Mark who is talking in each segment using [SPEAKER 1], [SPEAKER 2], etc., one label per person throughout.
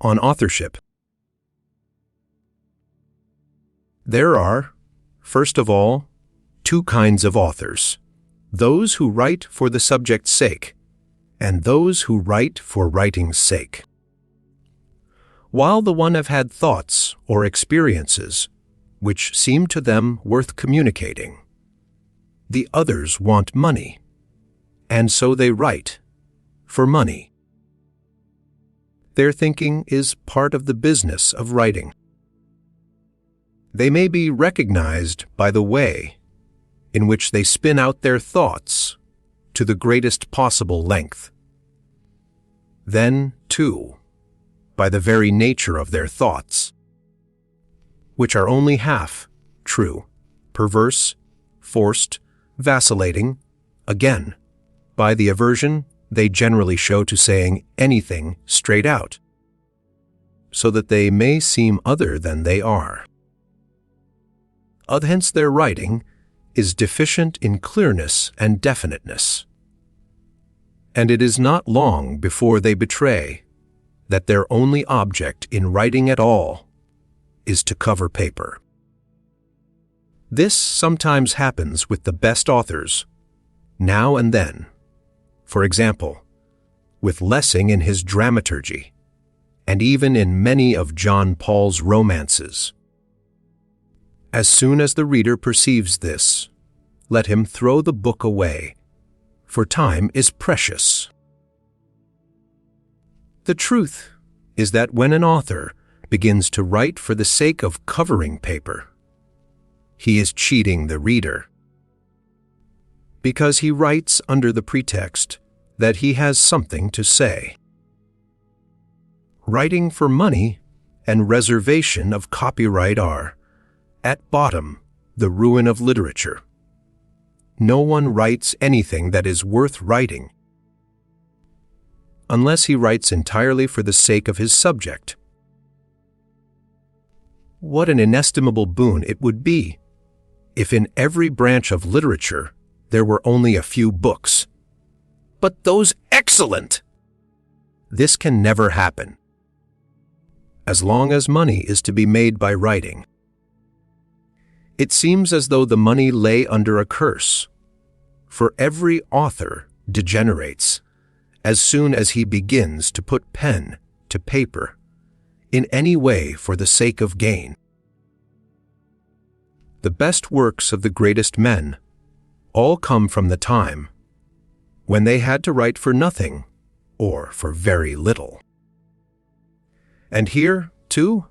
[SPEAKER 1] on authorship. There are, first of all, two kinds of authors: those who write for the subject's sake, and those who write for writing's sake. While the one have had thoughts or experiences which seem to them worth communicating, the others want money, and so they write for money. Their thinking is part of the business of writing. They may be recognized by the way in which they spin out their thoughts to the greatest possible length. Then, too, by the very nature of their thoughts, which are only half true, perverse, forced, vacillating, again, by the aversion they generally show to saying anything straight out, so that they may seem other than they are. Hence their writing is deficient in clearness and definiteness, and it is not long before they betray that their only object in writing at all is to cover paper. This sometimes happens with the best authors, now and then. For example, with Lessing in his dramaturgy, and even in many of John Paul's romances. As soon as the reader perceives this, let him throw the book away, for time is precious. The truth is that when an author begins to write for the sake of covering paper, he is cheating the reader, because he writes under the pretext that he has something to say. Writing for money and reservation of copyright are, at bottom, the ruin of literature. No one writes anything that is worth writing unless he writes entirely for the sake of his subject. What an inestimable boon it would be if in every branch of literature there were only a few books, but those excellent! This can never happen, as long as money is to be made by writing. It seems as though the money lay under a curse, for every author degenerates as soon as he begins to put pen to paper in any way for the sake of gain. The best works of the greatest men all come from the time when they had to write for nothing or for very little. And here, too,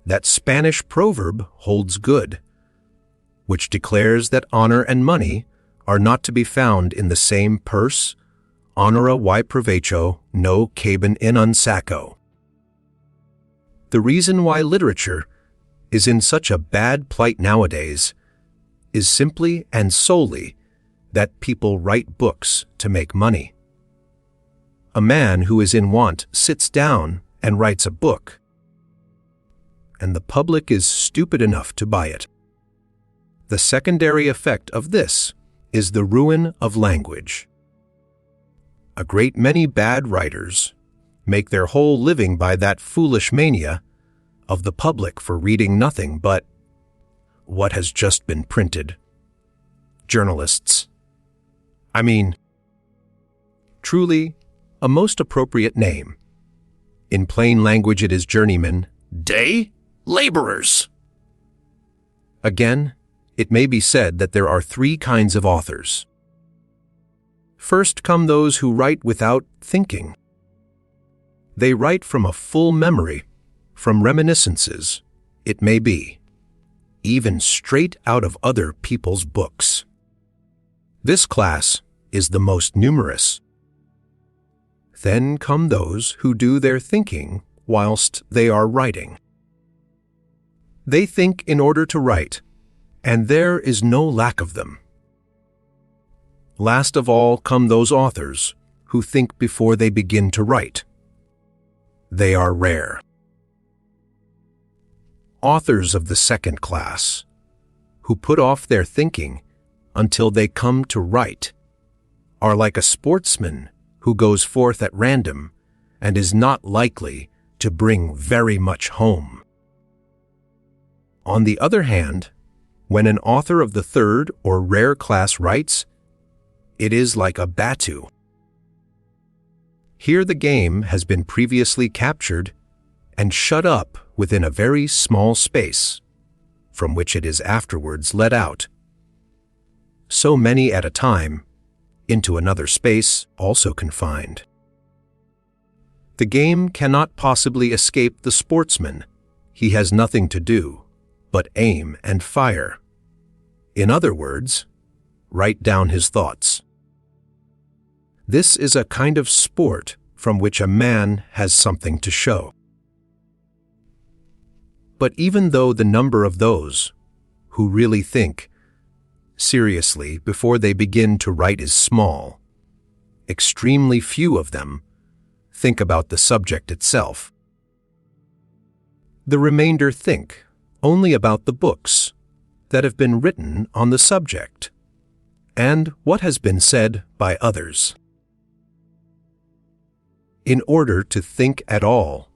[SPEAKER 1] that Spanish proverb holds good, which declares that honor and money are not to be found in the same purse, honora y provecho no caben in un sacco. The reason why literature is in such a bad plight nowadays is simply and solely that people write books to make money. A man who is in want sits down and writes a book, and the public is stupid enough to buy it. The secondary effect of this is the ruin of language. A great many bad writers make their whole living by that foolish mania of the public for reading nothing but what has just been printed. Journalists. Truly, a most appropriate name. In plain language it is journeymen, day laborers. Again, it may be said that there are three kinds of authors. First come those who write without thinking. They write from a full memory, from reminiscences, it may be, even straight out of other people's books. This class is the most numerous. Then come those who do their thinking whilst they are writing. They think in order to write, and there is no lack of them. Last of all come those authors who think before they begin to write. They are rare. Authors of the second class, who put off their thinking until they come to write, are like a sportsman who goes forth at random and is not likely to bring very much home. On the other hand, when an author of the third or rare class writes, it is like a batu. Here the game has been previously captured and shut up within a very small space, from which it is afterwards let out, so many at a time, into another space also confined. The game cannot possibly escape the sportsman. He has nothing to do but aim and fire. In other words, write down his thoughts. This is a kind of sport from which a man has something to show. But even though the number of those who really think seriously before they begin to write is small, extremely few of them think about the subject itself. The remainder think only about the books that have been written on the subject and what has been said by others. In order to think at all,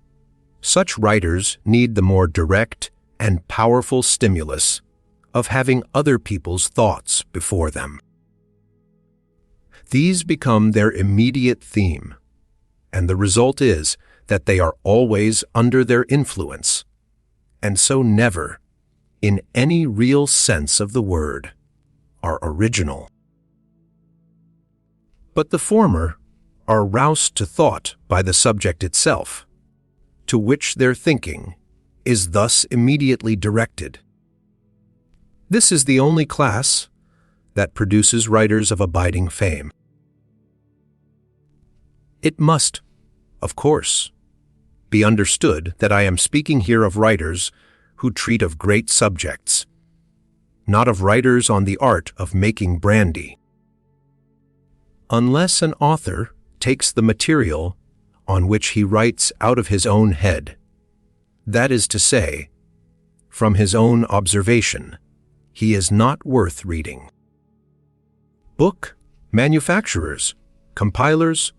[SPEAKER 1] such writers need the more direct and powerful stimulus of having other people's thoughts before them. These become their immediate theme, and the result is that they are always under their influence, and so never, in any real sense of the word, are original. But the former are roused to thought by the subject itself, to which their thinking is thus immediately directed. This is the only class that produces writers of abiding fame. It must, of course, be understood that I am speaking here of writers who treat of great subjects, not of writers on the art of making brandy. Unless an author takes the material on which he writes out of his own head, that is to say, from his own observation, he is not worth reading. Book manufacturers, compilers,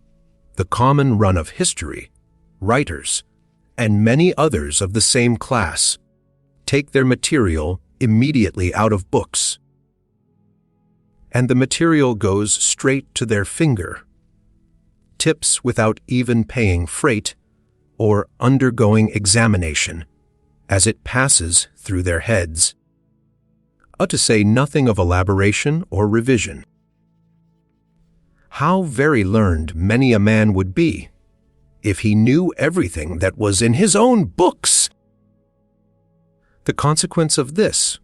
[SPEAKER 1] the common run of history, writers, and many others of the same class take their material immediately out of books, and the material goes straight to their finger, tips without even paying freight or undergoing examination as it passes through their heads, to say nothing of elaboration or revision. How very learned many a man would be if he knew everything that was in his own books! The consequence of this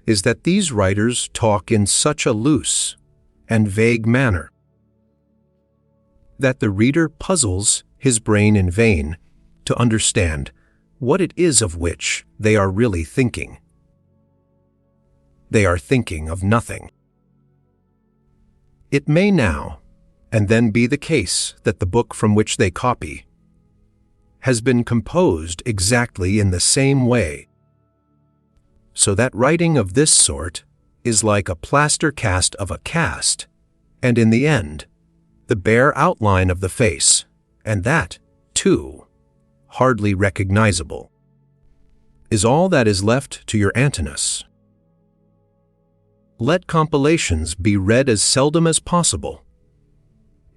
[SPEAKER 1] is that these writers talk in such a loose and vague manner that the reader puzzles his brain in vain to understand what it is of which they are really thinking. They are thinking of nothing. It may now and then be the case that the book from which they copy has been composed exactly in the same way, so that writing of this sort is like a plaster cast of a cast, and in the end, the bare outline of the face, and that, too, hardly recognizable, is all that is left to your Antinous. Let compilations be read as seldom as possible.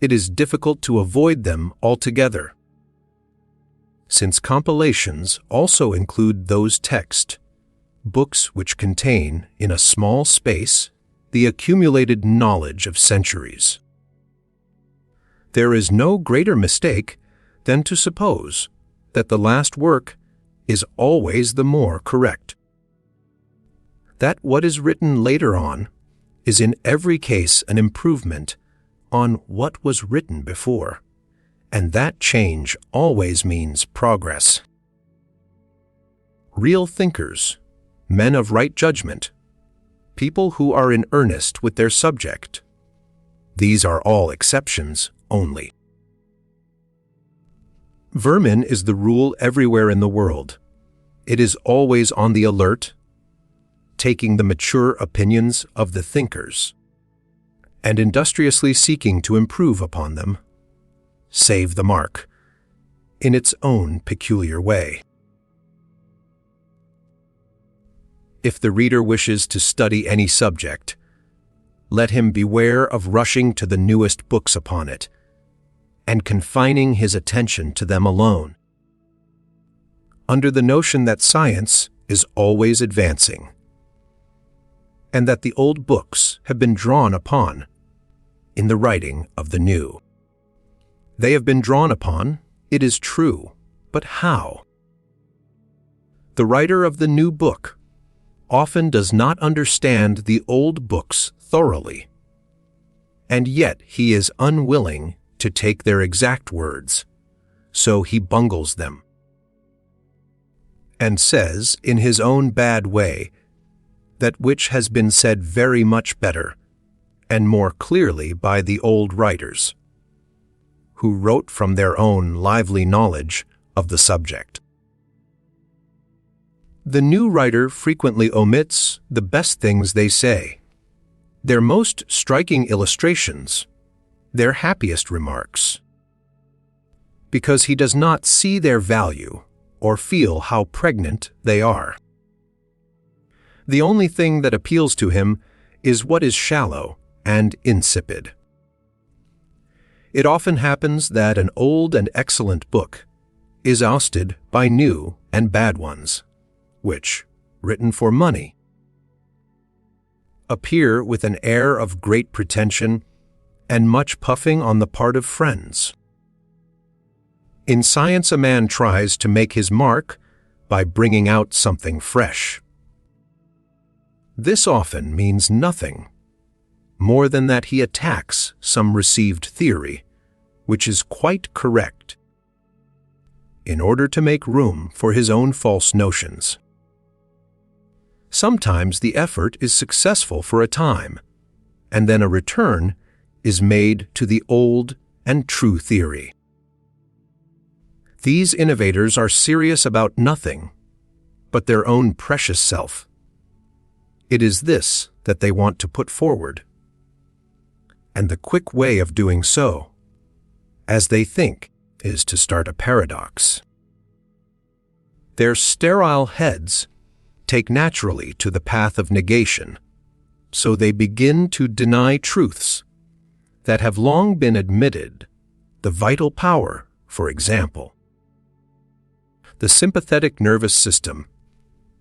[SPEAKER 1] It is difficult to avoid them altogether, since compilations also include those texts, books which contain, in a small space, the accumulated knowledge of centuries. There is no greater mistake than to suppose that the last work is always the more correct. That what is written later on is in every case an improvement on what was written before, and that change always means progress. Real thinkers, men of right judgment, people who are in earnest with their subject, these are all exceptions only. Vermin is the rule everywhere in the world. It is always on the alert, taking the mature opinions of the thinkers, and industriously seeking to improve upon them, save the mark, in its own peculiar way. If the reader wishes to study any subject, let him beware of rushing to the newest books upon it, and confining his attention to them alone, under the notion that science is always advancing, and that the old books have been drawn upon in the writing of the new. They have been drawn upon, it is true, but how? The writer of the new book often does not understand the old books thoroughly, and yet he is unwilling to take their exact words, so he bungles them, and says in his own bad way that which has been said very much better and more clearly by the old writers, who wrote from their own lively knowledge of the subject. The new writer frequently omits the best things they say, their most striking illustrations, their happiest remarks, because he does not see their value or feel how pregnant they are. The only thing that appeals to him is what is shallow and insipid. It often happens that an old and excellent book is ousted by new and bad ones, which, written for money, appear with an air of great pretension and much puffing on the part of friends. In science, a man tries to make his mark by bringing out something fresh. This often means nothing more than that he attacks some received theory, which is quite correct, in order to make room for his own false notions. Sometimes the effort is successful for a time, and then a return is made to the old and true theory. These innovators are serious about nothing but their own precious self. It is this that they want to put forward, and the quick way of doing so, as they think, is to start a paradox. Their sterile heads take naturally to the path of negation, so they begin to deny truths that have long been admitted, the vital power, for example. The sympathetic nervous system,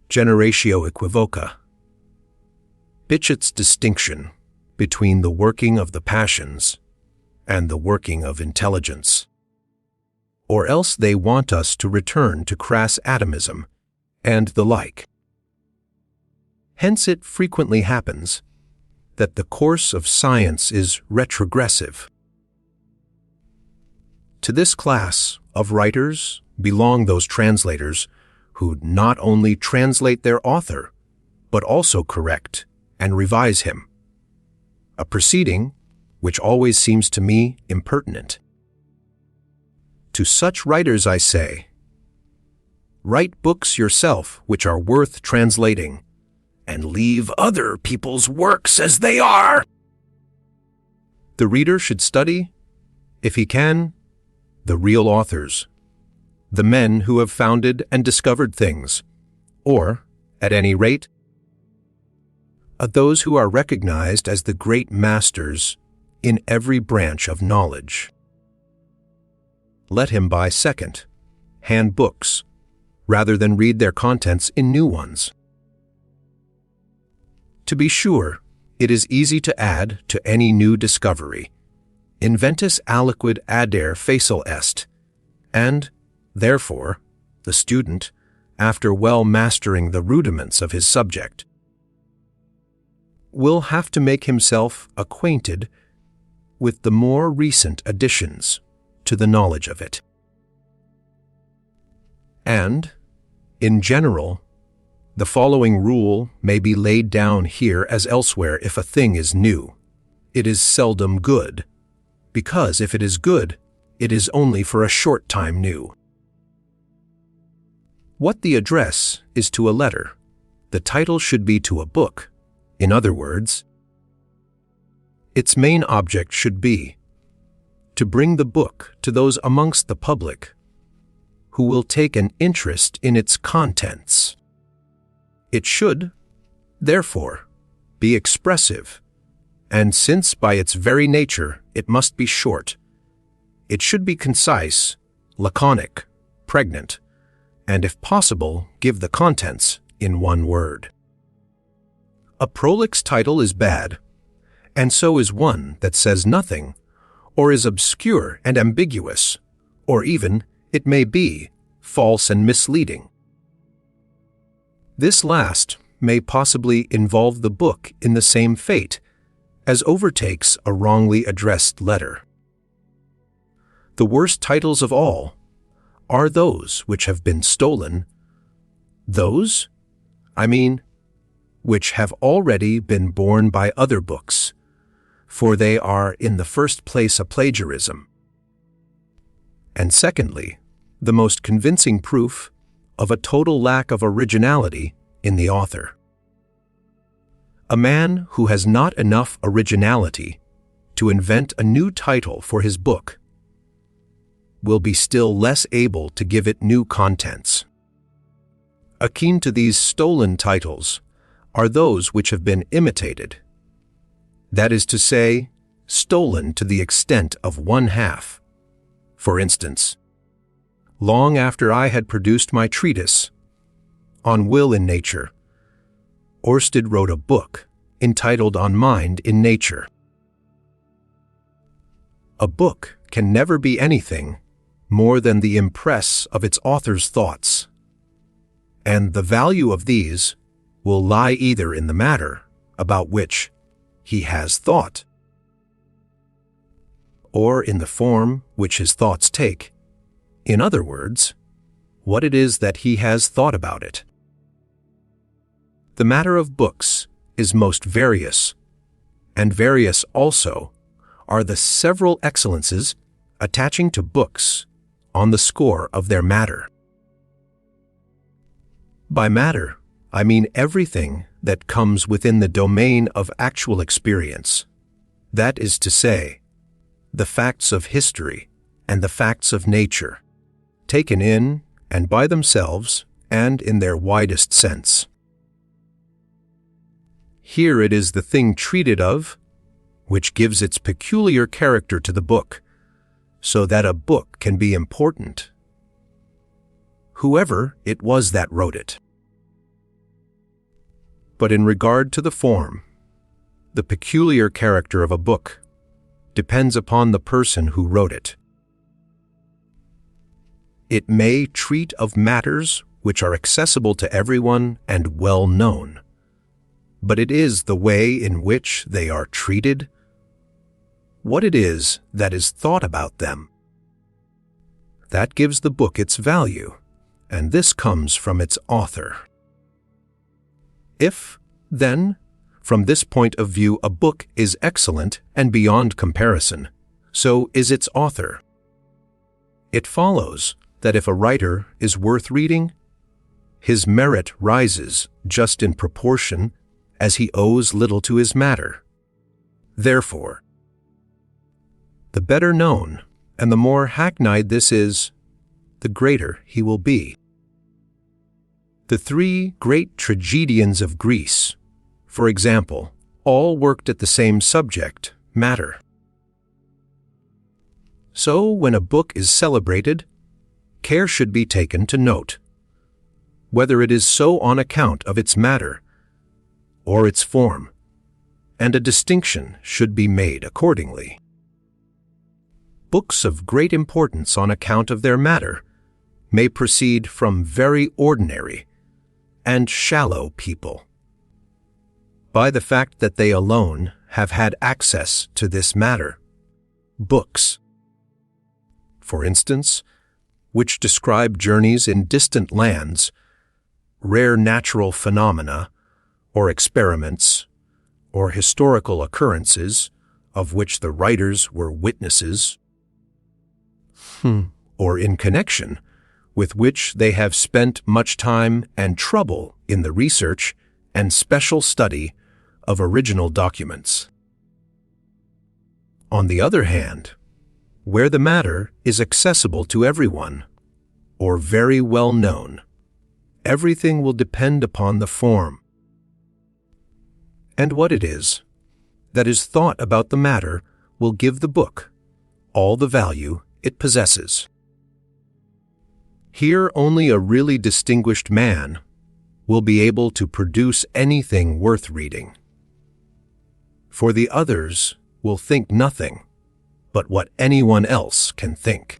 [SPEAKER 1] generatio equivoca, Bichet's distinction between the working of the passions and the working of intelligence. Or else they want us to return to crass atomism and the like. Hence it frequently happens that the course of science is retrogressive. To this class of writers belong those translators who not only translate their author, but also correct and revise him, a proceeding which always seems to me impertinent. To such writers I say, write books yourself which are worth translating, and leave other people's works as they are. The reader should study, if he can, the real authors, the men who have founded and discovered things, or, at any rate, those who are recognized as the great masters in every branch of knowledge. Let him buy second-hand books, rather than read their contents in new ones. To be sure, it is easy to add to any new discovery, inventus aliquid adder facile est, and, therefore, the student, after well mastering the rudiments of his subject, will have to make himself acquainted with the more recent additions to the knowledge of it. And, in general, the following rule may be laid down here as elsewhere: if a thing is new, it is seldom good, because if it is good, it is only for a short time new. What the address is to a letter, the title should be to a book. In other words, its main object should be to bring the book to those amongst the public who will take an interest in its contents. It should, therefore, be expressive, and since by its very nature it must be short, it should be concise, laconic, pregnant, and if possible, give the contents in one word. A prolix title is bad, and so is one that says nothing, or is obscure and ambiguous, or even, it may be, false and misleading. This last may possibly involve the book in the same fate as overtakes a wrongly addressed letter. The worst titles of all are those which have been stolen, those, which have already been borne by other books, for they are in the first place a plagiarism, and secondly, the most convincing proof of a total lack of originality in the author. A man who has not enough originality to invent a new title for his book will be still less able to give it new contents. Akin to these stolen titles are those which have been imitated, that is to say, stolen to the extent of one half. For instance, long after I had produced my treatise on Will in Nature, Oersted wrote a book entitled On Mind in Nature. A book can never be anything more than the impress of its author's thoughts, and the value of these will lie either in the matter about which he has thought, or in the form which his thoughts take. In other words, what it is that he has thought about it. The matter of books is most various, and various also are the several excellences attaching to books on the score of their matter. By matter, I mean everything that comes within the domain of actual experience, that is to say, the facts of history and the facts of nature, taken in and by themselves and in their widest sense. Here it is the thing treated of which gives its peculiar character to the book, so that a book can be important, whoever it was that wrote it. But in regard to the form, the peculiar character of a book depends upon the person who wrote it. It may treat of matters which are accessible to everyone and well known, but it is the way in which they are treated, what it is that is thought about them, that gives the book its value, and this comes from its author. If, then, from this point of view a book is excellent and beyond comparison, so is its author. It follows that if a writer is worth reading, his merit rises just in proportion as he owes little to his matter. Therefore, the better known and the more hackneyed this is, the greater he will be. The three great tragedians of Greece, for example, all worked at the same subject, matter. So when a book is celebrated, care should be taken to note whether it is so on account of its matter or its form, and a distinction should be made accordingly. Books of great importance on account of their matter may proceed from very ordinary and shallow people, by the fact that they alone have had access to this matter. Books, for instance, which describe journeys in distant lands, rare natural phenomena, or experiments, or historical occurrences of which the writers were witnesses, or in connection with which they have spent much time and trouble in the research and special study of original documents. On the other hand, where the matter is accessible to everyone, or very well known. Everything will depend upon the form. And what it is that is thought about the matter will give the book all the value it possesses. Here only a really distinguished man will be able to produce anything worth reading. For the others will think nothing but what anyone else can think.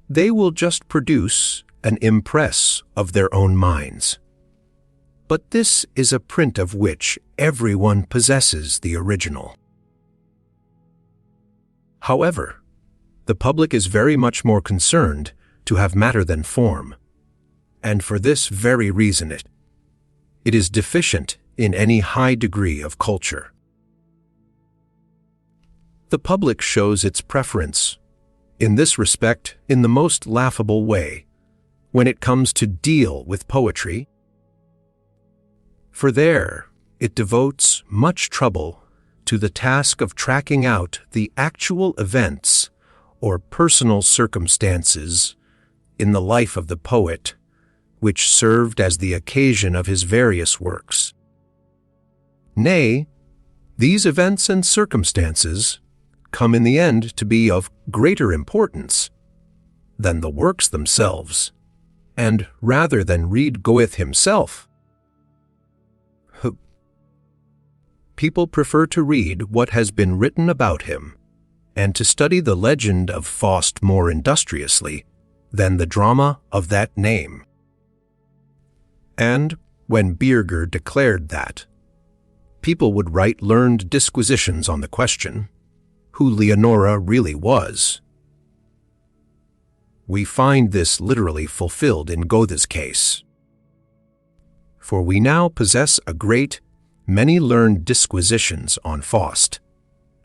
[SPEAKER 1] They will just produce an impress of their own minds. But this is a print of which everyone possesses the original. However, the public is very much more concerned to have matter than form, and for this very reason it is deficient in any high degree of culture. The public shows its preference, in this respect, in the most laughable way, when it comes to deal with poetry. For there, it devotes much trouble to the task of tracking out the actual events or personal circumstances in the life of the poet, which served as the occasion of his various works. Nay, these events and circumstances come in the end to be of greater importance than the works themselves, and rather than read Goethe himself, people prefer to read what has been written about him and to study the legend of Faust more industriously than the drama of that name. And when Bürger declared that people would write learned disquisitions on the question who Leonora really was, we find this literally fulfilled in Goethe's case. For we now possess a great many learned disquisitions on Faust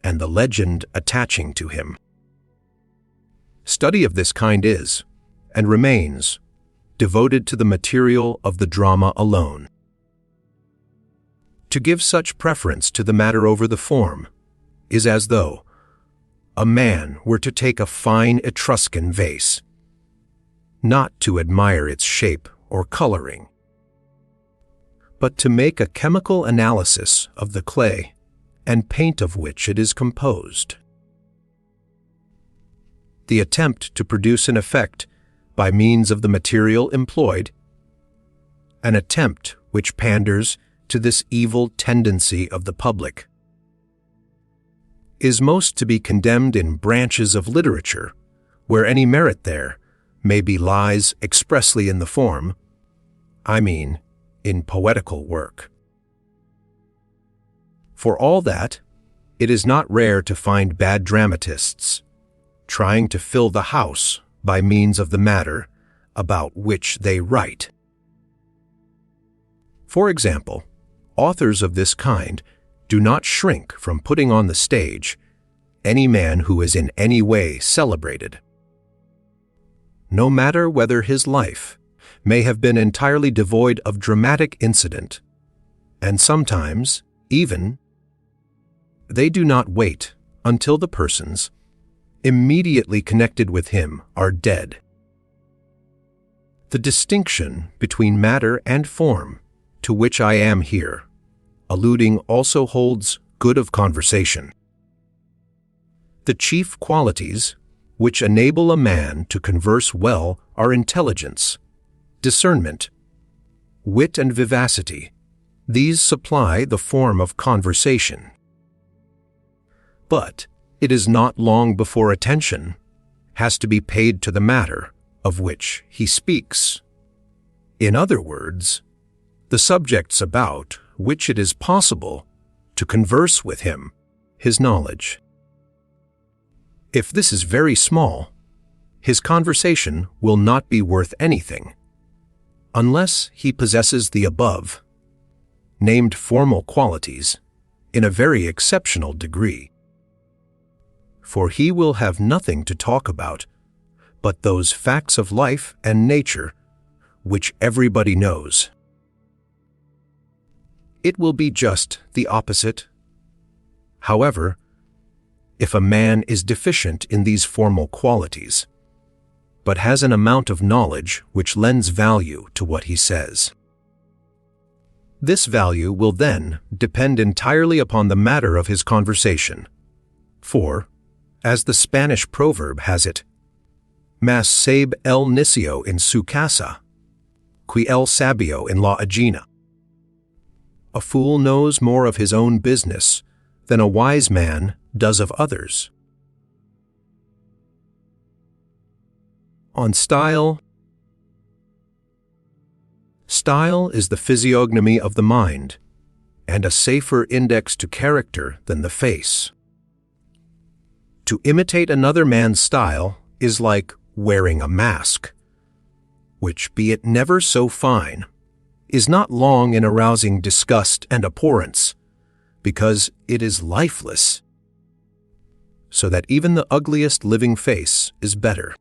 [SPEAKER 1] and the legend attaching to him. Study of this kind is, and remains, devoted to the material of the drama alone. To give such preference to the matter over the form is as though a man were to take a fine Etruscan vase, not to admire its shape or coloring, but to make a chemical analysis of the clay and paint of which it is composed. The attempt to produce an effect by means of the material employed, an attempt which panders to this evil tendency of the public, is most to be condemned in branches of literature where any merit there maybe lies expressly in the form, I mean, in poetical work. For all that, it is not rare to find bad dramatists trying to fill the house by means of the matter about which they write. For example, authors of this kind do not shrink from putting on the stage any man who is in any way celebrated, no matter whether his life may have been entirely devoid of dramatic incident, and sometimes, even, they do not wait until the persons immediately connected with him are dead. The distinction between matter and form, to which I am here alluding, also holds good of conversation. The chief qualities which enable a man to converse well are intelligence, discernment, wit, and vivacity. These supply the form of conversation. But it is not long before attention has to be paid to the matter of which he speaks. In other words, the subjects about which it is possible to converse with him, his knowledge. If this is very small, his conversation will not be worth anything unless he possesses the above named formal qualities in a very exceptional degree. For he will have nothing to talk about but those facts of life and nature which everybody knows. It will be just the opposite. However, if a man is deficient in these formal qualities, but has an amount of knowledge which lends value to what he says. This value will then depend entirely upon the matter of his conversation. For, as the Spanish proverb has it, "Mas sabe el necio en su casa, que el sabio en la ajena." A fool knows more of his own business than a wise man does of others. On style. Style is the physiognomy of the mind, and a safer index to character than the face. To imitate another man's style is like wearing a mask, which, be it never so fine, is not long in arousing disgust and abhorrence, because it is lifeless, so that even the ugliest living face is better.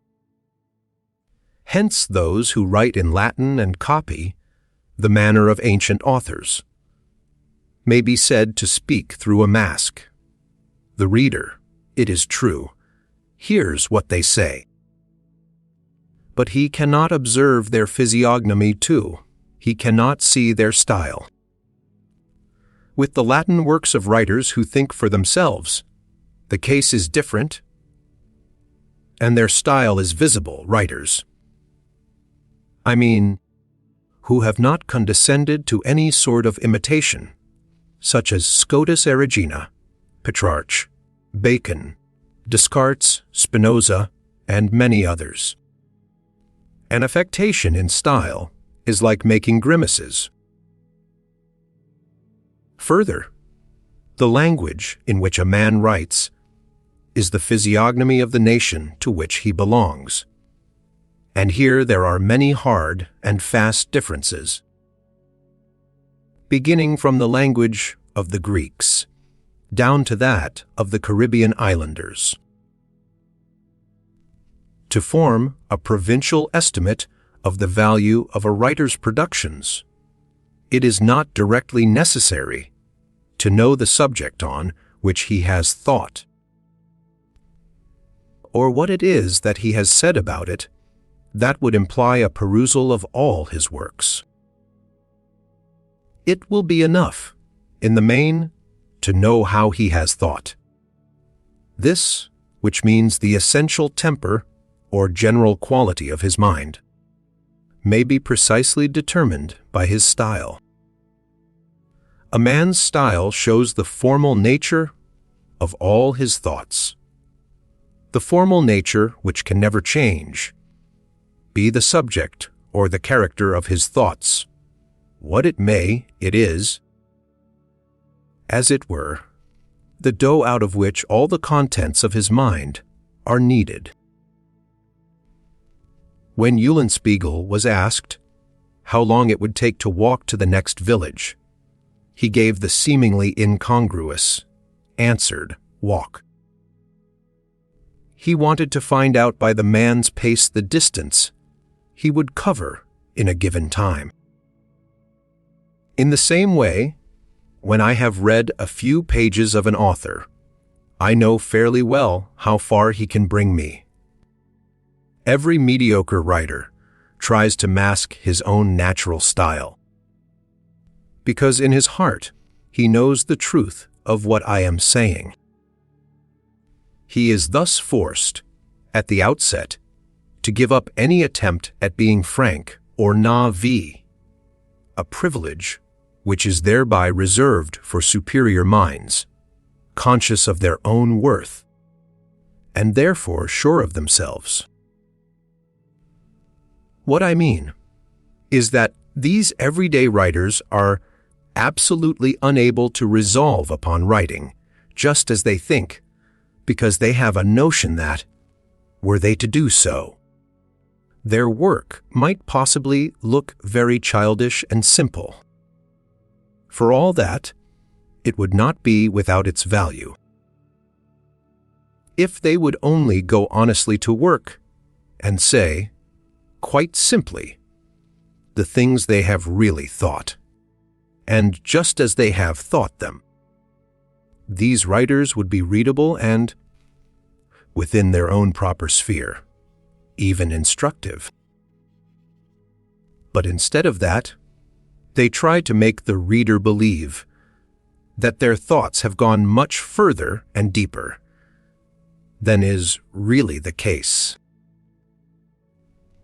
[SPEAKER 1] Hence those who write in Latin and copy the manner of ancient authors may be said to speak through a mask. The reader, it is true, hears what they say, but he cannot observe their physiognomy too. He cannot see their style. With the Latin works of writers who think for themselves, the case is different, and their style is visible writers. I mean, who have not condescended to any sort of imitation, such as Scotus Erigena, Petrarch, Bacon, Descartes, Spinoza, and many others. An affectation in style is like making grimaces. Further, the language in which a man writes is the physiognomy of the nation to which he belongs. And here there are many hard and fast differences, beginning from the language of the Greeks down to that of the Caribbean islanders. To form a provincial estimate of the value of a writer's productions, it is not directly necessary to know the subject on which he has thought, or what it is that he has said about it. That would imply a perusal of all his works. It will be enough, in the main, to know how he has thought. This, which means the essential temper or general quality of his mind, may be precisely determined by his style. A man's style shows the formal nature of all his thoughts. The formal nature which can never change, be the subject or the character of his thoughts. What it may, it is, as it were, the dough out of which all the contents of his mind are kneaded. When Eulenspiegel was asked how long it would take to walk to the next village, he gave the seemingly incongruous, answered, walk. He wanted to find out by the man's pace the distance he would cover in a given time. In the same way, when I have read a few pages of an author, I know fairly well how far he can bring me. Every mediocre writer tries to mask his own natural style, because in his heart he knows the truth of what I am saying. He is thus forced, at the outset, to give up any attempt at being frank or na-vi, a privilege which is thereby reserved for superior minds, conscious of their own worth, and therefore sure of themselves. What I mean is that these everyday writers are absolutely unable to resolve upon writing just as they think, because they have a notion that, were they to do so, their work might possibly look very childish and simple. For all that, it would not be without its value. If they would only go honestly to work and say, quite simply, the things they have really thought, and just as they have thought them, these writers would be readable and, within their own proper sphere, even instructive. But instead of that, they try to make the reader believe that their thoughts have gone much further and deeper than is really the case.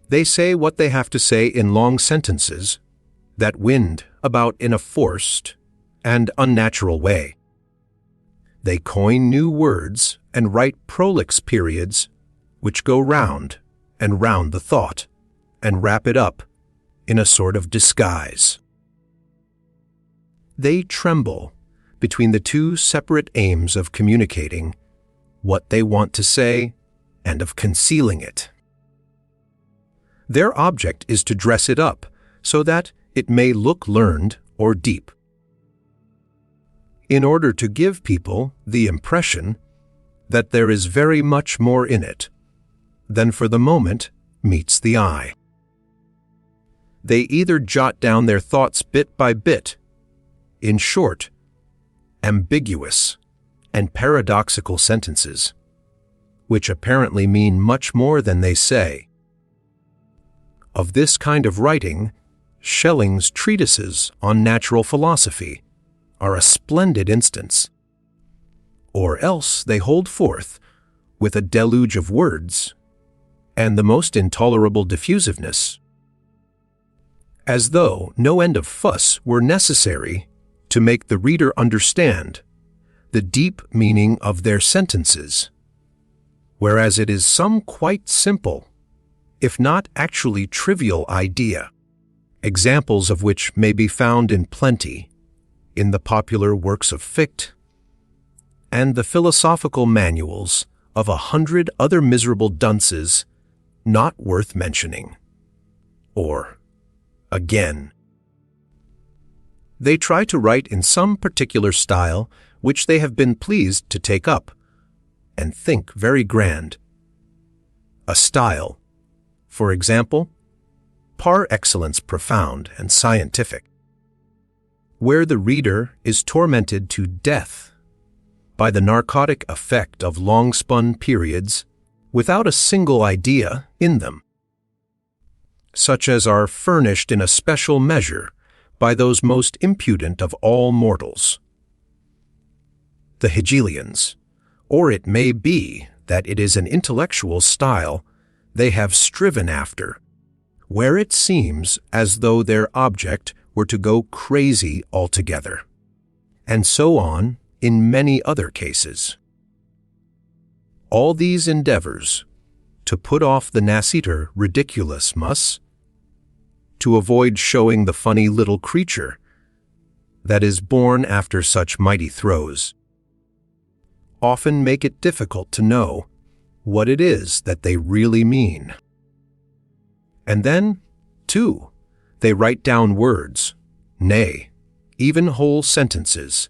[SPEAKER 1] They say what they have to say in long sentences that wind about in a forced and unnatural way. They coin new words and write prolix periods which go round and round the thought and wrap it up in a sort of disguise. They tremble between the two separate aims of communicating what they want to say and of concealing it. Their object is to dress it up so that it may look learned or deep, in order to give people the impression that there is very much more in it than for the moment meets the eye. They either jot down their thoughts bit by bit, in short, ambiguous, and paradoxical sentences, which apparently mean much more than they say. Of this kind of writing, Schelling's treatises on natural philosophy are a splendid instance. Or else they hold forth with a deluge of words and the most intolerable diffusiveness, as though no end of fuss were necessary to make the reader understand the deep meaning of their sentences, whereas it is some quite simple, if not actually trivial idea, examples of which may be found in plenty in the popular works of Fichte and the philosophical manuals of 100 other miserable dunces not worth mentioning. Or, again, they try to write in some particular style which they have been pleased to take up and think very grand. A style, for example, par excellence profound and scientific, where the reader is tormented to death by the narcotic effect of long-spun periods without a single idea in them, such as are furnished in a special measure by those most impudent of all mortals, the Hegelians. Or it may be that it is an intellectual style they have striven after, where it seems as though their object were to go crazy altogether, and so on in many other cases. All these endeavors to put off the nascitur ridiculusmus, to avoid showing the funny little creature that is born after such mighty throes, often make it difficult to know what it is that they really mean. And then, too, they write down words, nay, even whole sentences,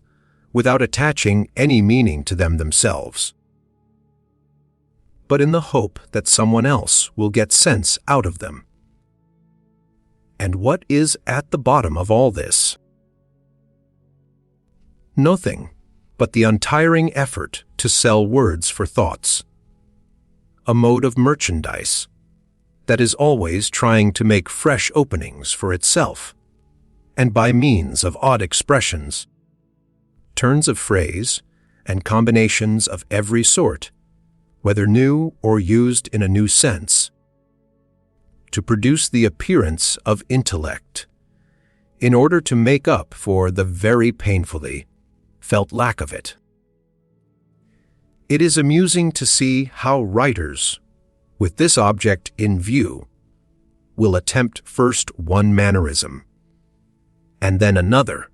[SPEAKER 1] without attaching any meaning to them themselves, but in the hope that someone else will get sense out of them. And what is at the bottom of all this? Nothing but the untiring effort to sell words for thoughts, a mode of merchandise that is always trying to make fresh openings for itself, and by means of odd expressions, turns of phrase, and combinations of every sort, whether new or used in a new sense, to produce the appearance of intellect, in order to make up for the very painfully felt lack of it. It is amusing to see how writers, with this object in view, will attempt first one mannerism, and then another,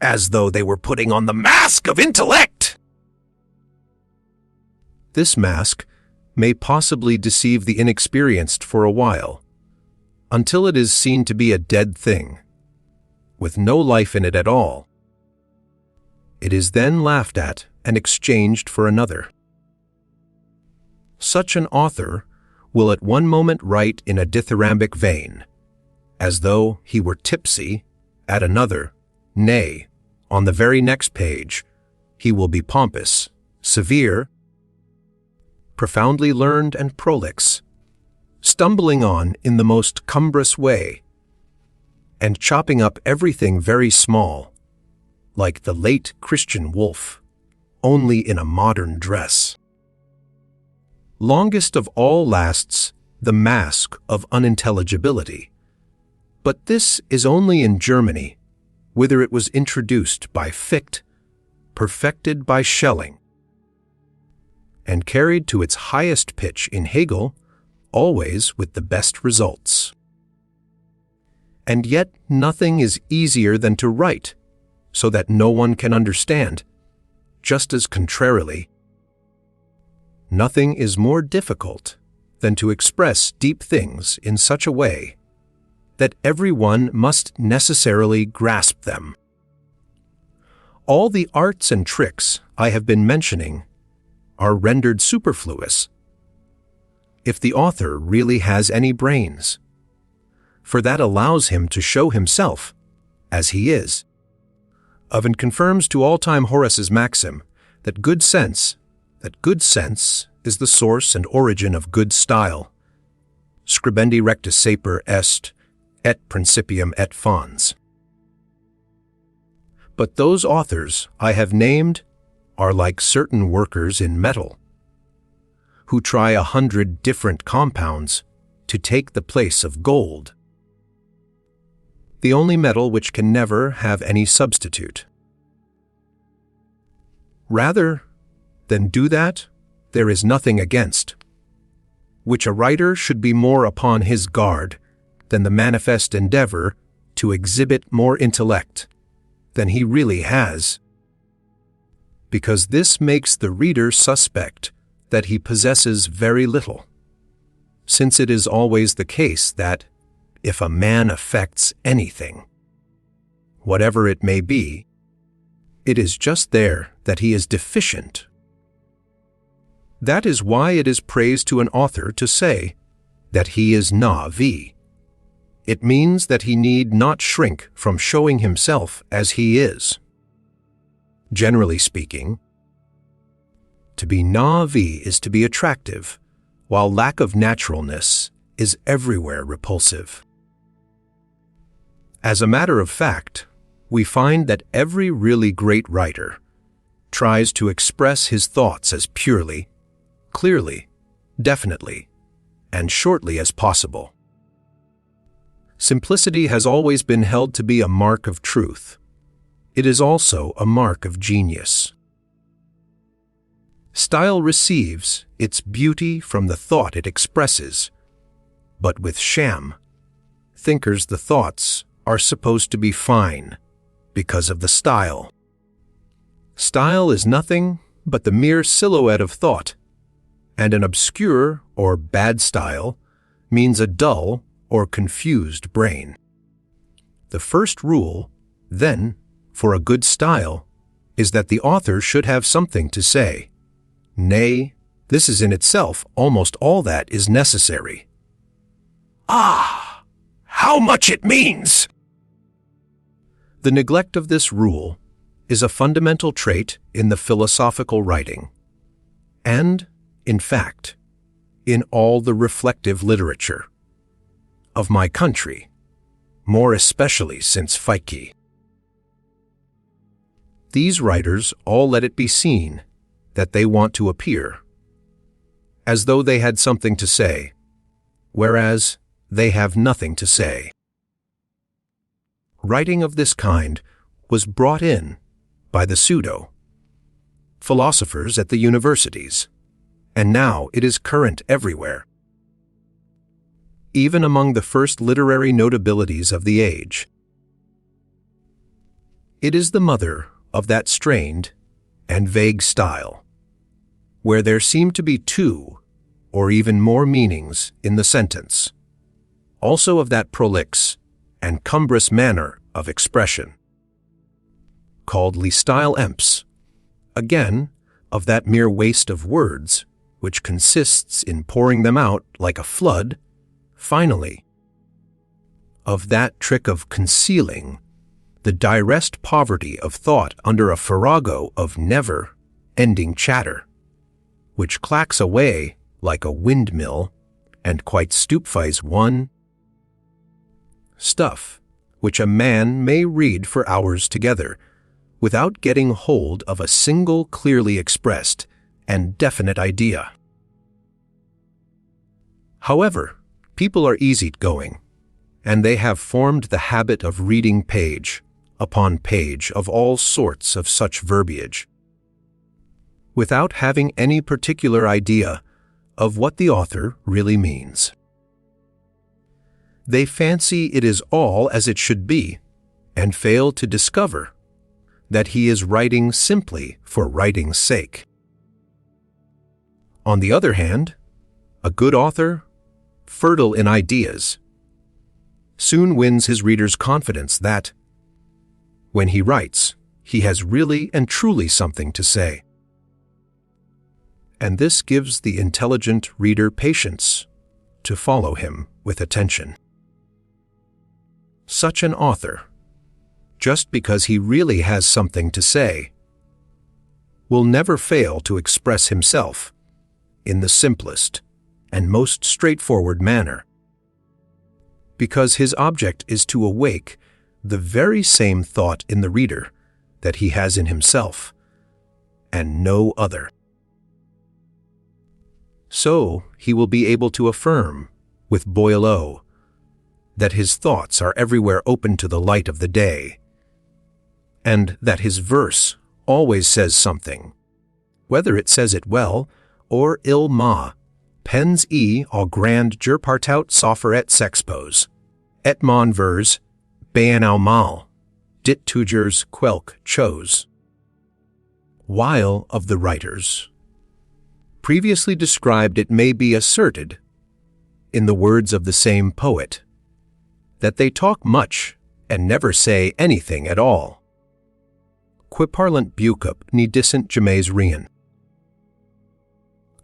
[SPEAKER 1] as though they were putting on the mask of intellect. This mask may possibly deceive the inexperienced for a while, until it is seen to be a dead thing, with no life in it at all. It is then laughed at and exchanged for another. Such an author will at one moment write in a dithyrambic vein, as though he were tipsy, at another, nay, on the very next page, he will be pompous, severe, profoundly learned and prolix, stumbling on in the most cumbrous way, and chopping up everything very small, like the late Christian wolf, only in a modern dress. Longest of all lasts the mask of unintelligibility, but this is only in Germany, whither it was introduced by Fichte, perfected by Schelling, and carried to its highest pitch in Hegel, always with the best results. And yet nothing is easier than to write, so that no one can understand, just as contrarily, nothing is more difficult than to express deep things in such a way that everyone must necessarily grasp them. All the arts and tricks I have been mentioning are rendered superfluous if the author really has any brains, for that allows him to show himself as he is, and confirms to all time Horace's maxim that good sense is the source and origin of good style. Scribendi rectus saper est, et principium et fons. But those authors I have named are like certain workers in metal, who try 100 different compounds to take the place of gold, the only metal which can never have any substitute. Rather than do that, there is nothing against, which a writer should be more upon his guard than the manifest endeavor to exhibit more intellect than he really has, because this makes the reader suspect that he possesses very little, since it is always the case that, if a man affects anything, whatever it may be, it is just there that he is deficient. That is why it is praise to an author to say that he is na vi. It means that he need not shrink from showing himself as he is. Generally speaking, to be na vi is to be attractive, while lack of naturalness is everywhere repulsive. As a matter of fact, we find that every really great writer tries to express his thoughts as purely, clearly, definitely, and shortly as possible. Simplicity has always been held to be a mark of truth. It is also a mark of genius. Style receives its beauty from the thought it expresses, but with sham, thinkers the thoughts are supposed to be fine because of the style. Style is nothing but the mere silhouette of thought, and an obscure or bad style means a dull or confused brain. The first rule, then, for a good style is that the author should have something to say. Nay, this is in itself almost all that is necessary. Ah, how much it means! The neglect of this rule is a fundamental trait in the philosophical writing, and, in fact, in all the reflective literature of my country, more especially since Fichte. These writers all let it be seen that they want to appear as though they had something to say, whereas they have nothing to say. Writing of this kind was brought in by the pseudo-philosophers at the universities, and now it is current everywhere. Even among the first literary notabilities of the age. It is the mother of that strained and vague style, where there seem to be two or even more meanings in the sentence, also of that prolix and cumbrous manner of expression, called le style emps, again of that mere waste of words which consists in pouring them out like a flood, finally, of that trick of concealing the direst poverty of thought under a farrago of never-ending chatter, which clacks away like a windmill and quite stupefies one. Stuff which a man may read for hours together without getting hold of a single clearly expressed and definite idea. However, people are easygoing, and they have formed the habit of reading page upon page of all sorts of such verbiage, without having any particular idea of what the author really means. They fancy it is all as it should be, and fail to discover that he is writing simply for writing's sake. On the other hand, a good author, fertile in ideas, soon wins his reader's confidence that, when he writes, he has really and truly something to say. And this gives the intelligent reader patience to follow him with attention. Such an author, just because he really has something to say, will never fail to express himself in the simplest and most straightforward manner, because his object is to awake the very same thought in the reader that he has in himself, and no other. So he will be able to affirm, with Boileau, that his thoughts are everywhere open to the light of the day, and that his verse always says something, whether it says it well or ill ma, pens e au grand jur partout sofferet s'expose, et mon vers, bien au mal, dit toujours quelque chose. While of the writers, previously described, it may be asserted, in the words of the same poet, that they talk much and never say anything at all. Qui parlant bucup ni dicent jamais rien.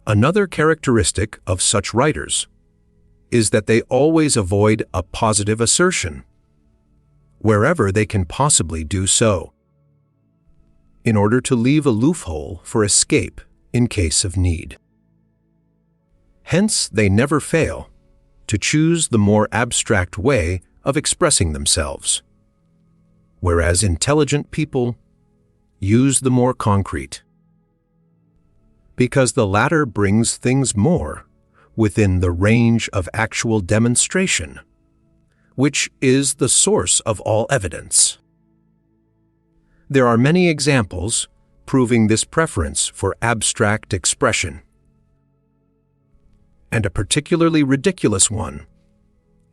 [SPEAKER 1] Another characteristic of such writers is that they always avoid a positive assertion, wherever they can possibly do so, in order to leave a loophole for escape in case of need. Hence, they never fail to choose the more abstract way of expressing themselves, whereas intelligent people use the more concrete, because the latter brings things more within the range of actual demonstration, which is the source of all evidence. There are many examples proving this preference for abstract expression, and a particularly ridiculous one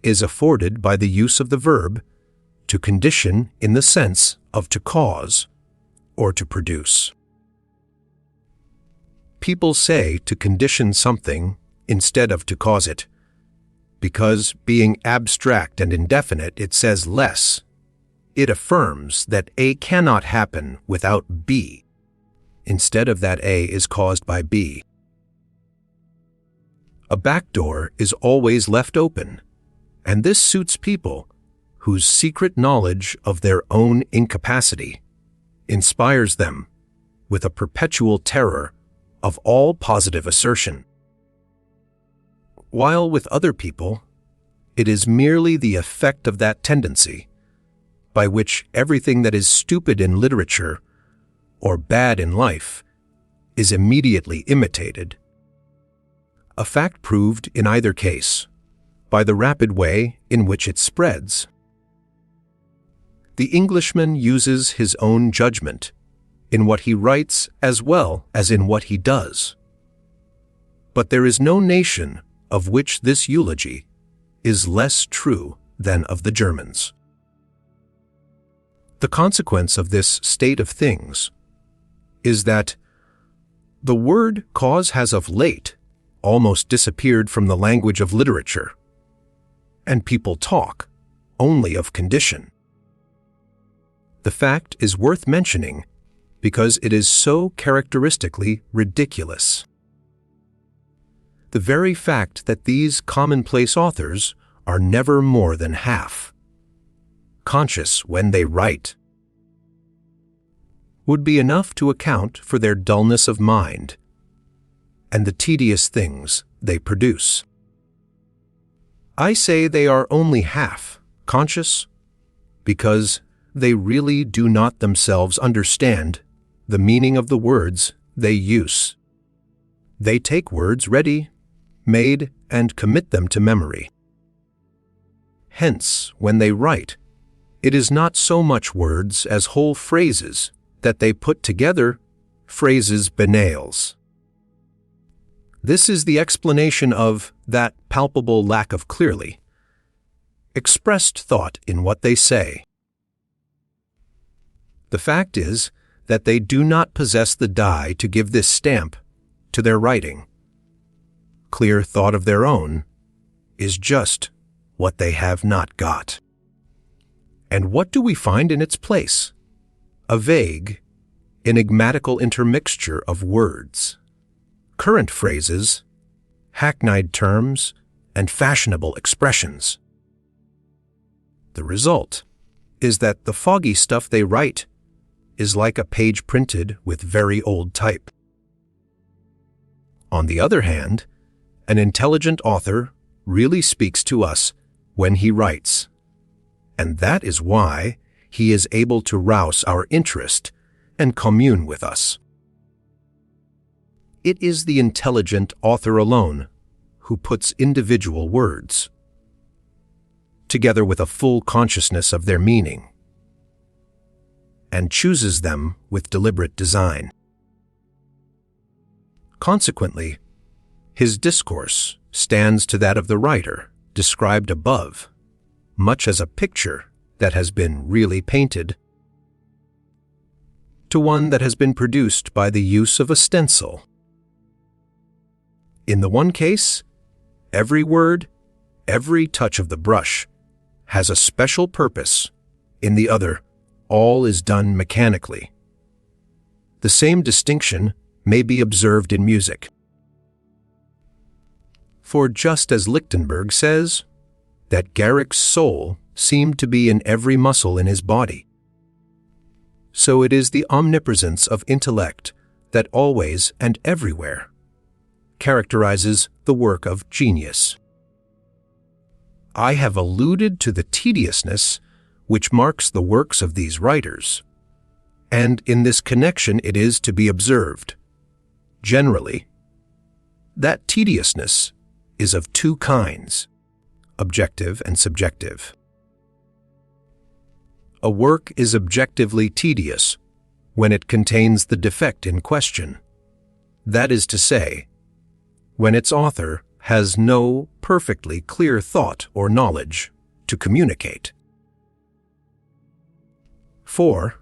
[SPEAKER 1] is afforded by the use of the verb to condition in the sense of to cause or to produce. People say to condition something instead of to cause it, because being abstract and indefinite, it says less. It affirms that A cannot happen without B, instead of that A is caused by B. A back door is always left open, and this suits people whose secret knowledge of their own incapacity inspires them with a perpetual terror of all positive assertion. While with other people, it is merely the effect of that tendency by which everything that is stupid in literature or bad in life is immediately imitated, a fact proved in either case by the rapid way in which it spreads. The Englishman uses his own judgment in what he writes as well as in what he does. But there is no nation of which this eulogy is less true than of the Germans. The consequence of this state of things is that the word cause has of late almost disappeared from the language of literature, and people talk only of condition. The fact is worth mentioning because it is so characteristically ridiculous. The very fact that these commonplace authors are never more than half conscious when they write would be enough to account for their dullness of mind and the tedious things they produce. I say they are only half conscious because they really do not themselves understand the meaning of the words they use. They take words ready, made, and commit them to memory. Hence, when they write, it is not so much words as whole phrases that they put together, phrases banales. This is the explanation of that palpable lack of clearly expressed thought in what they say. The fact is that they do not possess the die to give this stamp to their writing. Clear thought of their own is just what they have not got. And what do we find in its place? A vague, enigmatical intermixture of words, current phrases, hackneyed terms, and fashionable expressions. The result is that the foggy stuff they write is like a page printed with very old type. On the other hand, an intelligent author really speaks to us when he writes, and that is why he is able to rouse our interest and commune with us. It is the intelligent author alone who puts individual words, together with a full consciousness of their meaning, and chooses them with deliberate design. Consequently, his discourse stands to that of the writer described above, much as a picture that has been really painted to one that has been produced by the use of a stencil. In the one case, every word, every touch of the brush has a special purpose. In the other, all is done mechanically. The same distinction may be observed in music. For just as Lichtenberg says that Garrick's soul seemed to be in every muscle in his body, so it is the omnipresence of intellect that always and everywhere characterizes the work of genius. I have alluded to the tediousness which marks the works of these writers, and in this connection it is to be observed, generally, that tediousness is of two kinds, objective and subjective. A work is objectively tedious when it contains the defect in question, that is to say, when its author has no perfectly clear thought or knowledge to communicate. For,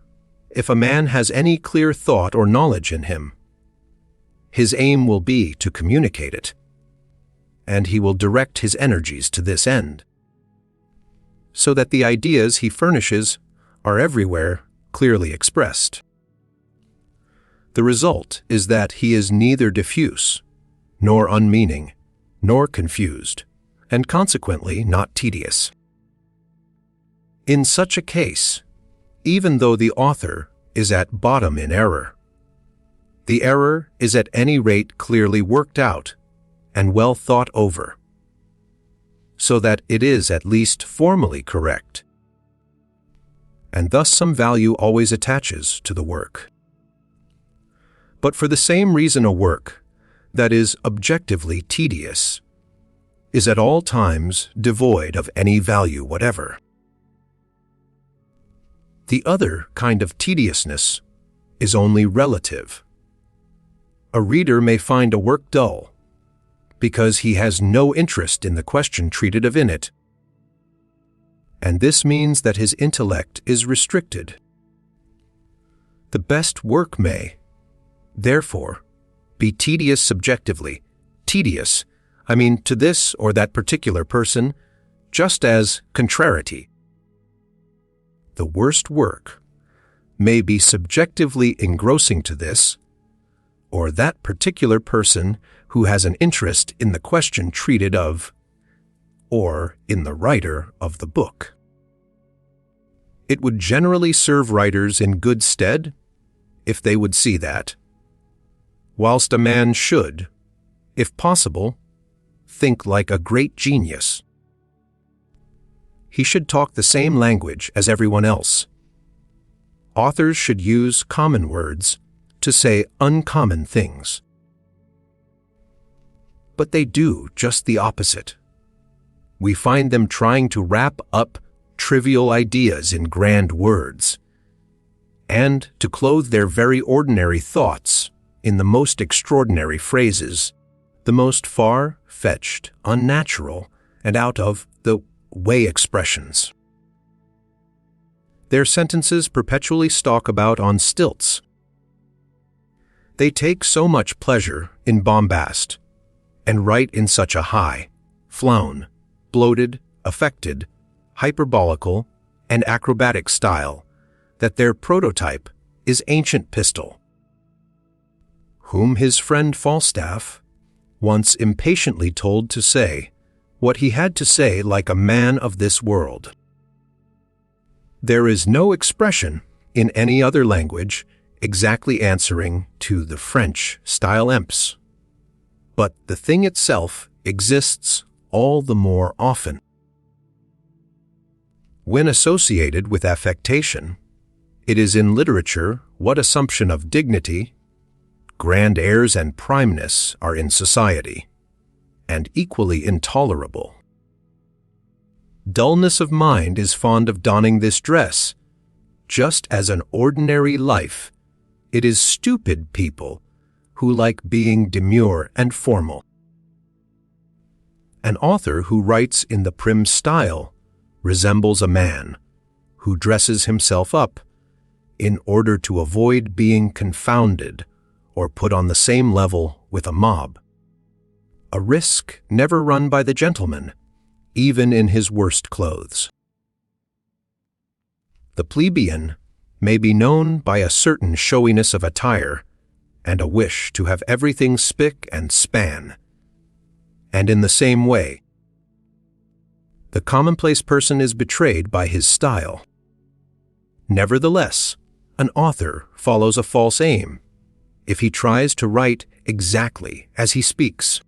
[SPEAKER 1] if a man has any clear thought or knowledge in him, his aim will be to communicate it, and he will direct his energies to this end, so that the ideas he furnishes are everywhere clearly expressed. The result is that he is neither diffuse, nor unmeaning, nor confused, and consequently not tedious. In such a case, even though the author is at bottom in error, the error is at any rate clearly worked out and well thought over, so that it is at least formally correct, and thus some value always attaches to the work. But for the same reason a work that is objectively tedious is at all times devoid of any value whatever. The other kind of tediousness is only relative. A reader may find a work dull because he has no interest in the question treated of in it, and this means that his intellect is restricted. The best work may, therefore, be tedious subjectively, tedious, to this or that particular person, just as contrariety. The worst work may be subjectively engrossing to this or that particular person who has an interest in the question treated of, or in the writer of the book. It would generally serve writers in good stead if they would see that, whilst a man should, if possible, think like a great genius, he should talk the same language as everyone else. Authors should use common words to say uncommon things. But they do just the opposite. We find them trying to wrap up trivial ideas in grand words, and to clothe their very ordinary thoughts in the most extraordinary phrases, the most far-fetched, unnatural, and out of the way expressions. Their sentences perpetually stalk about on stilts. They take so much pleasure in bombast, and write in such a high, flown, bloated, affected, hyperbolical, and acrobatic style that their prototype is ancient Pistol, whom his friend Falstaff once impatiently told to say what he had to say like a man of this world. There is no expression in any other language exactly answering to the French style emps, but the thing itself exists all the more often. When associated with affectation, it is in literature what assumption of dignity, grand airs and primeness are in society, and equally intolerable. Dullness of mind is fond of donning this dress, just as an ordinary life. It is stupid people who like being demure and formal. An author who writes in the prim style resembles a man who dresses himself up in order to avoid being confounded or put on the same level with a mob. A risk never run by the gentleman, even in his worst clothes. The plebeian may be known by a certain showiness of attire and a wish to have everything spick and span. And in the same way, the commonplace person is betrayed by his style. Nevertheless, an author follows a false aim if he tries to write exactly as he speaks.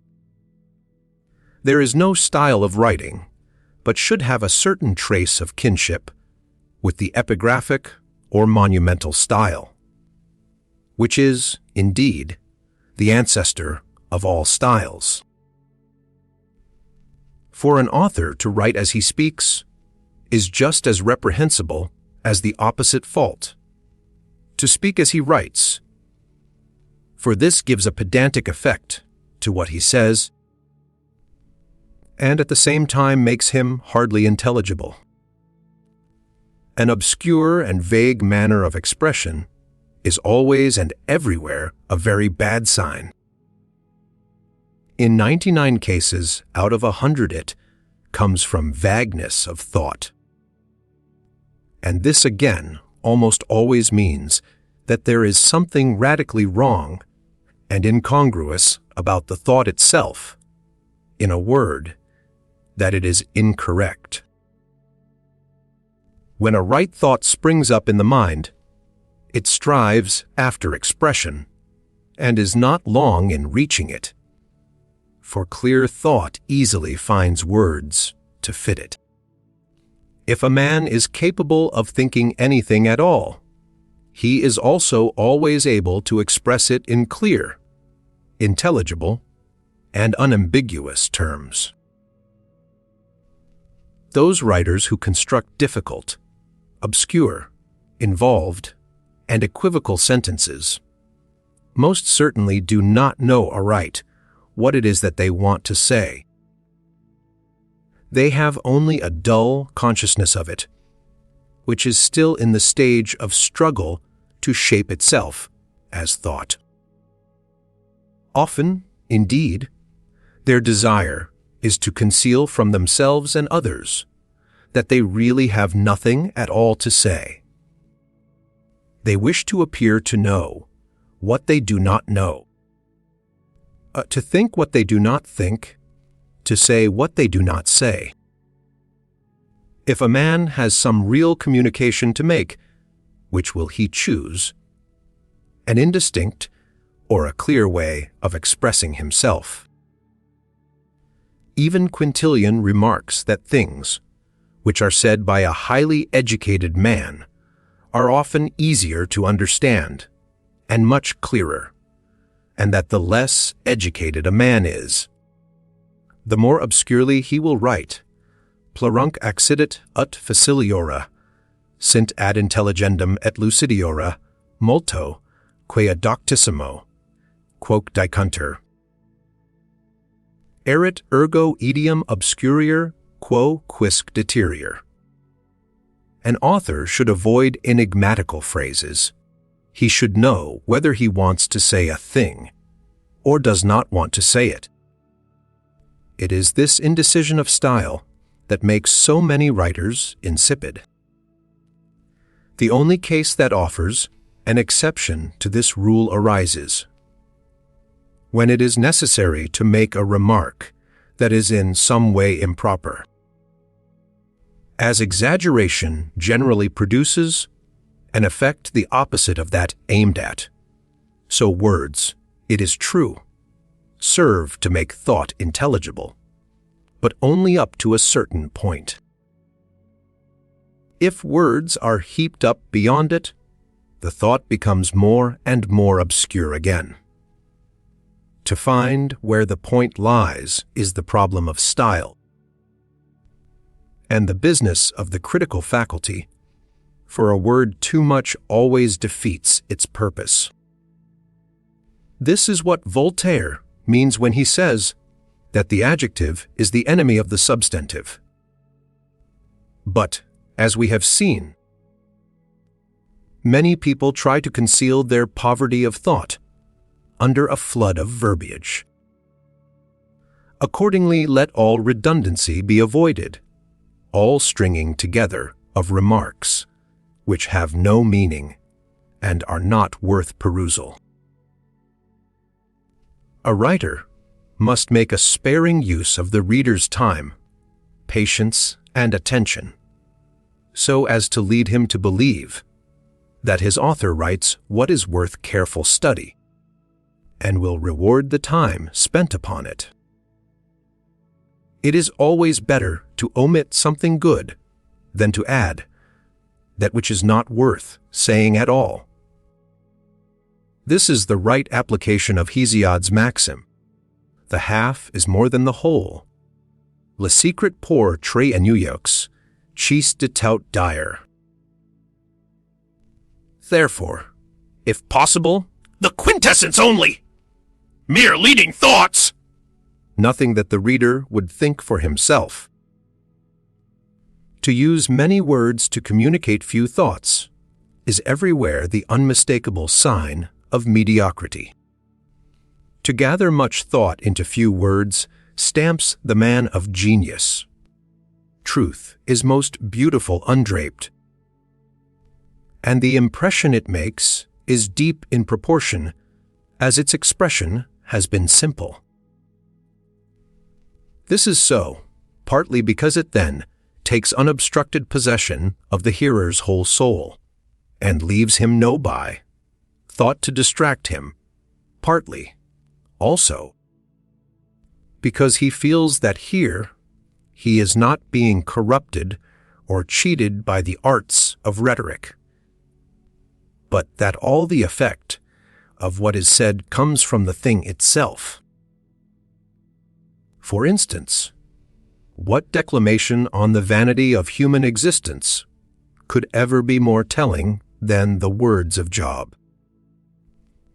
[SPEAKER 1] There is no style of writing, but should have a certain trace of kinship with the epigraphic or monumental style, which is, indeed, the ancestor of all styles. For an author to write as he speaks is just as reprehensible as the opposite fault, to speak as he writes, for this gives a pedantic effect to what he says, and at the same time makes him hardly intelligible. An obscure and vague manner of expression is always and everywhere a very bad sign. In 99 cases out of 100 it comes from vagueness of thought. And this again almost always means that there is something radically wrong and incongruous about the thought itself. In a word, that it is incorrect. When a right thought springs up in the mind, it strives after expression and is not long in reaching it, for clear thought easily finds words to fit it. If a man is capable of thinking anything at all, he is also always able to express it in clear, intelligible, and unambiguous terms. Those writers who construct difficult, obscure, involved, and equivocal sentences most certainly do not know aright what it is that they want to say. They have only a dull consciousness of it, which is still in the stage of struggle to shape itself as thought. Often, indeed, their desire is to conceal from themselves and others that they really have nothing at all to say. They wish to appear to know what they do not know, to think what they do not think, to say what they do not say. If a man has some real communication to make, which will he choose? An indistinct or a clear way of expressing himself? Even Quintilian remarks that things, which are said by a highly educated man, are often easier to understand and much clearer, and that the less educated a man is, the more obscurely he will write. Plurunc accidit ut faciliora, sint ad intelligendum et lucidiora, multo, quia doctissimo, quoque dicuntur. Erit ergo idiom obscurior, quo quisque deterior. An author should avoid enigmatical phrases. He should know whether he wants to say a thing or does not want to say it. It is this indecision of style that makes so many writers insipid. The only case that offers an exception to this rule arises when it is necessary to make a remark that is in some way improper. As exaggeration generally produces an effect the opposite of that aimed at, so words, it is true, serve to make thought intelligible, but only up to a certain point. If words are heaped up beyond it, the thought becomes more and more obscure again. To find where the point lies is the problem of style, and the business of the critical faculty, for a word too much always defeats its purpose. This is what Voltaire means when he says that the adjective is the enemy of the substantive. But, as we have seen, many people try to conceal their poverty of thought under a flood of verbiage. Accordingly, let all redundancy be avoided, all stringing together of remarks which have no meaning and are not worth perusal. A writer must make a sparing use of the reader's time, patience, and attention, so as to lead him to believe that his author writes what is worth careful study, and will reward the time spent upon it. It is always better to omit something good than to add that which is not worth saying at all. This is the right application of Hesiod's maxim: the half is more than the whole. Le secret por tre ennuyox, cis de tout dire. Therefore, if possible, the quintessence only, mere leading thoughts, nothing that the reader would think for himself. To use many words to communicate few thoughts is everywhere the unmistakable sign of mediocrity. To gather much thought into few words stamps the man of genius. Truth is most beautiful undraped, and the impression it makes is deep in proportion as its expression has been simple. This is so, partly because it then takes unobstructed possession of the hearer's whole soul, and leaves him no thought to distract him, partly, also, because he feels that here he is not being corrupted or cheated by the arts of rhetoric, but that all the effect of what is said comes from the thing itself. For instance, what declamation on the vanity of human existence could ever be more telling than the words of Job?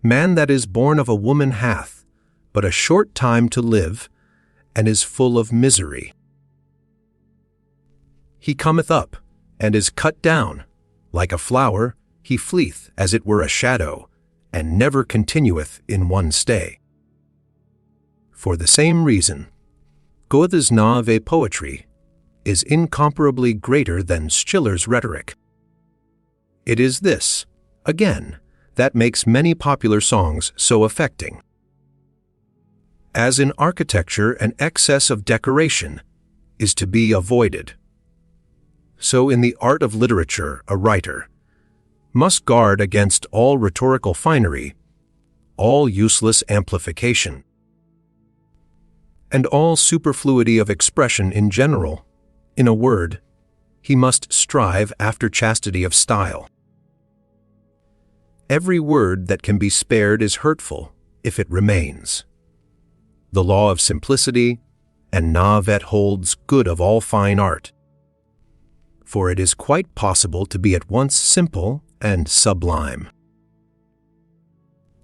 [SPEAKER 1] Man that is born of a woman hath but a short time to live, and is full of misery. He cometh up, and is cut down, like a flower, he fleeth as it were a shadow, and never continueth in one stay. For the same reason, Goethe's naïve poetry is incomparably greater than Schiller's rhetoric. It is this, again, that makes many popular songs so affecting. As in architecture an excess of decoration is to be avoided, so in the art of literature a writer must guard against all rhetorical finery, all useless amplification, and all superfluity of expression in general. In a word, he must strive after chastity of style. Every word that can be spared is hurtful if it remains. The law of simplicity and navet holds good of all fine art, for it is quite possible to be at once simple and sublime.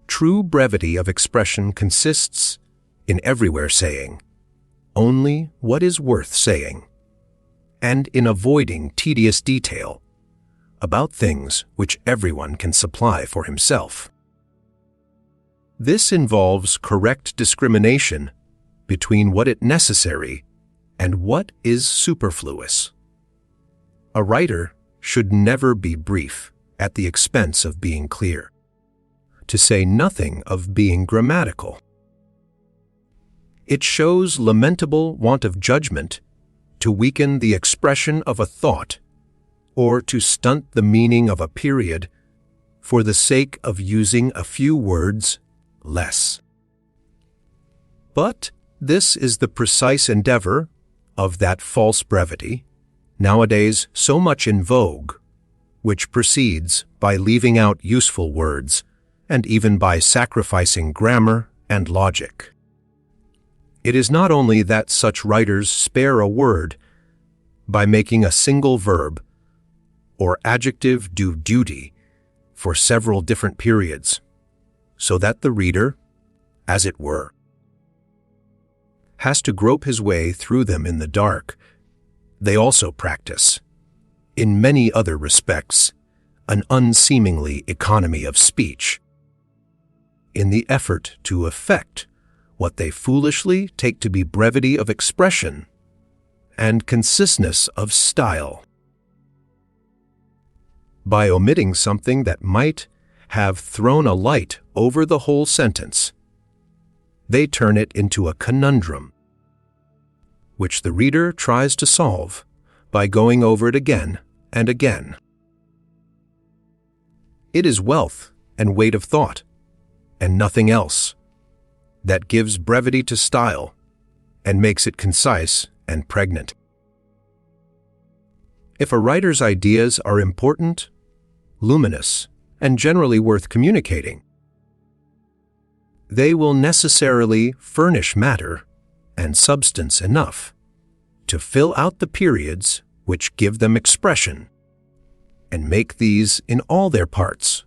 [SPEAKER 1] True brevity of expression consists in everywhere saying only what is worth saying, and in avoiding tedious detail about things which everyone can supply for himself. This involves correct discrimination between what is necessary and what is superfluous. A writer should never be brief at the expense of being clear, to say nothing of being grammatical. It shows lamentable want of judgment to weaken the expression of a thought or to stunt the meaning of a period for the sake of using a few words less. But this is the precise endeavor of that false brevity, nowadays so much in vogue, which proceeds by leaving out useful words and even by sacrificing grammar and logic. It is not only that such writers spare a word by making a single verb or adjective do duty for several different periods, so that the reader, as it were, has to grope his way through them in the dark. They also practice, in many other respects, an unseemly economy of speech, in the effort to effect what they foolishly take to be brevity of expression and conciseness of style. By omitting something that might have thrown a light over the whole sentence, they turn it into a conundrum, which the reader tries to solve by going over it again and again. It is wealth and weight of thought, and nothing else, that gives brevity to style and makes it concise and pregnant. If a writer's ideas are important, luminous, and generally worth communicating, they will necessarily furnish matter and substance enough to fill out the periods which give them expression, and make these in all their parts,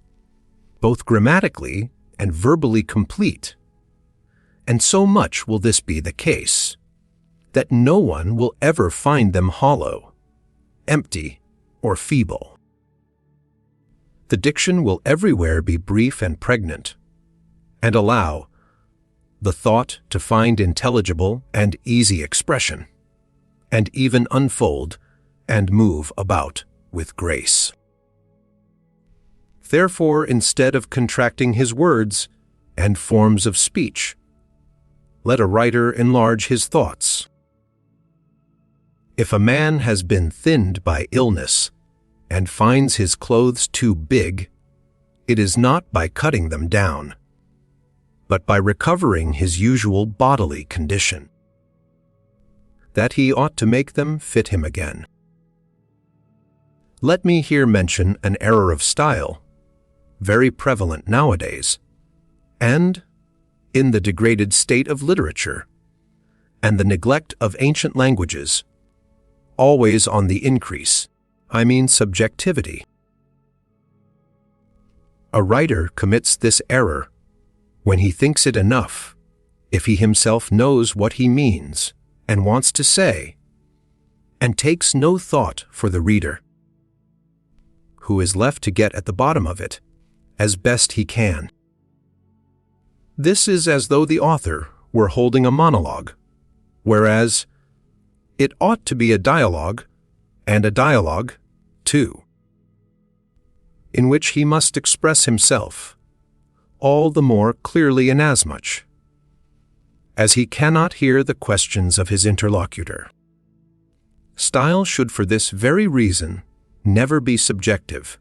[SPEAKER 1] both grammatically and verbally complete. And so much will this be the case, that no one will ever find them hollow, empty, or feeble. The diction will everywhere be brief and pregnant, and allow the thought to find intelligible and easy expression, and even unfold and move about with grace. Therefore, instead of contracting his words and forms of speech, let a writer enlarge his thoughts. If a man has been thinned by illness and finds his clothes too big, it is not by cutting them down, but by recovering his usual bodily condition, that he ought to make them fit him again. Let me here mention an error of style, very prevalent nowadays, and in the degraded state of literature, and the neglect of ancient languages, always on the increase, I mean subjectivity. A writer commits this error when he thinks it enough, if he himself knows what he means and wants to say, and takes no thought for the reader, who is left to get at the bottom of it as best he can. This is as though the author were holding a monologue, whereas it ought to be a dialogue, and a dialogue, too, in which he must express himself all the more clearly inasmuch as he cannot hear the questions of his interlocutor. Style should for this very reason never be subjective,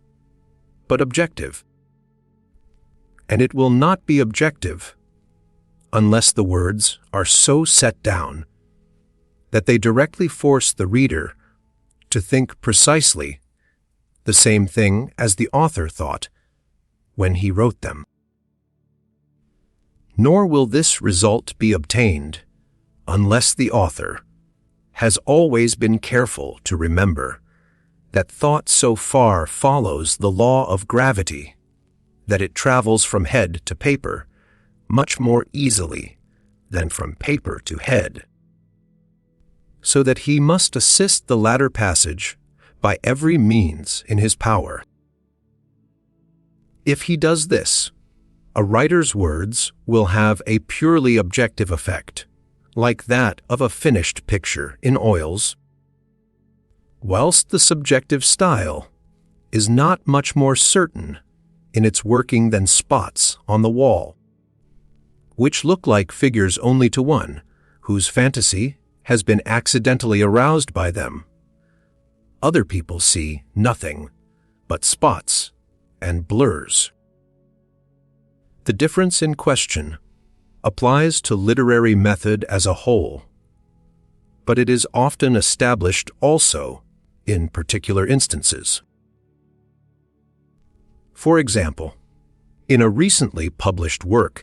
[SPEAKER 1] but objective. And it will not be objective unless the words are so set down that they directly force the reader to to think precisely the same thing as the author thought when he wrote them. Nor will this result be obtained unless the author has always been careful to remember that thought so far follows the law of gravity that it travels from head to paper much more easily than from paper to head, so that he must assist the latter passage by every means in his power. If he does this, a writer's words will have a purely objective effect, like that of a finished picture in oils, whilst the subjective style is not much more certain in its working than spots on the wall, which look like figures only to one whose fantasy has been accidentally aroused by them. Other people see nothing but spots and blurs. The difference in question applies to literary method as a whole, but it is often established also in particular instances. For example, in a recently published work,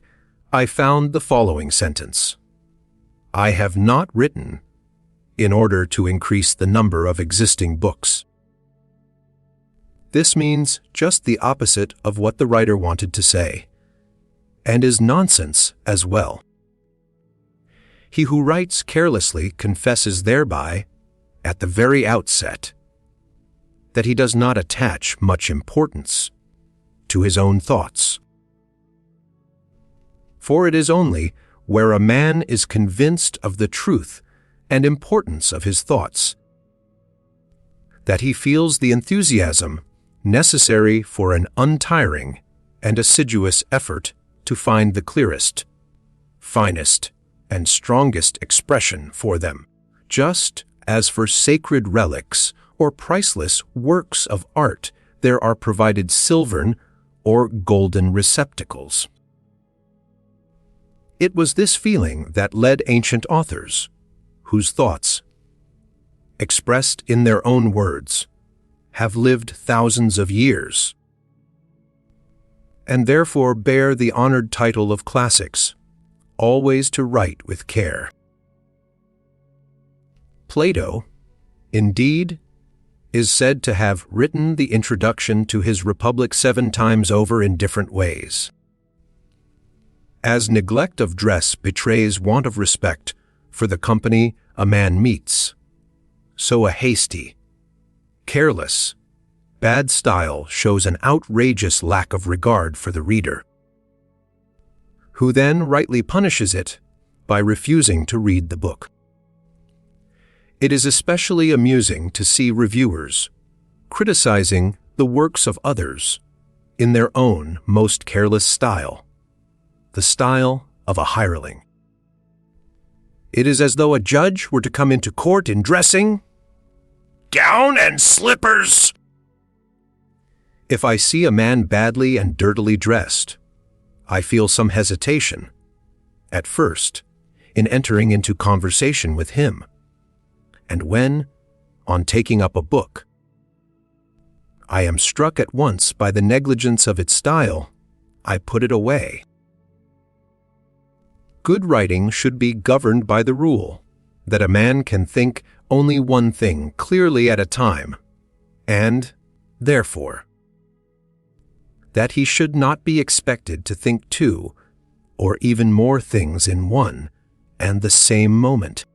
[SPEAKER 1] I found the following sentence: "I have not written in order to increase the number of existing books." This means just the opposite of what the writer wanted to say, and is nonsense as well. He who writes carelessly confesses thereby, at the very outset, that he does not attach much importance to his own thoughts. For it is only where a man is convinced of the truth and importance of his thoughts that he feels the enthusiasm necessary for an untiring and assiduous effort to find the clearest, finest, and strongest expression for them, just as for sacred relics or priceless works of art there are provided silvern or golden receptacles. It was this feeling that led ancient authors, whose thoughts, expressed in their own words, have lived thousands of years, and therefore bear the honored title of classics, always to write with care. Plato, indeed, is said to have written the introduction to his Republic 7 times over in different ways. As neglect of dress betrays want of respect for the company a man meets, so a hasty, careless, bad style shows an outrageous lack of regard for the reader, who then rightly punishes it by refusing to read the book. It is especially amusing to see reviewers criticizing the works of others in their own most careless style, the style of a hireling. It is as though a judge were to come into court in dressing gown and slippers. If I see a man badly and dirtily dressed, I feel some hesitation, at first, in entering into conversation with him, and when, on taking up a book, I am struck at once by the negligence of its style, I put it away. Good writing should be governed by the rule that a man can think only one thing clearly at a time, and, therefore, that he should not be expected to think two or even more things in one and the same moment.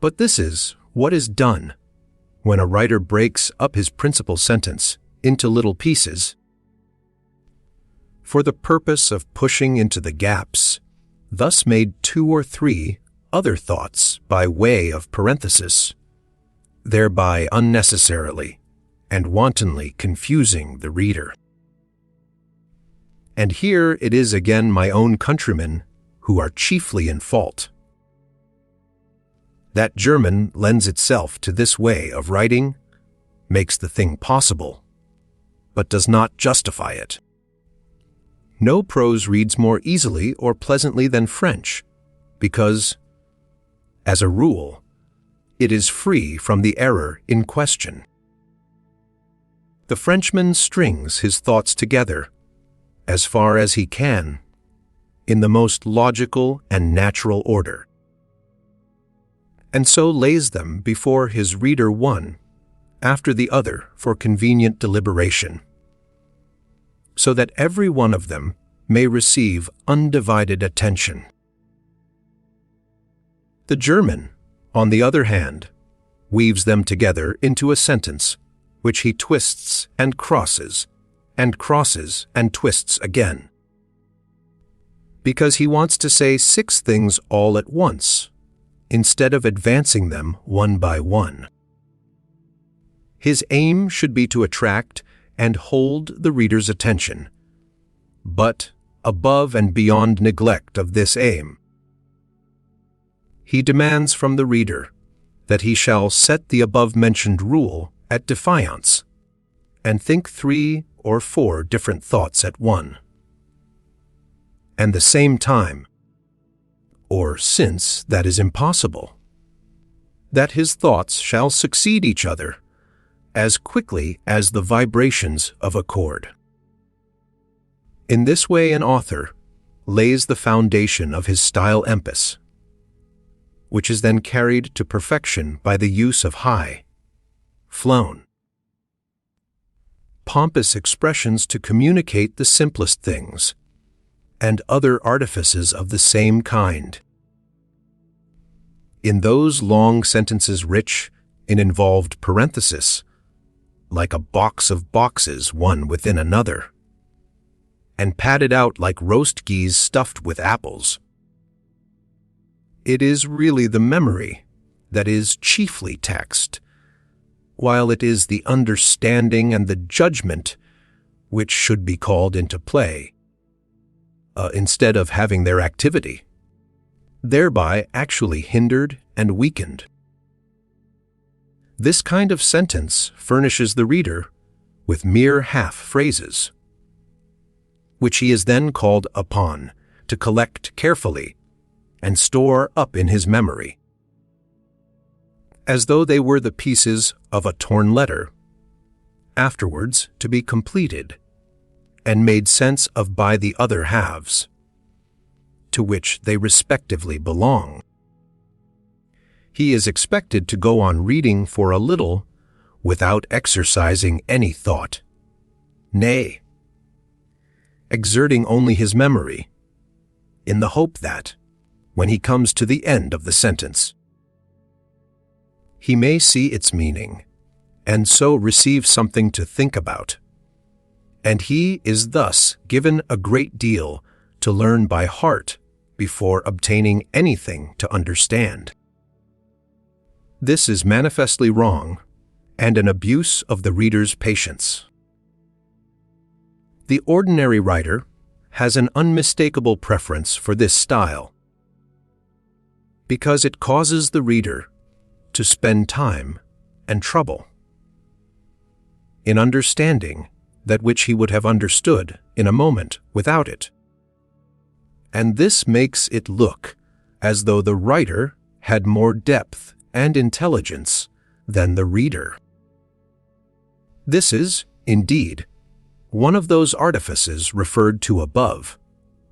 [SPEAKER 1] But this is what is done when a writer breaks up his principal sentence into little pieces for the purpose of pushing into the gaps, thus made 2 or 3 other thoughts by way of parenthesis, thereby unnecessarily and wantonly confusing the reader. And here it is again my own countrymen who are chiefly in fault. That German lends itself to this way of writing, makes the thing possible, but does not justify it. No prose reads more easily or pleasantly than French, because, as a rule, it is free from the error in question. The Frenchman strings his thoughts together, as far as he can, in the most logical and natural order, and so lays them before his reader one after the other for convenient deliberation, so that every one of them may receive undivided attention. The German, on the other hand, weaves them together into a sentence, which he twists and crosses and twists again, because he wants to say 6 things all at once, instead of advancing them one by one. His aim should be to attract and hold the reader's attention, but above and beyond neglect of this aim, he demands from the reader that he shall set the above-mentioned rule at defiance and think 3 or 4 different thoughts at one and the same time, or since that is impossible, that his thoughts shall succeed each other as quickly as the vibrations of a chord. In this way an author lays the foundation of his style emphasis, which is then carried to perfection by the use of high, flown, pompous expressions to communicate the simplest things, and other artifices of the same kind. In those long sentences rich in involved parenthesis, like a box of boxes one within another, and padded out like roast geese stuffed with apples. It is really the memory that is chiefly text, while it is the understanding and the judgment which should be called into play, instead of having their activity, thereby actually hindered and weakened. This kind of sentence furnishes the reader with mere half-phrases, which he is then called upon to collect carefully and store up in his memory, as though they were the pieces of a torn letter, afterwards to be completed and made sense of by the other halves, to which they respectively belong. He is expected to go on reading for a little without exercising any thought, nay, exerting only his memory, in the hope that, when he comes to the end of the sentence, he may see its meaning, and so receive something to think about, and he is thus given a great deal to learn by heart before obtaining anything to understand. This is manifestly wrong, and an abuse of the reader's patience. The ordinary writer has an unmistakable preference for this style, because it causes the reader to spend time and trouble in understanding that which he would have understood in a moment without it. And this makes it look as though the writer had more depth and intelligence than the reader. This is, indeed, one of those artifices referred to above,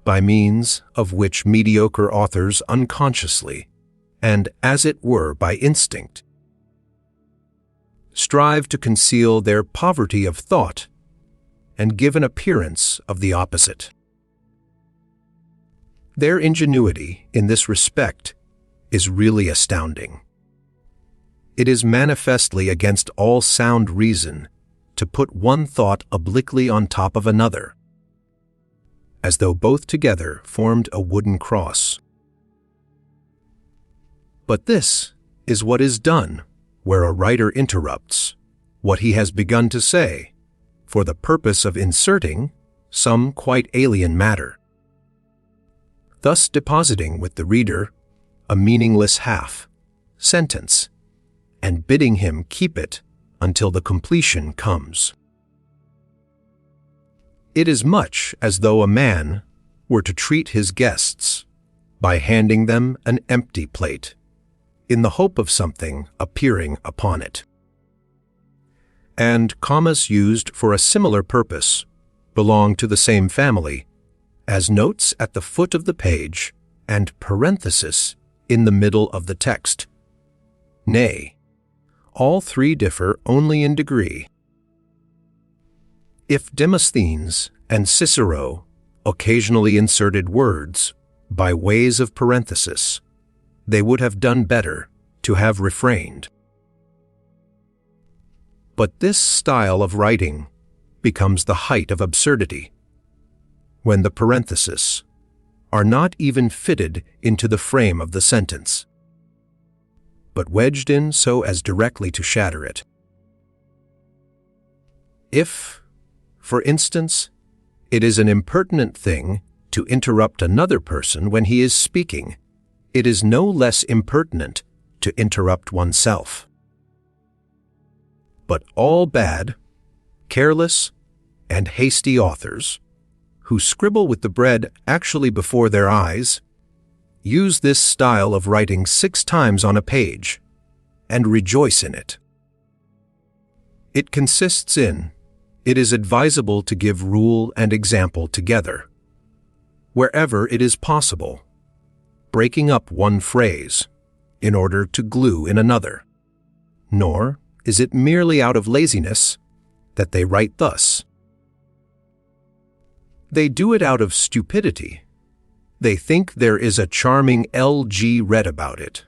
[SPEAKER 1] by means of which mediocre authors unconsciously, and as it were by instinct, strive to conceal their poverty of thought and give an appearance of the opposite. Their ingenuity in this respect is really astounding. It is manifestly against all sound reason to put one thought obliquely on top of another, as though both together formed a wooden cross. But this is what is done where a writer interrupts what he has begun to say for the purpose of inserting some quite alien matter, thus depositing with the reader a meaningless half-sentence and bidding him keep it until the completion comes. It is much as though a man were to treat his guests by handing them an empty plate in the hope of something appearing upon it. And commas used for a similar purpose belong to the same family as notes at the foot of the page and parenthesis in the middle of the text. Nay, all three differ only in degree. If Demosthenes and Cicero occasionally inserted words by ways of parenthesis, they would have done better to have refrained. But this style of writing becomes the height of absurdity when the parentheses are not even fitted into the frame of the sentence, but wedged in so as directly to shatter it. If, for instance, it is an impertinent thing to interrupt another person when he is speaking, it is no less impertinent to interrupt oneself. But all bad, careless, and hasty authors, who scribble with the bread actually before their eyes, use this style of writing 6 times on a page and rejoice in it. It consists in, it is advisable to give rule and example together, wherever it is possible, breaking up one phrase in order to glue in another. Nor is it merely out of laziness that they write thus. They do it out of stupidity. They think there is a charming LG read about it,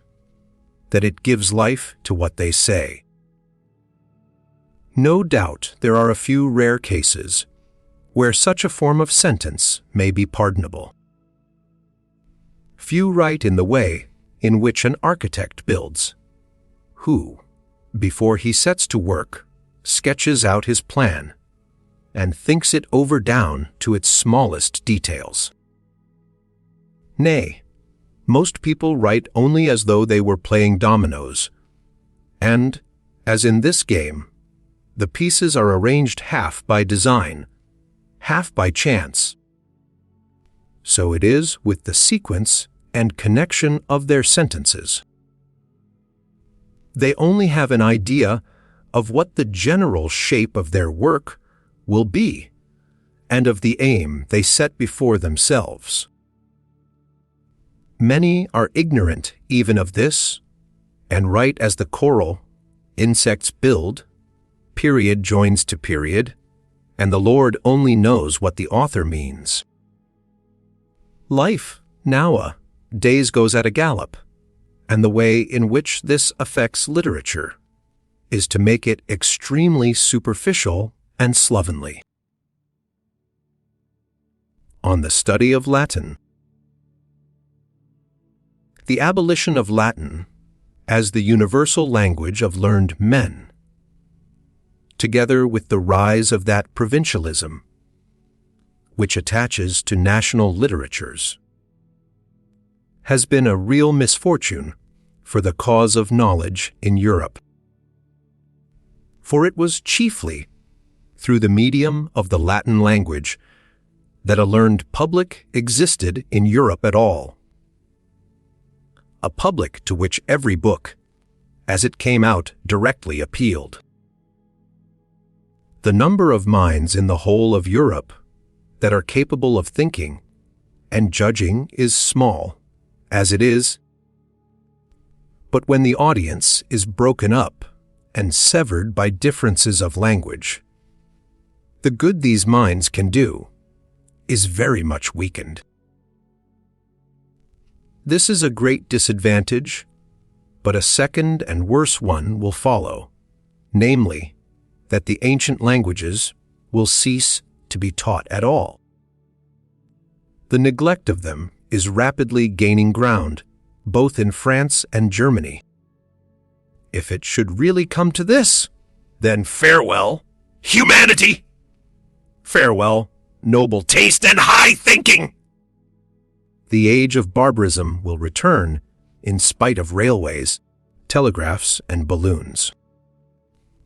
[SPEAKER 1] that it gives life to what they say. No doubt there are a few rare cases where such a form of sentence may be pardonable. Few write in the way in which an architect builds, who, before he sets to work, sketches out his plan and thinks it over down to its smallest details. Nay, most people write only as though they were playing dominoes, and, as in this game, the pieces are arranged half by design, half by chance. So it is with the sequence and connection of their sentences. They only have an idea of what the general shape of their work will be, and of the aim they set before themselves. Many are ignorant even of this, and write as the choral, insects build, period joins to period, and the Lord only knows what the author means. Life, now days goes at a gallop, and the way in which this affects literature is to make it extremely superficial and slovenly. On the study of Latin. The abolition of Latin as the universal language of learned men, together with the rise of that provincialism which attaches to national literatures, has been a real misfortune for the cause of knowledge in Europe. For it was chiefly through the medium of the Latin language that a learned public existed in Europe at all. A public to which every book, as it came out, directly appealed. The number of minds in the whole of Europe that are capable of thinking and judging is small, as it is. But when the audience is broken up and severed by differences of language, the good these minds can do is very much weakened. This is a great disadvantage, but a second and worse one will follow, namely, that the ancient languages will cease to be taught at all. The neglect of them is rapidly gaining ground, both in France and Germany. If it should really come to this, then farewell, humanity! Farewell, noble taste and high thinking! The age of barbarism will return in spite of railways, telegraphs, and balloons.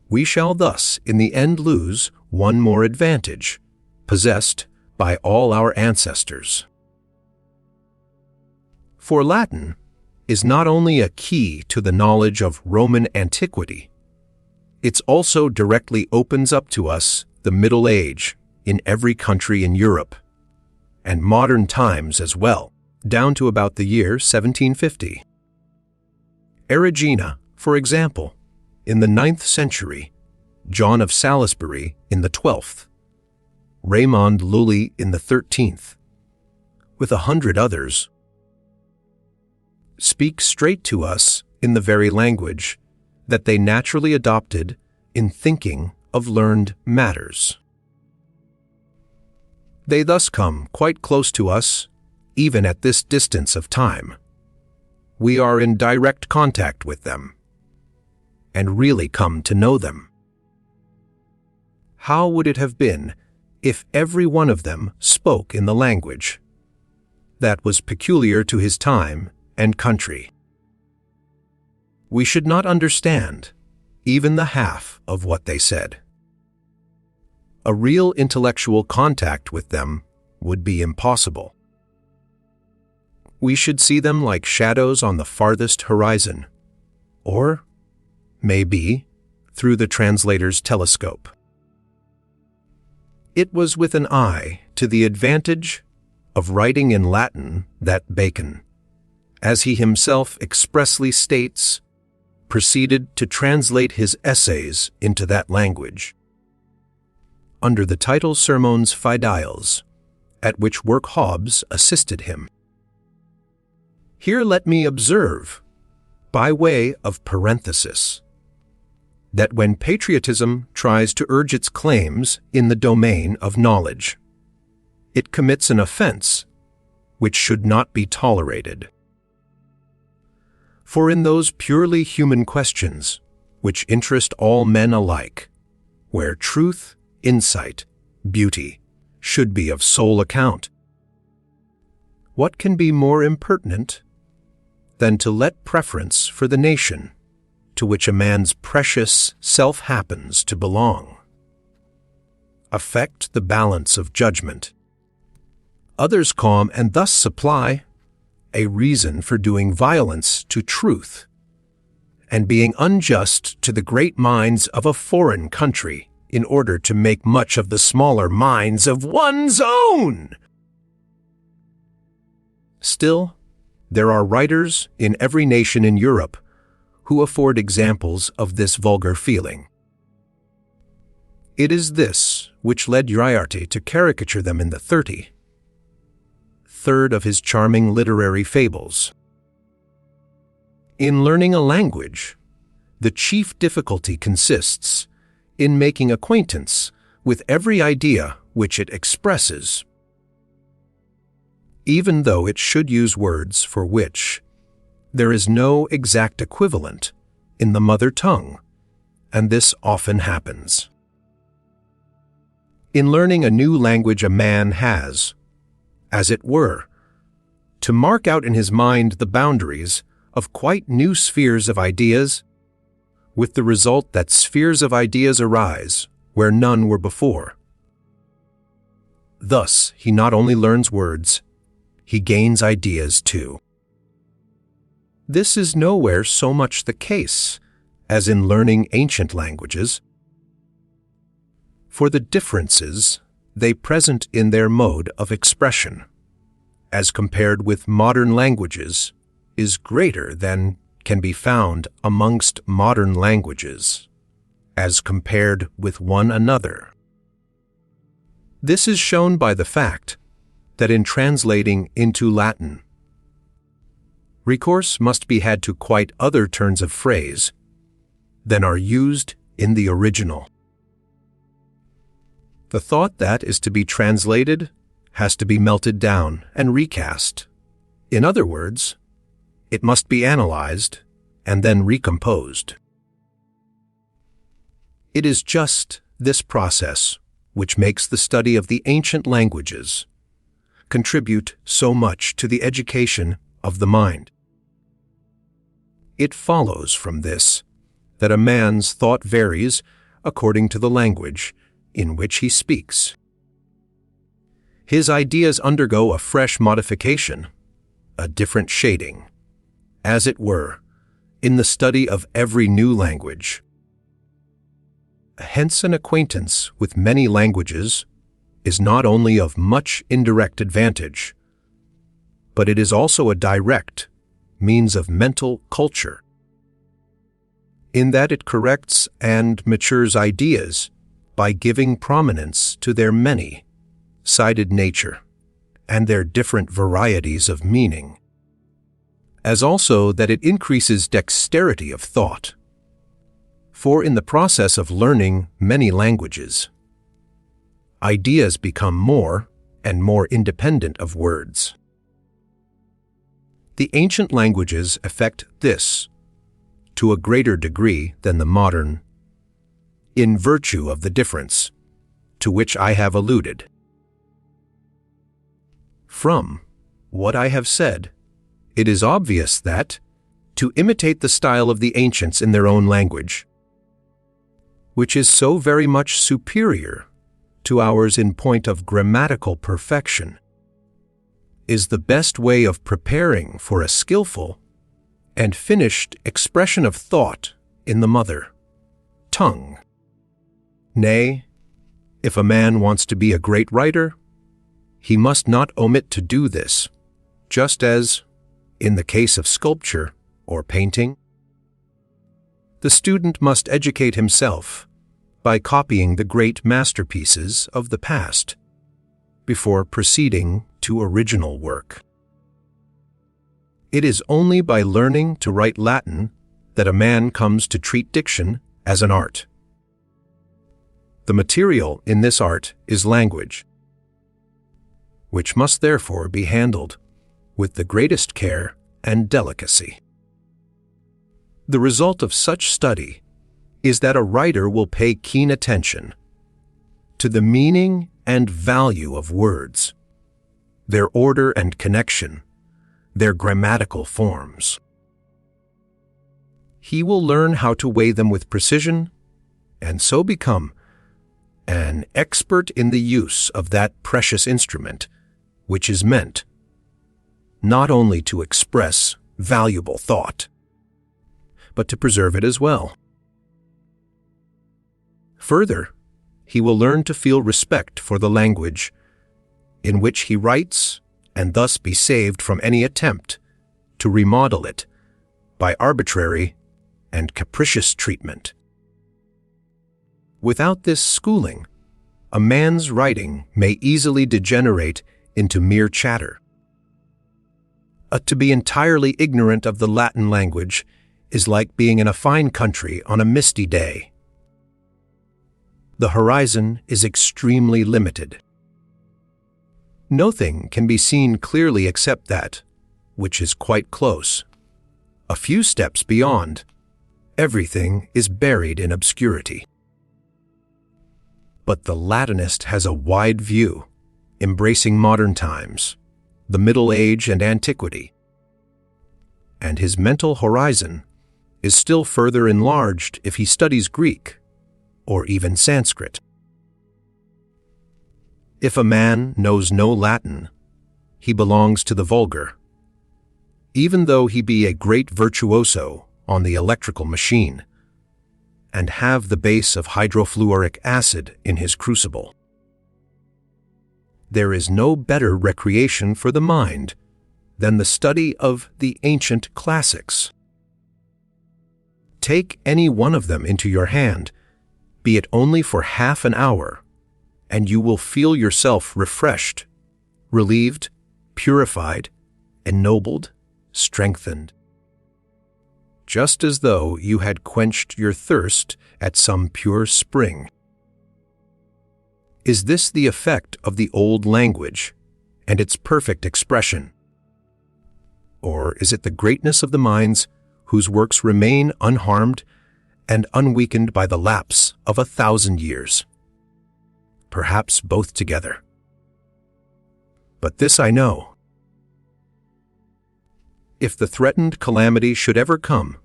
[SPEAKER 1] We shall thus in the end lose one more advantage, possessed by all our ancestors. For Latin is not only a key to the knowledge of Roman antiquity, it also directly opens up to us the Middle Age in every country in Europe, and modern times as well, down to about the year 1750. Erigena, for example, in the 9th century, John of Salisbury in the 12th, Raymond Lully in the 13th, with 100 others, speak straight to us in the very language that they naturally adopted in thinking of learned matters. They thus come quite close to us, even at this distance of time. We are in direct contact with them, and really come to know them. How would it have been if every one of them spoke in the language that was peculiar to his time and country? We should not understand even the half of what they said. A real intellectual contact with them would be impossible. We should see them like shadows on the farthest horizon, or, maybe, through the translator's telescope. It was with an eye to the advantage of writing in Latin that Bacon, as he himself expressly states, proceeded to translate his essays into that language, under the title Sermones Fideiles, at which work Hobbes assisted him. Here let me observe, by way of parenthesis, that when patriotism tries to urge its claims in the domain of knowledge, it commits an offense which should not be tolerated. For in those purely human questions, which interest all men alike, where truth, insight, beauty should be of sole account, what can be more impertinent than to let preference for the nation to which a man's precious self happens to belong affect the balance of judgment, others calm, and thus supply a reason for doing violence to truth and being unjust to the great minds of a foreign country in order to make much of the smaller minds of one's own? Still, there are writers in every nation in Europe who afford examples of this vulgar feeling. It is this which led Uriarte to caricature them in the 33rd of his charming literary fables. In learning a language, the chief difficulty consists in making acquaintance with every idea which it expresses, even though it should use words for which there is no exact equivalent in the mother tongue, and this often happens. In learning a new language, a man has, as it were, to mark out in his mind the boundaries of quite new spheres of ideas, with the result that spheres of ideas arise where none were before. Thus, he not only learns words, he gains ideas too. This is nowhere so much the case as in learning ancient languages, for the differences they present in their mode of expression, as compared with modern languages, is greater than can be found amongst modern languages, as compared with one another. This is shown by the fact that in translating into Latin, recourse must be had to quite other turns of phrase than are used in the original. The thought that is to be translated has to be melted down and recast. In other words, it must be analyzed and then recomposed. It is just this process which makes the study of the ancient languages contribute so much to the education of the mind. It follows from this that a man's thought varies according to the language in which he speaks. His ideas undergo a fresh modification, a different shading, as it were, in the study of every new language. Hence, an acquaintance with many languages is not only of much indirect advantage, but it is also a direct means of mental culture, in that it corrects and matures ideas by giving prominence to their many-sided nature and their different varieties of meaning, as also that it increases dexterity of thought. For in the process of learning many languages, ideas become more and more independent of words. The ancient languages effect this to a greater degree than the modern, in virtue of the difference to which I have alluded. From what I have said, it is obvious that, to imitate the style of the ancients in their own language, which is so very much superior to ours in point of grammatical perfection, is the best way of preparing for a skillful and finished expression of thought in the mother tongue. Nay, if a man wants to be a great writer, he must not omit to do this, just as, in the case of sculpture or painting, the student must educate himself by copying the great masterpieces of the past before proceeding to original work. It is only by learning to write Latin that a man comes to treat diction as an art. The material in this art is language, which must therefore be handled with the greatest care and delicacy. The result of such study is that a writer will pay keen attention to the meaning and value of words, their order and connection, their grammatical forms. He will learn how to weigh them with precision, and so become an expert in the use of that precious instrument which is meant not only to express valuable thought, but to preserve it as well. Further, he will learn to feel respect for the language in which he writes, and thus be saved from any attempt to remodel it by arbitrary and capricious treatment. Without this schooling, a man's writing may easily degenerate into mere chatter. To be entirely ignorant of the Latin language is like being in a fine country on a misty day. The horizon is extremely limited. Nothing can be seen clearly except that which is quite close. A few steps beyond, everything is buried in obscurity. But the Latinist has a wide view, embracing modern times, the Middle Age and antiquity, and his mental horizon is still further enlarged if he studies Greek or even Sanskrit. If a man knows no Latin, he belongs to the vulgar, even though he be a great virtuoso on the electrical machine and have the base of hydrofluoric acid in his crucible. There is no better recreation for the mind than the study of the ancient classics. Take any one of them into your hand, be it only for half an hour, and you will feel yourself refreshed, relieved, purified, ennobled, strengthened, just as though you had quenched your thirst at some pure spring. Is this the effect of the old language and its perfect expression? Or is it the greatness of the minds whose works remain unharmed and unweakened by the lapse of 1,000 years? Perhaps both together. But this I know. If the threatened calamity should ever come,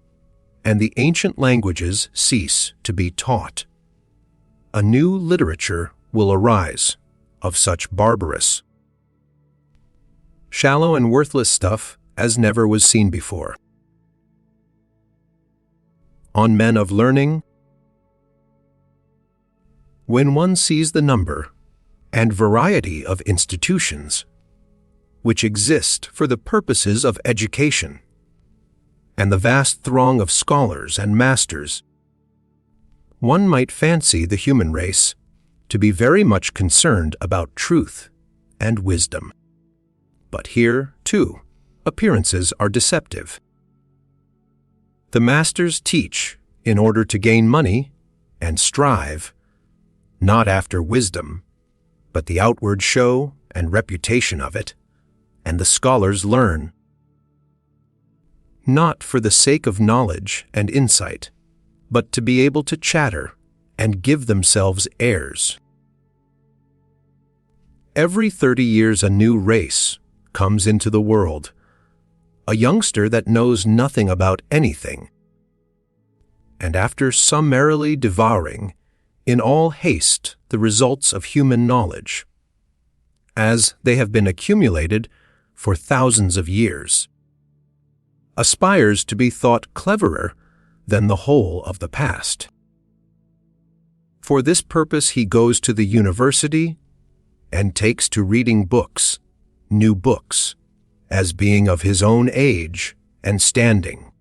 [SPEAKER 1] and the ancient languages cease to be taught, a new literature will arise of such barbarous, shallow and worthless stuff as never was seen before. on men of learning? When one sees the number and variety of institutions which exist for the purposes of education, and the vast throng of scholars and masters, one might fancy the human race to be very much concerned about truth and wisdom. But here, too, appearances are deceptive. The masters teach in order to gain money and strive, not after wisdom, but the outward show and reputation of it, and the scholars learn, not for the sake of knowledge and insight, but to be able to chatter and give themselves airs. Every 30 years a new race comes into the world, a youngster that knows nothing about anything, and after summarily devouring in all haste the results of human knowledge, as they have been accumulated for thousands of years, aspires to be thought cleverer than the whole of the past. For this purpose he goes to the university and takes to reading books, new books, as being of his own age and standing.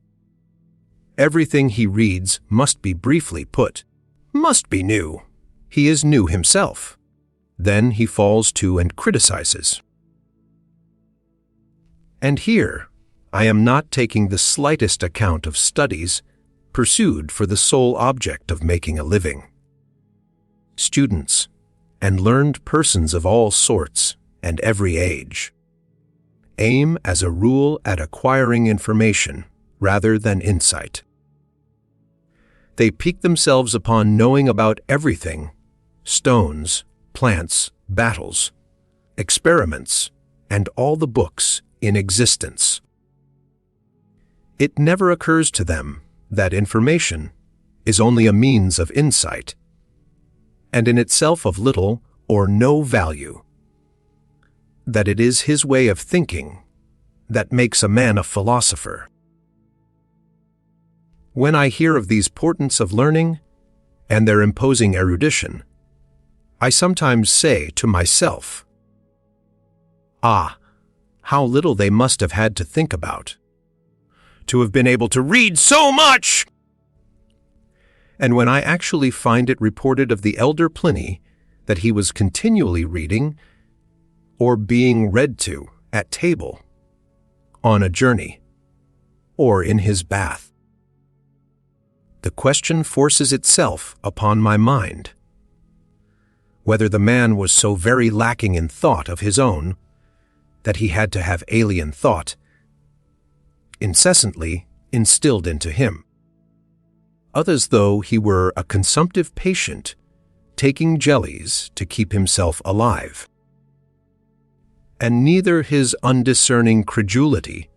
[SPEAKER 1] Everything he reads must be briefly put, must be new. He is new himself. Then he falls to and criticizes. And here, I am not taking the slightest account of studies pursued for the sole object of making a living. Students and learned persons of all sorts and every age aim as a rule at acquiring information rather than insight. They pique themselves upon knowing about everything: stones, plants, battles, experiments, and all the books in existence. It never occurs to them that information is only a means of insight, and in itself of little or no value, that it is his way of thinking that makes a man a philosopher. When I hear of these portents of learning and their imposing erudition, I sometimes say to myself, "Ah, how little they must have had to think about, to have been able to read so much!" And when I actually find it reported of the elder Pliny that he was continually reading or being read to at table, on a journey, or in his bath, the question forces itself upon my mind whether the man was so very lacking in thought of his own that he had to have alien thought incessantly instilled into him, as though he were a consumptive patient taking jellies to keep himself alive. And neither his undiscerning credulity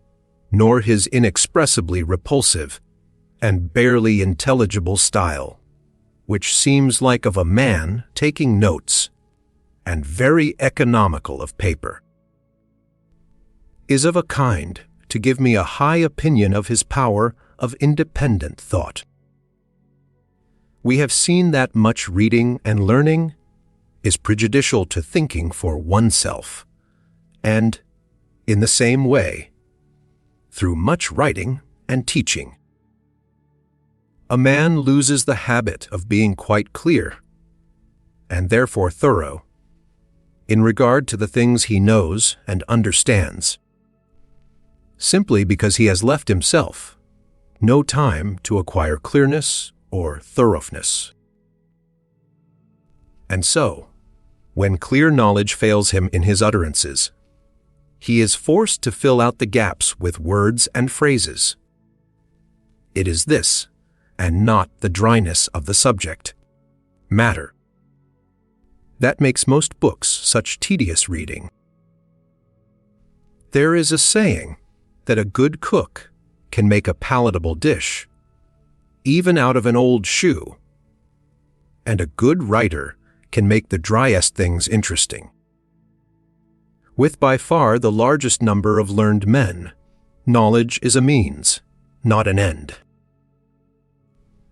[SPEAKER 1] nor his inexpressibly repulsive and barely intelligible style, which seems like of a man taking notes and very economical of paper, is of a kind to give me a high opinion of his power of independent thought. We have seen that much reading and learning is prejudicial to thinking for oneself, and, in the same way, through much writing and teaching, a man loses the habit of being quite clear, and therefore thorough, in regard to the things he knows and understands, simply because he has left himself no time to acquire clearness or thoroughness. And so, when clear knowledge fails him in his utterances, he is forced to fill out the gaps with words and phrases. It is this, and not the dryness of the subject matter, that makes most books such tedious reading. There is a saying that a good cook can make a palatable dish, even out of an old shoe, and a good writer can make the driest things interesting. With by far the largest number of learned men, knowledge is a means, not an end.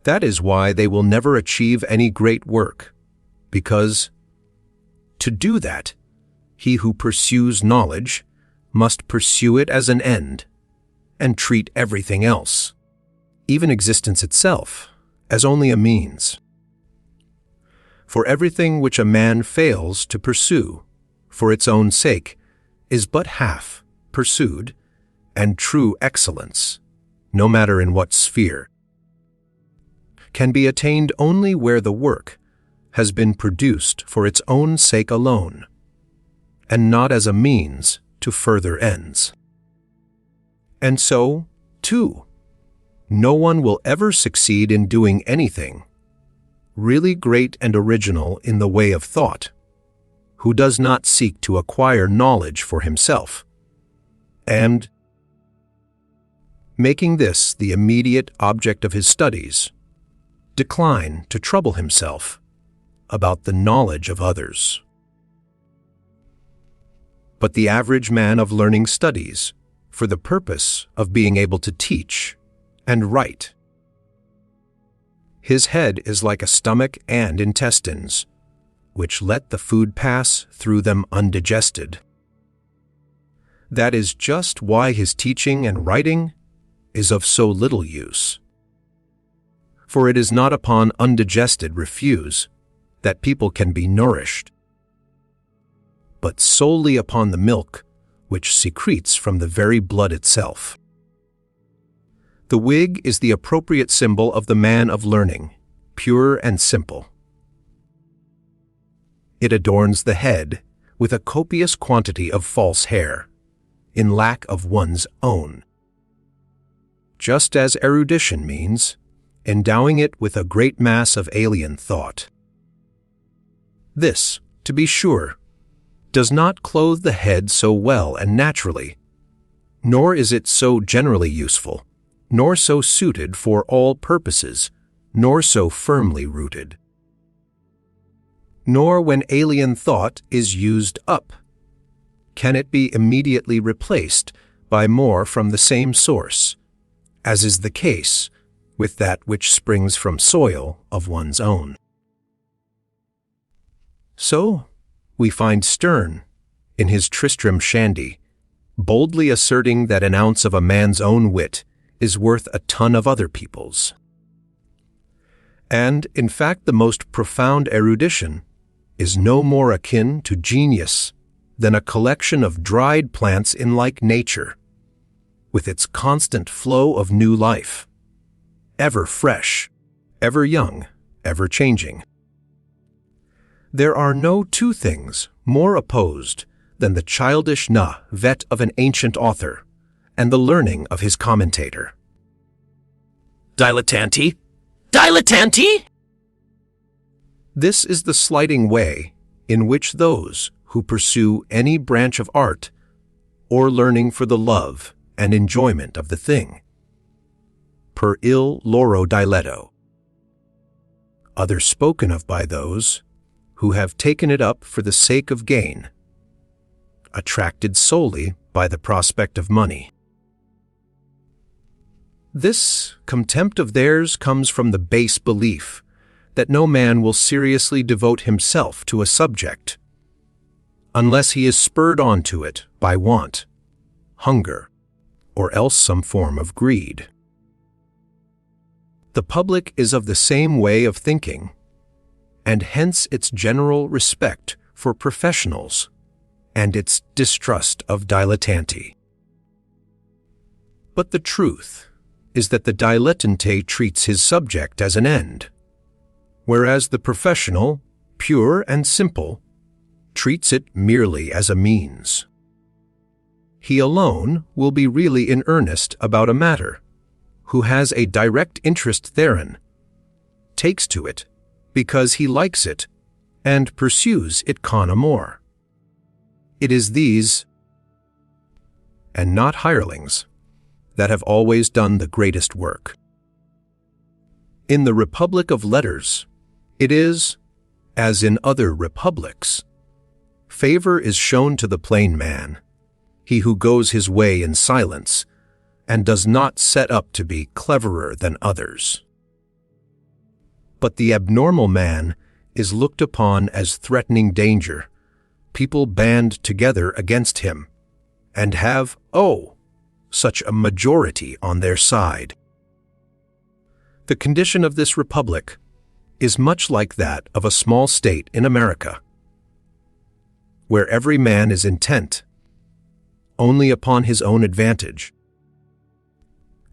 [SPEAKER 1] That is why they will never achieve any great work, because to do that, he who pursues knowledge must pursue it as an end and treat everything else, even existence itself, as only a means. For everything which a man fails to pursue for its own sake is but half pursued, and true excellence, no matter in what sphere, can be attained only where the work has been produced for its own sake alone, and not as a means to further ends. And so, too, no one will ever succeed in doing anything really great and original in the way of thought, who does not seek to acquire knowledge for himself, and, making this the immediate object of his studies, decline to trouble himself about the knowledge of others. But the average man of learning studies for the purpose of being able to teach and write. His head is like a stomach and intestines, which let the food pass through them undigested. That is just why his teaching and writing is of so little use. For it is not upon undigested refuse that people can be nourished, but solely upon the milk which secretes from the very blood itself. The wig is the appropriate symbol of the man of learning, pure and simple. It adorns the head with a copious quantity of false hair, in lack of one's own. Just as erudition means, endowing it with a great mass of alien thought. This, to be sure, does not clothe the head so well and naturally, nor is it so generally useful, nor so suited for all purposes, nor so firmly rooted. Nor when alien thought is used up, can it be immediately replaced by more from the same source, as is the case with that which springs from soil of one's own. So, we find Sterne, in his Tristram Shandy, boldly asserting that an ounce of a man's own wit is worth a ton of other people's. And, in fact, the most profound erudition is no more akin to genius than a collection of dried plants in like nature, with its constant flow of new life, ever fresh, ever young, ever changing. There are no two things more opposed than the childish vet of an ancient author and the learning of his commentator. Dilettanti! Dilettanti! This is the slighting way in which those who pursue any branch of art or learning for the love and enjoyment of the thing, per il loro diletto, others spoken of by those who have taken it up for the sake of gain, attracted solely by the prospect of money. This contempt of theirs comes from the base belief that no man will seriously devote himself to a subject unless he is spurred on to it by want, hunger, or else some form of greed. The public is of the same way of thinking, and hence its general respect for professionals and its distrust of dilettanti. But the truth is that the dilettante treats his subject as an end, whereas the professional, pure and simple, treats it merely as a means. He alone will be really in earnest about a matter, who has a direct interest therein, takes to it because he likes it, and pursues it con amore. It is these, and not hirelings, that have always done the greatest work. In the Republic of Letters, it is, as in other republics, favor is shown to the plain man, he who goes his way in silence, and does not set up to be cleverer than others. But the abnormal man is looked upon as threatening danger. People band together against him and have, such a majority on their side. The condition of this republic is much like that of a small state in America, where every man is intent only upon his own advantage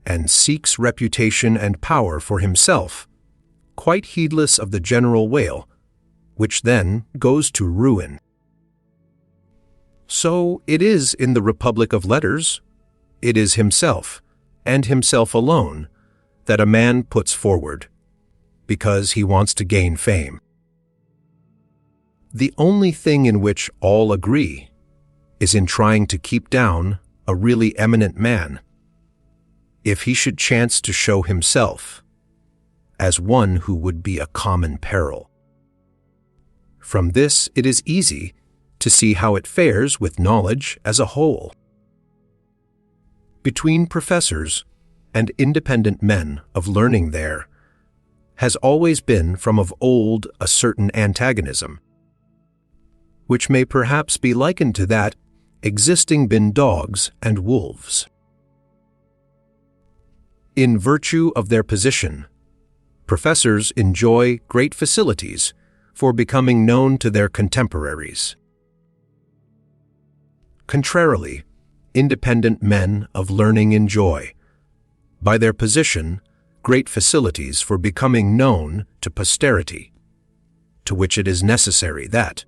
[SPEAKER 1] and seeks reputation and power for himself, quite heedless of the general weal, which then goes to ruin. So it is in the Republic of Letters. It is himself, and himself alone, that a man puts forward, because he wants to gain fame. The only thing in which all agree is in trying to keep down a really eminent man, if he should chance to show himself as one who would be a common peril. From this it is easy to see how it fares with knowledge as a whole. Between professors and independent men of learning there has always been from of old a certain antagonism, which may perhaps be likened to that existing bin dogs and wolves. In virtue of their position, professors enjoy great facilities for becoming known to their contemporaries. Contrarily, independent men of learning enjoy, by their position, great facilities for becoming known to posterity, to which it is necessary that,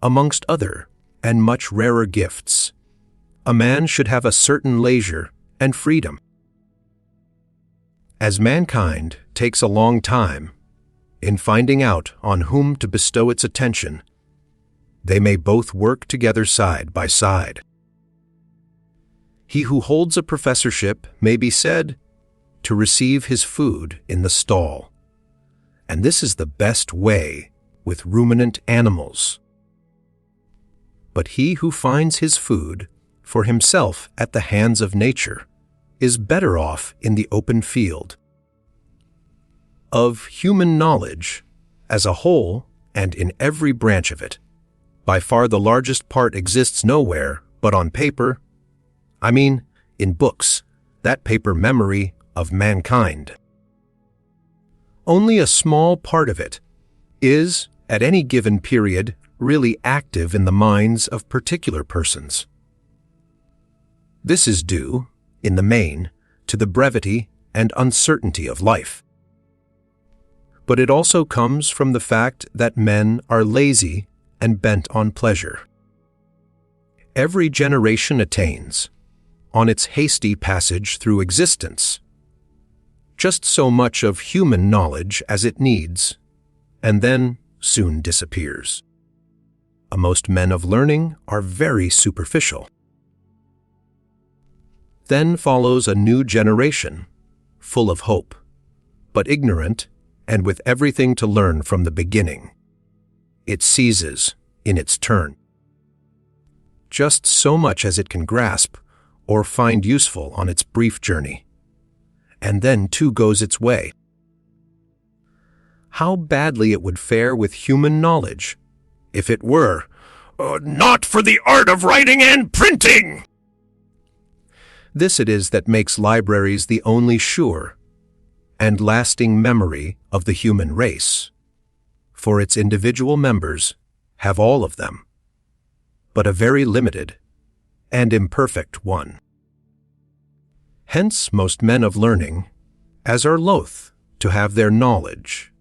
[SPEAKER 1] amongst other and much rarer gifts, a man should have a certain leisure and freedom. As mankind takes a long time in finding out on whom to bestow its attention, they may both work together side by side. He who holds a professorship may be said to receive his food in the stall, and this is the best way with ruminant animals. But he who finds his food for himself at the hands of nature is better off in the open field. Of human knowledge, as a whole and in every branch of it, by far the largest part exists nowhere but on paper, I mean, in books, that paper memory of mankind. Only a small part of it is, at any given period, really active in the minds of particular persons. This is due, in the main, to the brevity and uncertainty of life. But it also comes from the fact that men are lazy and bent on pleasure. Every generation attains, on its hasty passage through existence, just so much of human knowledge as it needs, and then soon disappears. Most men of learning are very superficial. Then follows a new generation, full of hope, but ignorant and with everything to learn from the beginning. It seizes in its turn just so much as it can grasp or find useful on its brief journey, and then too goes its way. How badly it would fare with human knowledge if it were not for the art of writing and printing! This it is that makes libraries the only sure and lasting memory of the human race, for its individual members have all of them, but a very limited and imperfect one. Hence most men of learning, as are loath to have their knowledge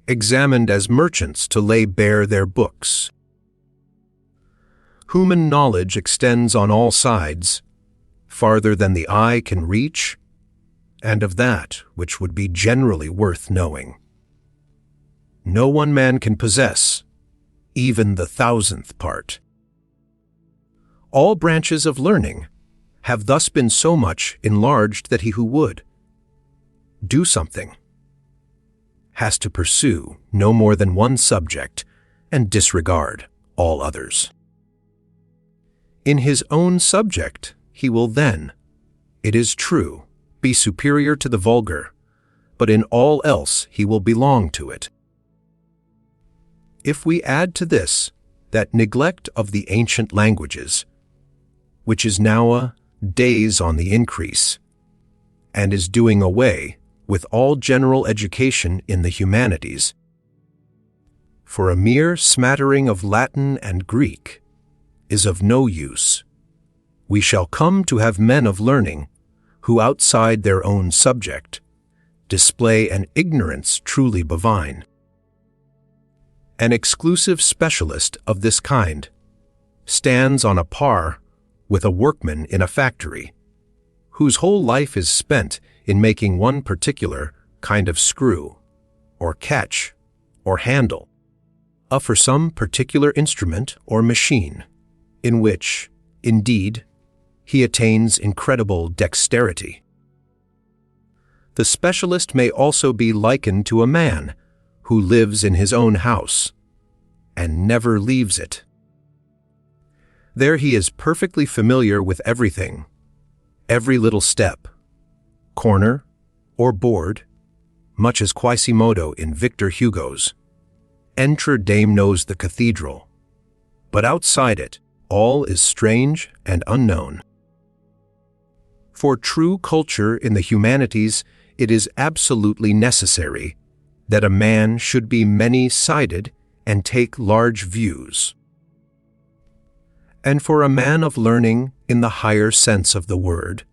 [SPEAKER 1] examined as merchants to lay bare their books. Human knowledge extends on all sides, farther than the eye can reach, and of that which would be generally worth knowing. No one man can possess even the 1,000th part. All branches of learning have thus been so much enlarged that he who would do something has to pursue no more than one subject and disregard all others. In his own subject he will then, it is true, be superior to the vulgar, but in all else he will belong to it. If we add to this that neglect of the ancient languages, which is nowadays on the increase, and is doing away with all general education in the humanities, for a mere smattering of Latin and Greek is of no use, we shall come to have men of learning who, outside their own subject, display an ignorance truly bovine. An exclusive specialist of this kind stands on a par with a workman in a factory, whose whole life is spent in making one particular kind of screw, or catch, or handle, for some particular instrument or machine, in which, indeed, he attains incredible dexterity. The specialist may also be likened to a man who lives in his own house and never leaves it. There he is perfectly familiar with everything, every little step, corner, or board, much as Quasimodo in Victor Hugo's Enter Dame knows the cathedral, but outside it all is strange and unknown. For true culture in the humanities, it is absolutely necessary that a man should be many-sided and take large views. And for a man of learning in the higher sense of the word,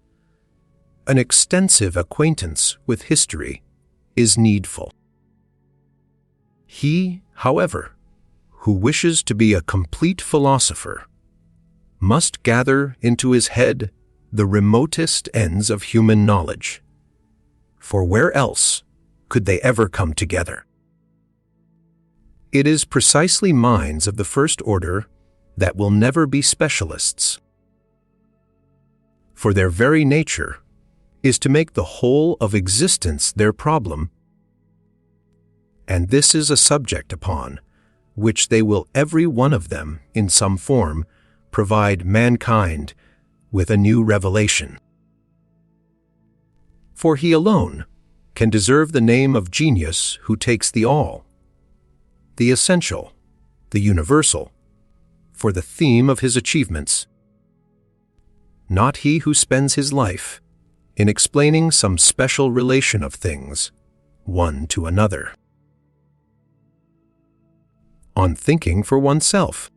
[SPEAKER 1] an extensive acquaintance with history is needful. He, however, who wishes to be a complete philosopher must gather into his head the remotest ends of human knowledge, for where else could they ever come together? It is precisely minds of the first order that will never be specialists, for their very nature is to make the whole of existence their problem, and this is a subject upon which they will every one of them, in some form, provide mankind with a new revelation. For he alone can deserve the name of genius who takes the all, the essential, the universal, for the theme of his achievements, not he who spends his life in explaining some special relation of things, one to another. On thinking for oneself.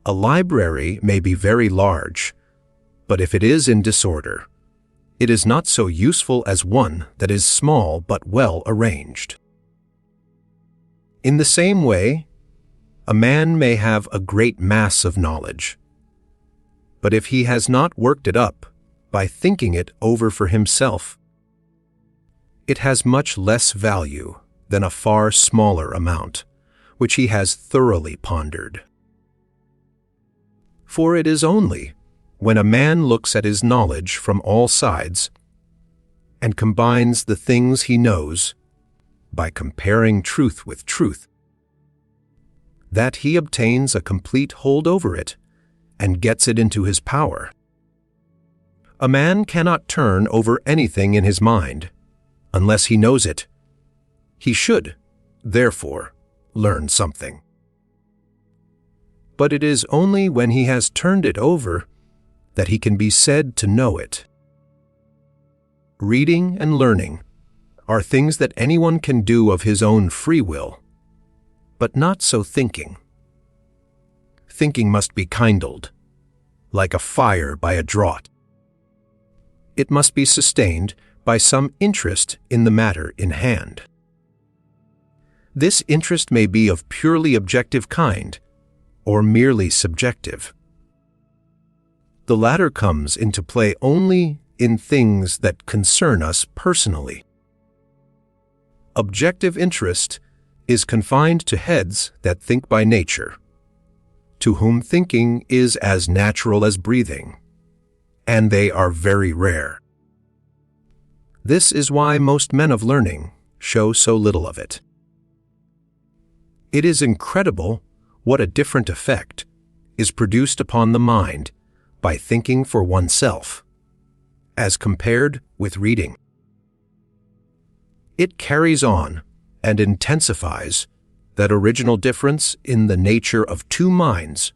[SPEAKER 1] A library may be very large, but if it is in disorder, it is not so useful as one that is small but well arranged. In the same way, a man may have a great mass of knowledge, but if he has not worked it up by thinking it over for himself, it has much less value than a far smaller amount, which he has thoroughly pondered. For it is only when a man looks at his knowledge from all sides and combines the things he knows by comparing truth with truth, that he obtains a complete hold over it and gets it into his power. A man cannot turn over anything in his mind unless he knows it. He should, therefore, learn something. But it is only when he has turned it over that he can be said to know it. Reading and learning are things that anyone can do of his own free will, but not so thinking. Thinking must be kindled, like a fire by a draught. It must be sustained by some interest in the matter in hand. This interest may be of purely objective kind, or merely subjective. The latter comes into play only in things that concern us personally. Objective interest is confined to heads that think by nature, to whom thinking is as natural as breathing, and they are very rare. This is why most men of learning show so little of it. It is incredible what a different effect is produced upon the mind by thinking for oneself, as compared with reading. it carries on and intensifies that original difference in the nature of two minds,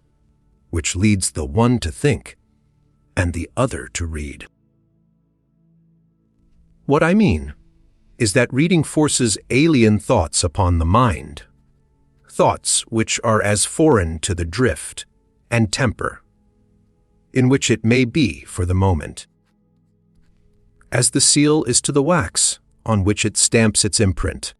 [SPEAKER 1] which leads the one to think and the other to read. What I mean is that reading forces alien thoughts upon the mind, thoughts which are as foreign to the drift and temper in which it may be for the moment, as the seal is to the wax on which it stamps its imprint.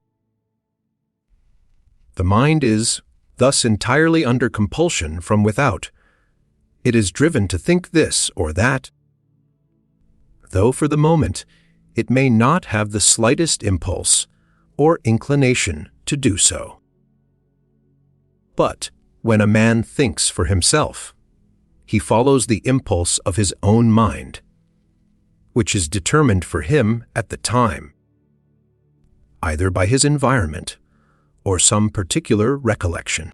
[SPEAKER 1] The mind is thus entirely under compulsion from without. It is driven to think this or that, though for the moment it may not have the slightest impulse or inclination to do so. But when a man thinks for himself, he follows the impulse of his own mind, which is determined for him at the time, either by his environment or some particular recollection.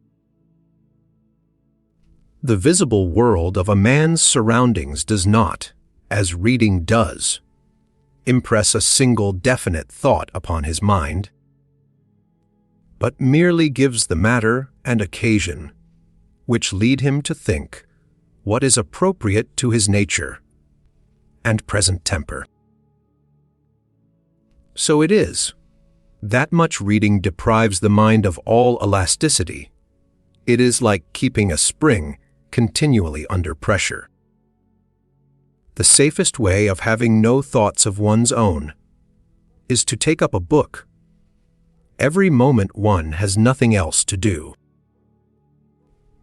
[SPEAKER 1] The visible world of a man's surroundings does not, as reading does, impress a single definite thought upon his mind, but merely gives the matter and occasion which lead him to think what is appropriate to his nature and present temper. So it is that much reading deprives the mind of all elasticity. It is like keeping a spring continually under pressure. The safest way of having no thoughts of one's own is to take up a book every moment one has nothing else to do.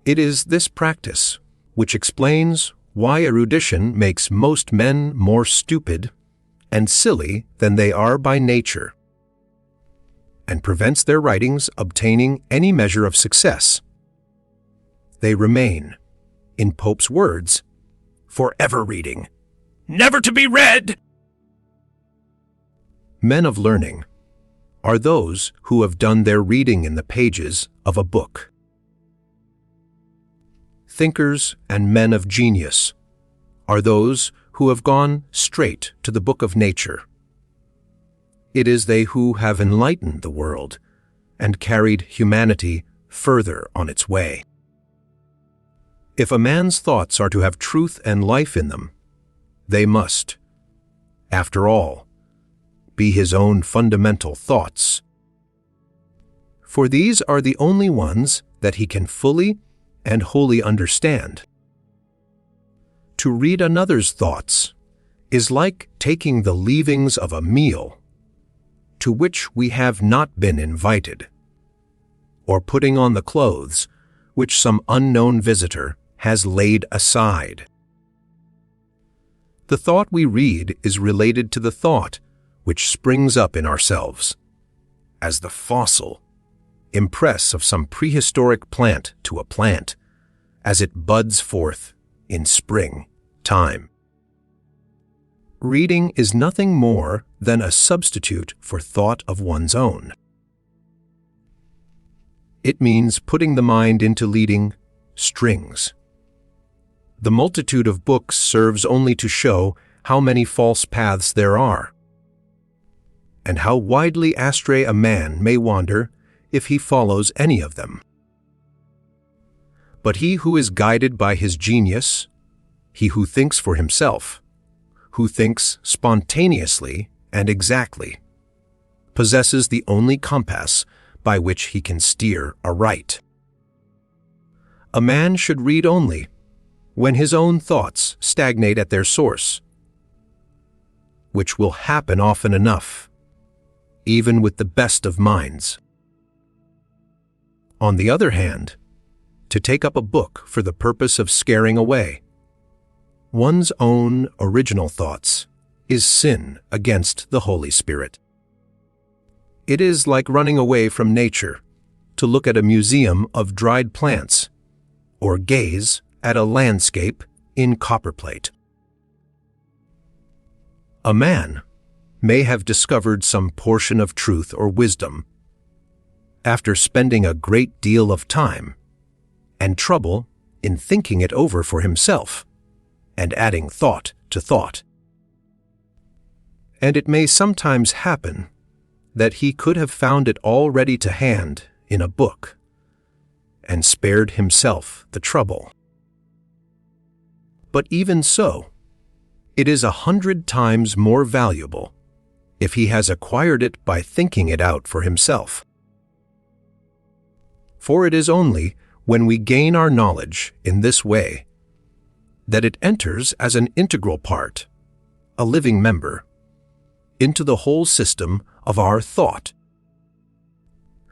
[SPEAKER 1] It is this practice which explains why erudition makes most men more stupid and silly than they are by nature, and prevents their writings obtaining any measure of success. They remain, in Pope's words, forever reading, never to be read. Men of learning are those who have done their reading in the pages of a book. Thinkers and men of genius are those who have gone straight to the book of nature. It is they who have enlightened the world and carried humanity further on its way. If a man's thoughts are to have truth and life in them, they must, after all, be his own fundamental thoughts. For these are the only ones that he can fully and wholly understand. To read another's thoughts is like taking the leavings of a meal to which we have not been invited, or putting on the clothes which some unknown visitor has laid aside. The thought we read is related to the thought which springs up in ourselves, as the fossil impress of some prehistoric plant to a plant, as it buds forth in spring time. Reading is nothing more than a substitute for thought of one's own. It means putting the mind into leading strings. The multitude of books serves only to show how many false paths there are, and how widely astray a man may wander if he follows any of them. But he who is guided by his genius, he who thinks for himself, who thinks spontaneously and exactly, possesses the only compass by which he can steer aright. A man should read only when his own thoughts stagnate at their source, which will happen often enough, even with the best of minds. On the other hand, to take up a book for the purpose of scaring away one's own original thoughts is sin against the Holy Spirit. It is like running away from nature to look at a museum of dried plants or gaze at a landscape in copperplate. A man may have discovered some portion of truth or wisdom after spending a great deal of time and trouble in thinking it over for himself and adding thought to thought. And it may sometimes happen that he could have found it all ready to hand in a book, and spared himself the trouble. But even so, it is 100 times more valuable if he has acquired it by thinking it out for himself. For it is only when we gain our knowledge in this way that it enters as an integral part, a living member, into the whole system of our thought,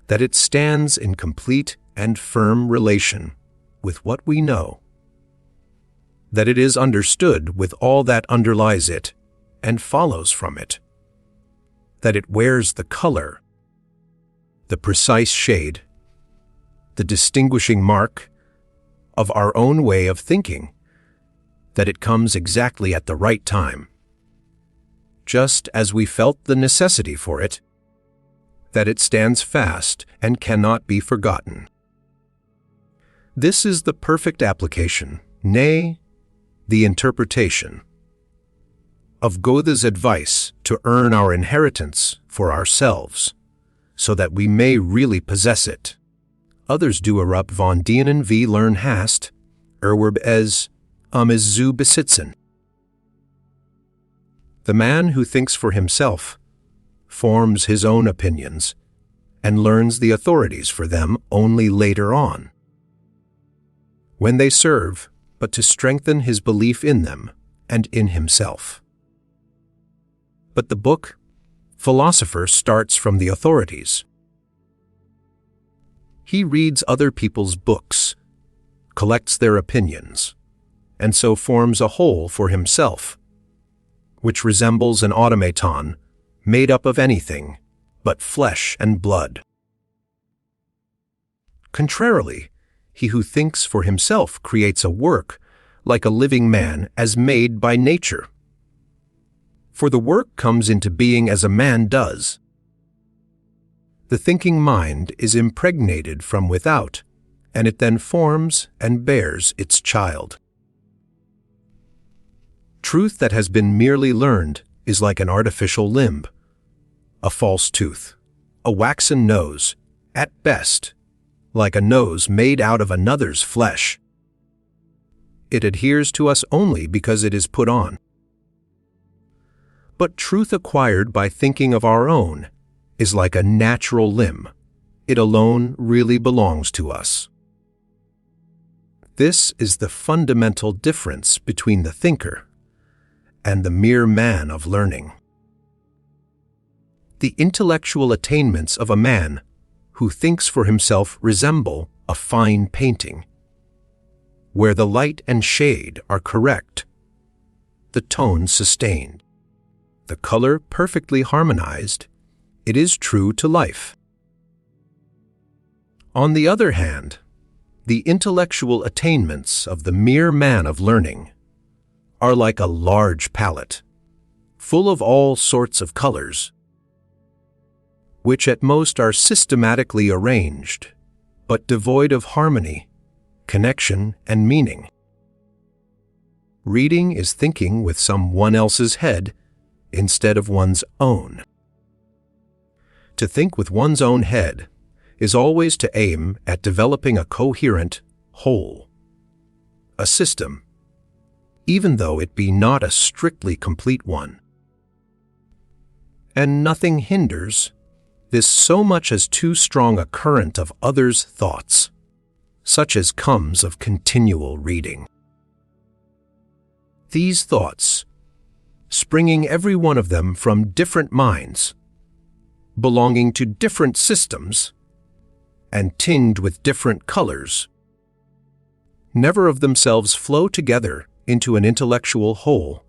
[SPEAKER 1] that it stands in complete and firm relation with what we know, that it is understood with all that underlies it and follows from it, that it wears the color, the precise shade, the distinguishing mark of our own way of thinking, that it comes exactly at the right time, just as we felt the necessity for it, that it stands fast and cannot be forgotten. This is the perfect application, nay, the interpretation, of Goethe's advice to earn our inheritance for ourselves, so that we may really possess it. Others do erop von denen wie lernen hast, erwerb es, es zu besitzen. The man who thinks for himself forms his own opinions and learns the authorities for them only later on, when they serve but to strengthen his belief in them and in himself. But the book, philosopher, starts from the authorities. He reads other people's books, collects their opinions, and so forms a whole for himself, which resembles an automaton made up of anything but flesh and blood. Contrarily, he who thinks for himself creates a work like a living man as made by nature. For the work comes into being as a man does. The thinking mind is impregnated from without, and it then forms and bears its child. Truth that has been merely learned is like an artificial limb, a false tooth, a waxen nose, at best, like a nose made out of another's flesh. It adheres to us only because it is put on. But truth acquired by thinking of our own is like a natural limb. It alone really belongs to us. This is the fundamental difference between the thinker and the mere man of learning. The intellectual attainments of a man who thinks for himself resemble a fine painting, where the light and shade are correct, the tone sustained, the color perfectly harmonized. It is true to life. On the other hand, the intellectual attainments of the mere man of learning are like a large palette, full of all sorts of colors, which at most are systematically arranged, but devoid of harmony, connection, and meaning. Reading is thinking with someone else's head instead of one's own. To think with one's own head is always to aim at developing a coherent whole, a system, even though it be not a strictly complete one. And nothing hinders this so much as too strong a current of others' thoughts, such as comes of continual reading. These thoughts, springing every one of them from different minds, belonging to different systems, and tinged with different colors, never of themselves flow together into an intellectual whole.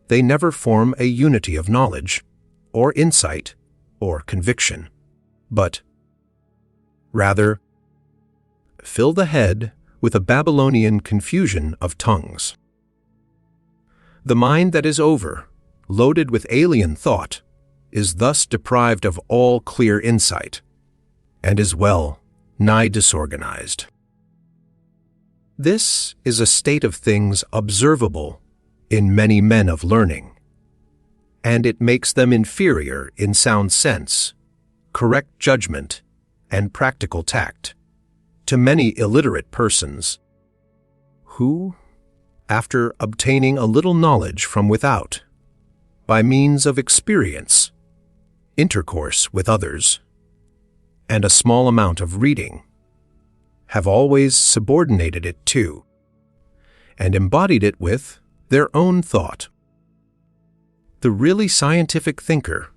[SPEAKER 1] They never form a unity of knowledge, or insight, or conviction, but rather fill the head with a Babylonian confusion of tongues. The mind that is over, loaded with alien thought, is thus deprived of all clear insight, and is well nigh disorganized. This is a state of things observable in many men of learning, and it makes them inferior in sound sense correct judgment and practical tact to many illiterate persons who, after obtaining a little knowledge from without, by means of experience, intercourse with others, and a small amount of reading, have always subordinated it to, and embodied it with, their own thought. The really scientific thinker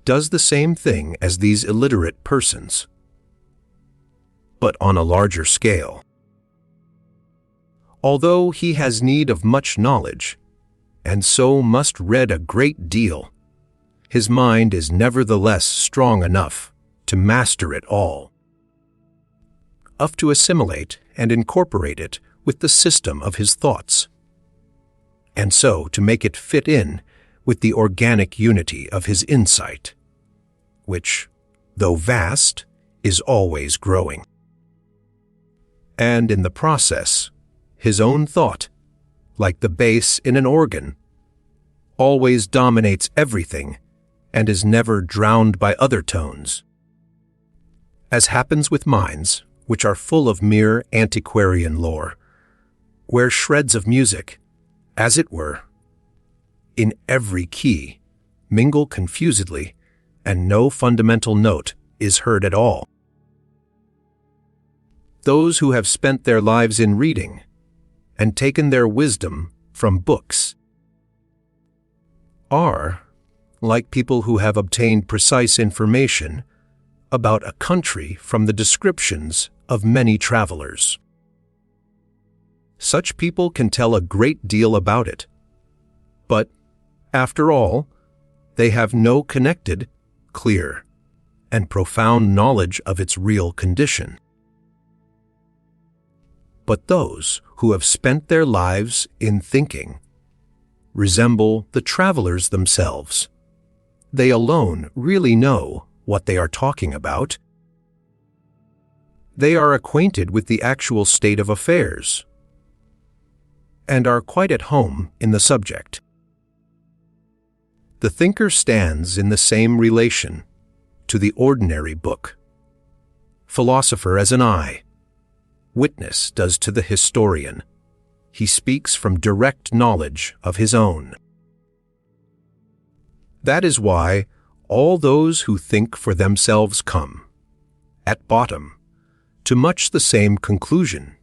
[SPEAKER 1] does the same thing as these illiterate persons, but on a larger scale. Although he has need of much knowledge, and so must read a great deal, his mind is nevertheless strong enough to master it all, of to assimilate and incorporate it with the system of his thoughts, and so to make it fit in with the organic unity of his insight, which, though vast, is always growing. And in the process, his own thought, like the bass in an organ, always dominates everything and is never drowned by other tones. As happens with minds which are full of mere antiquarian lore, where shreds of music, as it were, in every key, mingle confusedly, and no fundamental note is heard at all. Those who have spent their lives in reading and taken their wisdom from books are like people who have obtained precise information about a country from the descriptions of many travelers. Such people can tell a great deal about it, but, after all, they have no connected, clear, and profound knowledge of its real condition. But those who have spent their lives in thinking resemble the travelers themselves. They alone really know what they are talking about. They are acquainted with the actual state of affairs and are quite at home in the subject. The thinker stands in the same relation to the ordinary book. Philosopher as an eye, witness does to the historian. He speaks from direct knowledge of his own. That is why all those who think for themselves come, at bottom, to much the same conclusion.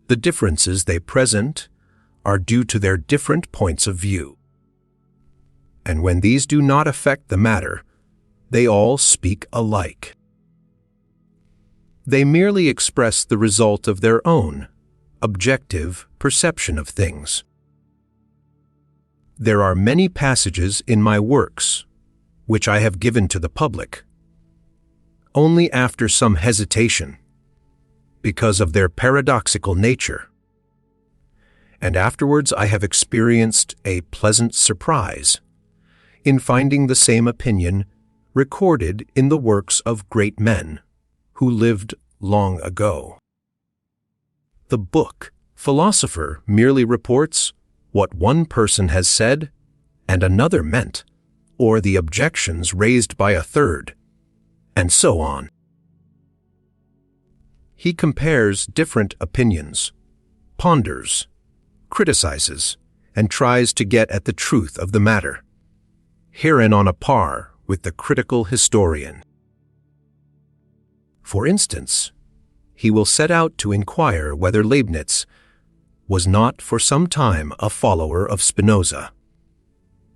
[SPEAKER 1] The differences they present are due to their different points of view. And when these do not affect the matter, they all speak alike. They merely express the result of their own objective perception of things. There are many passages in my works which I have given to the public only after some hesitation because of their paradoxical nature, and afterwards I have experienced a pleasant surprise in finding the same opinion recorded in the works of great men who lived long ago. The book, Philosopher, merely reports what one person has said and another meant, or the objections raised by a third, and so on. He compares different opinions, ponders, criticizes, and tries to get at the truth of the matter, herein on a par with the critical historian. For instance, he will set out to inquire whether Leibniz was not for some time a follower of Spinoza,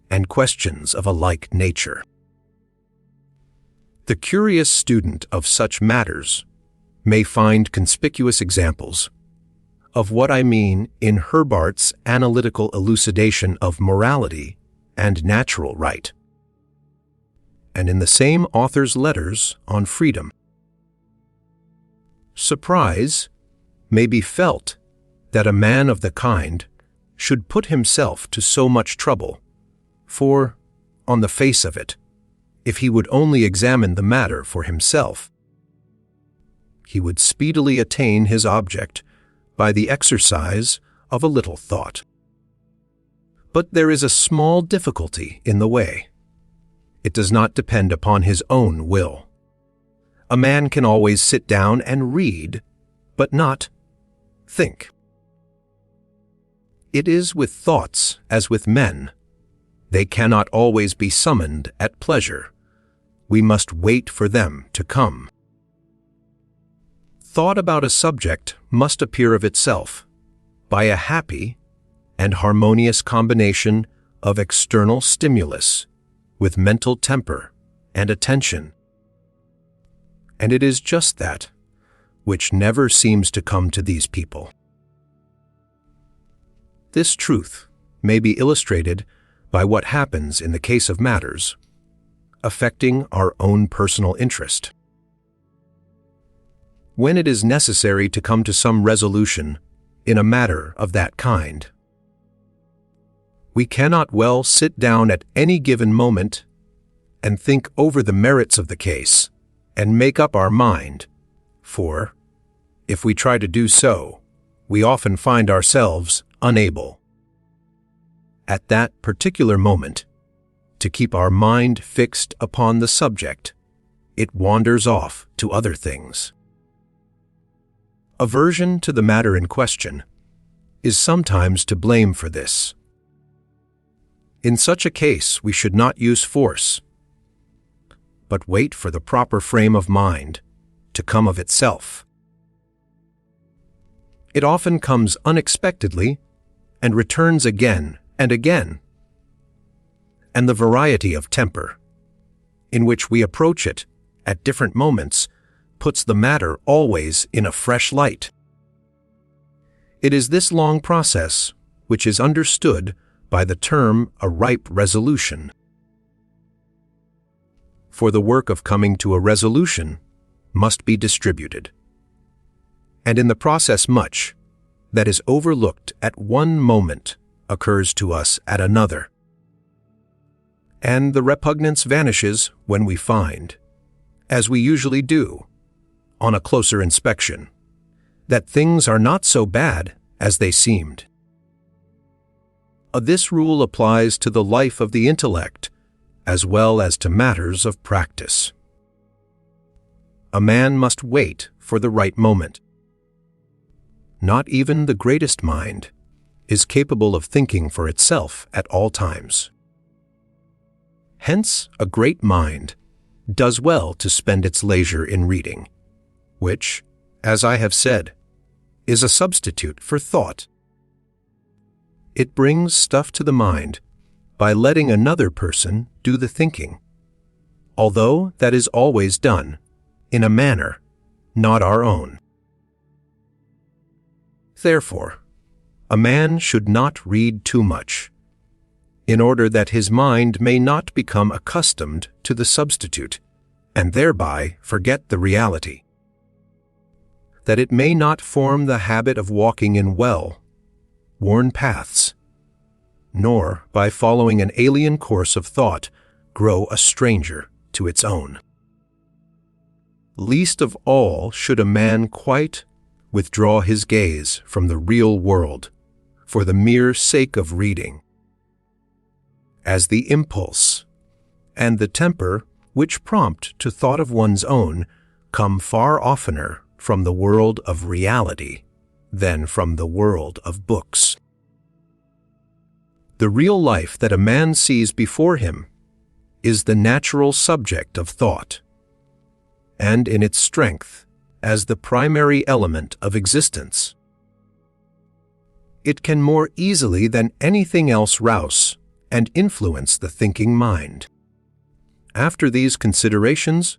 [SPEAKER 1] and questions of a like nature. The curious student of such matters may find conspicuous examples of what I mean in Herbart's analytical elucidation of morality and natural right, and in the same author's letters on freedom. Surprise may be felt that a man of the kind should put himself to so much trouble, for, on the face of it, if he would only examine the matter for himself, he would speedily attain his object by the exercise of a little thought. But there is a small difficulty in the way. it does not depend upon his own will. A man can always sit down and read, but not think. It is with thoughts as with men. They cannot always be summoned at pleasure. We must wait for them to come. Thought about a subject must appear of itself by a happy and harmonious combination of external stimulus with mental temper and attention. And it is just that which never seems to come to these people. This truth may be illustrated by what happens in the case of matters affecting our own personal interest. When it is necessary to come to some resolution in a matter of that kind, we cannot well sit down at any given moment and think over the merits of the case and make up our mind, for, if we try to do so, we often find ourselves unable, at that particular moment, to keep our mind fixed upon the subject. It wanders off to other things. Aversion to the matter in question is sometimes to blame for this. In such a case, we should not use force, but wait for the proper frame of mind to come of itself. It often comes unexpectedly and returns again and again. And the variety of temper in which we approach it at different moments puts the matter always in a fresh light. It is this long process which is understood by the term a ripe resolution. For the work of coming to a resolution must be distributed. And in the process much that is overlooked at one moment occurs to us at another. And the repugnance vanishes when we find, as we usually do, on a closer inspection, that things are not so bad as they seemed. This rule applies to the life of the intellect as well as to matters of practice. A man must wait for the right moment. Not even the greatest mind is capable of thinking for itself at all times. Hence, a great mind does well to spend its leisure in reading, which, as I have said, is a substitute for thought. It brings stuff to the mind by letting another person do the thinking, although that is always done in a manner not our own. Therefore, a man should not read too much, in order that his mind may not become accustomed to the substitute, and thereby forget the reality. That it may not form the habit of walking in well-worn paths, nor by following an alien course of thought grow a stranger to its own. Least of all should a man quite withdraw his gaze from the real world for the mere sake of reading, as the impulse and the temper which prompt to thought of one's own come far oftener from the world of reality than from the world of books. The real life that a man sees before him is the natural subject of thought, and in its strength as the primary element of existence. It can more easily than anything else rouse and influence the thinking mind. After these considerations,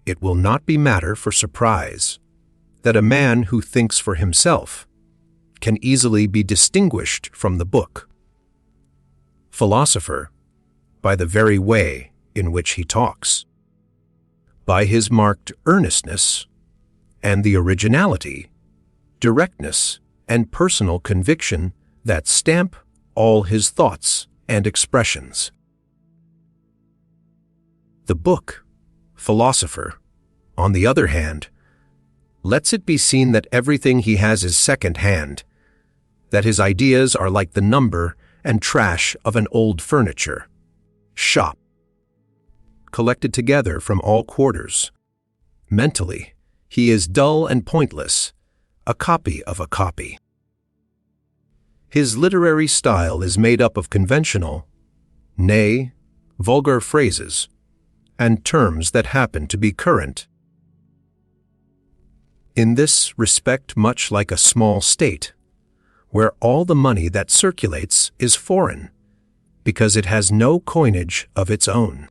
[SPEAKER 1] it will not be matter for surprise that a man who thinks for himself can easily be distinguished from the book. Philosopher, by the very way in which he talks, by his marked earnestness and the originality, directness, and personal conviction that stamp all his thoughts and expressions. The book, philosopher, on the other hand, lets it be seen that everything he has is second-hand, that his ideas are like the number and trash of an old furniture shop, collected together from all quarters. Mentally, he is dull and pointless, a copy of a copy. His literary style is made up of conventional, nay, vulgar phrases, and terms that happen to be current. In this respect, much like a small state, where all the money that circulates is foreign, because it has no coinage of its own.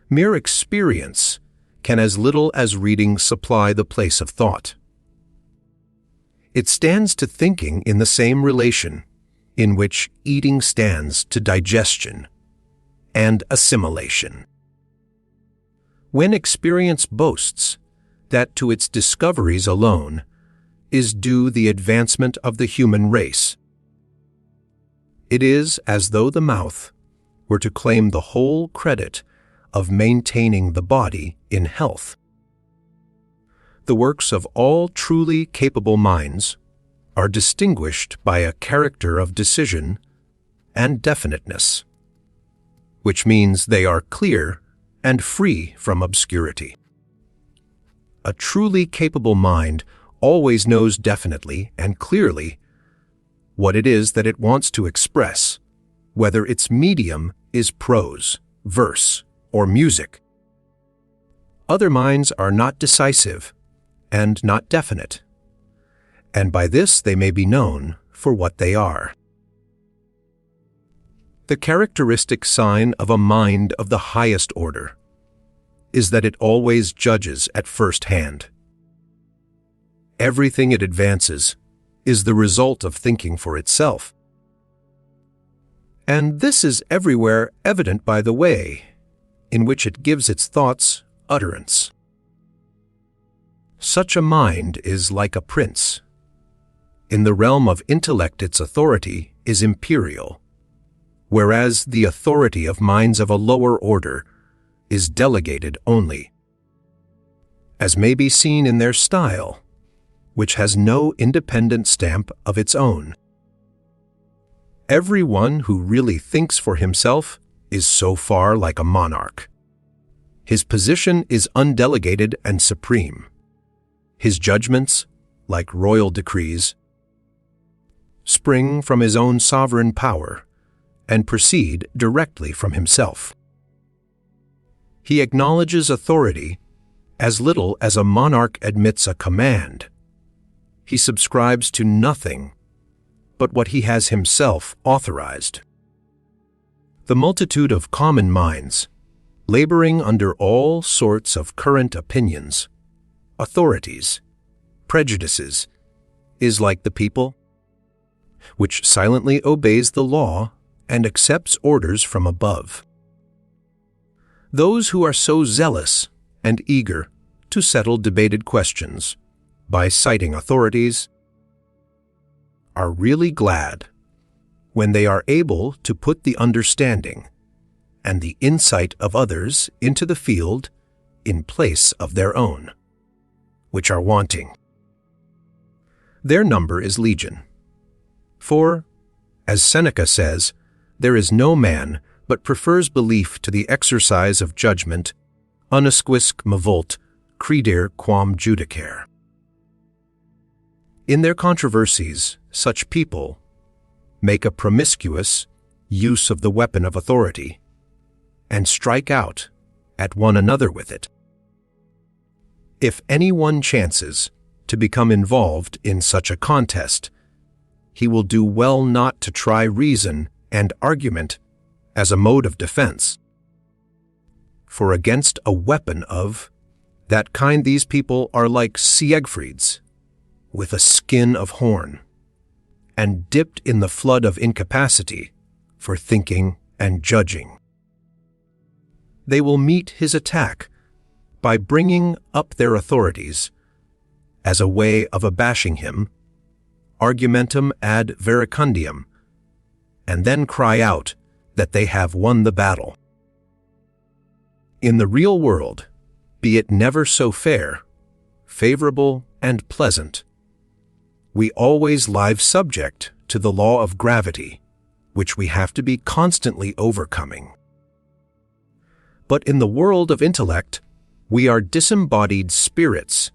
[SPEAKER 1] Mere experience can as little as reading supply the place of thought. It stands to thinking in the same relation in which eating stands to digestion and assimilation. When experience boasts that to its discoveries alone is due the advancement of the human race, it is as though the mouth were to claim the whole credit of maintaining the body in health. The works of all truly capable minds are distinguished by a character of decision and definiteness, which means they are clear and free from obscurity. A truly capable mind always knows definitely and clearly what it is that it wants to express, whether its medium is prose, verse, or music. Other minds are not decisive and not definite, and by this they may be known for what they are. The characteristic sign of a mind of the highest order is that it always judges at first hand. Everything it advances is the result of thinking for itself. And this is everywhere evident by the way in which it gives its thoughts utterance. Such a mind is like a prince. In the realm of intellect, its authority is imperial, whereas the authority of minds of a lower order is delegated only, as may be seen in their style, which has no independent stamp of its own. Every one who really thinks for himself is so far like a monarch. His position is undelegated and supreme. His judgments, like royal decrees, spring from his own sovereign power and proceed directly from himself. He acknowledges authority as little as a monarch admits a command. He subscribes to nothing but what he has himself authorized. The multitude of common minds, laboring under all sorts of current opinions, authorities, prejudices, is like the people, which silently obeys the law and accepts orders from above. Those who are so zealous and eager to settle debated questions by citing authorities are really glad when they are able to put the understanding and the insight of others into the field in place of their own, which are wanting. Their number is legion. For, as Seneca says, there is no man but prefers belief to the exercise of judgment, unusquisque me vult, credere quam judicare. In their controversies, such people make a promiscuous use of the weapon of authority and strike out at one another with it. If any one chances to become involved in such a contest, he will do well not to try reason and argument as a mode of defense. For against a weapon of that kind these people are like Siegfrieds, with a skin of horn, and dipped in the flood of incapacity for thinking and judging. They will meet his attack by bringing up their authorities as a way of abashing him, argumentum ad verecundium, and then cry out that they have won the battle. In the real world, be it never so fair, favorable, and pleasant, we always live subject to the law of gravity, which we have to be constantly overcoming. But in the world of intellect, we are disembodied spirits,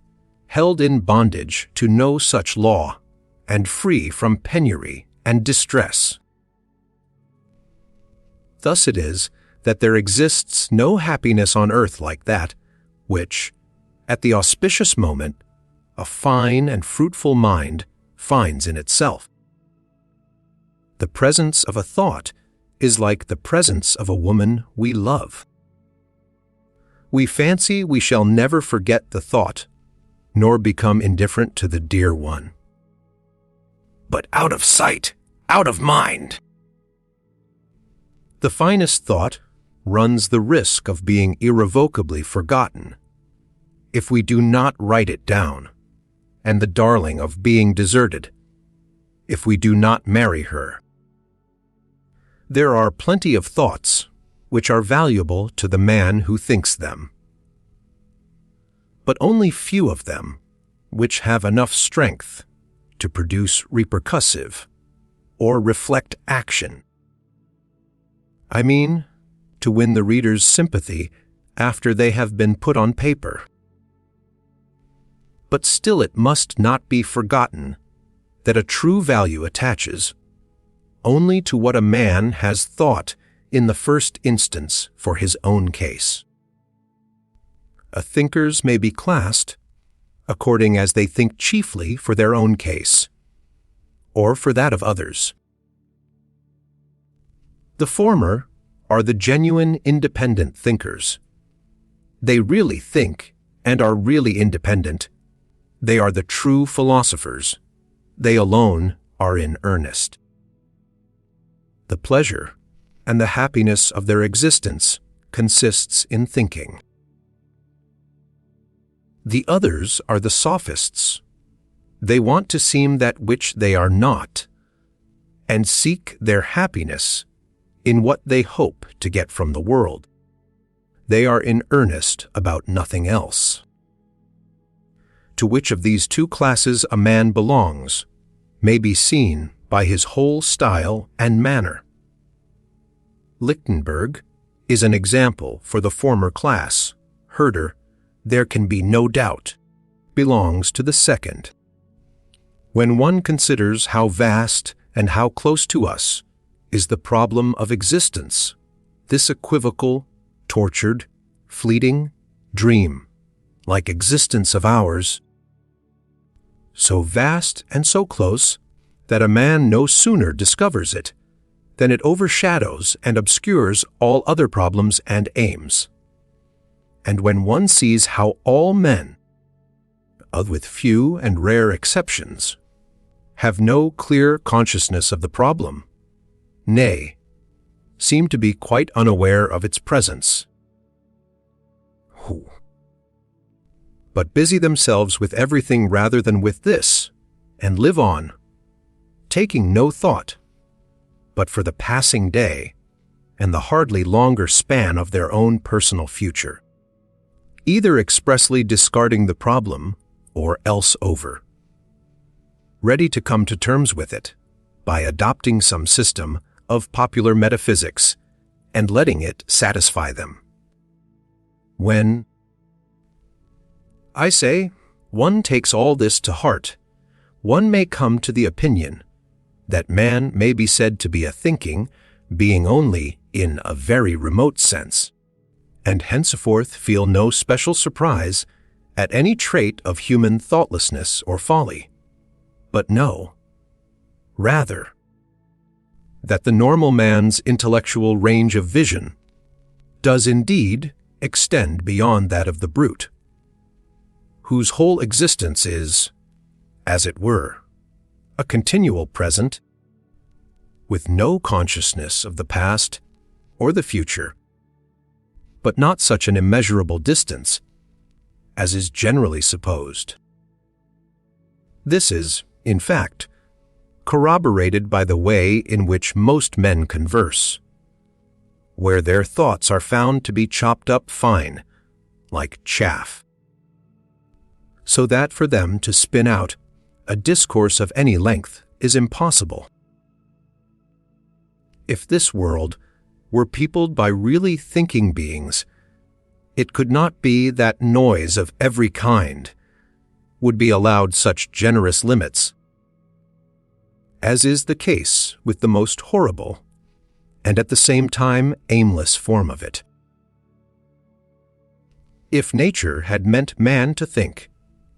[SPEAKER 1] held in bondage to no such law, and free from penury and distress. Thus it is that there exists no happiness on earth like that, which, at the auspicious moment, a fine and fruitful mind finds in itself. The presence of a thought is like the presence of a woman we love. We fancy we shall never forget the thought, nor become indifferent to the dear one. But out of sight, out of mind. The finest thought runs the risk of being irrevocably forgotten if we do not write it down, and the darling of being deserted if we do not marry her. There are plenty of thoughts which are valuable to the man who thinks them, but only few of them which have enough strength to produce repercussive or reflect action. I mean, to win the reader's sympathy after they have been put on paper. But still it must not be forgotten that a true value attaches only to what a man has thought in the first instance for his own case. Thinkers may be classed according as they think chiefly for their own case, or for that of others. The former are the genuine independent thinkers. They really think and are really independent. They are the true philosophers. They alone are in earnest. The pleasure and the happiness of their existence consists in thinking. The others are the sophists. They want to seem that which they are not, and seek their happiness in what they hope to get from the world. They are in earnest about nothing else. To which of these two classes a man belongs may be seen by his whole style and manner. Lichtenberg is an example for the former class. Herder, there can be no doubt, belongs to the second. When one considers how vast and how close to us is the problem of existence, this equivocal, tortured, fleeting dream, like existence of ours, so vast and so close that a man no sooner discovers it than it overshadows and obscures all other problems and aims. And when one sees how all men, with few and rare exceptions, have no clear consciousness of the problem, nay, seem to be quite unaware of its presence, but busy themselves with everything rather than with this, and live on, taking no thought but for the passing day and the hardly longer span of their own personal future, either expressly discarding the problem or else over, ready to come to terms with it by adopting some system of popular metaphysics and letting it satisfy them. When, I say, one takes all this to heart, one may come to the opinion that man may be said to be a thinking being only in a very remote sense, and henceforth feel no special surprise at any trait of human thoughtlessness or folly, but know, rather, that the normal man's intellectual range of vision does indeed extend beyond that of the brute, whose whole existence is, as it were, a continual present, with no consciousness of the past or the future, but not such an immeasurable distance as is generally supposed. This is, in fact, corroborated by the way in which most men converse, where their thoughts are found to be chopped up fine, like chaff, so that for them to spin out a discourse of any length is impossible. If this world were peopled by really thinking beings it could not be that noise of every kind would be allowed such generous limits, as is the case with the most horrible and at the same time aimless form of it. If nature had meant man to think,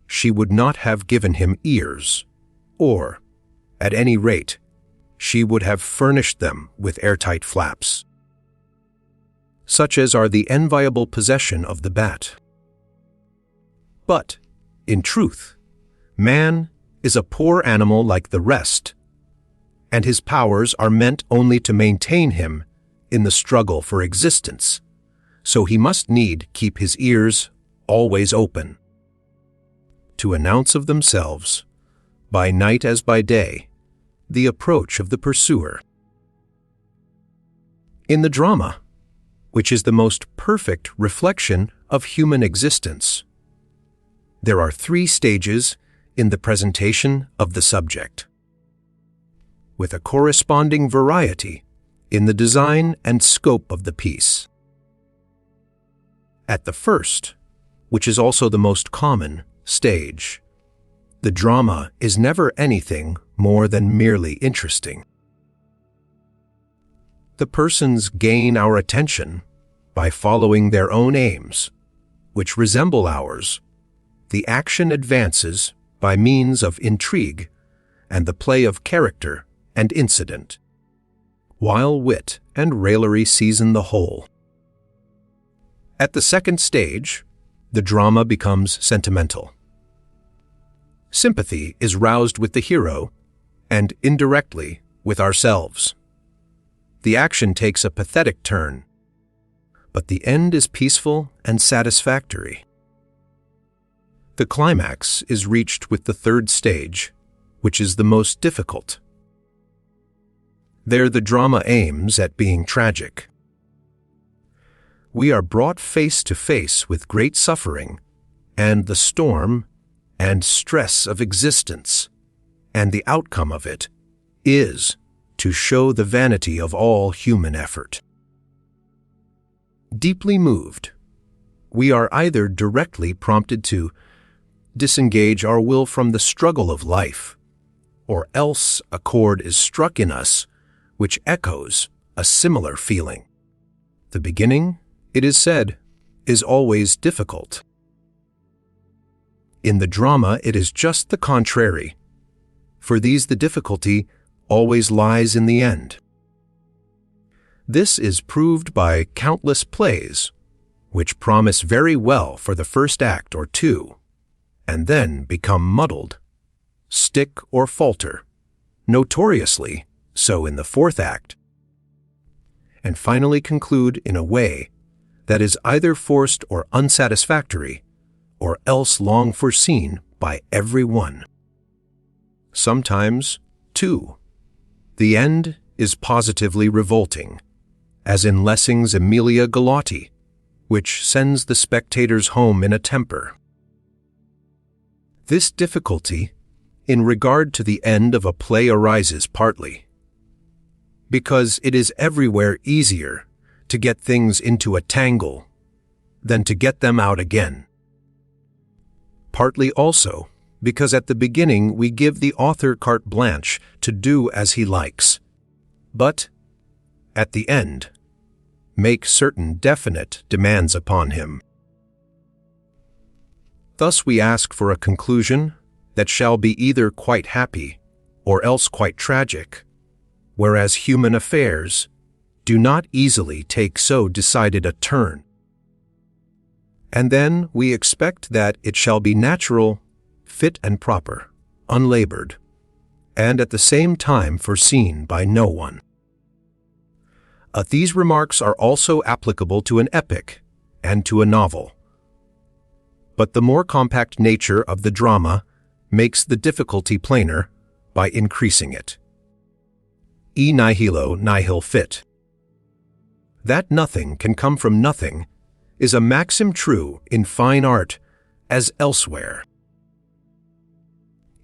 [SPEAKER 1] she would not have given him ears, or, at any rate, she would have furnished them with airtight flaps, such as are the enviable possession of the bat. But, in truth, man is a poor animal like the rest, and his powers are meant only to maintain him in the struggle for existence, so he must need keep his ears always open, to announce of themselves, by night as by day, the approach of the pursuer. In the drama, which is the most perfect reflection of human existence, there are 3 stages in the presentation of the subject, with a corresponding variety in the design and scope of the piece. At the first, which is also the most common, stage, the drama is never anything more than merely interesting. The persons gain our attention by following their own aims, which resemble ours. The action advances by means of intrigue and the play of character and incident, while wit and raillery season the whole. At the second stage, the drama becomes sentimental. Sympathy is roused with the hero, and indirectly with ourselves. The action takes a pathetic turn, but the end is peaceful and satisfactory. The climax is reached with the third stage, which is the most difficult. There the drama aims at being tragic. We are brought face to face with great suffering and the storm and stress of existence, and the outcome of it is to show the vanity of all human effort. Deeply moved, we are either directly prompted to disengage our will from the struggle of life, or else a chord is struck in us which echoes a similar feeling. The beginning, it is said, is always difficult. In the drama, it is just the contrary. For these the difficulty always lies in the end. This is proved by countless plays, which promise very well for the first act or 2, and then become muddled, stick or falter, notoriously so in the 4th act, and finally conclude in a way that is either forced or unsatisfactory, or else long foreseen by every one. Sometimes, too, the end is positively revolting, as in Lessing's Emilia Galotti, which sends the spectators home in a temper. This difficulty in regard to the end of a play arises partly because it is everywhere easier to get things into a tangle than to get them out again. Partly also because at the beginning we give the author carte blanche to do as he likes, but at the end make certain definite demands upon him. Thus we ask for a conclusion that shall be either quite happy or else quite tragic, whereas human affairs do not easily take so decided a turn. And then we expect that it shall be natural, fit and proper, unlabored, and at the same time foreseen by no one. These remarks are also applicable to an epic and to a novel. But the more compact nature of the drama makes the difficulty plainer by increasing it. E nihilo nihil fit. That nothing can come from nothing is a maxim true in fine art as elsewhere.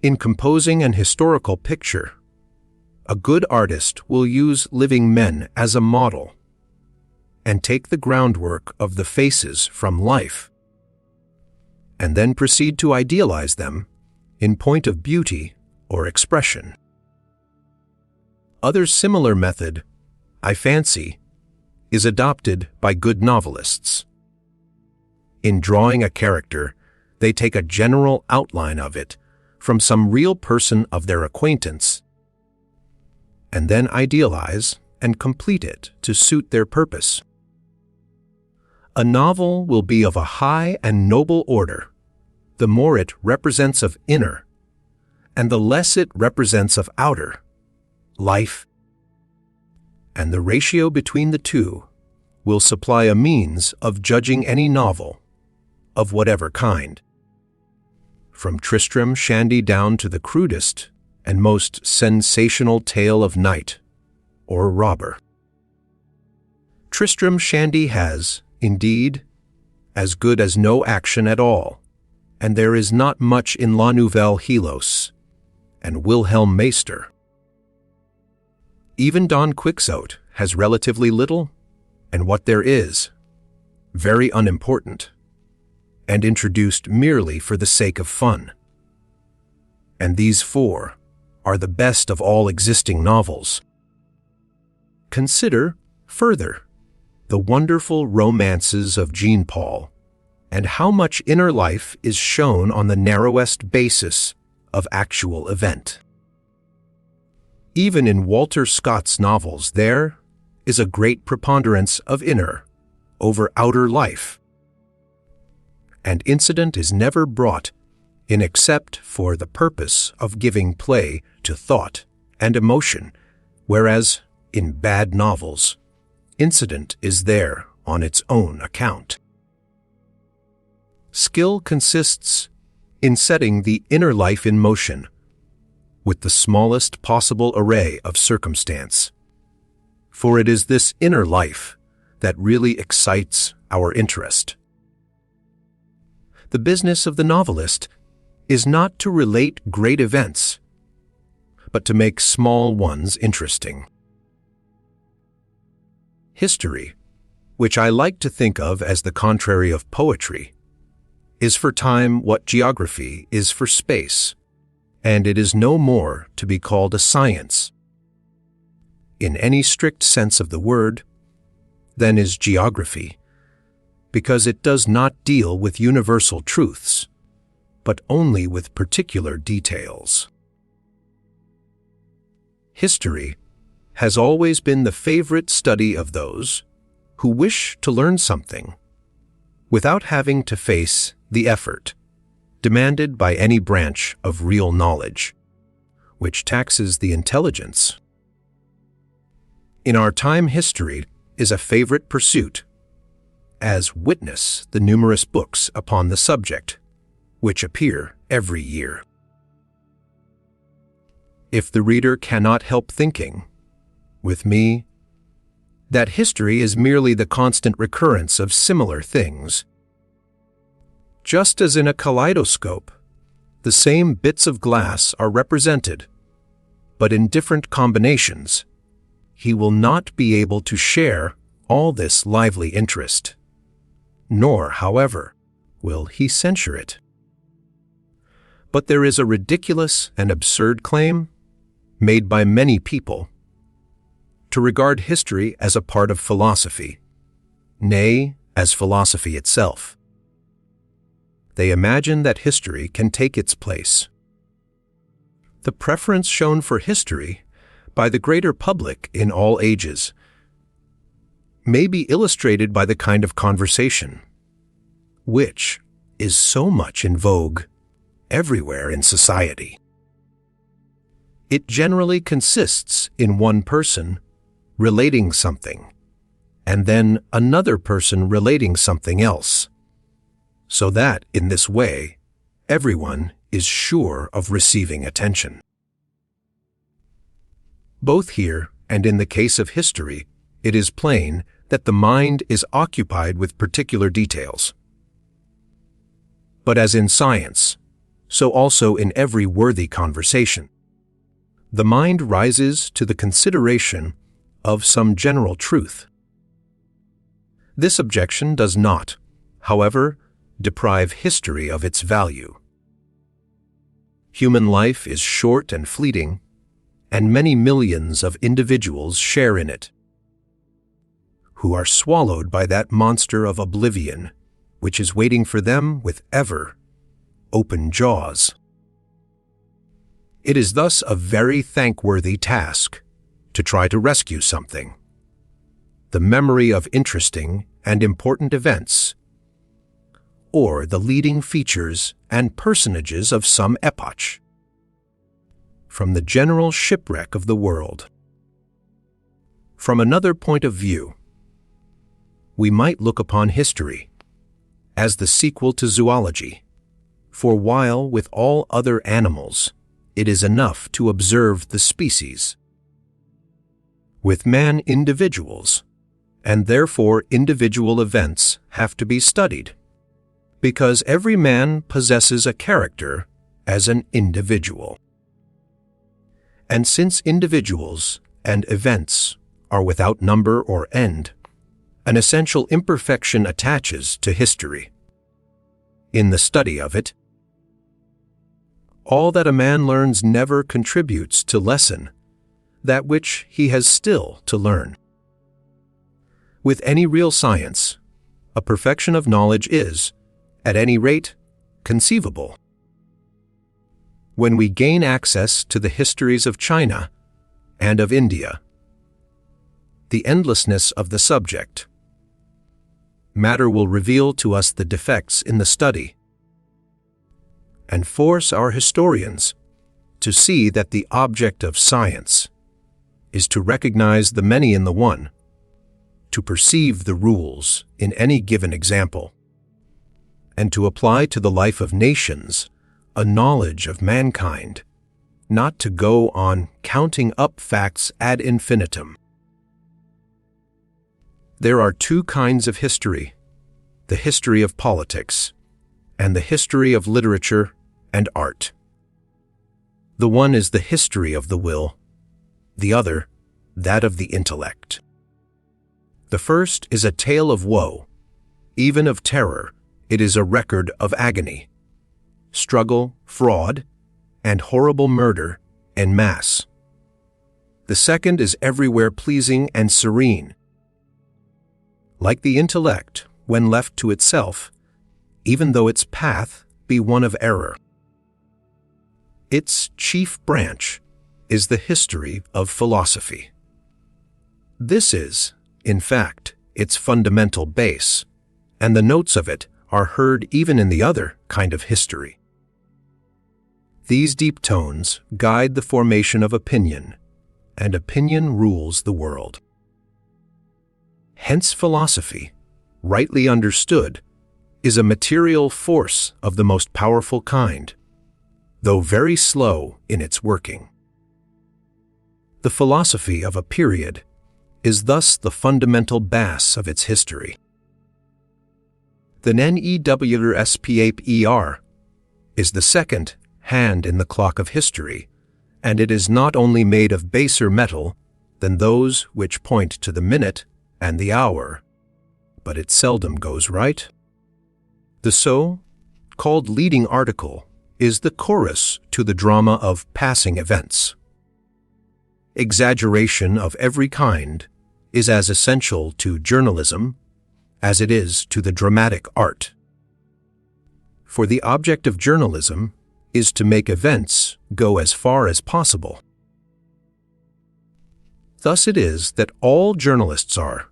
[SPEAKER 1] In composing an historical picture, a good artist will use living men as a model, and take the groundwork of the faces from life, and then proceed to idealize them in point of beauty or expression. Other similar method, I fancy, is adopted by good novelists. In drawing a character, they take a general outline of it from some real person of their acquaintance, and then idealize and complete it to suit their purpose. A novel will be of a high and noble order the more it represents of inner, and the less it represents of outer, life. And the ratio between the two will supply a means of judging any novel, of whatever kind, from Tristram Shandy down to the crudest and most sensational tale of knight or robber. Tristram Shandy has, indeed, as good as no action at all, and there is not much in La Nouvelle Helos and Wilhelm Meister. Even Don Quixote has relatively little, and what there is, very unimportant, and introduced merely for the sake of fun. And these four are the best of all existing novels. Consider, further, the wonderful romances of Jean Paul, and how much inner life is shown on the narrowest basis of actual event. Even in Walter Scott's novels there is a great preponderance of inner over outer life, and incident is never brought in except for the purpose of giving play to thought and emotion, whereas in bad novels, incident is there on its own account. Skill consists in setting the inner life in motion with the smallest possible array of circumstance, for it is this inner life that really excites our interest. The business of the novelist is not to relate great events, but to make small ones interesting. History, which I like to think of as the contrary of poetry, is for time what geography is for space, and it is no more to be called a science, in any strict sense of the word, than is geography, because it does not deal with universal truths, but only with particular details. History has always been the favorite study of those who wish to learn something without having to face the effort demanded by any branch of real knowledge, which taxes the intelligence. In our time, history is a favorite pursuit, as witness the numerous books upon the subject, which appear every year. If the reader cannot help thinking, with me, that history is merely the constant recurrence of similar things, just as in a kaleidoscope, the same bits of glass are represented, but in different combinations, he will not be able to share all this lively interest, nor, however, will he censure it. But there is a ridiculous and absurd claim, made by many people, to regard history as a part of philosophy, nay, as philosophy itself. They imagine that history can take its place. The preference shown for history by the greater public in all ages may be illustrated by the kind of conversation which is so much in vogue everywhere in society. It generally consists in one person relating something, and then another person relating something else, so that, in this way, everyone is sure of receiving attention. Both here and in the case of history, it is plain that the mind is occupied with particular details. But as in science, so also in every worthy conversation, the mind rises to the consideration of some general truth. This objection does not, however, deprive history of its value. Human life is short and fleeting, and many millions of individuals share in it, who are swallowed by that monster of oblivion, which is waiting for them with ever open jaws. It is thus a very thankworthy task to try to rescue something, the memory of interesting and important events, or the leading features and personages of some epoch, from the general shipwreck of the world. From another point of view, we might look upon history as the sequel to zoology, for while with all other animals it is enough to observe the species, with man individuals, and therefore individual events have to be studied, because every man possesses a character as an individual. And since individuals and events are without number or end, an essential imperfection attaches to history. In the study of it, all that a man learns never contributes to lessen that which he has still to learn. With any real science, a perfection of knowledge is, at any rate, conceivable. When we gain access to the histories of China and of India, the endlessness of the subject, matter will reveal to us the defects in the study and force our historians to see that the object of science is to recognize the many in the one, to perceive the rules in any given example, and to apply to the life of nations a knowledge of mankind, not to go on counting up facts ad infinitum. There are two kinds of history, the history of politics and the history of literature and art. The one is the history of the will, the other, that of the intellect. The first is a tale of woe, even of terror. It is a record of agony, struggle, fraud, and horrible murder en masse. The second is everywhere pleasing and serene. Like the intellect, when left to itself, even though its path be one of error. Its chief branch is the history of philosophy. This is, in fact, its fundamental base, and the notes of it are heard even in the other kind of history. These deep tones guide the formation of opinion, and opinion rules the world. Hence philosophy, rightly understood, is a material force of the most powerful kind, though very slow in its working. The philosophy of a period is thus the fundamental bass of its history. The NEWSPAPER is the second hand in the clock of history, and it is not only made of baser metal than those which point to the minute and the hour, but it seldom goes right. The so-called leading article is the chorus to the drama of passing events. Exaggeration of every kind is as essential to journalism as it is to the dramatic art. For the object of journalism is to make events go as far as possible. Thus it is that all journalists are,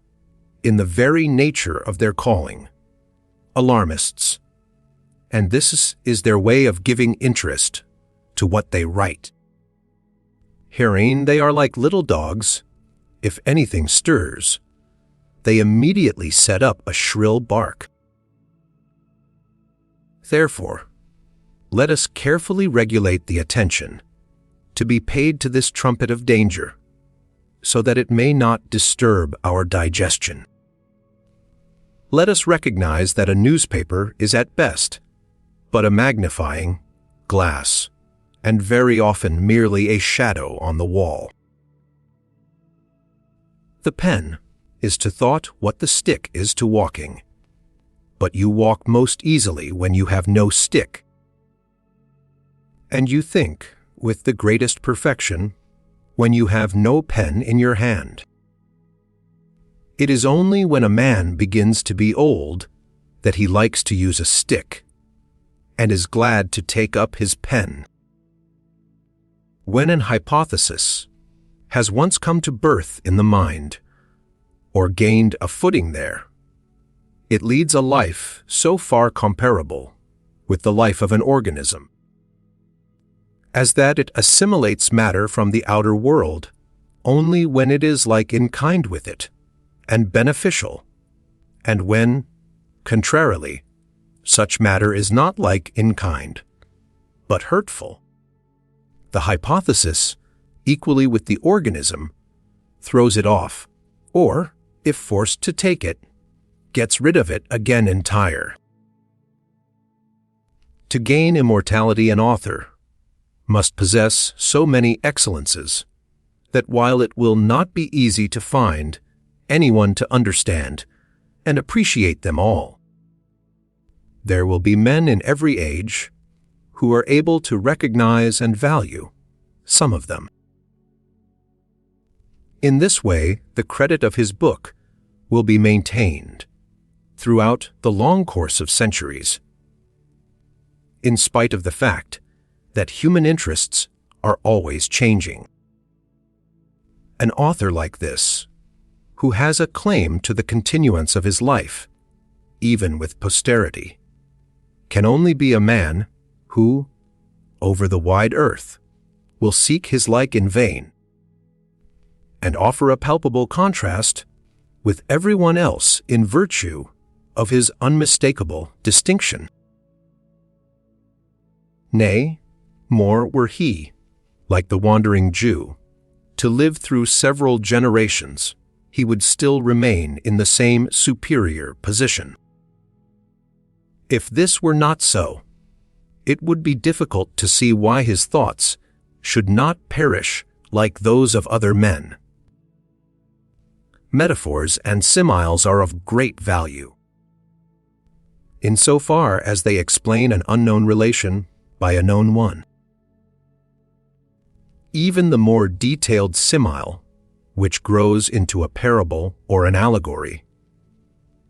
[SPEAKER 1] in the very nature of their calling, alarmists, and this is their way of giving interest to what they write. Herein they are like little dogs. If anything stirs, they immediately set up a shrill bark. Therefore, let us carefully regulate the attention to be paid to this trumpet of danger, so that it may not disturb our digestion. Let us recognize that a newspaper is at best but a magnifying glass, and very often merely a shadow on the wall. The pen is to thought what the stick is to walking. But you walk most easily when you have no stick. And you think with the greatest perfection when you have no pen in your hand. It is only when a man begins to be old that he likes to use a stick and is glad to take up his pen. When an hypothesis has once come to birth in the mind, or gained a footing there, it leads a life so far comparable with the life of an organism, as that it assimilates matter from the outer world only when it is like in kind with it, and beneficial, and when, contrarily, such matter is not like in kind, but hurtful. The hypothesis, equally with the organism, throws it off, or, if forced to take it, gets rid of it again entire. To gain immortality, an author must possess so many excellences that while it will not be easy to find anyone to understand and appreciate them all, there will be men in every age who are able to recognize and value some of them. In this way, the credit of his book will be maintained throughout the long course of centuries, in spite of the fact that human interests are always changing. An author like this, who has a claim to the continuance of his life, even with posterity, can only be a man who, over the wide earth, will seek his like in vain, and offer a palpable contrast with everyone else in virtue of his unmistakable distinction. Nay, more were he, like the wandering Jew, to live through several generations, he would still remain in the same superior position. If this were not so, it would be difficult to see why his thoughts should not perish like those of other men. Metaphors and similes are of great value, insofar as they explain an unknown relation by a known one. Even the more detailed simile, which grows into a parable or an allegory,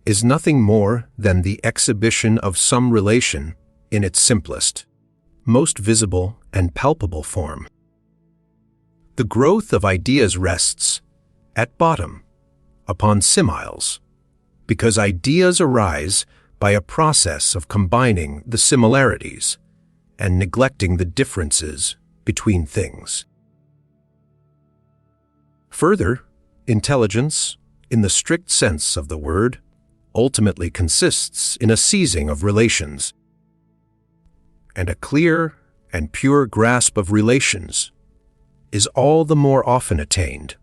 [SPEAKER 1] is nothing more than the exhibition of some relation in its simplest, most visible and palpable form. The growth of ideas rests, at bottom, upon similes, because ideas arise by a process of combining the similarities and neglecting the differences between things. Further, intelligence, in the strict sense of the word, ultimately consists in a seizing of relations, and a clear and pure grasp of relations is all the more often attained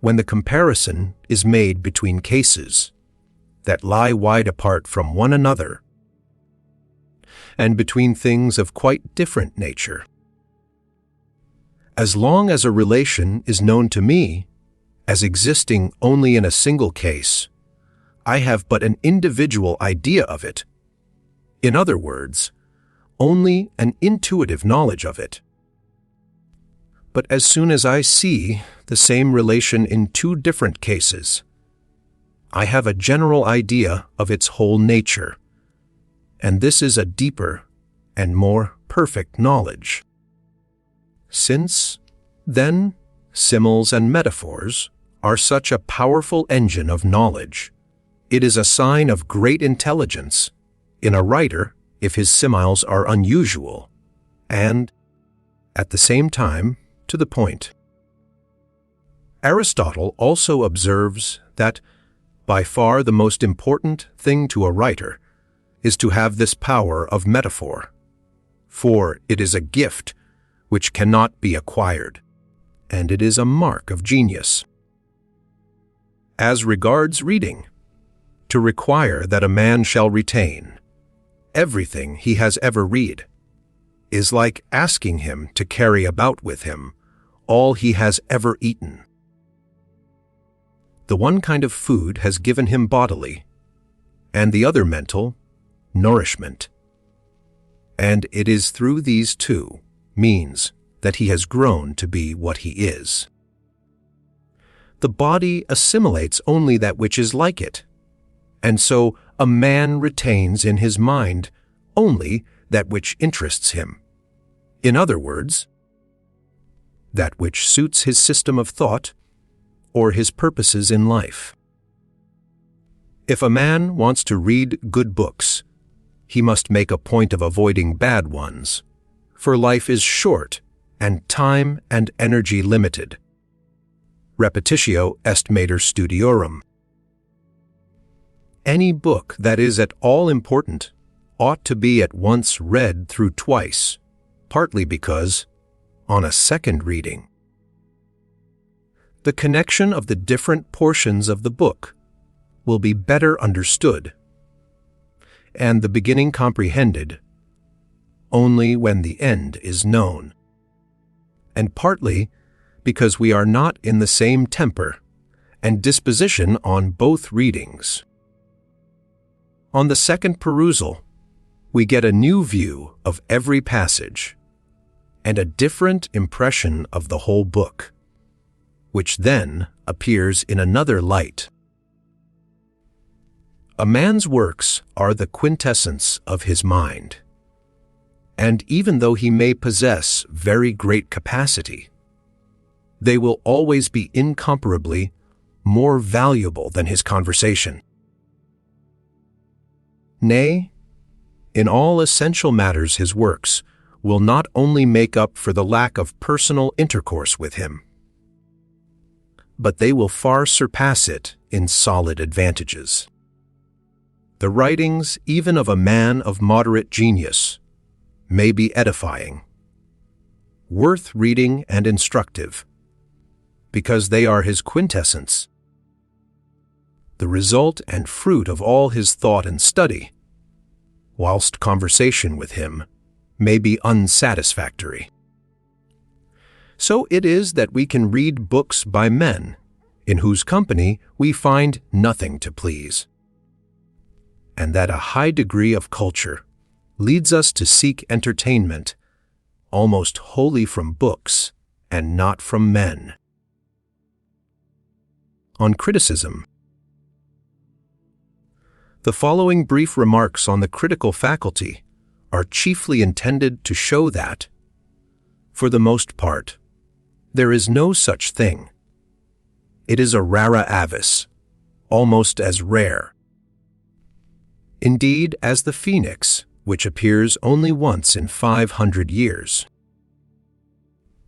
[SPEAKER 1] when the comparison is made between cases that lie wide apart from one another and between things of quite different nature. As long as a relation is known to me as existing only in a single case, I have but an individual idea of it. In other words, only an intuitive knowledge of it. But as soon as I see the same relation in two different cases, I have a general idea of its whole nature, and this is a deeper and more perfect knowledge. Since, then, similes and metaphors are such a powerful engine of knowledge, it is a sign of great intelligence in a writer if his similes are unusual and, at the same time, to the point. Aristotle also observes that by far the most important thing to a writer is to have this power of metaphor, for it is a gift which cannot be acquired, and it is a mark of genius. As regards reading, to require that a man shall retain everything he has ever read is like asking him to carry about with him all he has ever eaten. the one kind of food has given him bodily, and the other mental, nourishment. And it is through these two means that he has grown to be what he is. The body assimilates only that which is like it, and so a man retains in his mind only that which interests him. In other words, that which suits his system of thought or his purposes in life. If a man wants to read good books, he must make a point of avoiding bad ones, for life is short and time and energy limited. Repetitio est mater studiorum. Any book that is at all important ought to be at once read through twice, partly because, on a second reading, the connection of the different portions of the book will be better understood, and the beginning comprehended only when the end is known, and partly because we are not in the same temper and disposition on both readings. On the second perusal, we get a new view of every passage and a different impression of the whole book, which then appears in another light. A man's works are the quintessence of his mind, and even though he may possess very great capacity, they will always be incomparably more valuable than his conversation. Nay, in all essential matters his works will not only make up for the lack of personal intercourse with him, but they will far surpass it in solid advantages. The writings even of a man of moderate genius may be edifying, worth reading and instructive, because they are his quintessence, the result and fruit of all his thought and study, whilst conversation with him may be unsatisfactory. So it is that we can read books by men in whose company we find nothing to please, and that a high degree of culture leads us to seek entertainment almost wholly from books and not from men. On criticism. The following brief remarks on the critical faculty are chiefly intended to show that, for the most part, there is no such thing. It is a rara avis, almost as rare, indeed, as the phoenix, which appears only once in 500 years.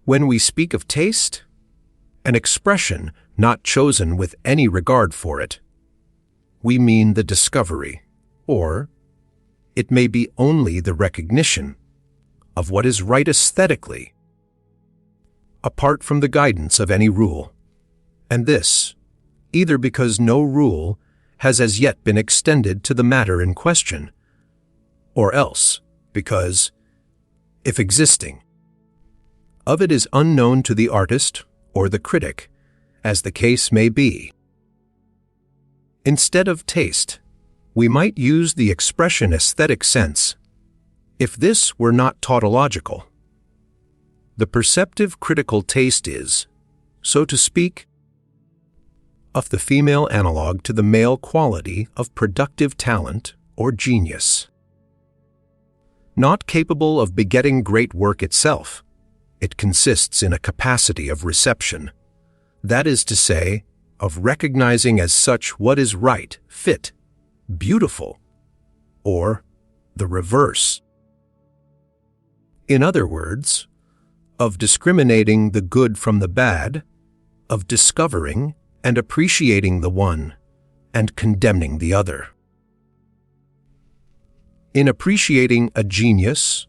[SPEAKER 1] When we speak of taste, an expression not chosen with any regard for it, we mean the discovery, or it may be only the recognition of what is right aesthetically, apart from the guidance of any rule, and this, either because no rule has as yet been extended to the matter in question, or else because, if existing, of it is unknown to the artist or the critic, as the case may be. Instead of taste, we might use the expression aesthetic sense, if this were not tautological. The perceptive critical taste is, so to speak, of the female analog to the male quality of productive talent or genius. Not capable of begetting great work itself, it consists in a capacity of reception, that is to say, of recognizing as such what is right, fit, beautiful, or the reverse. In other words, of discriminating the good from the bad, of discovering and appreciating the one and condemning the other. In appreciating a genius,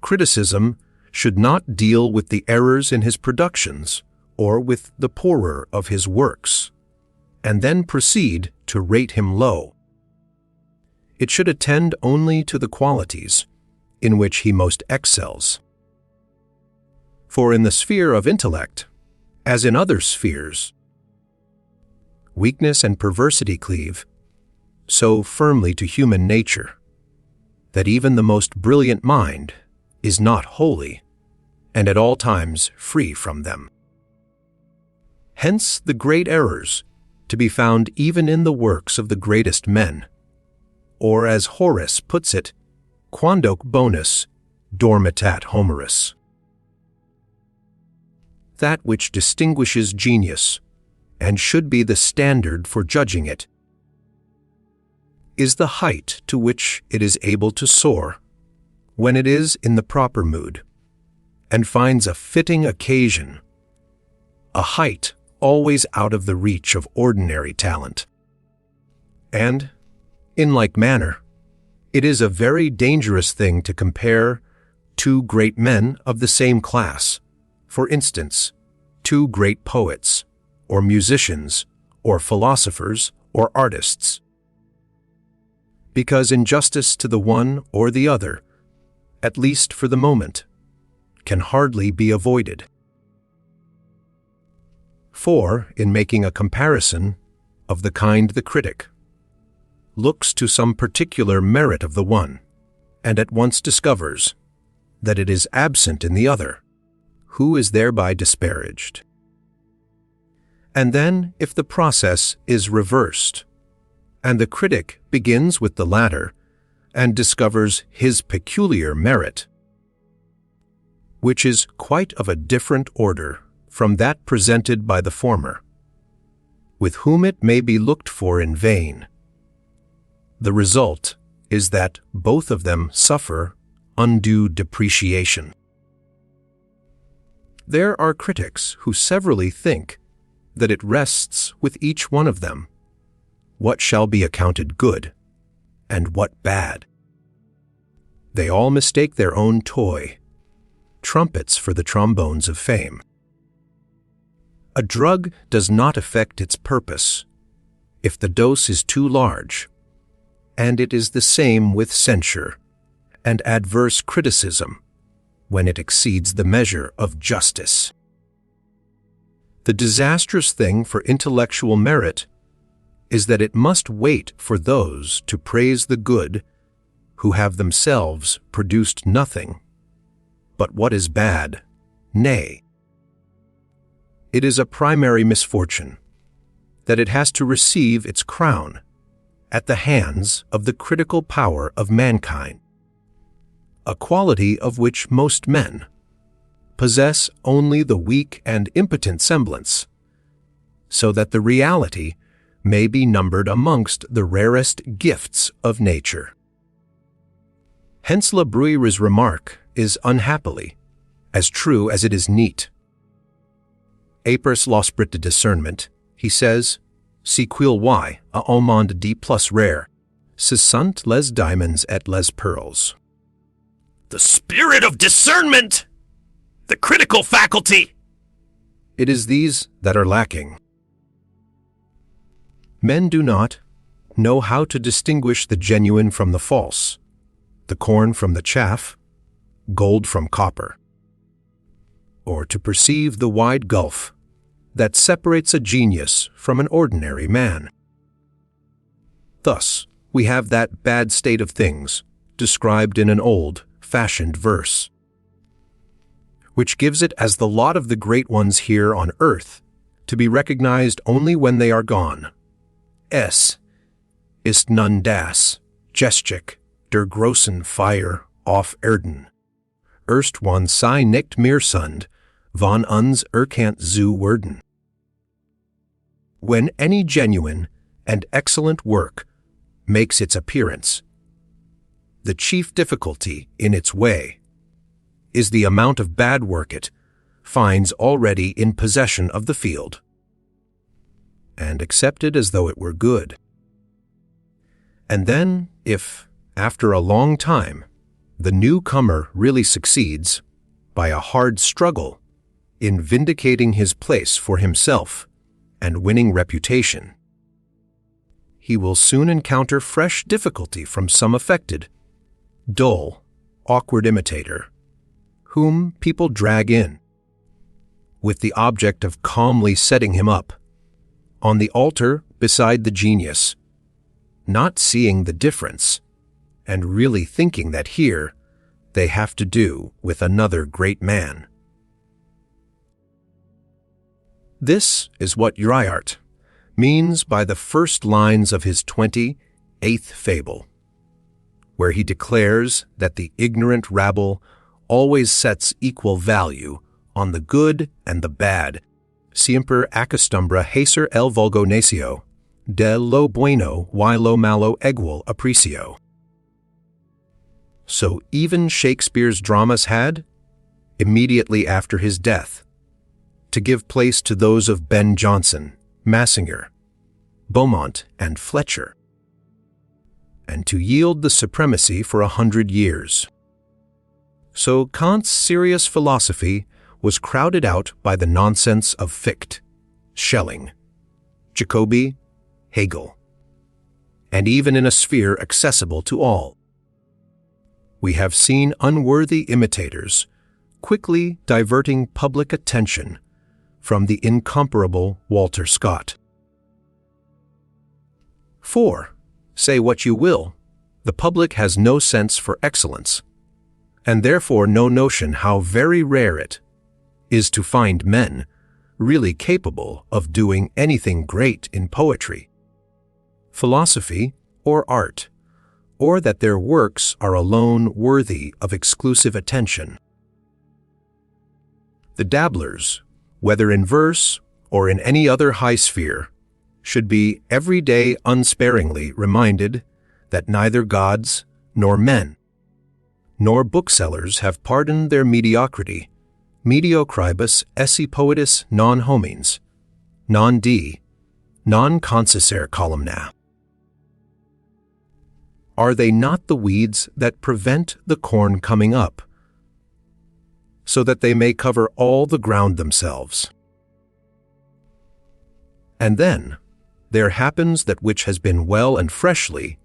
[SPEAKER 1] criticism should not deal with the errors in his productions or with the poorer of his works, and then proceed to rate him low. It should attend only to the qualities in which he most excels. For in the sphere of intellect, as in other spheres, weakness and perversity cleave so firmly to human nature that even the most brilliant mind is not wholly and at all times free from them. Hence the great errors to be found even in the works of the greatest men, or as Horace puts it, quandoque bonus dormitat Homerus. That which distinguishes genius, and should be the standard for judging it, is the height to which it is able to soar when it is in the proper mood, and finds a fitting occasion, a height always out of the reach of ordinary talent. And, in like manner, it is a very dangerous thing to compare two great men of the same class, for instance, two great poets, or musicians, or philosophers, or artists. Because injustice to the one or the other, at least for the moment, can hardly be avoided. For, in making a comparison of the kind the critic looks to some particular merit of the one, and at once discovers that it is absent in the other, who is thereby disparaged. And then, if the process is reversed, and the critic begins with the latter and discovers his peculiar merit, which is quite of a different order from that presented by the former, with whom it may be looked for in vain, the result is that both of them suffer undue depreciation. There are critics who severally think that it rests with each one of them what shall be accounted good and what bad. They all mistake their own toy, trumpets for the trombones of fame. A drug does not affect its purpose if the dose is too large, and it is the same with censure and adverse criticism when it exceeds the measure of justice. The disastrous thing for intellectual merit is that it must wait for those to praise the good who have themselves produced nothing but what is bad, nay. It is a primary misfortune that it has to receive its crown at the hands of the critical power of mankind, a quality of which most men possess only the weak and impotent semblance, so that the reality may be numbered amongst the rarest gifts of nature. Hence La Bruyère's remark is unhappily as true as it is neat. Apers l'esprit de discernment, he says, si quil y a un monde de plus rare, ce sont les diamonds et les pearls. The spirit of discernment! The critical faculty! It is these that are lacking. Men do not know how to distinguish the genuine from the false, the corn from the chaff, gold from copper, or to perceive the wide gulf that separates a genius from an ordinary man. Thus, we have that bad state of things described in an old-fashioned verse, which gives it as the lot of the great ones here on earth to be recognized only when they are gone. Es ist nun das Geschick der großen Feier auf Erden. Erst wann sei nicht mehr Sund, von uns erkannt zu werden. When any genuine and excellent work makes its appearance, the chief difficulty in its way is the amount of bad work it finds already in possession of the field, and accepted as though it were good. And then, if, after a long time, the newcomer really succeeds, by a hard struggle, in vindicating his place for himself and winning reputation, he will soon encounter fresh difficulty from some affected, dull, awkward imitator, whom people drag in, with the object of calmly setting him up on the altar beside the genius, not seeing the difference, and really thinking that here they have to do with another great man. This is what Uriart means by the first lines of his 28th fable, where he declares that the ignorant rabble always sets equal value on the good and the bad, siempre acostumbra hacer el vulgo necio, de lo bueno y lo malo igual aprecio. So even Shakespeare's dramas had, immediately after his death, to give place to those of Ben Jonson, Massinger, Beaumont, and Fletcher, and to yield the supremacy for 100 years. So Kant's serious philosophy was crowded out by the nonsense of Fichte, Schelling, Jacobi, Hegel, and even in a sphere accessible to all. We have seen unworthy imitators quickly diverting public attention from the incomparable Walter Scott. For, say what you will, the public has no sense for excellence, and therefore no notion how very rare it is to find men really capable of doing anything great in poetry, philosophy, or art, or that their works are alone worthy of exclusive attention. The dabblers, whether in verse or in any other high sphere, should be every day unsparingly reminded that neither gods nor men nor booksellers have pardoned their mediocrity, mediocribus esse poetis non homines, non di, non concesser columna. Are they not the weeds that prevent the corn coming up, so that they may cover all the ground themselves? And then there happens that which has been well and freshly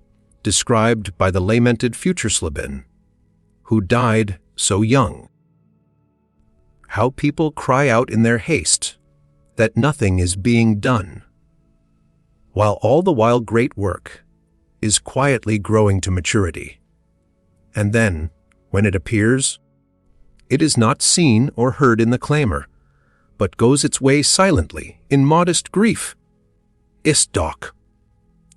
[SPEAKER 1] described by the lamented Futursleben, who died so young. How people cry out in their haste that nothing is being done, while all the while great work is quietly growing to maturity. And then, when it appears, it is not seen or heard in the clamor, but goes its way silently in modest grief. Ist doch.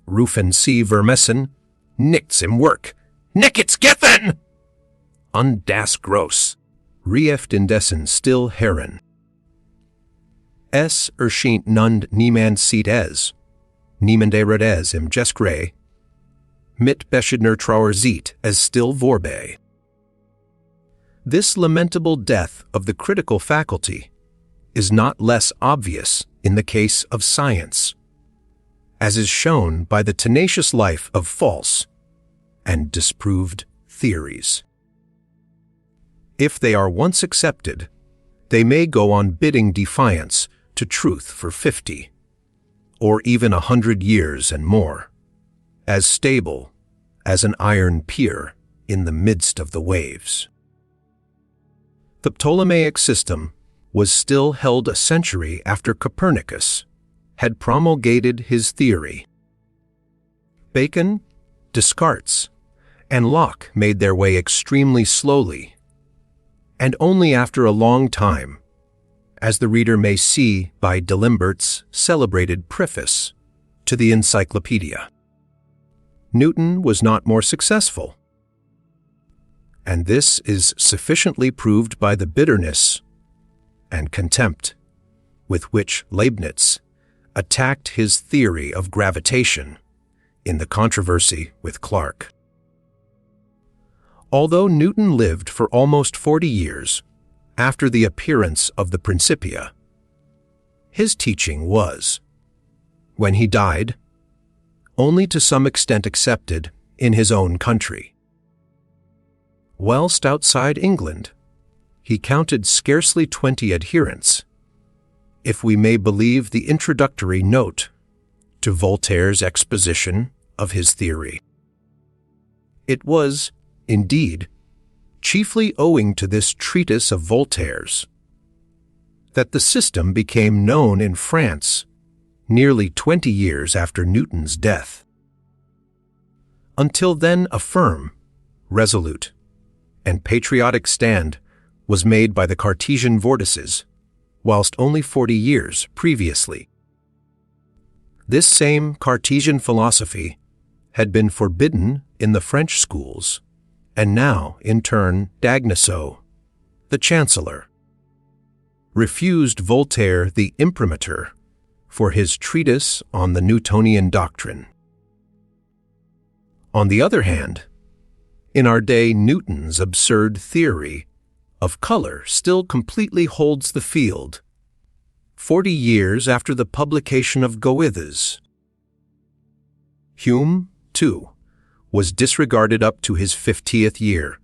[SPEAKER 1] Rufen sie vermessen, nichts im Werk, nichts gethen! Und das groß, rieft indessen still herren. Es erscheint nun niemand sieht es, niemand erret es im Gespräch, mit bescheidener Trauer sieht es still vorbei. This lamentable death of the critical faculty is not less obvious in the case of science, as is shown by the tenacious life of false and disproved theories. If they are once accepted, they may go on bidding defiance to truth for 50, or even 100 years and more, as stable as an iron pier in the midst of the waves. The Ptolemaic system was still held a century after Copernicus had promulgated his theory. Bacon, Descartes, and Locke made their way extremely slowly, and only after a long time, as the reader may see by D'Alembert's celebrated preface to the Encyclopedia. Newton was not more successful, and this is sufficiently proved by the bitterness and contempt with which Leibniz attacked his theory of gravitation in the controversy with Clarke. Although Newton lived for almost 40 years after the appearance of the Principia, his teaching was, when he died, only to some extent accepted in his own country. Whilst outside England, he counted scarcely 20 adherents, if we may believe the introductory note to Voltaire's exposition of his theory. It was, indeed, chiefly owing to this treatise of Voltaire's that the system became known in France nearly 20 years after Newton's death. Until then, a firm, resolute, and patriotic stand was made by the Cartesian vortices, whilst only 40 years previously. This same Cartesian philosophy had been forbidden in the French schools, and now, in turn, D'Aguesseau, the Chancellor, refused Voltaire the imprimatur for his treatise on the Newtonian doctrine. On the other hand, in our day, Newton's absurd theory of color still completely holds the field, 40 years after the publication of Goethe's. Hume, too, was disregarded up to his 50th year,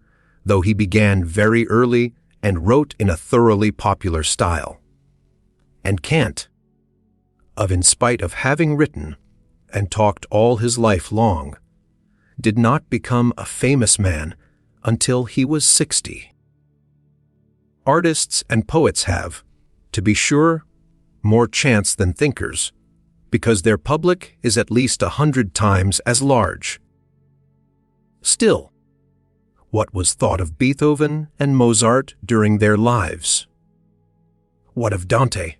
[SPEAKER 1] though he began very early and wrote in a thoroughly popular style. And Kant, in spite of having written and talked all his life long, did not become a famous man until he was 60. Artists and poets have, to be sure, more chance than thinkers, because their public is at least 100 times as large. Still, what was thought of Beethoven and Mozart during their lives? What of Dante?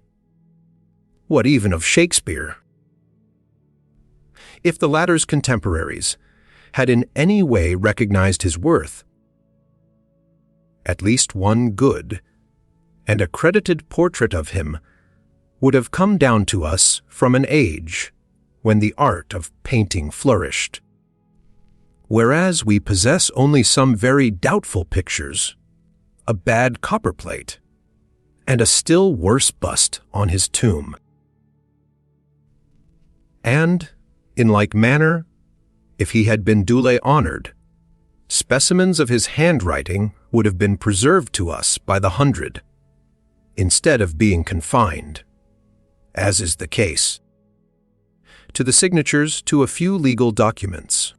[SPEAKER 1] What even of Shakespeare? If the latter's contemporaries had in any way recognized his worth, at least one good and accredited portrait of him would have come down to us from an age when the art of painting flourished. Whereas we possess only some very doubtful pictures, a bad copperplate, and a still worse bust on his tomb. And, in like manner, if he had been duly honored, specimens of his handwriting would have been preserved to us by the hundred, instead of being confined, as is the case, to the signatures to a few legal documents.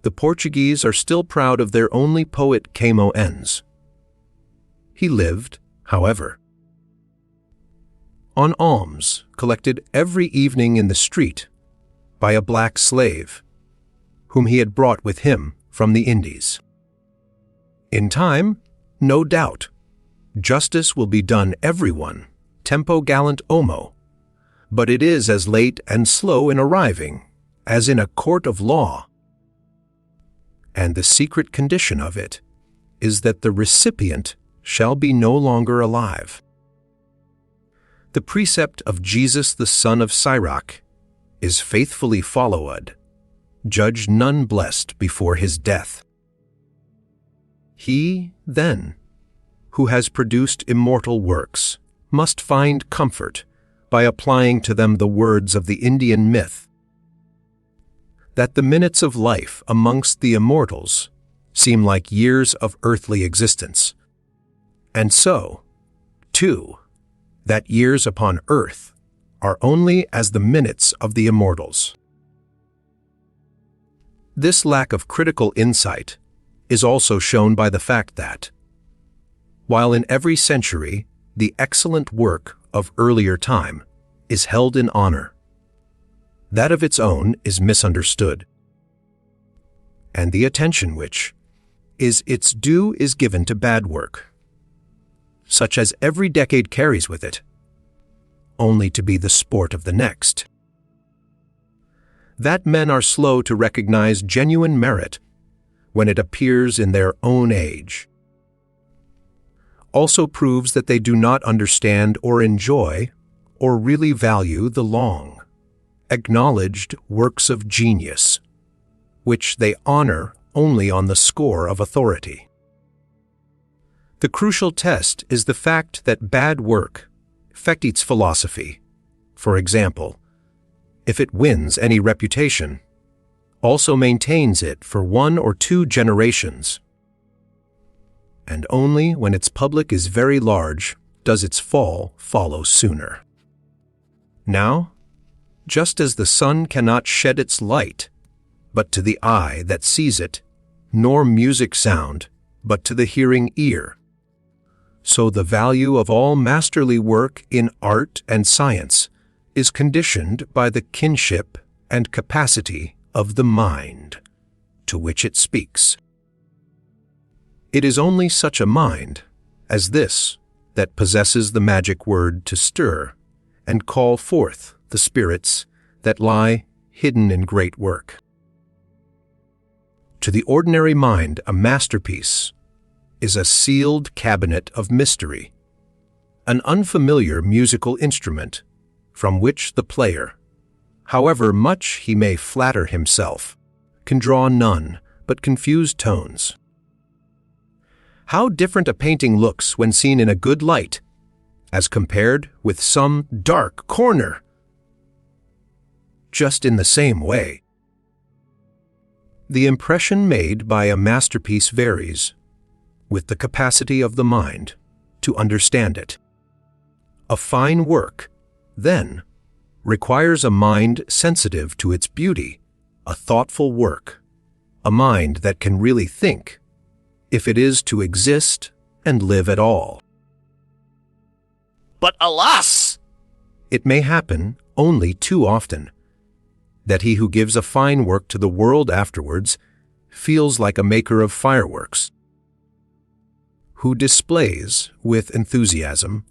[SPEAKER 1] The Portuguese are still proud of their only poet Camões. He lived, however, on alms collected every evening in the street by a black slave, whom he had brought with him from the Indies. In time, no doubt, justice will be done everyone, tempo gallant homo, but it is as late and slow in arriving as in a court of law. And the secret condition of it is that the recipient shall be no longer alive. The precept of Jesus the son of Sirach is faithfully followed, judge none blessed before his death. He, then, who has produced immortal works, must find comfort by applying to them the words of the Indian myth, that the minutes of life amongst the immortals seem like years of earthly existence, and so, too, that years upon earth are only as the minutes of the immortals. This lack of critical insight is also shown by the fact that, while in every century the excellent work of earlier time is held in honor, that of its own is misunderstood, and the attention which is its due is given to bad work, such as every decade carries with it, only to be the sport of the next. That men are slow to recognize genuine merit when it appears in their own age also proves that they do not understand or enjoy or really value the long, acknowledged works of genius, which they honor only on the score of authority. The crucial test is the fact that bad work, Fechte's philosophy, for example, if it wins any reputation, also maintains it for 1 or 2 generations, and only when its public is very large does its fall follow sooner. Now, just as the sun cannot shed its light, but to the eye that sees it, nor music sound, but to the hearing ear, so the value of all masterly work in art and science is conditioned by the kinship and capacity of the mind to which it speaks. It is only such a mind as this that possesses the magic word to stir and call forth the spirits that lie hidden in great work. To the ordinary mind, a masterpiece is a sealed cabinet of mystery, an unfamiliar musical instrument from which the player, however much he may flatter himself, can draw none but confused tones. How different a painting looks when seen in a good light, as compared with some dark corner! Just in the same way, the impression made by a masterpiece varies with the capacity of the mind to understand it. A fine work, then, requires a mind sensitive to its beauty, a thoughtful work, a mind that can really think, if it is to exist and live at all.
[SPEAKER 2] But alas!
[SPEAKER 1] It may happen only too often that he who gives a fine work to the world afterwards feels like a maker of fireworks, who displays, with enthusiasm,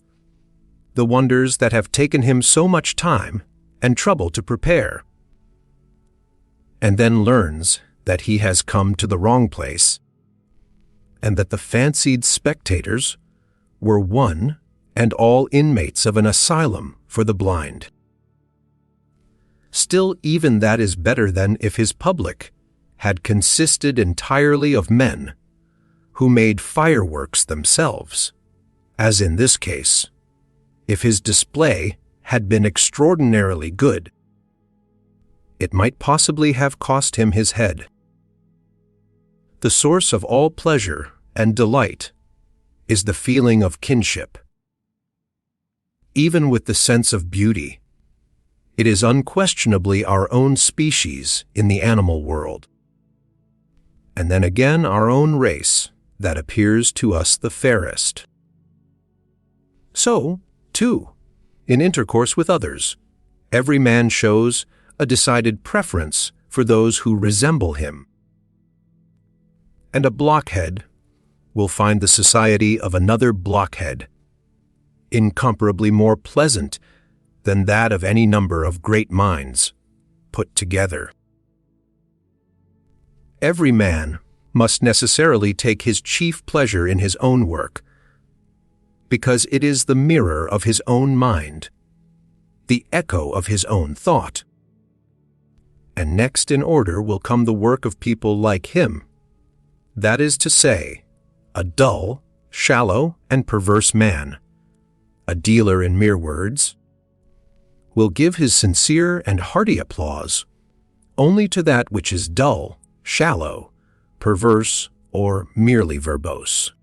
[SPEAKER 1] the wonders that have taken him so much time and trouble to prepare, and then learns that he has come to the wrong place, and that the fancied spectators were one and all inmates of an asylum for the blind. Still, even that is better than if his public had consisted entirely of men who made fireworks themselves, as in this case, if his display had been extraordinarily good. It might possibly have cost him his head. The source of all pleasure and delight is the feeling of kinship. Even with the sense of beauty, it is unquestionably our own species in the animal world, and then again our own race that appears to us the fairest. So, too, in intercourse with others, every man shows a decided preference for those who resemble him. And a blockhead will find the society of another blockhead incomparably more pleasant than that of any number of great minds put together. Every man must necessarily take his chief pleasure in his own work, because it is the mirror of his own mind, the echo of his own thought. And next in order will come the work of people like him, that is to say, a dull, shallow, and perverse man, a dealer in mere words, will give his sincere and hearty applause only to that which is dull, shallow, perverse, or merely verbose.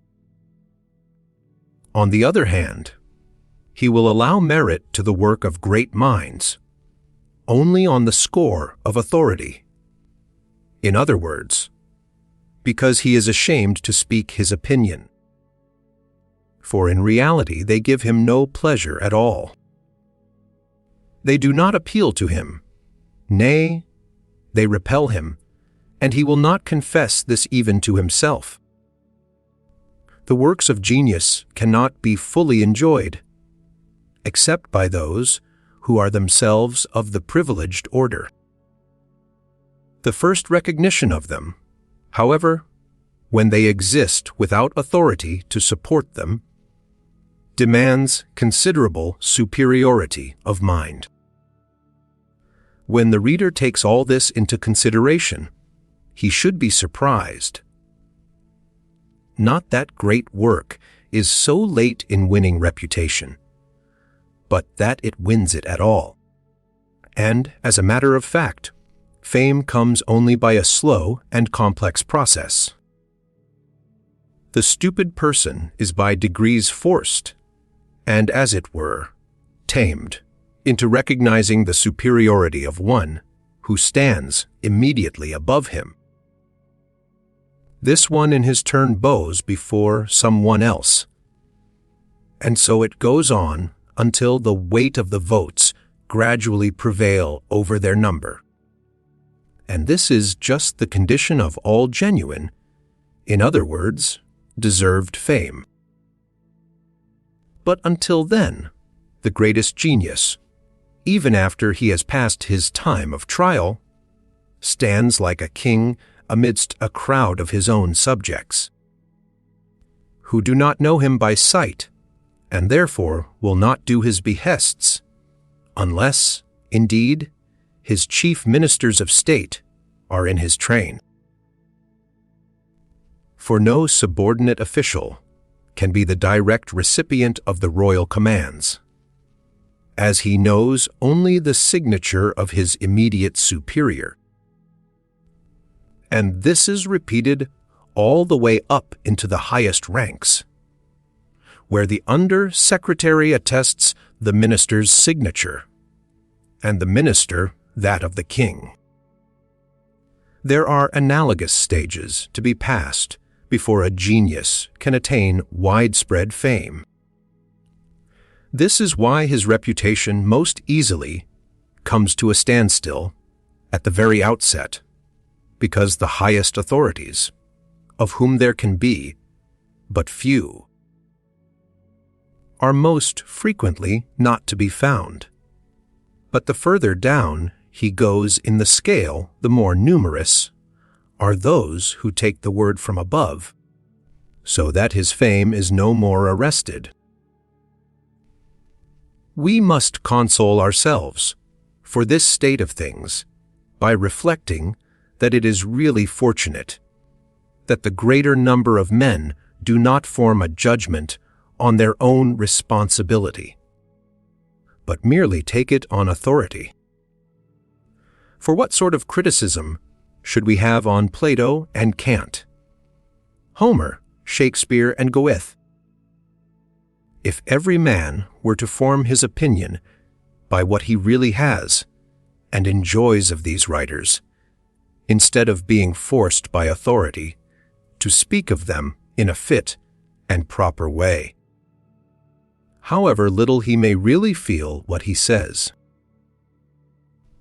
[SPEAKER 1] On the other hand, he will allow merit to the work of great minds only on the score of authority. In other words, because he is ashamed to speak his opinion. For in reality they give him no pleasure at all. They do not appeal to him. Nay, they repel him, and he will not confess this even to himself. The works of genius cannot be fully enjoyed, except by those who are themselves of the privileged order. The first recognition of them, however, when they exist without authority to support them, demands considerable superiority of mind. When the reader takes all this into consideration, he should be surprised. Not that great work is so late in winning reputation, but that it wins it at all. And, as a matter of fact, fame comes only by a slow and complex process. The stupid person is by degrees forced, and as it were, tamed, into recognizing the superiority of one who stands immediately above him. This one in his turn bows before someone else, and so it goes on until the weight of the votes gradually prevail over their number. And this is just the condition of all genuine, in other words, deserved fame. But until then, the greatest genius, even after he has passed his time of trial, stands like a king amidst a crowd of his own subjects, who do not know him by sight, and therefore will not do his behests, unless, indeed, his chief ministers of state are in his train. For no subordinate official can be the direct recipient of the royal commands, as he knows only the signature of his immediate superior. And this is repeated all the way up into the highest ranks, where the under-secretary attests the minister's signature, and the minister that of the king. There are analogous stages to be passed before a genius can attain widespread fame. This is why his reputation most easily comes to a standstill at the very outset, because the highest authorities, of whom there can be but few, are most frequently not to be found. But the further down he goes in the scale, the more numerous are those who take the word from above, so that his fame is no more arrested. We must console ourselves for this state of things by reflecting that it is really fortunate that the greater number of men do not form a judgment on their own responsibility, but merely take it on authority. For what sort of criticism should we have on Plato and Kant, Homer, Shakespeare, and Goethe? If every man were to form his opinion by what he really has and enjoys of these writers, instead of being forced by authority to speak of them in a fit and proper way, however little he may really feel what he says.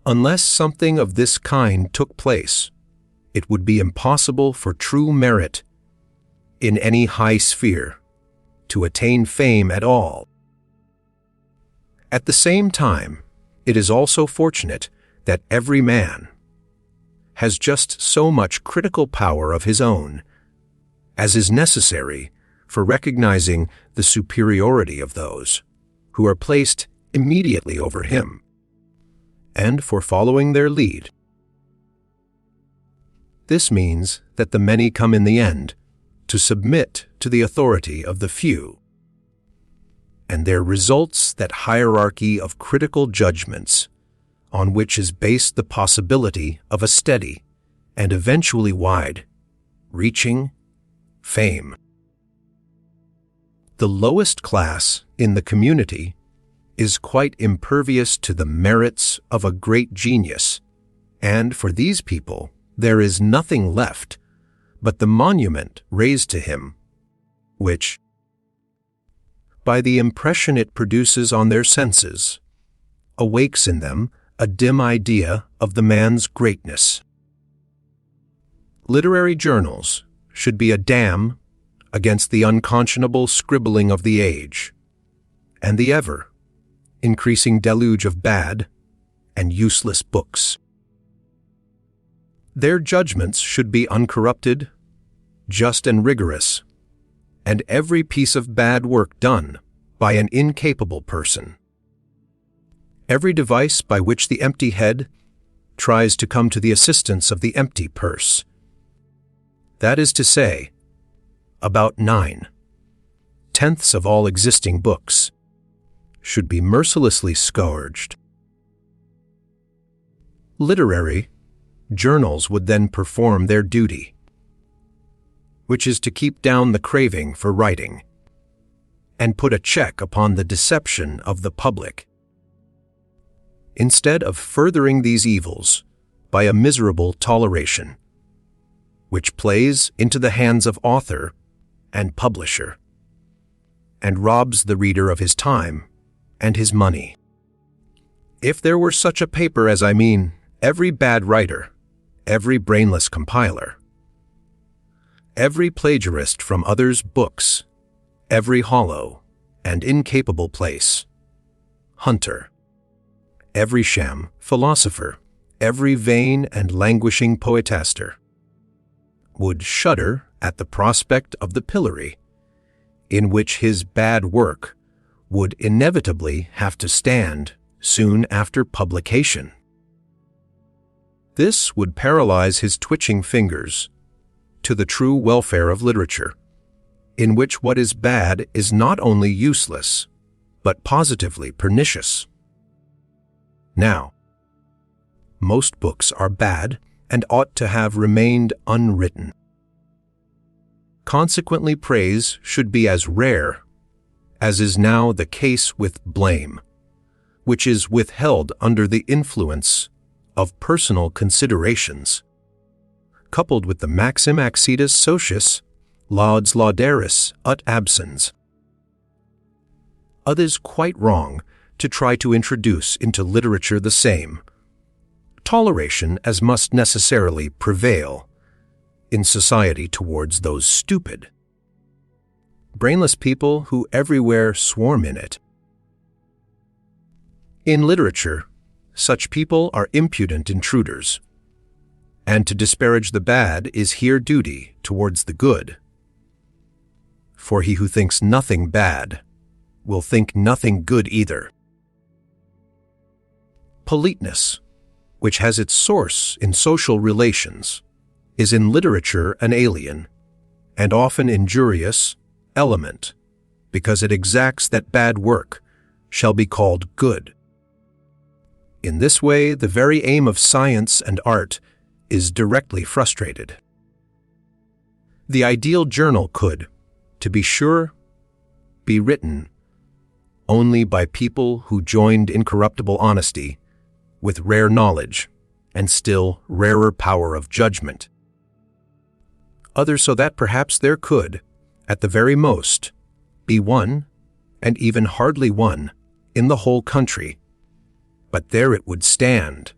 [SPEAKER 1] Unless something of this kind took place, it would be impossible for true merit in any high sphere to attain fame at all. At the same time, it is also fortunate that every man has just so much critical power of his own as is necessary for recognizing the superiority of those who are placed immediately over him, and for following their lead. This means that the many come in the end to submit to the authority of the few, and there results that hierarchy of critical judgments on which is based the possibility of a steady and eventually wide-reaching fame. The lowest class in the community is quite impervious to the merits of a great genius, and for these people there is nothing left but the monument raised to him, which, by the impression it produces on their senses, awakes in them a dim idea of the man's greatness. Literary journals should be a dam against the unconscionable scribbling of the age, and the ever-increasing deluge of bad and useless books. Their judgments should be uncorrupted, just and rigorous, and every piece of bad work done by an incapable person, every device by which the empty head tries to come to the assistance of the empty purse, that is to say, about 9/10 of all existing books, should be mercilessly scourged. Literary journals would then perform their duty, which is to keep down the craving for writing and put a check upon the deception of the public, instead of furthering these evils by a miserable toleration, which plays into the hands of author and publisher, and robs the reader of his time and his money. If there were such a paper as I mean, every bad writer, every brainless compiler, every plagiarist from others' books, every hollow and incapable place, hunter, every sham philosopher, every vain and languishing poetaster, would shudder at the prospect of the pillory in which his bad work would inevitably have to stand soon after publication. This would paralyze his twitching fingers to the true welfare of literature, in which what is bad is not only useless, but positively pernicious. Now, most books are bad and ought to have remained unwritten. Consequently, praise should be as rare as is now the case with blame, which is withheld under the influence of personal considerations, coupled with the maxim accetus socius, laudes laudaris ut absens. Others quite wrong to try to introduce into literature the same toleration as must necessarily prevail in society towards those stupid, brainless people who everywhere swarm in it. In literature, such people are impudent intruders, and to disparage the bad is here duty towards the good. For he who thinks nothing bad will think nothing good either. Politeness, which has its source in social relations, is in literature an alien, and often injurious, element, because it exacts that bad work shall be called good. In this way, the very aim of science and art is directly frustrated. The ideal journal could, to be sure, be written only by people who joined incorruptible honesty with rare knowledge and still rarer power of judgment. Others so that perhaps there could, at the very most, be one, and even hardly one, in the whole country, but there it would stand,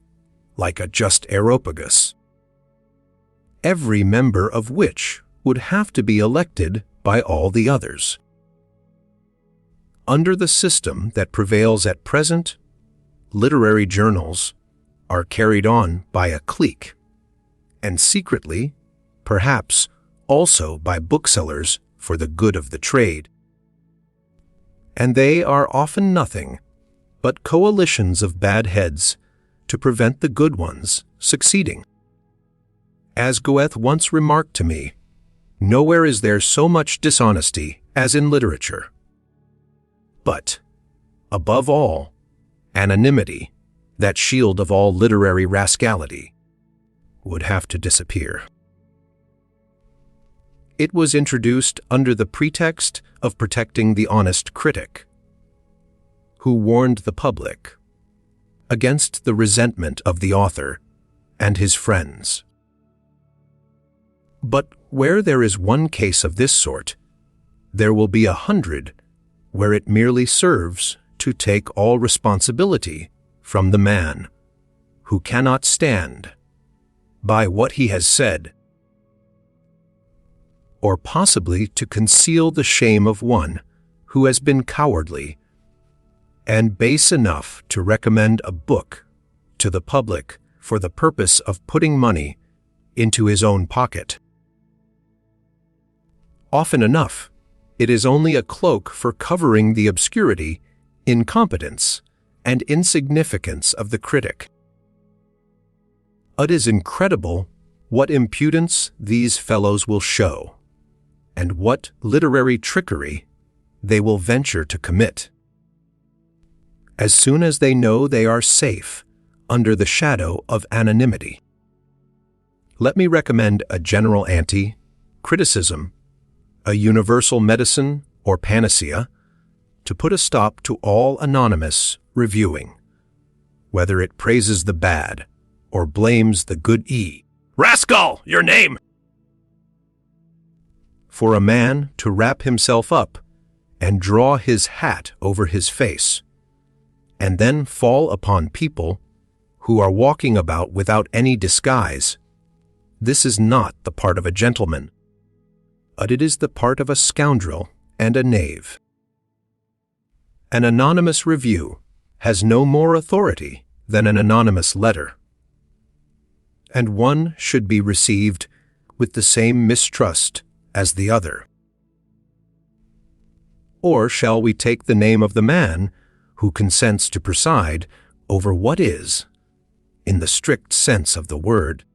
[SPEAKER 1] like a just aeropagus, every member of which would have to be elected by all the others. Under the system that prevails at present, literary journals are carried on by a clique, and secretly, perhaps also by booksellers for the good of the trade. And they are often nothing but coalitions of bad heads to prevent the good ones succeeding. As Goethe once remarked to me, nowhere is there so much dishonesty as in literature. But, above all, anonymity, that shield of all literary rascality, would have to disappear. It was introduced under the pretext of protecting the honest critic, who warned the public against the resentment of the author and his friends. But where there is one case of this sort, there will be 100 where it merely serves to take all responsibility from the man who cannot stand by what he has said, or possibly to conceal the shame of one who has been cowardly and base enough to recommend a book to the public for the purpose of putting money into his own pocket. Often enough, it is only a cloak for covering the obscurity, incompetence, and insignificance of the critic. It is incredible what impudence these fellows will show, and what literary trickery they will venture to commit, as soon as they know they are safe under the shadow of anonymity. Let me recommend a general anti-criticism, a universal medicine or panacea, to put a stop to all anonymous reviewing, whether it praises the bad or blames the good. Rascal, your name! For a man to wrap himself up and draw his hat over his face, and then fall upon people who are walking about without any disguise, this is not the part of a gentleman, but it is the part of a scoundrel and a knave. An anonymous review has no more authority than an anonymous letter, and one should be received with the same mistrust as the other. Or shall we take the name of the man who consents to preside over what is, in the strict sense of the word,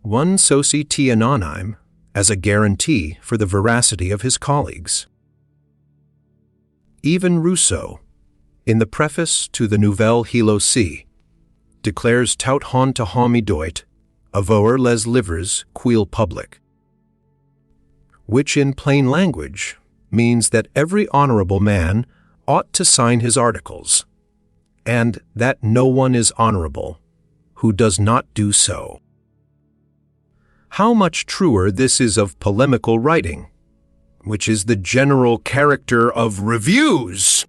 [SPEAKER 1] one soci te anonyme, as a guarantee for the veracity of his colleagues? Even Rousseau, in the preface to the Nouvelle Heloise, declares tout hon te homi doit, avoir les livres qu'il public, which in plain language means that every honorable man ought to sign his articles, and that no one is honorable who does not do so. How much truer this is of polemical writing, which is the general character of reviews!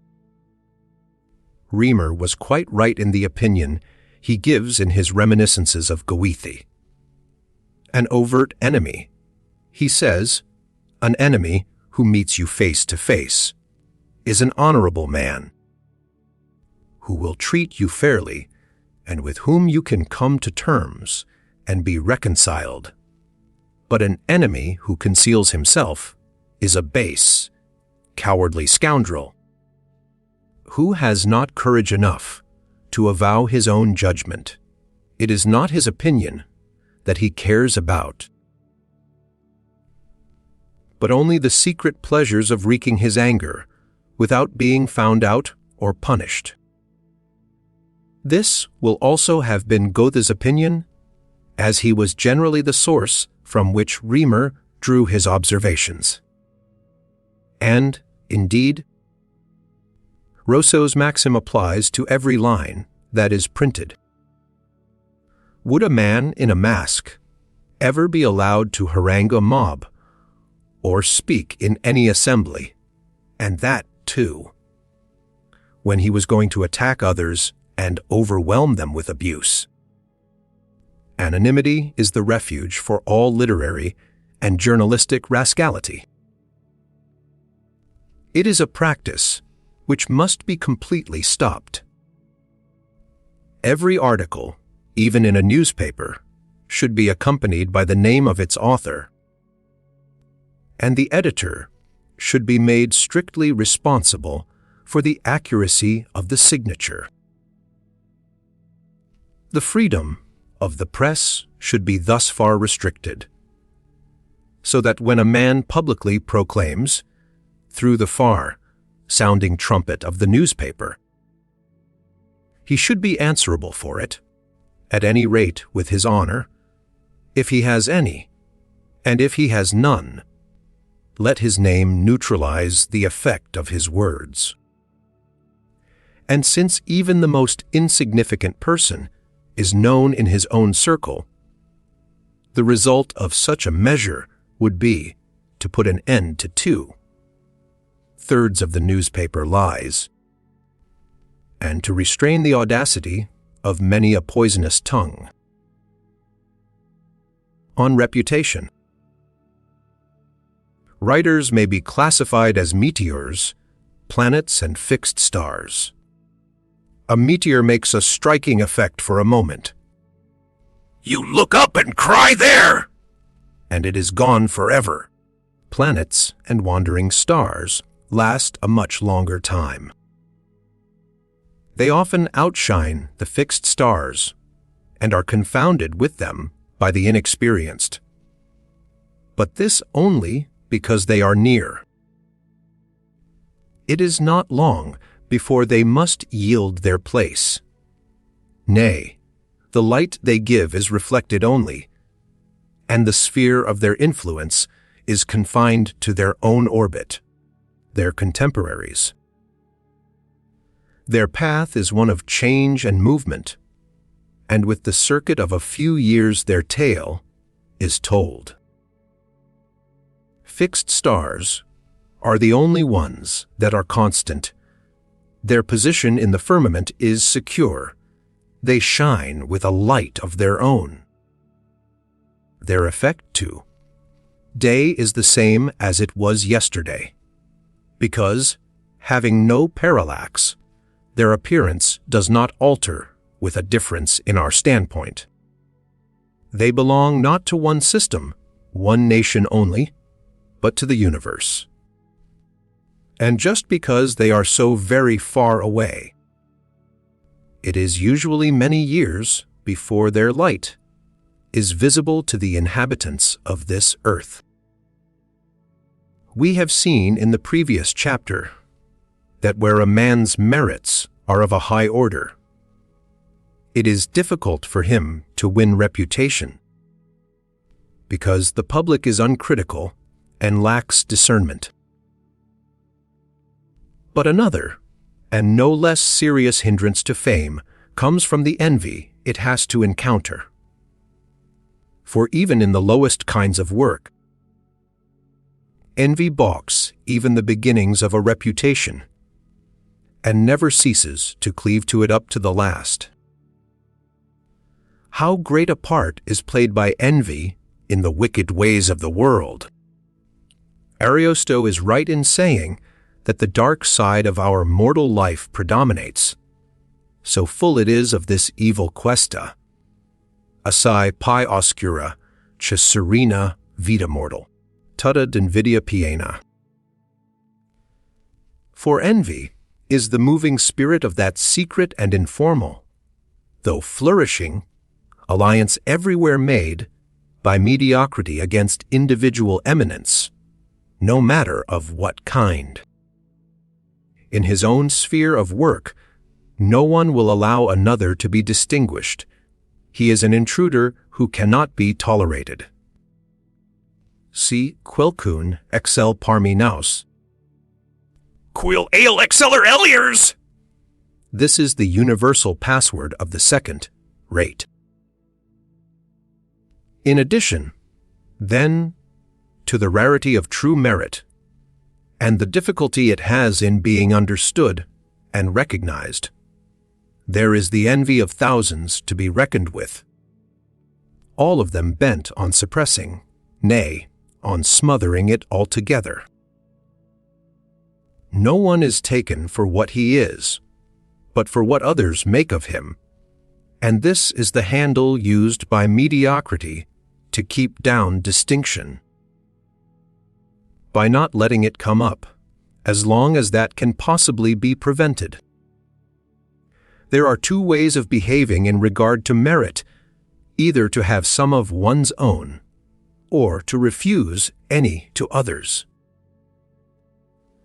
[SPEAKER 1] Riemer was quite right in the opinion he gives in his reminiscences of Goethe. An overt enemy, he says, an enemy who meets you face to face, is an honorable man, who will treat you fairly and with whom you can come to terms and be reconciled. But an enemy who conceals himself is a base, cowardly scoundrel, who has not courage enough to avow his own judgment. It is not his opinion that he cares about, but only the secret pleasures of wreaking his anger without being found out or punished. This will also have been Goethe's opinion, as he was generally the source from which Riemer drew his observations. And, indeed, Rousseau's maxim applies to every line that is printed. Would a man in a mask ever be allowed to harangue a mob or speak in any assembly, and that, too, when he was going to attack others and overwhelm them with abuse? Anonymity is the refuge for all literary and journalistic rascality. It is a practice which must be completely stopped. Every article, even in a newspaper, should be accompanied by the name of its author, and the editor should be made strictly responsible for the accuracy of the signature. The freedom of the press should be thus far restricted, so that when a man publicly proclaims, through the far-sounding trumpet of the newspaper, he should be answerable for it, at any rate with his honor, if he has any, and if he has none, let his name neutralize the effect of his words. And since even the most insignificant person is known in his own circle, the result of such a measure would be to put an end to 2/3 of the newspaper lies, and to restrain the audacity of many a poisonous tongue. On reputation. Writers may be classified as meteors, planets, and fixed stars. A meteor makes a striking effect for a moment. You look up and cry there! And it is gone forever. Planets and wandering stars last a much longer time. They often outshine the fixed stars and are confounded with them by the inexperienced. But this only because they are near. It is not long before they must yield their place. Nay, the light they give is reflected only, and the sphere of their influence is confined to their own orbit, their contemporaries. Their path is one of change and movement, and with the circuit of a few years their tale is told. Fixed stars are the only ones that are constant, Their position in the firmament is secure. They shine with a light of their own. Their effect, too. Day is the same as it was yesterday, because, having no parallax, their appearance does not alter with a difference in our standpoint. They belong not to one system, one nation only, but to the universe. And just because they are so very far away, it is usually many years before their light is visible to the inhabitants of this earth. We have seen in the previous chapter that where a man's merits are of a high order, it is difficult for him to win reputation, because the public is uncritical and lacks discernment. But another, and no less serious hindrance to fame, comes from the envy it has to encounter. For even in the lowest kinds of work, envy balks even the beginnings of a reputation, and never ceases to cleave to it up to the last. How great a part is played by envy in the wicked ways of the world! Ariosto is right in saying that the dark side of our mortal life predominates, so full it is of this evil questa, assai pi oscura, che serena vita mortal, tutta d'invidia piena. For envy is the moving spirit of that secret and informal, though flourishing, alliance everywhere made by mediocrity against individual eminence, no matter of what kind. In his own sphere of work, no one will allow another to be distinguished. He is an intruder who cannot be tolerated. See quilcun excel parmi nous. Quil ale exceller eliers! This is the universal password of the second rate. In addition, then, to the rarity of true merit, and the difficulty it has in being understood and recognized, there is the envy of thousands to be reckoned with, all of them bent on suppressing, nay, on smothering it altogether. No one is taken for what he is, but for what others make of him, and this is the handle used by mediocrity to keep down distinction, by not letting it come up, as long as that can possibly be prevented. There are two ways of behaving in regard to merit, either to have some of one's own, or to refuse any to others.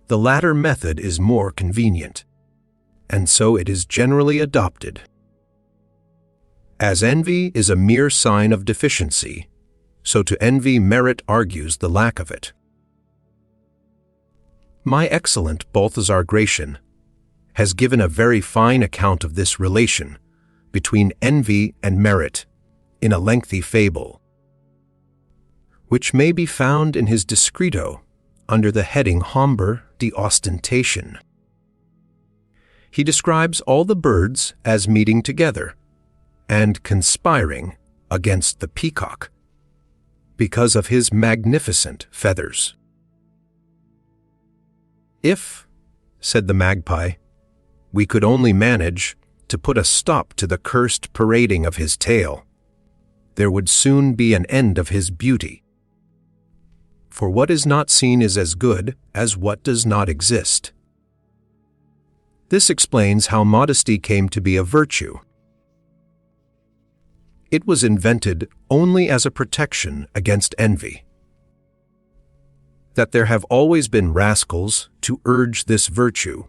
[SPEAKER 1] The latter method is more convenient, and so it is generally adopted. As envy is a mere sign of deficiency, so to envy merit argues the lack of it. My excellent Balthazar Gratian has given a very fine account of this relation between envy and merit in a lengthy fable, which may be found in his Discreto under the heading Hombre de Ostentation. He describes all the birds as meeting together and conspiring against the peacock because of his magnificent feathers. "If," said the magpie, "we could only manage to put a stop to the cursed parading of his tail, there would soon be an end of his beauty. For what is not seen is as good as what does not exist." This explains how modesty came to be a virtue. It was invented only as a protection against envy. That there have always been rascals to urge this virtue,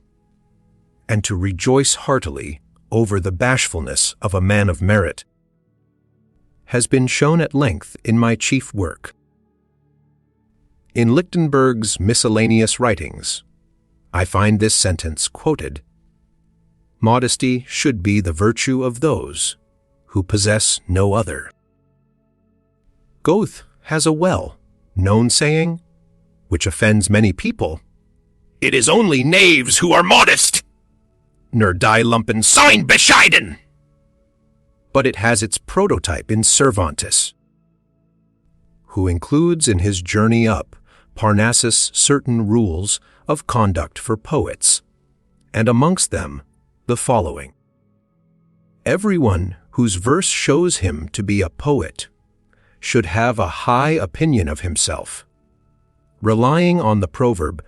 [SPEAKER 1] and to rejoice heartily over the bashfulness of a man of merit, has been shown at length in my chief work. In Lichtenberg's miscellaneous writings, I find this sentence quoted: "Modesty should be the virtue of those who possess no other." Goethe has a well-known saying, which offends many people: "It is only knaves who are modest." nur die Lumpen sein bescheiden. But it has its prototype in Cervantes, who includes in his journey up Parnassus certain rules of conduct for poets, and amongst them the following. Everyone whose verse shows him to be a poet should have a high opinion of himself, relying on the proverb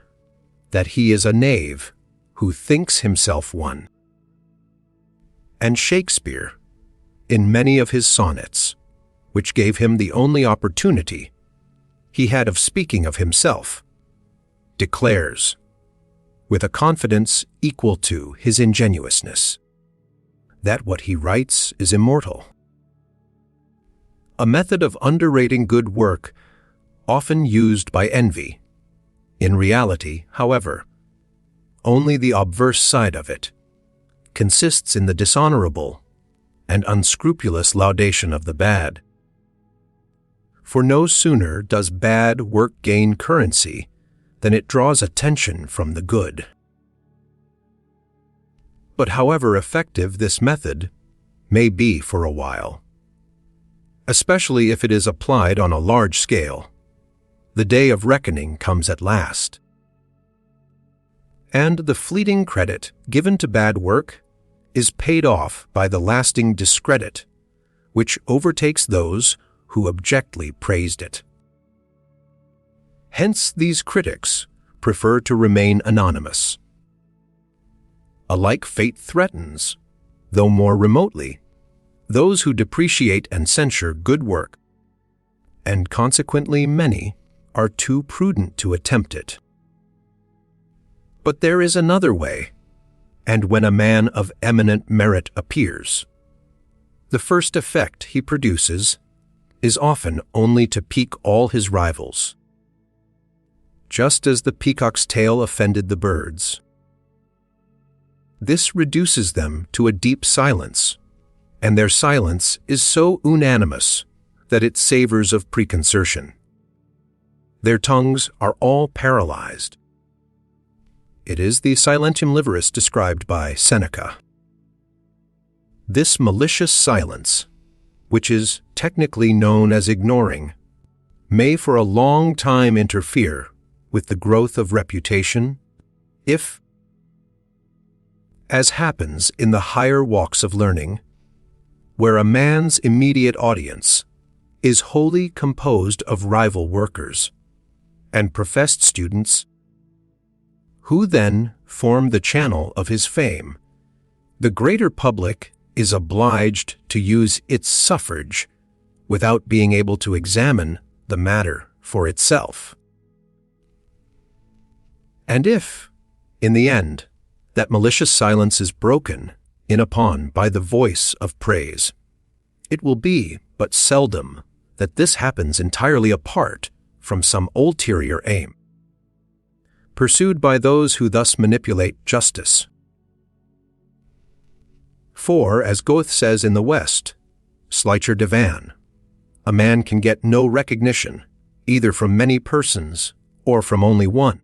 [SPEAKER 1] that he is a knave who thinks himself one. And Shakespeare, in many of his sonnets, which gave him the only opportunity he had of speaking of himself, declares, with a confidence equal to his ingenuousness, that what he writes is immortal. A method of underrating good work often used by envy. In reality, however, only the obverse side of it consists in the dishonorable and unscrupulous laudation of the bad. For no sooner does bad work gain currency than it draws attention from the good. But however effective this method may be for a while, especially if it is applied on a large scale, the day of reckoning comes at last. And the fleeting credit given to bad work is paid off by the lasting discredit which overtakes those who abjectly praised it. Hence these critics prefer to remain anonymous. A like fate threatens, though more remotely, those who depreciate and censure good work, and consequently many are too prudent to attempt it. But there is another way, and when a man of eminent merit appears, the first effect he produces is often only to pique all his rivals. Just as the peacock's tail offended the birds, this reduces them to a deep silence, and their silence is so unanimous that it savors of preconcertion. Their tongues are all paralyzed. It is the silentium liberis described by Seneca. This malicious silence, which is technically known as ignoring, may for a long time interfere with the growth of reputation if, as happens in the higher walks of learning, where a man's immediate audience is wholly composed of rival workers and professed students, who then form the channel of his fame, the greater public is obliged to use its suffrage without being able to examine the matter for itself. And if, in the end, that malicious silence is broken in upon by the voice of praise, it will be but seldom that this happens entirely apart from some ulterior aim, pursued by those who thus manipulate justice. For, as Goethe says in the West, Schleicher divan, a man can get no recognition, either from many persons or from only one,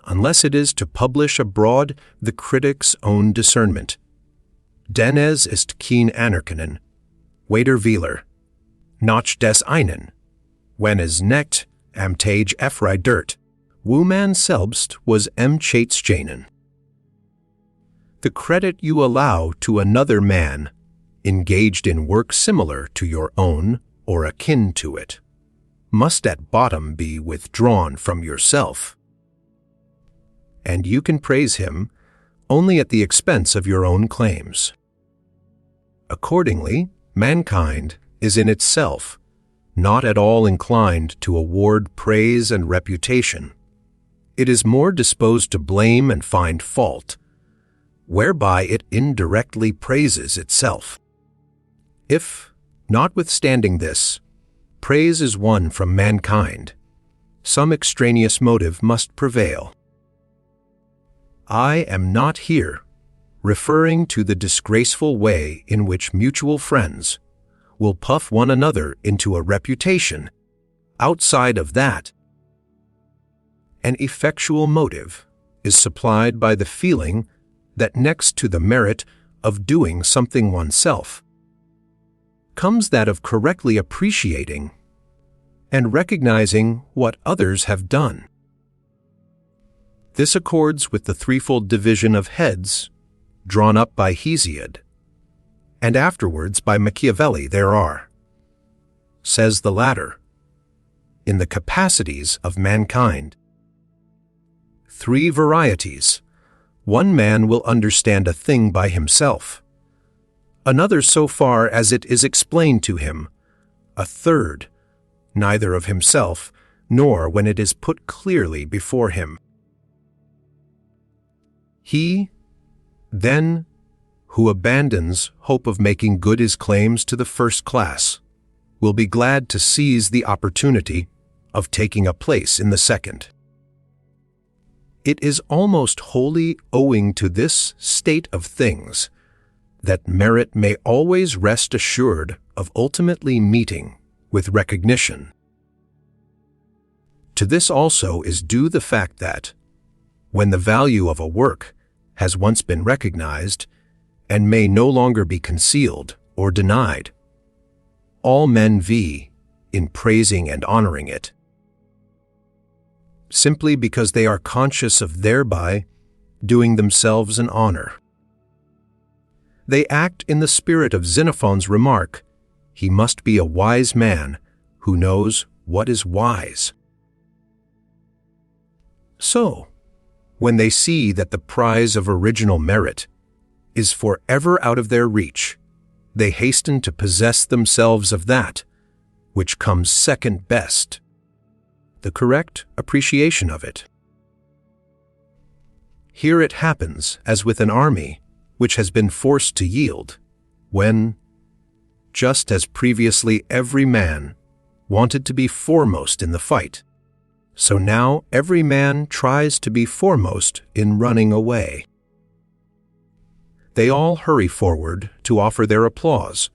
[SPEAKER 1] unless it is to publish abroad the critic's own discernment. Denn es ist kein Anerkennen, weder Wieler, noch des einen, wenn es nicht am Tage Efreidert, wo man selbst was Chaitschenen. The credit you allow to another man engaged in work similar to your own or akin to it must at bottom be withdrawn from yourself, and you can praise him only at the expense of your own claims. Accordingly, mankind is in itself not at all inclined to award praise and reputation. It is more disposed to blame and find fault, whereby it indirectly praises itself. If, notwithstanding this, praise is won from mankind, some extraneous motive must prevail. I am not here referring to the disgraceful way in which mutual friends will puff one another into a reputation. Outside of that, an effectual motive is supplied by the feeling that next to the merit of doing something oneself comes that of correctly appreciating and recognizing what others have done. This accords with the threefold division of heads drawn up by Hesiod, and afterwards by Machiavelli there are, says the latter, in the capacities of mankind, 3 varieties. One man will understand a thing by himself, another so far as it is explained to him, a third, neither of himself nor when it is put clearly before him. He, then, who abandons hope of making good his claims to the first class, will be glad to seize the opportunity of taking a place in the second. It is almost wholly owing to this state of things that merit may always rest assured of ultimately meeting with recognition. To this also is due the fact that, when the value of a work has once been recognized and may no longer be concealed or denied, all men vie in praising and honoring it, simply because they are conscious of thereby doing themselves an honor. They act in the spirit of Xenophon's remark, "He must be a wise man who knows what is wise." So, when they see that the prize of original merit is forever out of their reach, they hasten to possess themselves of that which comes second best, the correct appreciation of it. Here it happens as with an army which has been forced to yield, when, just as previously every man wanted to be foremost in the fight, so now every man tries to be foremost in running away. They all hurry forward to offer their applause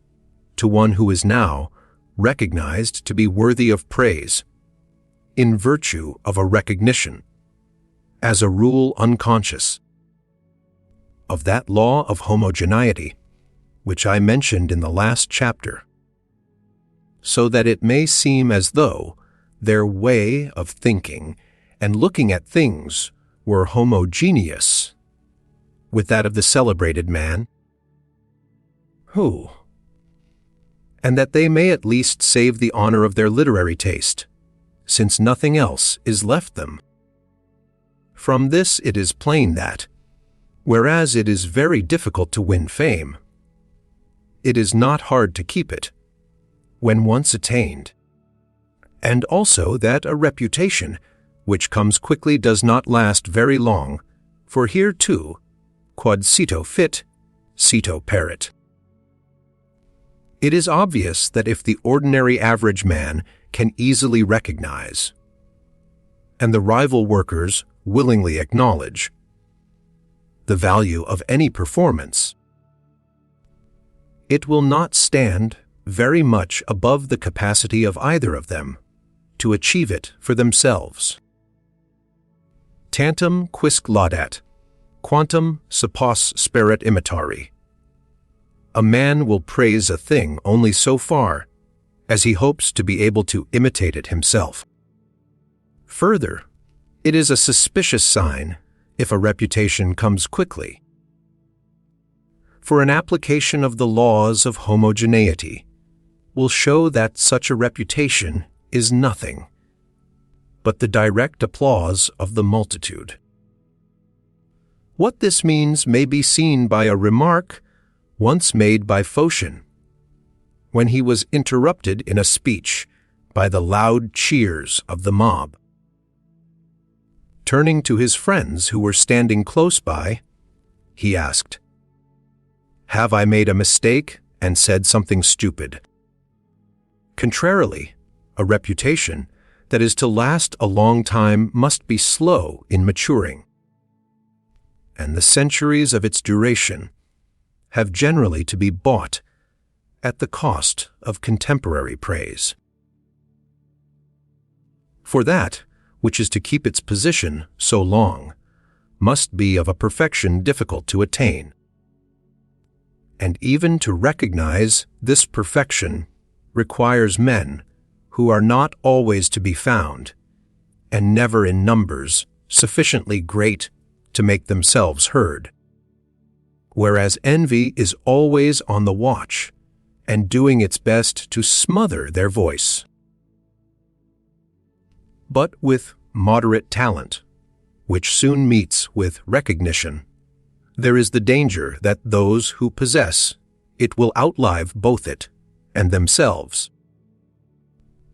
[SPEAKER 1] to one who is now recognized to be worthy of praise, in virtue of a recognition, as a rule unconscious, of that law of homogeneity which I mentioned in the last chapter, so that it may seem as though their way of thinking and looking at things were homogeneous with that of the celebrated man, who, and that they may at least save the honor of their literary taste, since nothing else is left them. From this it is plain that, whereas it is very difficult to win fame, it is not hard to keep it, when once attained, and also that a reputation which comes quickly does not last very long, for here too, quod cito fit, cito perit. It is obvious that if the ordinary average man can easily recognize, and the rival workers willingly acknowledge, the value of any performance, it will not stand very much above the capacity of either of them to achieve it for themselves. Tantum quisque laudat, quantum suppos sperat imitari. A man will praise a thing only so far as he hopes to be able to imitate it himself. Further, it is a suspicious sign if a reputation comes quickly. For an application of the laws of homogeneity will show that such a reputation is nothing but the direct applause of the multitude. What this means may be seen by a remark once made by Phocion, when he was interrupted in a speech by the loud cheers of the mob. Turning to his friends who were standing close by, he asked, "Have I made a mistake and said something stupid?" Contrarily, a reputation that is to last a long time must be slow in maturing, and the centuries of its duration have generally to be bought at the cost of contemporary praise. For that which is to keep its position so long must be of a perfection difficult to attain. And even to recognize this perfection requires men who are not always to be found, and never in numbers sufficiently great to make themselves heard. Whereas envy is always on the watch and doing its best to smother their voice. But with moderate talent, which soon meets with recognition, there is the danger that those who possess it will outlive both it and themselves,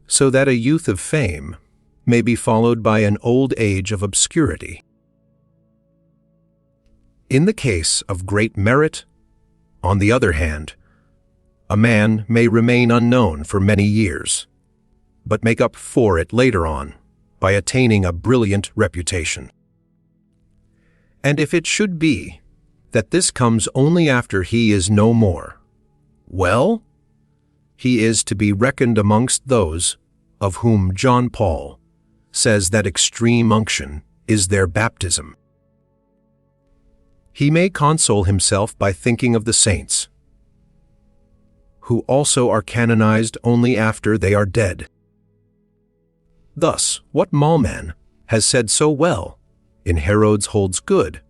[SPEAKER 1] so that a youth of fame may be followed by an old age of obscurity. In the case of great merit, on the other hand, a man may remain unknown for many years, but make up for it later on by attaining a brilliant reputation. And if it should be that this comes only after he is no more, well, he is to be reckoned amongst those of whom John Paul says that extreme unction is their baptism. He may console himself by thinking of the saints, who also are canonized only after they are dead. Thus, what Maulman has said so well in Herodes holds good: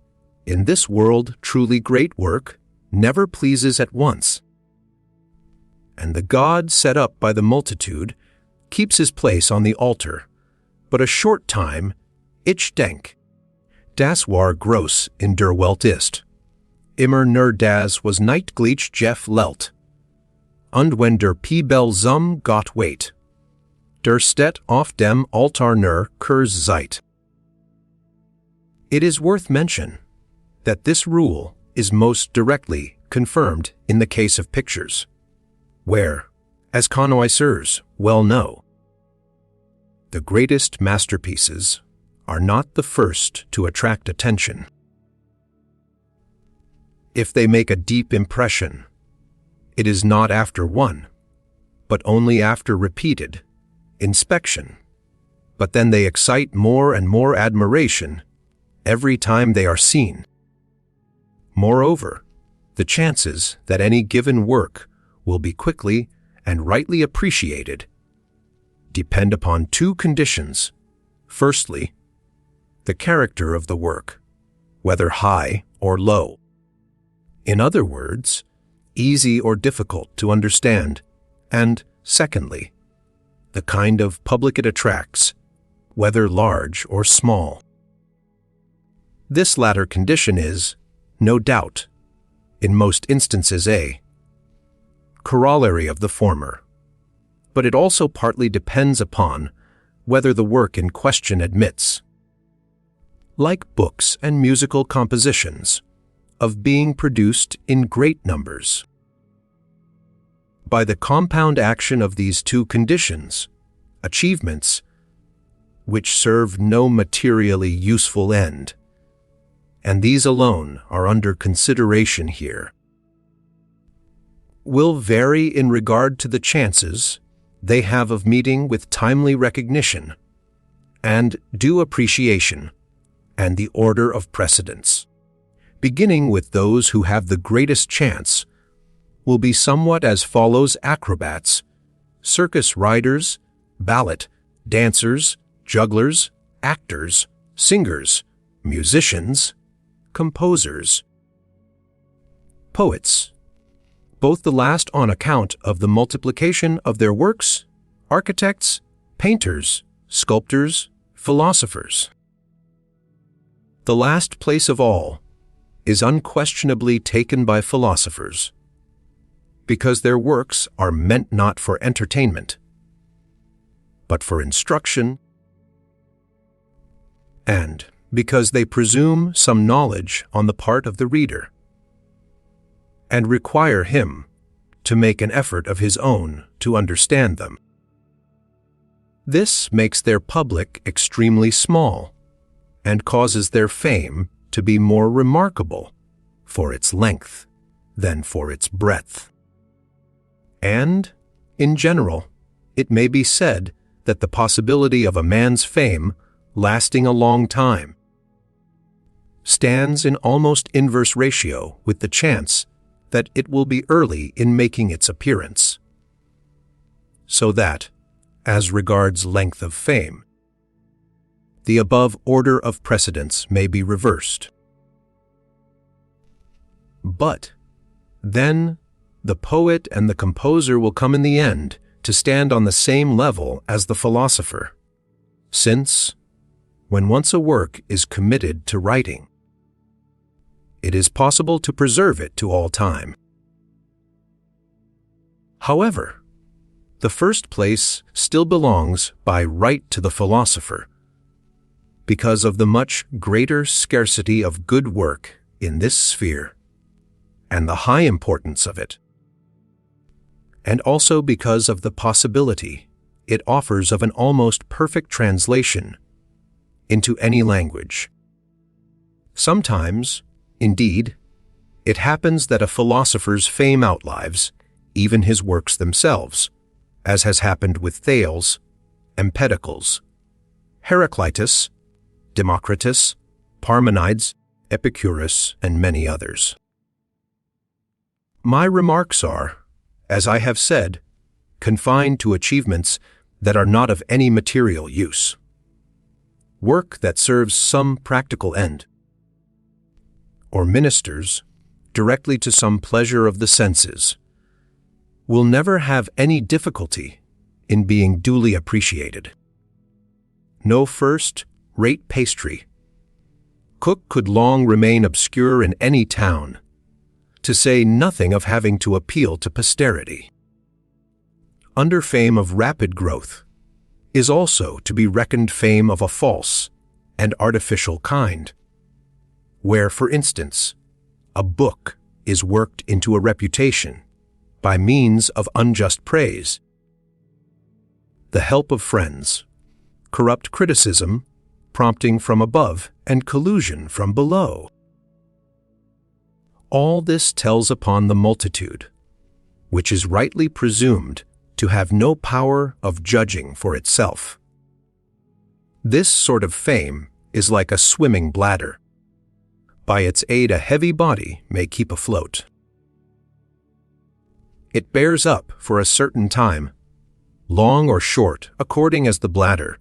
[SPEAKER 1] in this world truly great work never pleases at once, and the God set up by the multitude keeps his place on the altar, but a short time ich denk, das war gross in der Welt ist, immer nur das was nicht gleich Jeff lelt, und wenn der Pibel zum Gott wait, der steht auf dem Altar nur Kurs zeit. It is worth mention that this rule is most directly confirmed in the case of pictures, where, as connoisseurs well know, the greatest masterpieces are not the first to attract attention. If they make a deep impression, it is not after one, but only after repeated inspection, but then they excite more and more admiration every time they are seen. Moreover, the chances that any given work will be quickly and rightly appreciated depend upon two conditions. Firstly, the character of the work, whether high or low. In other words, easy or difficult to understand, and secondly, the kind of public it attracts, whether large or small. This latter condition is, no doubt, in most instances a corollary of the former, but it also partly depends upon whether the work in question admits, like books and musical compositions, of being produced in great numbers. By the compound action of these two conditions, achievements, which serve no materially useful end, and these alone are under consideration here, will vary in regard to the chances they have of meeting with timely recognition and due appreciation and the order of precedence, beginning with those who have the greatest chance, will be somewhat as follows: acrobats, circus riders, ballet, dancers, jugglers, actors, singers, musicians, composers, poets, both the last on account of the multiplication of their works, architects, painters, sculptors, philosophers. The last place of all is unquestionably taken by philosophers, because their works are meant not for entertainment, but for instruction, and because they presume some knowledge on the part of the reader, and require him to make an effort of his own to understand them. This makes their public extremely small, and causes their fame to be more remarkable for its length than for its breadth. And, in general, it may be said that the possibility of a man's fame lasting a long time stands in almost inverse ratio with the chance that it will be early in making its appearance. So that, as regards length of fame, the above order of precedence may be reversed. But then the poet and the composer will come in the end to stand on the same level as the philosopher, since, when once a work is committed to writing, it is possible to preserve it to all time. However, the first place still belongs by right to the philosopher, because of the much greater scarcity of good work in this sphere, and the high importance of it, and also because of the possibility it offers of an almost perfect translation into any language. Sometimes, indeed, it happens that a philosopher's fame outlives even his works themselves, as has happened with Thales, Empedocles, Heraclitus, Democritus, Parmenides, Epicurus, and many others. My remarks are, as I have said, confined to achievements that are not of any material use. Work that serves some practical end, or ministers directly to some pleasure of the senses, will never have any difficulty in being duly appreciated. No first-rate pastry cook could long remain obscure in any town, to say nothing of having to appeal to posterity. Under fame of rapid growth is also to be reckoned fame of a false and artificial kind, where, for instance, a book is worked into a reputation by means of unjust praise, the help of friends, corrupt criticism, prompting from above, and collusion from below. All this tells upon the multitude, which is rightly presumed to have no power of judging for itself. This sort of fame is like a swimming bladder. By its aid a heavy body may keep afloat. It bears up for a certain time, long or short according as the bladder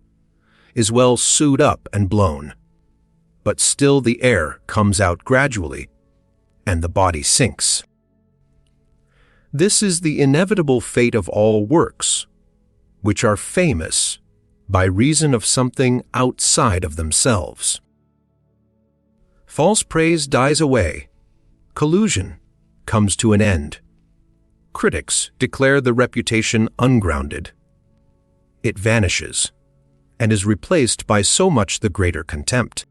[SPEAKER 1] is well sewed up and blown, but still the air comes out gradually, and the body sinks. This is the inevitable fate of all works, which are famous by reason of something outside of themselves. False praise dies away, collusion comes to an end. Critics declare the reputation ungrounded. It vanishes, and is replaced by so much the greater contempt.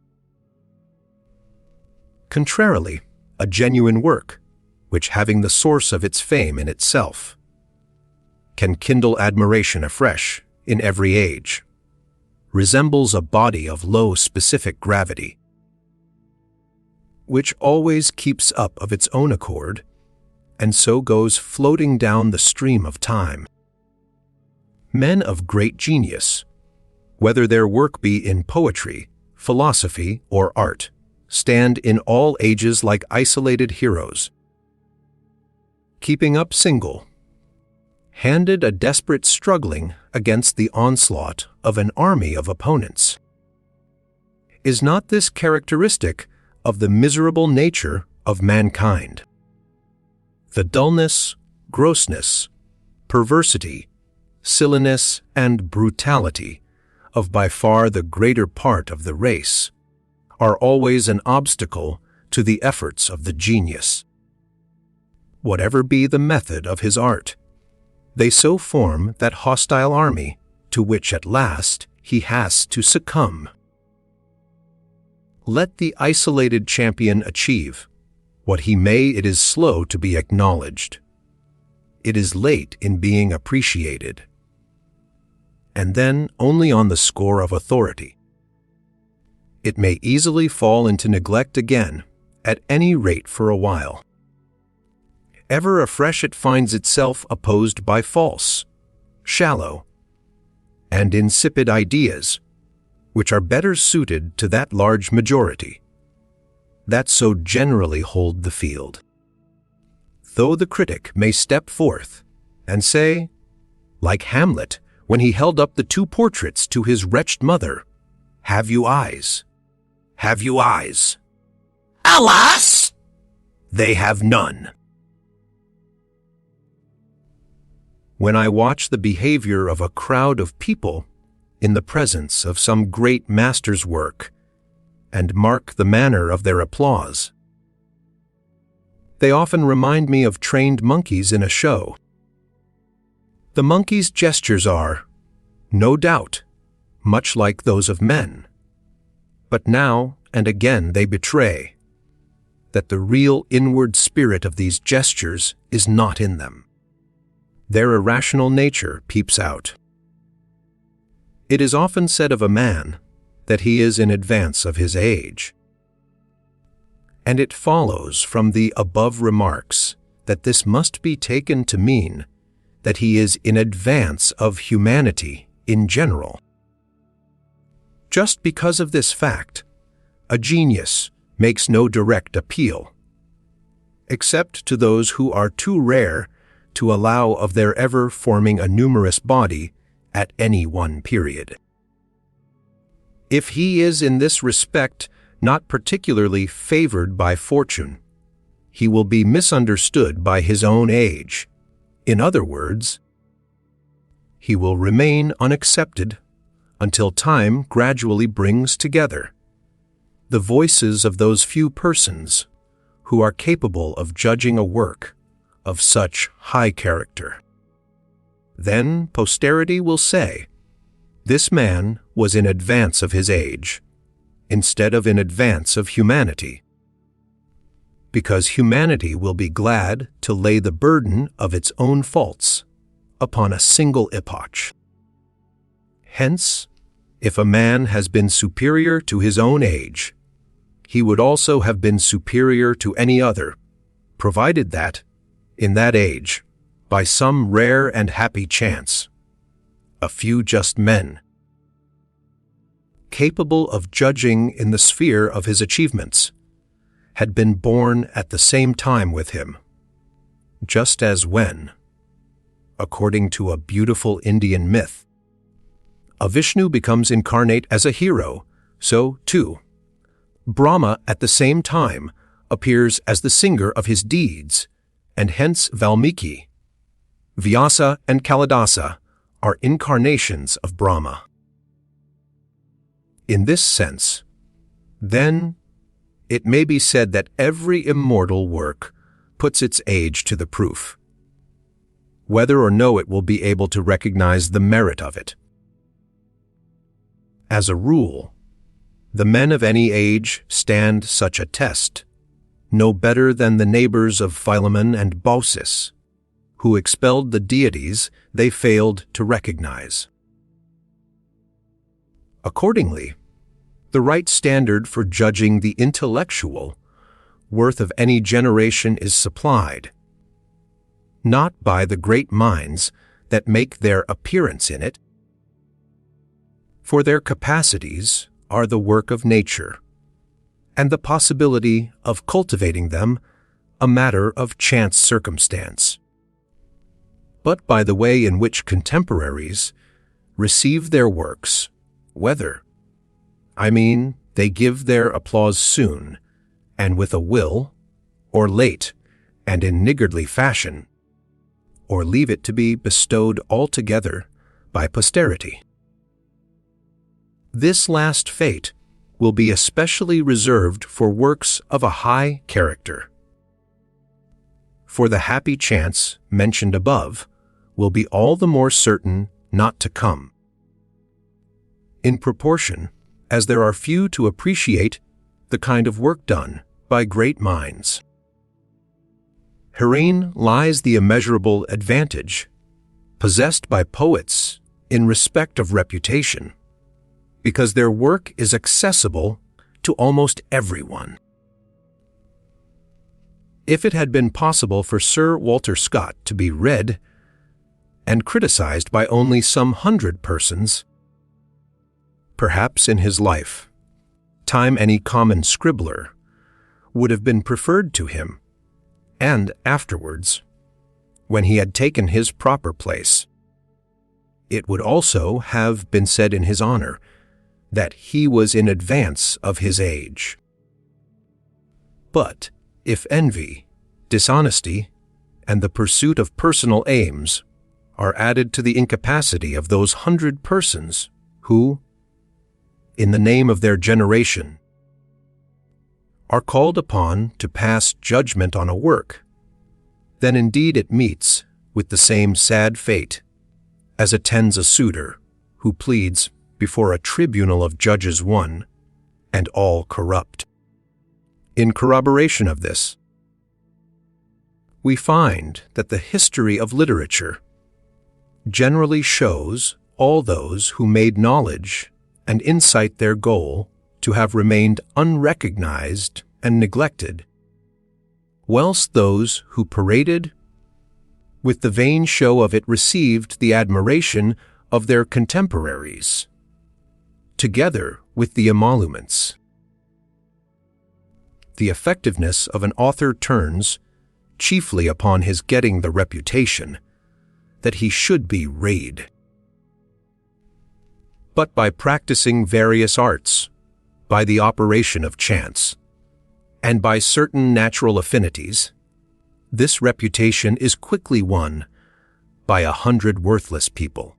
[SPEAKER 1] Contrarily, a genuine work, which having the source of its fame in itself, can kindle admiration afresh in every age, resembles a body of low specific gravity, which always keeps up of its own accord, and so goes floating down the stream of time. Men of great genius, whether their work be in poetry, philosophy, or art, stand in all ages like isolated heroes, keeping up single, handed a desperate struggling against the onslaught of an army of opponents. Is not this characteristic of the miserable nature of mankind? The dullness, grossness, perversity, silliness, and brutality of by far the greater part of the race are always an obstacle to the efforts of the genius. Whatever be the method of his art, they so form that hostile army to which at last he has to succumb. Let the isolated champion achieve what he may, it is slow to be acknowledged. It is late in being appreciated. And then only on the score of authority. It may easily fall into neglect again, at any rate for a while. Ever afresh it finds itself opposed by false, shallow, and insipid ideas, which are better suited to that large majority, that so generally hold the field. Though the critic may step forth and say, like Hamlet when he held up the two portraits to his wretched mother, "Have you eyes? Have you eyes?" Alas! They have none. When I watch the behavior of a crowd of people in the presence of some great master's work and mark the manner of their applause, they often remind me of trained monkeys in a show. The monkeys' gestures are, no doubt, much like those of men, but now and again they betray that the real inward spirit of these gestures is not in them. Their irrational nature peeps out. It is often said of a man that he is in advance of his age. And it follows from the above remarks that this must be taken to mean that he is in advance of humanity in general. Just because of this fact, a genius makes no direct appeal, except to those who are too rare to allow of their ever forming a numerous body at any one period. If he is in this respect not particularly favored by fortune, he will be misunderstood by his own age. In other words, he will remain unaccepted until time gradually brings together the voices of those few persons who are capable of judging a work of such high character. Then posterity will say, this man was in advance of his age, instead of in advance of humanity, because humanity will be glad to lay the burden of its own faults upon a single epoch. Hence, if a man has been superior to his own age, he would also have been superior to any other, provided that, in that age, by some rare and happy chance, a few just men, capable of judging in the sphere of his achievements, had been born at the same time with him, just as when, according to a beautiful Indian myth, a Vishnu becomes incarnate as a hero, so, too, Brahma at the same time appears as the singer of his deeds, and hence Valmiki, Vyasa, and Kalidasa are incarnations of Brahma. In this sense, then, it may be said that every immortal work puts its age to the proof, whether or no it will be able to recognize the merit of it. As a rule, the men of any age stand such a test, no better than the neighbors of Philemon and Baucis, who expelled the deities they failed to recognize. Accordingly, the right standard for judging the intellectual worth of any generation is supplied, not by the great minds that make their appearance in it, for their capacities are the work of nature, and the possibility of cultivating them a matter of chance circumstance, but by the way in which contemporaries receive their works, whether, they give their applause soon, and with a will, or late, and in niggardly fashion, or leave it to be bestowed altogether by posterity. This last fate will be especially reserved for works of a high character. For the happy chance mentioned above will be all the more certain not to come, in proportion as there are few to appreciate the kind of work done by great minds. Herein lies the immeasurable advantage possessed by poets in respect of reputation, because their work is accessible to almost everyone. If it had been possible for Sir Walter Scott to be read and criticized by only some 100 persons, perhaps in his life, time any common scribbler would have been preferred to him, and afterwards, when he had taken his proper place. It would also have been said in his honor that he was in advance of his age. But if envy, dishonesty, and the pursuit of personal aims are added to the incapacity of those 100 persons who, in the name of their generation, are called upon to pass judgment on a work, then indeed it meets with the same sad fate as attends a suitor who pleads before a tribunal of judges one and all corrupt. In corroboration of this, we find that the history of literature generally shows all those who made knowledge and insight their goal to have remained unrecognized and neglected, whilst those who paraded with the vain show of it received the admiration of their contemporaries, together with the emoluments. The effectiveness of an author turns chiefly upon his getting the reputation that he should be read. But by practicing various arts, by the operation of chance, and by certain natural affinities, this reputation is quickly won by 100 worthless people,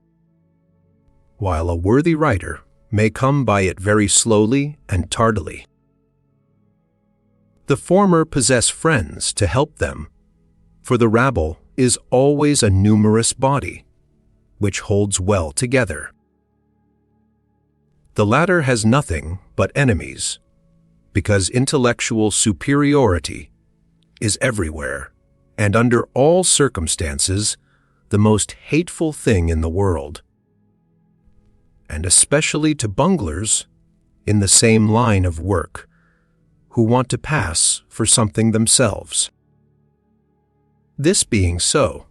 [SPEAKER 1] while a worthy writer may come by it very slowly and tardily. The former possess friends to help them, for the rabble is always a numerous body, which holds well together. The latter has nothing but enemies, because intellectual superiority is everywhere and under all circumstances the most hateful thing in the world, and especially to bunglers in the same line of work, who want to pass for something themselves. This being so,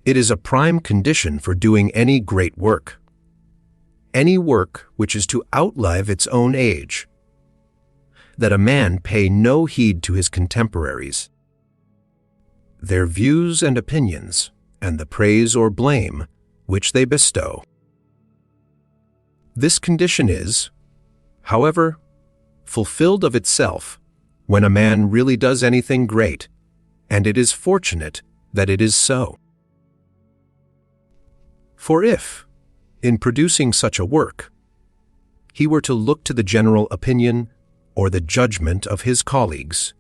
[SPEAKER 1] it is a prime condition for doing any great work, any work which is to outlive its own age, that a man pay no heed to his contemporaries, their views and opinions, and the praise or blame which they bestow. This condition is, however, fulfilled of itself when a man really does anything great, and it is fortunate that it is so. For if, in producing such a work, he were to look to the general opinion or the judgment of his colleagues,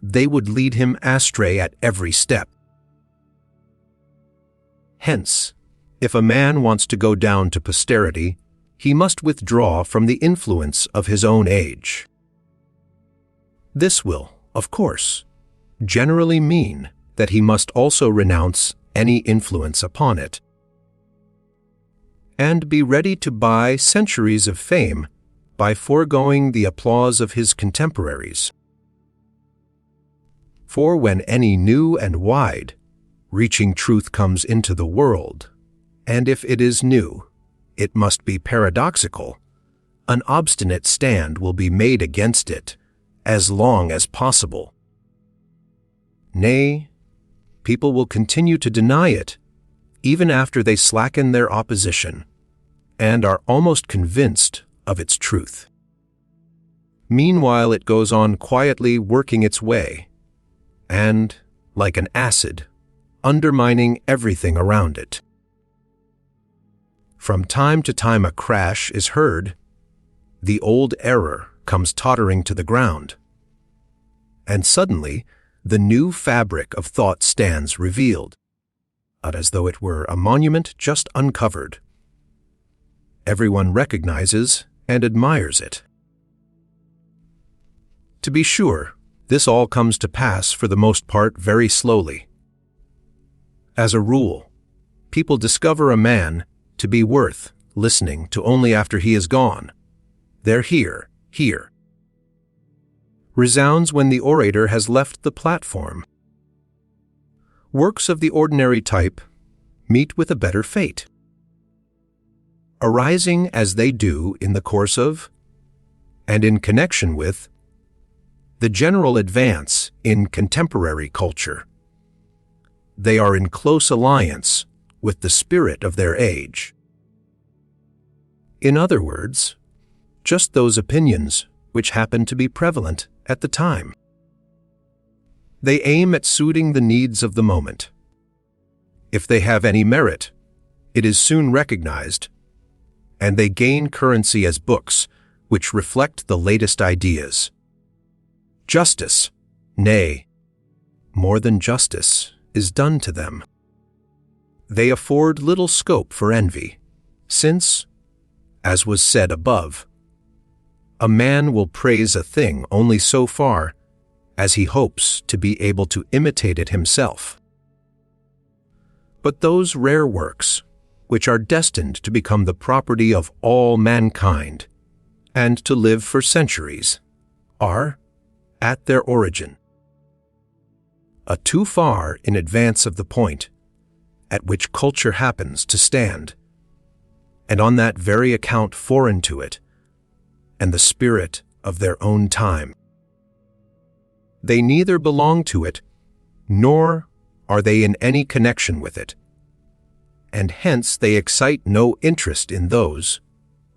[SPEAKER 1] they would lead him astray at every step. Hence, if a man wants to go down to posterity, he must withdraw from the influence of his own age. This will, of course, generally mean that he must also renounce any influence upon it, and be ready to buy centuries of fame by foregoing the applause of his contemporaries. For when any new and wide, reaching truth comes into the world, and if it is new, it must be paradoxical, an obstinate stand will be made against it as long as possible. Nay, people will continue to deny it even after they slacken their opposition and are almost convinced of its truth. Meanwhile, it goes on quietly working its way, and, like an acid, undermining everything around it. From time to time a crash is heard, the old error comes tottering to the ground, and suddenly the new fabric of thought stands revealed, as though it were a monument just uncovered. Everyone recognizes and admires it. To be sure, this all comes to pass for the most part very slowly. As a rule, people discover a man to be worth listening to only after he is gone. Their here resounds when the orator has left the platform. Works of the ordinary type meet with a better fate, arising as they do in the course of, and in connection with, the general advance in contemporary culture. They are in close alliance with the spirit of their age. In other words, just those opinions which happen to be prevalent at the time. They aim at suiting the needs of the moment. If they have any merit, it is soon recognized, and they gain currency as books which reflect the latest ideas. Justice, nay, more than justice, is done to them. They afford little scope for envy, since, as was said above, a man will praise a thing only so far as he hopes to be able to imitate it himself. But those rare works, which are destined to become the property of all mankind and to live for centuries, are, at their origin, too far in advance of the point at which culture happens to stand, and on that very account foreign to it and the spirit of their own time. They neither belong to it, nor are they in any connection with it, and hence they excite no interest in those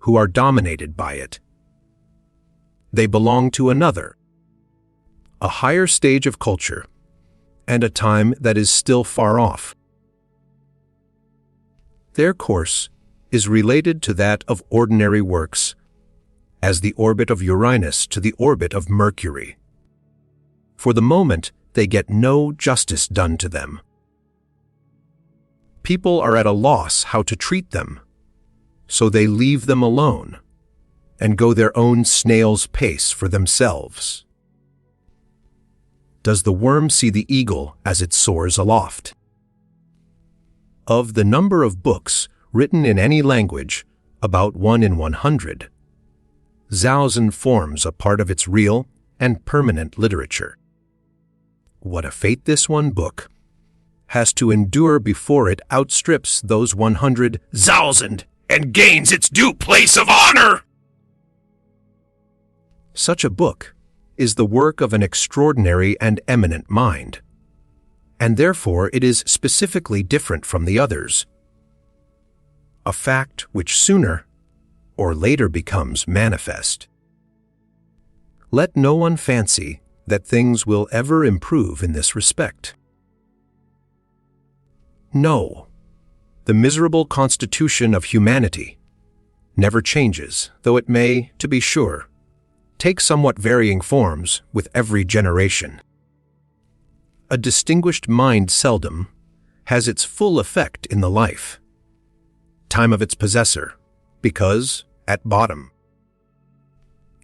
[SPEAKER 1] who are dominated by it. They belong to another, a higher stage of culture, and a time that is still far off. Their course is related to that of ordinary works, as the orbit of Uranus to the orbit of Mercury. For the moment, they get no justice done to them. People are at a loss how to treat them, so they leave them alone and go their own snail's pace for themselves. Does the worm see the eagle as it soars aloft? Of the number of books written in any language, about 1 in 100, Zhaozen forms a part of its real and permanent literature. What a fate this one book has to endure before it outstrips those 100,000 and gains its due place of honor! Such a book is the work of an extraordinary and eminent mind, and therefore it is specifically different from the others, a fact which sooner or later becomes manifest. Let no one fancy that things will ever improve in this respect. No, the miserable constitution of humanity never changes, though it may, to be sure, take somewhat varying forms with every generation. A distinguished mind seldom has its full effect in the life, time of its possessor, because, at bottom,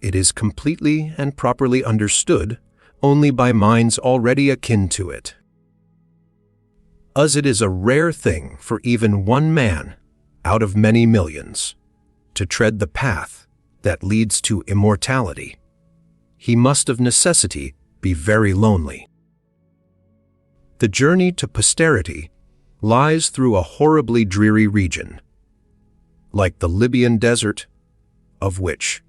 [SPEAKER 1] it is completely and properly understood only by minds already akin to it. As it is a rare thing for even one man out of many millions to tread the path that leads to immortality, he must of necessity be very lonely. The journey to posterity lies through a horribly dreary region, like the Libyan desert, of which,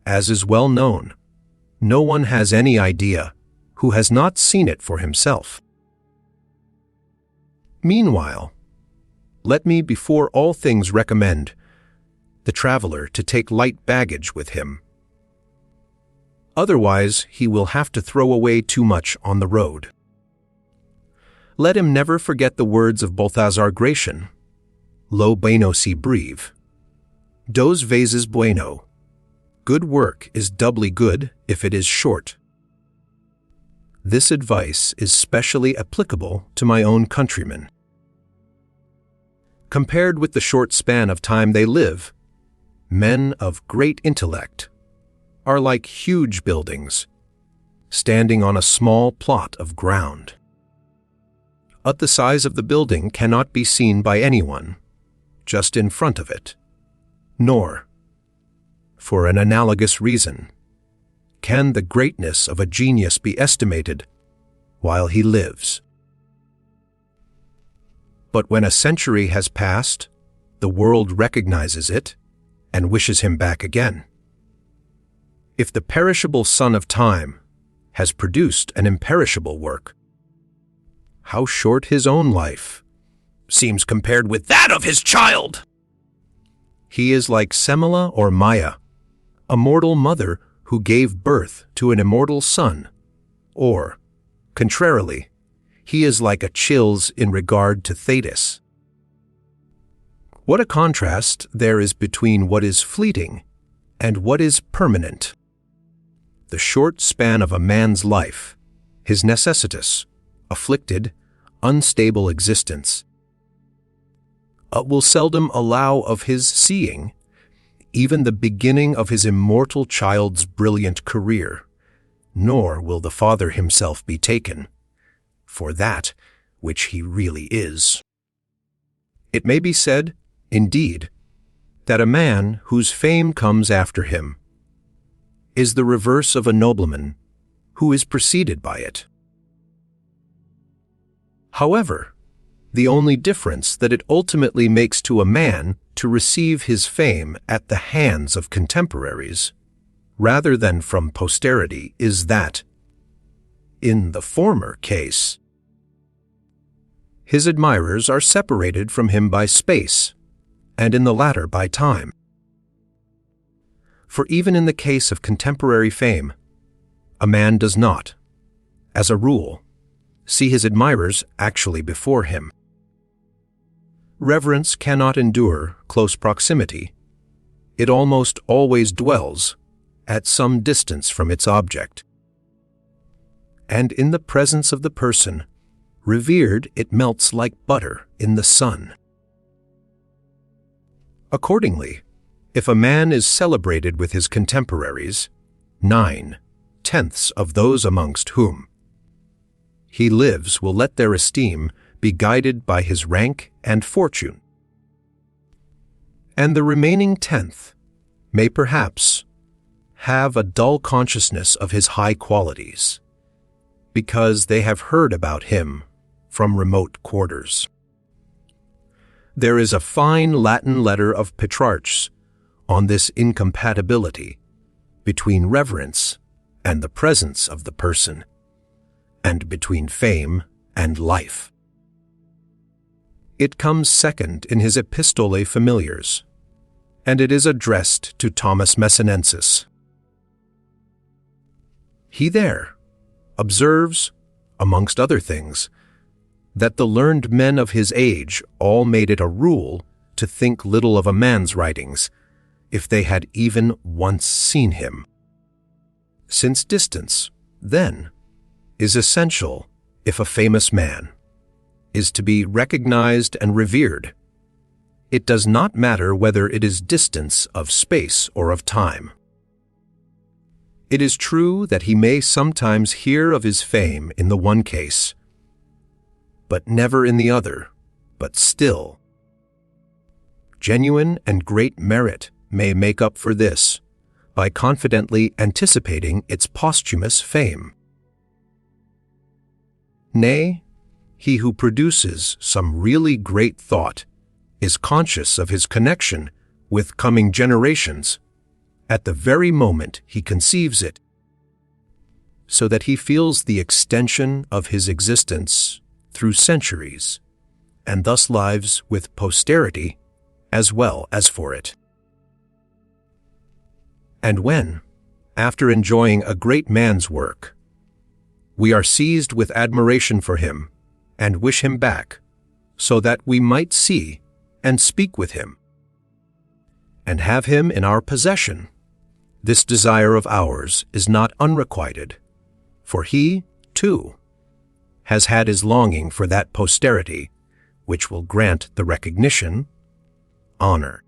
[SPEAKER 1] as is well known, no one has any idea who has not seen it for himself. Meanwhile, let me before all things recommend the traveler to take light baggage with him. Otherwise, he will have to throw away too much on the road. Let him never forget the words of Balthazar Gracian, Lo bueno si breve, dos veces bueno. Good work is doubly good if it is short. This advice is specially applicable to my own countrymen. Compared with the short span of time they live, men of great intellect are like huge buildings, standing on a small plot of ground. But the size of the building cannot be seen by anyone just in front of it, nor, for an analogous reason, can the greatness of a genius be estimated while he lives. But when a century has passed, the world recognizes it and wishes him back again. If the perishable son of time has produced an imperishable work. How short his own life seems compared with that of his child! He is like Semele or Maya, a mortal mother who gave birth to an immortal son, or, contrarily, he is like Achilles in regard to Thetis. What a contrast there is between what is fleeting and what is permanent. The short span of a man's life, his necessitous, afflicted, unstable existence, will seldom allow of his seeing even the beginning of his immortal child's brilliant career, nor will the father himself be taken for that which he really is. It may be said, indeed, that a man whose fame comes after him is the reverse of a nobleman who is preceded by it. However, the only difference that it ultimately makes to a man to receive his fame at the hands of contemporaries, rather than from posterity, is that, in the former case, his admirers are separated from him by space, and in the latter by time. For even in the case of contemporary fame, a man does not, as a rule, see his admirers actually before him. Reverence cannot endure close proximity. It almost always dwells at some distance from its object. And in the presence of the person revered, it melts like butter in the sun. Accordingly, if a man is celebrated with his contemporaries, 9/10 of those amongst whom he lives will let their esteem be guided by his rank and fortune, and the remaining 10th may perhaps have a dull consciousness of his high qualities, because they have heard about him from remote quarters. There is a fine Latin letter of Petrarch's on this incompatibility between reverence and the presence of the person, and between fame and life. It comes second in his Epistolae Familiars, and it is addressed to Thomas Messinensis. He there observes, amongst other things, that the learned men of his age all made it a rule to think little of a man's writings, if they had even once seen him, since distance, then, is essential if a famous man is to be recognized and revered. It does not matter whether it is distance of space or of time. It is true that he may sometimes hear of his fame in the one case, but never in the other, but still. Genuine and great merit may make up for this by confidently anticipating its posthumous fame. Nay, he who produces some really great thought is conscious of his connection with coming generations at the very moment he conceives it, so that he feels the extension of his existence through centuries, and thus lives with posterity as well as for it. And when, after enjoying a great man's work, we are seized with admiration for him and wish him back, so that we might see and speak with him, and have him in our possession, this desire of ours is not unrequited, for he, too, has had his longing for that posterity which will grant the recognition, honor,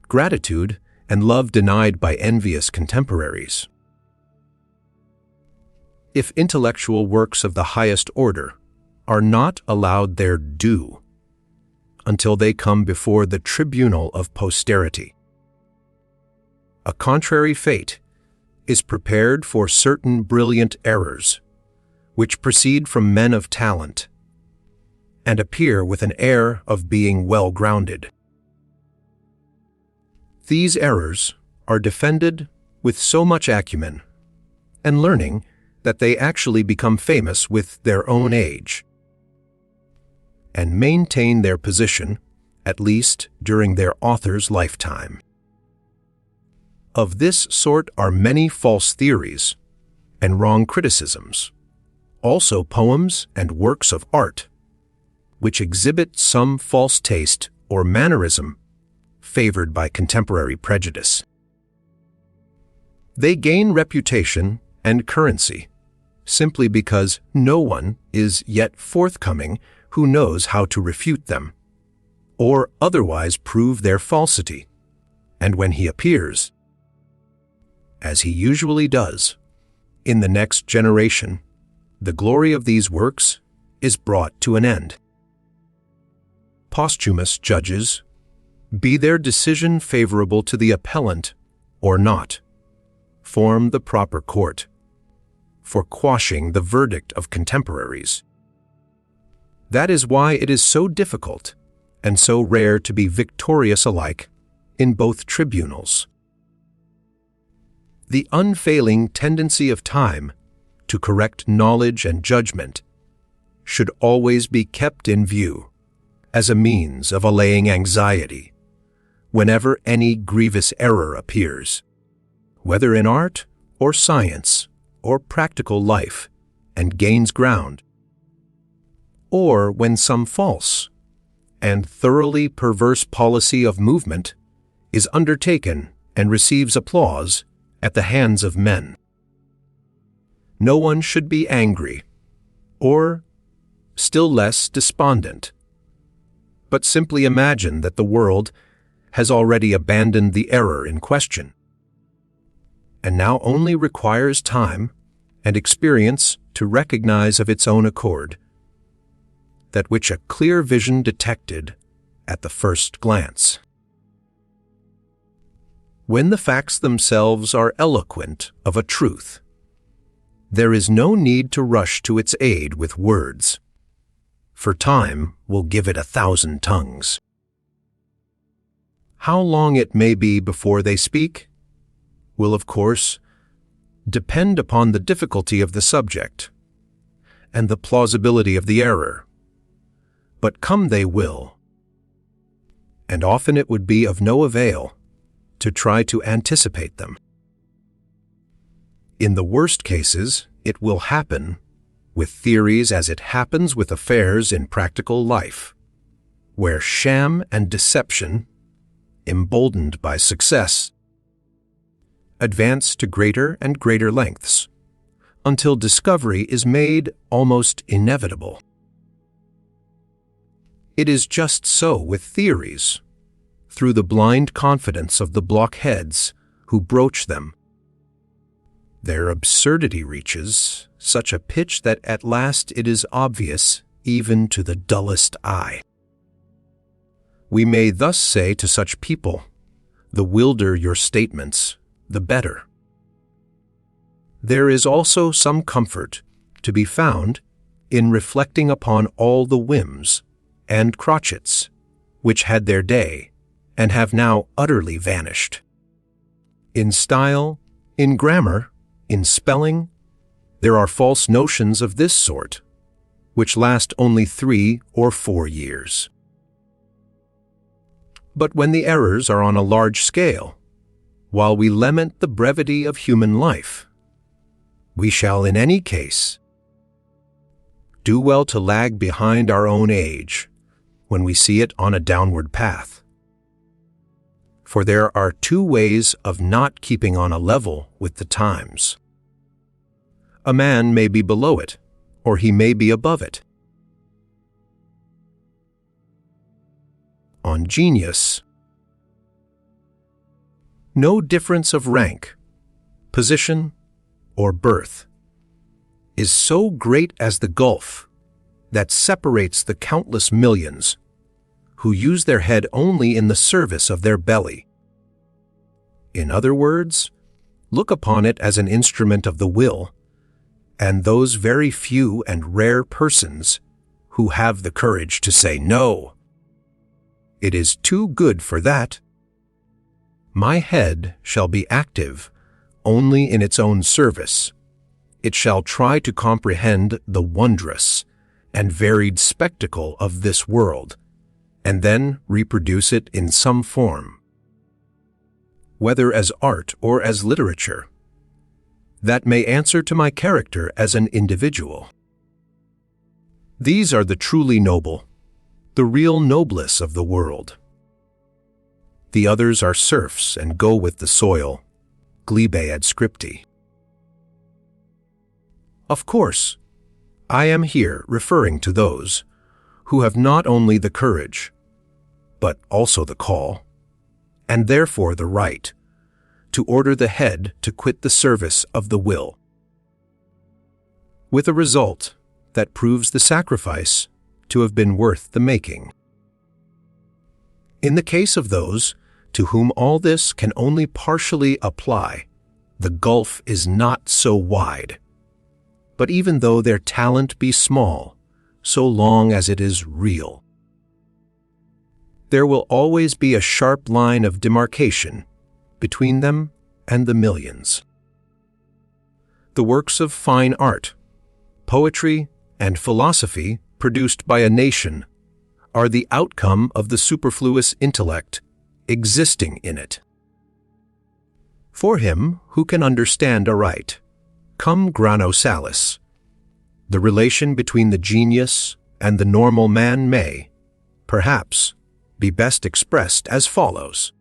[SPEAKER 1] gratitude, and love denied by envious contemporaries. If intellectual works of the highest order are not allowed their due until they come before the tribunal of posterity, a contrary fate is prepared for certain brilliant errors which proceed from men of talent and appear with an air of being well-grounded. These errors are defended with so much acumen and learning that they actually become famous with their own age and maintain their position, at least during their author's lifetime. Of this sort are many false theories and wrong criticisms, also poems and works of art, which exhibit some false taste or mannerism favored by contemporary prejudice. They gain reputation and currency simply because no one is yet forthcoming who knows how to refute them or otherwise prove their falsity, and when he appears, as he usually does, in the next generation, the glory of these works is brought to an end. Posthumous judges, be their decision favorable to the appellant or not, form the proper court for quashing the verdict of contemporaries. That is why it is so difficult and so rare to be victorious alike in both tribunals. The unfailing tendency of time to correct knowledge and judgment should always be kept in view as a means of allaying anxiety whenever any grievous error appears, whether in art or science or practical life, and gains ground, or when some false and thoroughly perverse policy of movement is undertaken and receives applause at the hands of men. No one should be angry, or still less despondent, but simply imagine that the world has already abandoned the error in question, and now only requires time and experience to recognize of its own accord that which a clear vision detected at the first glance. When the facts themselves are eloquent of a truth, there is no need to rush to its aid with words, for time will give it 1,000 tongues. How long it may be before they speak will, of course, depend upon the difficulty of the subject and the plausibility of the error, but come they will, and often it would be of no avail to try to anticipate them. In the worst cases, it will happen with theories as it happens with affairs in practical life, where sham and deception, emboldened by success, advance to greater and greater lengths, until discovery is made almost inevitable. It is just so with theories, through the blind confidence of the blockheads who broach them. Their absurdity reaches such a pitch that at last it is obvious even to the dullest eye. We may thus say to such people, the wilder your statements, the better. There is also some comfort to be found in reflecting upon all the whims and crotchets which had their day and have now utterly vanished. In style, in grammar, in spelling, there are false notions of this sort, which last only 3 or 4 years. But when the errors are on a large scale, while we lament the brevity of human life, we shall in any case do well to lag behind our own age when we see it on a downward path. For there are 2 ways of not keeping on a level with the times. A man may be below it, or he may be above it. On genius, no difference of rank, position, or birth is so great as the gulf that separates the countless millions who use their head only in the service of their belly. In other words, look upon it as an instrument of the will, and those very few and rare persons who have the courage to say no. It is too good for that. My head shall be active only in its own service, it shall try to comprehend the wondrous and varied spectacle of this world, and then reproduce it in some form, whether as art or as literature, that may answer to my character as an individual. These are the truly noble, the real noblesse of the world. The others are serfs and go with the soil, glebe ad scripti. Of course, I am here referring to those who have not only the courage, but also the call, and therefore the right, to order the head to quit the service of the will, with a result that proves the sacrifice to have been worth the making. In the case of those to whom all this can only partially apply, the gulf is not so wide. But even though their talent be small, so long as it is real, there will always be a sharp line of demarcation between them and the millions. The works of fine art, poetry, and philosophy produced by a nation are the outcome of the superfluous intellect existing in it. For him who can understand aright, cum grano salis, the relation between the genius and the normal man may, perhaps, be best expressed as follows.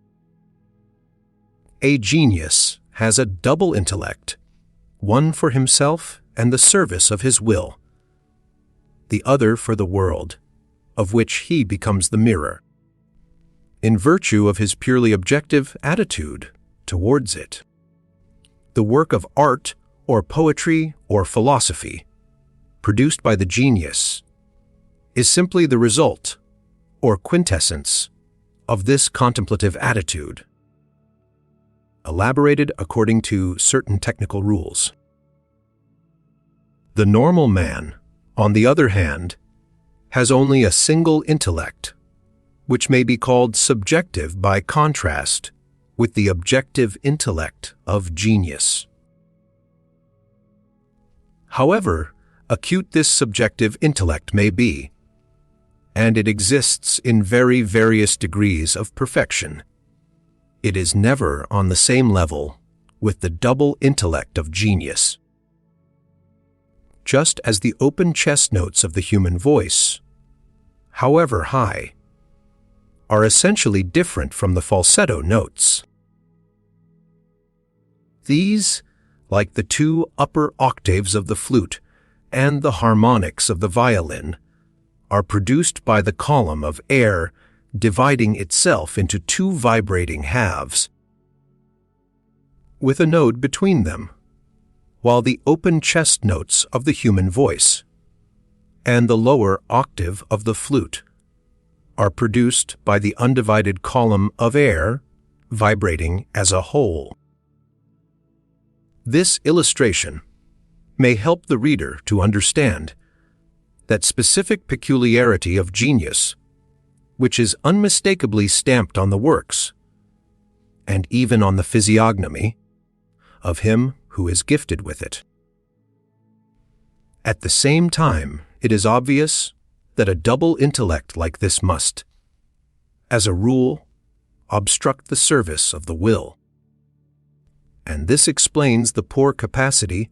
[SPEAKER 1] A genius has a double intellect, one for himself and the service of his will, the other for the world, of which he becomes the mirror, in virtue of his purely objective attitude towards it. The work of art or poetry or philosophy, produced by the genius, is simply the result or quintessence of this contemplative attitude, elaborated according to certain technical rules. The normal man, on the other hand, has only a single intellect, which may be called subjective by contrast with the objective intellect of genius. However acute this subjective intellect may be, and it exists in very various degrees of perfection, it is never on the same level with the double intellect of genius. Just as the open chest notes of the human voice, however high, are essentially different from the falsetto notes. These, like the two upper octaves of the flute and the harmonics of the violin, are produced by the column of air dividing itself into two vibrating halves, with a node between them, while the open chest notes of the human voice and the lower octave of the flute are produced by the undivided column of air vibrating as a whole. This illustration may help the reader to understand that specific peculiarity of genius, which is unmistakably stamped on the works, and even on the physiognomy, of him who is gifted with it. At the same time, it is obvious that a double intellect like this must, as a rule, obstruct the service of the will. And this explains the poor capacity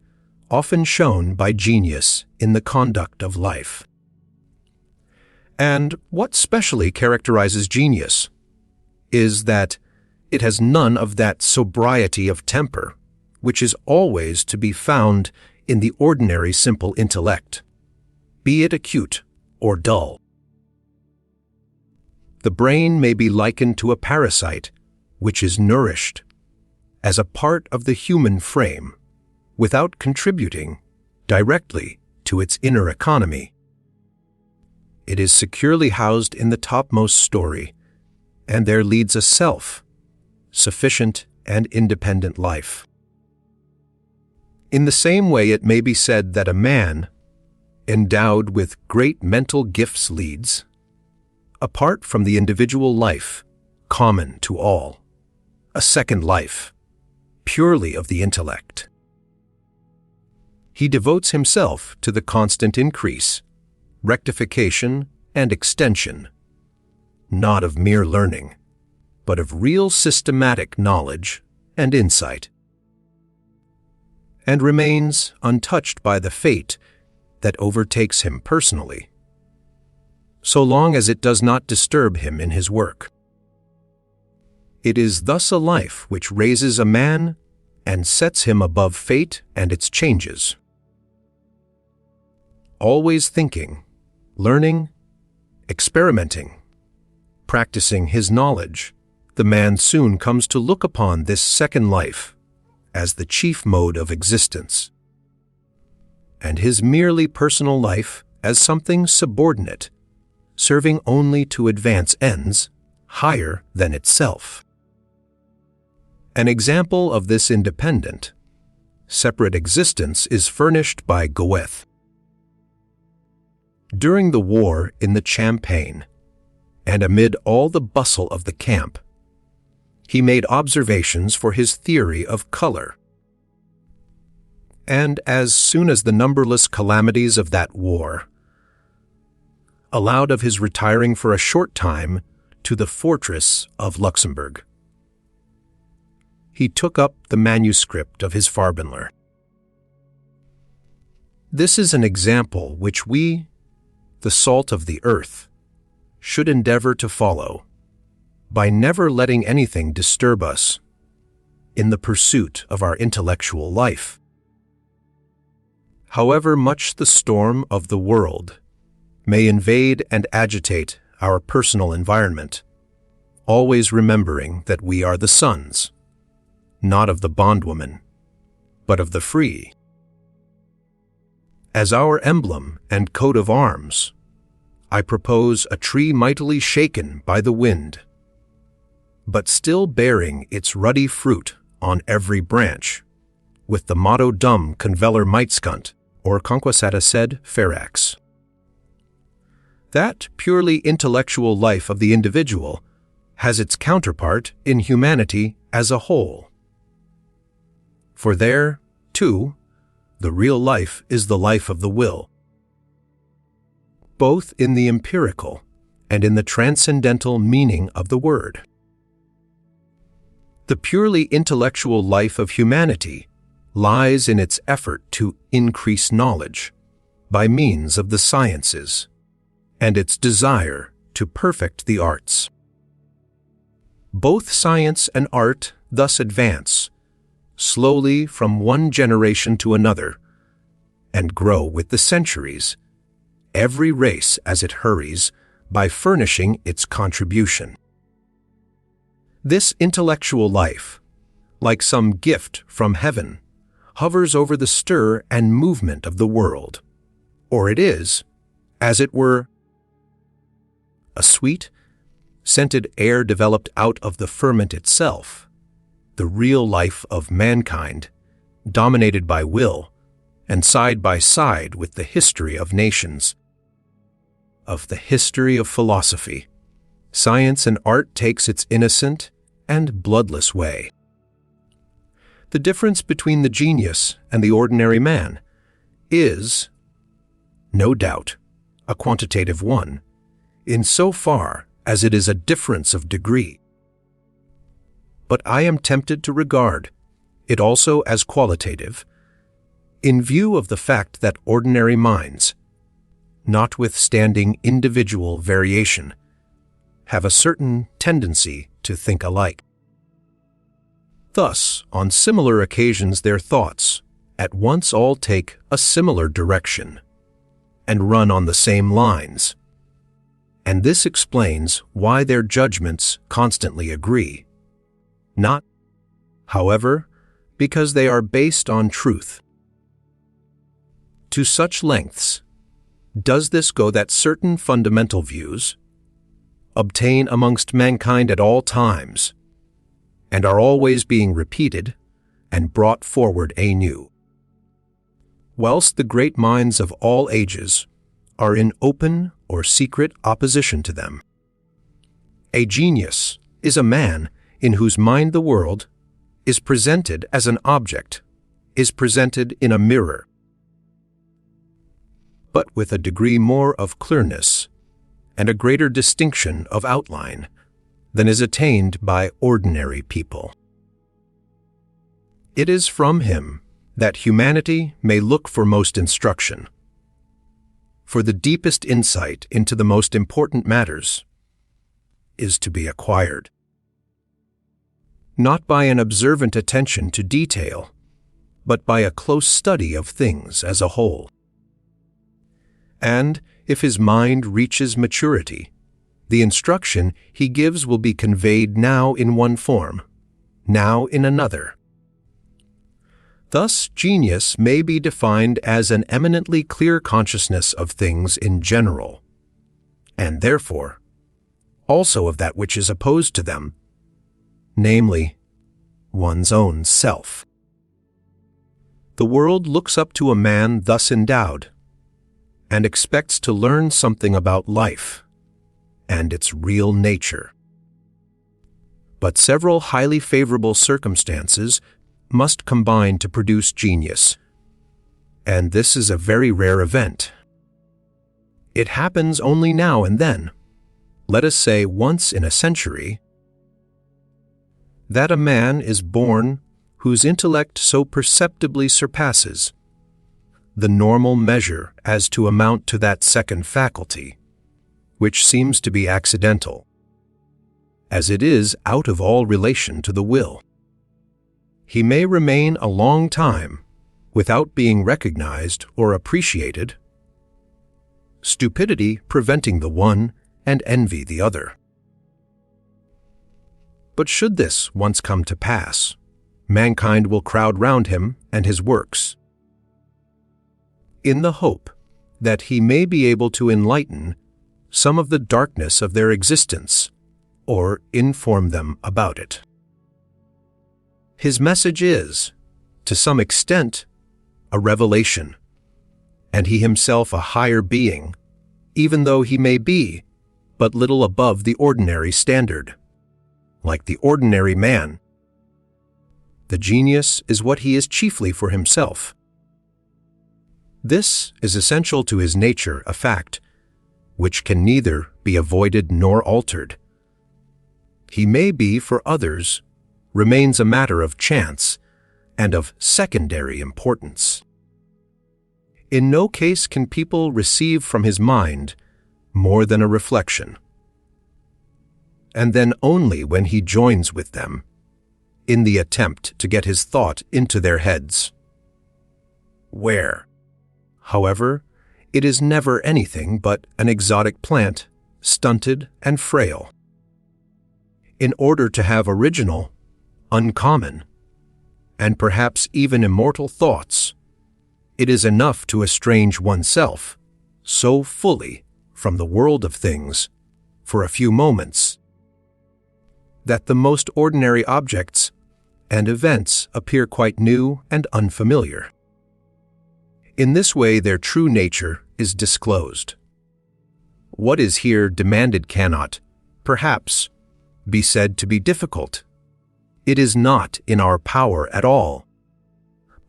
[SPEAKER 1] often shown by genius in the conduct of life. And what specially characterizes genius is that it has none of that sobriety of temper which is always to be found in the ordinary simple intellect, be it acute or dull. The brain may be likened to a parasite which is nourished as a part of the human frame without contributing directly to its inner economy. It is securely housed in the topmost story, and there leads a self, sufficient and independent life. In the same way, it may be said that a man, endowed with great mental gifts, leads, apart from the individual life common to all, a second life, purely of the intellect. he devotes himself to the constant increase, rectification, and extension, not of mere learning, but of real systematic knowledge and insight, and remains untouched by the fate that overtakes him personally, so long as it does not disturb him in his work. It is thus a life which raises a man and sets him above fate and its changes. Always thinking, learning, experimenting, practicing his knowledge, the man soon comes to look upon this second life as the chief mode of existence, and his merely personal life as something subordinate, serving only to advance ends higher than itself. An example of this independent, separate existence is furnished by Goethe. During the war in the Champagne, and amid all the bustle of the camp, he made observations for his theory of color. And as soon as the numberless calamities of that war allowed of his retiring for a short time to the fortress of Luxembourg, he took up the manuscript of his Farbinler. This is an example which we, the salt of the earth, should endeavor to follow, by never letting anything disturb us in the pursuit of our intellectual life. However much the storm of the world may invade and agitate our personal environment, always remembering that we are the sons, not of the bondwoman, but of the free. As our emblem and coat of arms, I propose a tree mightily shaken by the wind, but still bearing its ruddy fruit on every branch, with the motto Dum conveller mitescunt, or conquasata sed ferax. That purely intellectual life of the individual has its counterpart in humanity as a whole. For there, too, the real life is the life of the will, both in the empirical and in the transcendental meaning of the word. The purely intellectual life of humanity lies in its effort to increase knowledge by means of the sciences, and its desire to perfect the arts. Both science and art thus advance slowly from one generation to another, and grow with the centuries, every race as it hurries, by furnishing its contribution. This intellectual life, like some gift from heaven, hovers over the stir and movement of the world, or it is, as it were, a sweet, scented air developed out of the ferment itself, the real life of mankind, dominated by will, and side by side with the history of nations, of the history of philosophy. Science and art takes its innocent and bloodless way. The difference between the genius and the ordinary man is, no doubt, a quantitative one, in so far as it is a difference of degree. But I am tempted to regard it also as qualitative, in view of the fact that ordinary minds, notwithstanding individual variation, have a certain tendency to think alike. Thus, on similar occasions their thoughts at once all take a similar direction and run on the same lines, and this explains why their judgments constantly agree, not, however, because they are based on truth. To such lengths does this go that certain fundamental views obtain amongst mankind at all times, and are always being repeated and brought forward anew, whilst the great minds of all ages are in open or secret opposition to them. A genius is a man in whose mind the world is presented as an object, is presented in a mirror, but with a degree more of clearness and a greater distinction of outline than is attained by ordinary people. It is from him that humanity may look for most instruction, for the deepest insight into the most important matters is to be acquired, not by an observant attention to detail, but by a close study of things as a whole. And if his mind reaches maturity, the instruction he gives will be conveyed now in one form, now in another. Thus, genius may be defined as an eminently clear consciousness of things in general, and therefore also of that which is opposed to them, namely, one's own self. The world looks up to a man thus endowed and expects to learn something about life and its real nature. But several highly favorable circumstances must combine to produce genius, and this is a very rare event. It happens only now and then, let us say once in a century, that a man is born whose intellect so perceptibly surpasses the normal measure as to amount to that second faculty, which seems to be accidental, as it is out of all relation to the will. He may remain a long time without being recognized or appreciated, stupidity preventing the one and envy the other. But should this once come to pass, mankind will crowd round him and his works, in the hope that he may be able to enlighten some of the darkness of their existence or inform them about it. His message is, to some extent, a revelation, and he himself a higher being, even though he may be but little above the ordinary standard. Like the ordinary man, the genius is what he is chiefly for himself. This is essential to his nature, a fact which can neither be avoided nor altered. He may be for others, remains a matter of chance and of secondary importance. In no case can people receive from his mind more than a reflection, and then only when he joins with them in the attempt to get his thought into their heads, where, however, it is never anything but an exotic plant, stunted and frail. In order to have original, uncommon, and perhaps even immortal thoughts, it is enough to estrange oneself so fully from the world of things for a few moments that the most ordinary objects and events appear quite new and unfamiliar. In this way, their true nature is disclosed. What is here demanded cannot, perhaps, be said to be difficult. It is not in our power at all,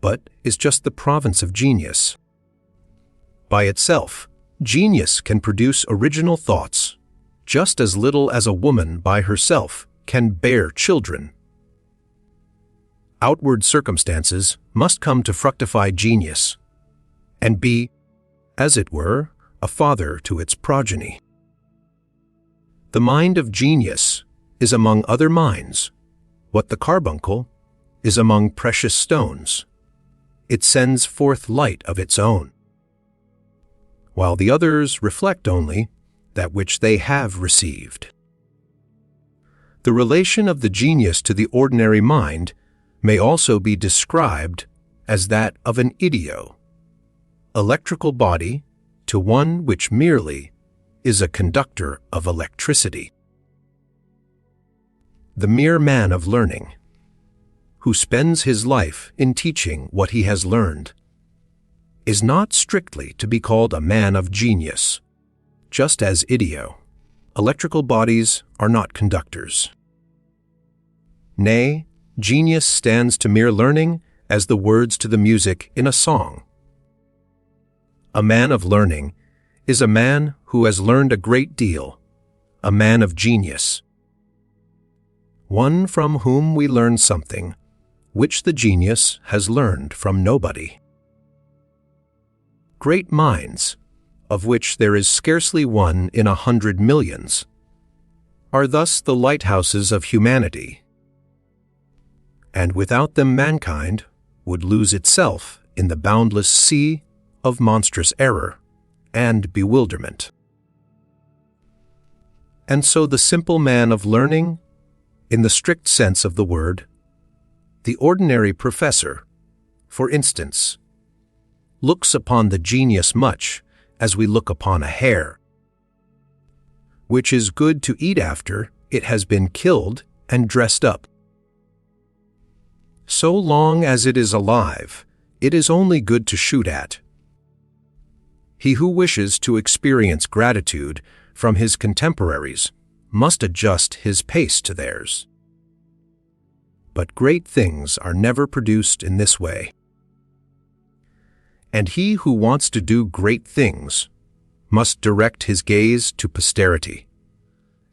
[SPEAKER 1] but is just the province of genius. By itself, genius can produce original thoughts, just as little as a woman by herself can bear children. Outward circumstances must come to fructify genius, and be, as it were, a father to its progeny. The mind of genius is among other minds what the carbuncle is among precious stones. It sends forth light of its own, while the others reflect only that which they have received. The relation of the genius to the ordinary mind may also be described as that of an idio, electrical body, to one which merely is a conductor of electricity. The mere man of learning, who spends his life in teaching what he has learned, is not strictly to be called a man of genius, just as idio, electrical bodies, are not conductors. Nay, genius stands to mere learning as the words to the music in a song. A man of learning is a man who has learned a great deal, a man of genius. One from whom we learn something which the genius has learned from nobody. Great minds, of which there is scarcely one in 100 millions, are thus the lighthouses of humanity, and without them mankind would lose itself in the boundless sea of monstrous error and bewilderment. And so the simple man of learning, in the strict sense of the word, the ordinary professor, for instance, looks upon the genius much as we look upon a hare, which is good to eat after it has been killed and dressed up. So long as it is alive, it is only good to shoot at. He who wishes to experience gratitude from his contemporaries must adjust his pace to theirs. But great things are never produced in this way. And he who wants to do great things must direct his gaze to posterity,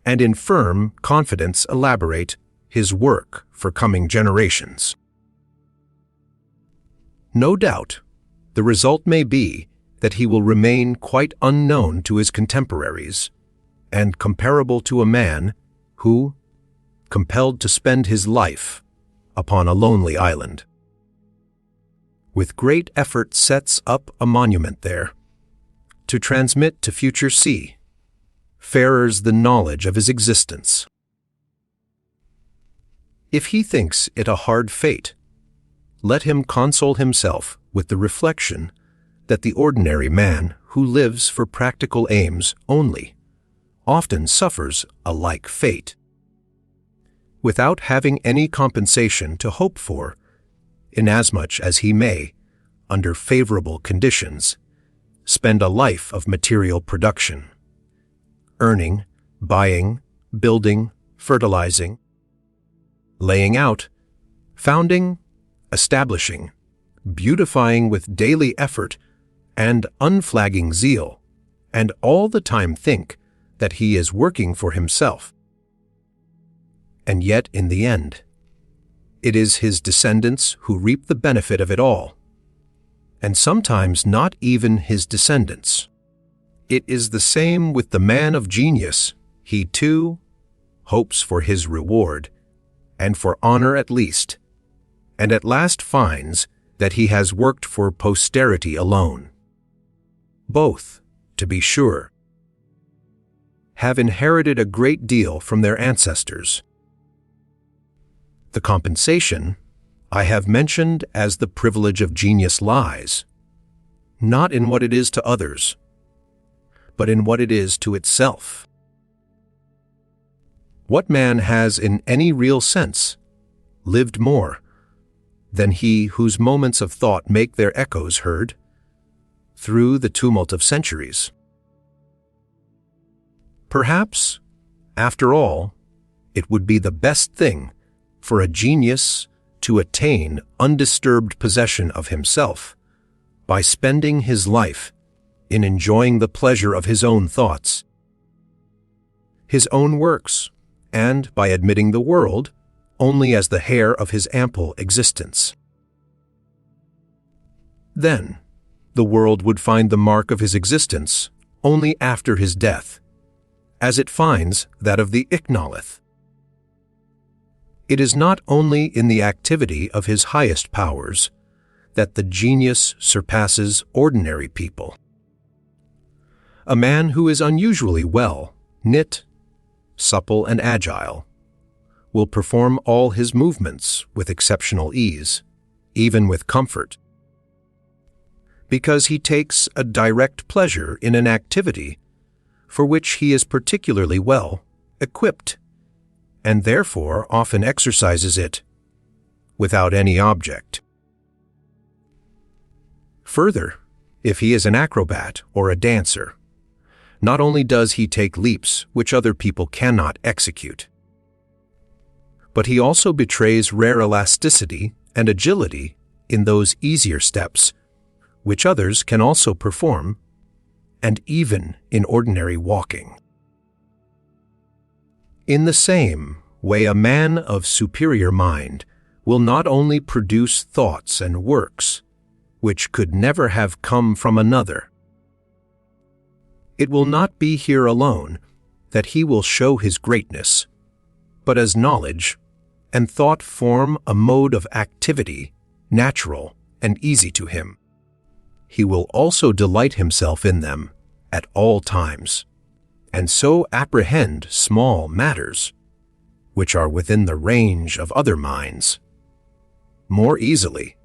[SPEAKER 1] and in firm confidence elaborate his work for coming generations. No doubt, the result may be that he will remain quite unknown to his contemporaries, and comparable to a man who, compelled to spend his life upon a lonely island, with great effort sets up a monument there, to transmit to future seafarers the knowledge of his existence. If he thinks it a hard fate, let him console himself with the reflection that the ordinary man who lives for practical aims only often suffers a like fate, without having any compensation to hope for, inasmuch as he may, under favorable conditions, spend a life of material production, earning, buying, building, fertilizing, laying out, founding, establishing, beautifying with daily effort and unflagging zeal, and all the time think that he is working for himself. And yet, in the end, it is his descendants who reap the benefit of it all, and sometimes not even his descendants. It is the same with the man of genius. He, too, hopes for his reward, and for honor at least, and at last finds that he has worked for posterity alone. Both, to be sure, have inherited a great deal from their ancestors. The compensation I have mentioned as the privilege of genius lies, not in what it is to others, but in what it is to itself. What man has in any real sense lived more than he whose moments of thought make their echoes heard through the tumult of centuries? Perhaps, after all, it would be the best thing for a genius to attain undisturbed possession of himself by spending his life in enjoying the pleasure of his own thoughts, his own works, and by admitting the world only as the hair of his ample existence. Then, the world would find the mark of his existence only after his death, as it finds that of the ichnoloth. It is not only in the activity of his highest powers that the genius surpasses ordinary people. A man who is unusually well knit, supple and agile, will perform all his movements with exceptional ease, even with comfort, because he takes a direct pleasure in an activity for which he is particularly well equipped, and therefore often exercises it without any object. Further, if he is an acrobat or a dancer, not only does he take leaps which other people cannot execute, but he also betrays rare elasticity and agility in those easier steps which others can also perform, and even in ordinary walking. In the same way, a man of superior mind will not only produce thoughts and works which could never have come from another. It will not be here alone that he will show his greatness, but as knowledge and thought form a mode of activity natural and easy to him, he will also delight himself in them at all times, and so apprehend small matters, which are within the range of other minds, more easily,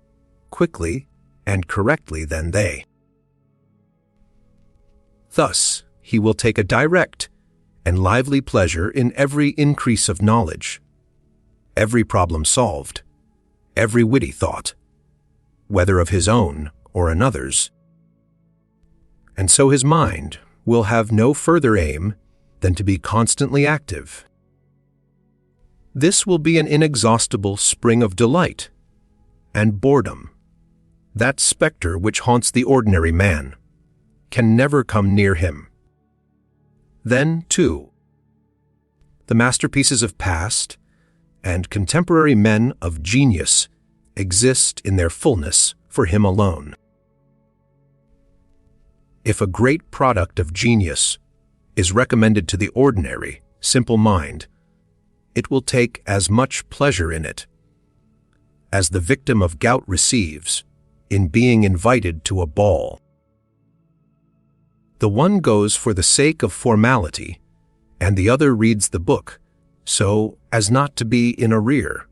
[SPEAKER 1] quickly, and correctly than they. Thus, he will take a direct and lively pleasure in every increase of knowledge, every problem solved, every witty thought, whether of his own or another's. And so his mind will have no further aim than to be constantly active. This will be an inexhaustible spring of delight and boredom. That specter which haunts the ordinary man can never come near him. Then, too, the masterpieces of past and contemporary men of genius exist in their fullness for him alone. If a great product of genius is recommended to the ordinary, simple mind, it will take as much pleasure in it as the victim of gout receives in being invited to a ball. The one goes for the sake of formality, and the other reads the book so as not to be in arrear.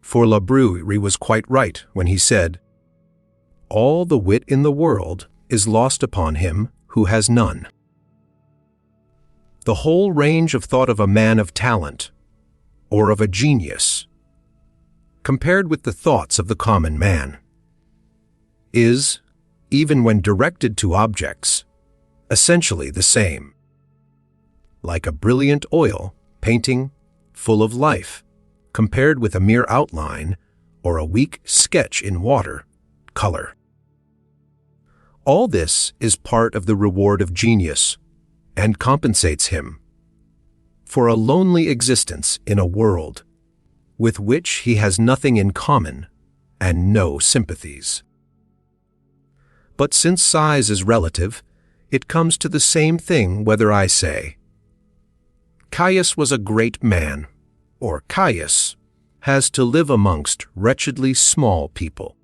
[SPEAKER 1] For La Brouillerie was quite right when he said, "All the wit in the world is lost upon him who has none." The whole range of thought of a man of talent, or of a genius, compared with the thoughts of the common man, is, even when directed to objects, essentially the same. Like a brilliant oil painting full of life, compared with a mere outline or a weak sketch in water color. All this is part of the reward of genius and compensates him for a lonely existence in a world with which he has nothing in common and no sympathies. But since size is relative, it comes to the same thing whether I say, Caius was a great man, or Caius has to live amongst wretchedly small people.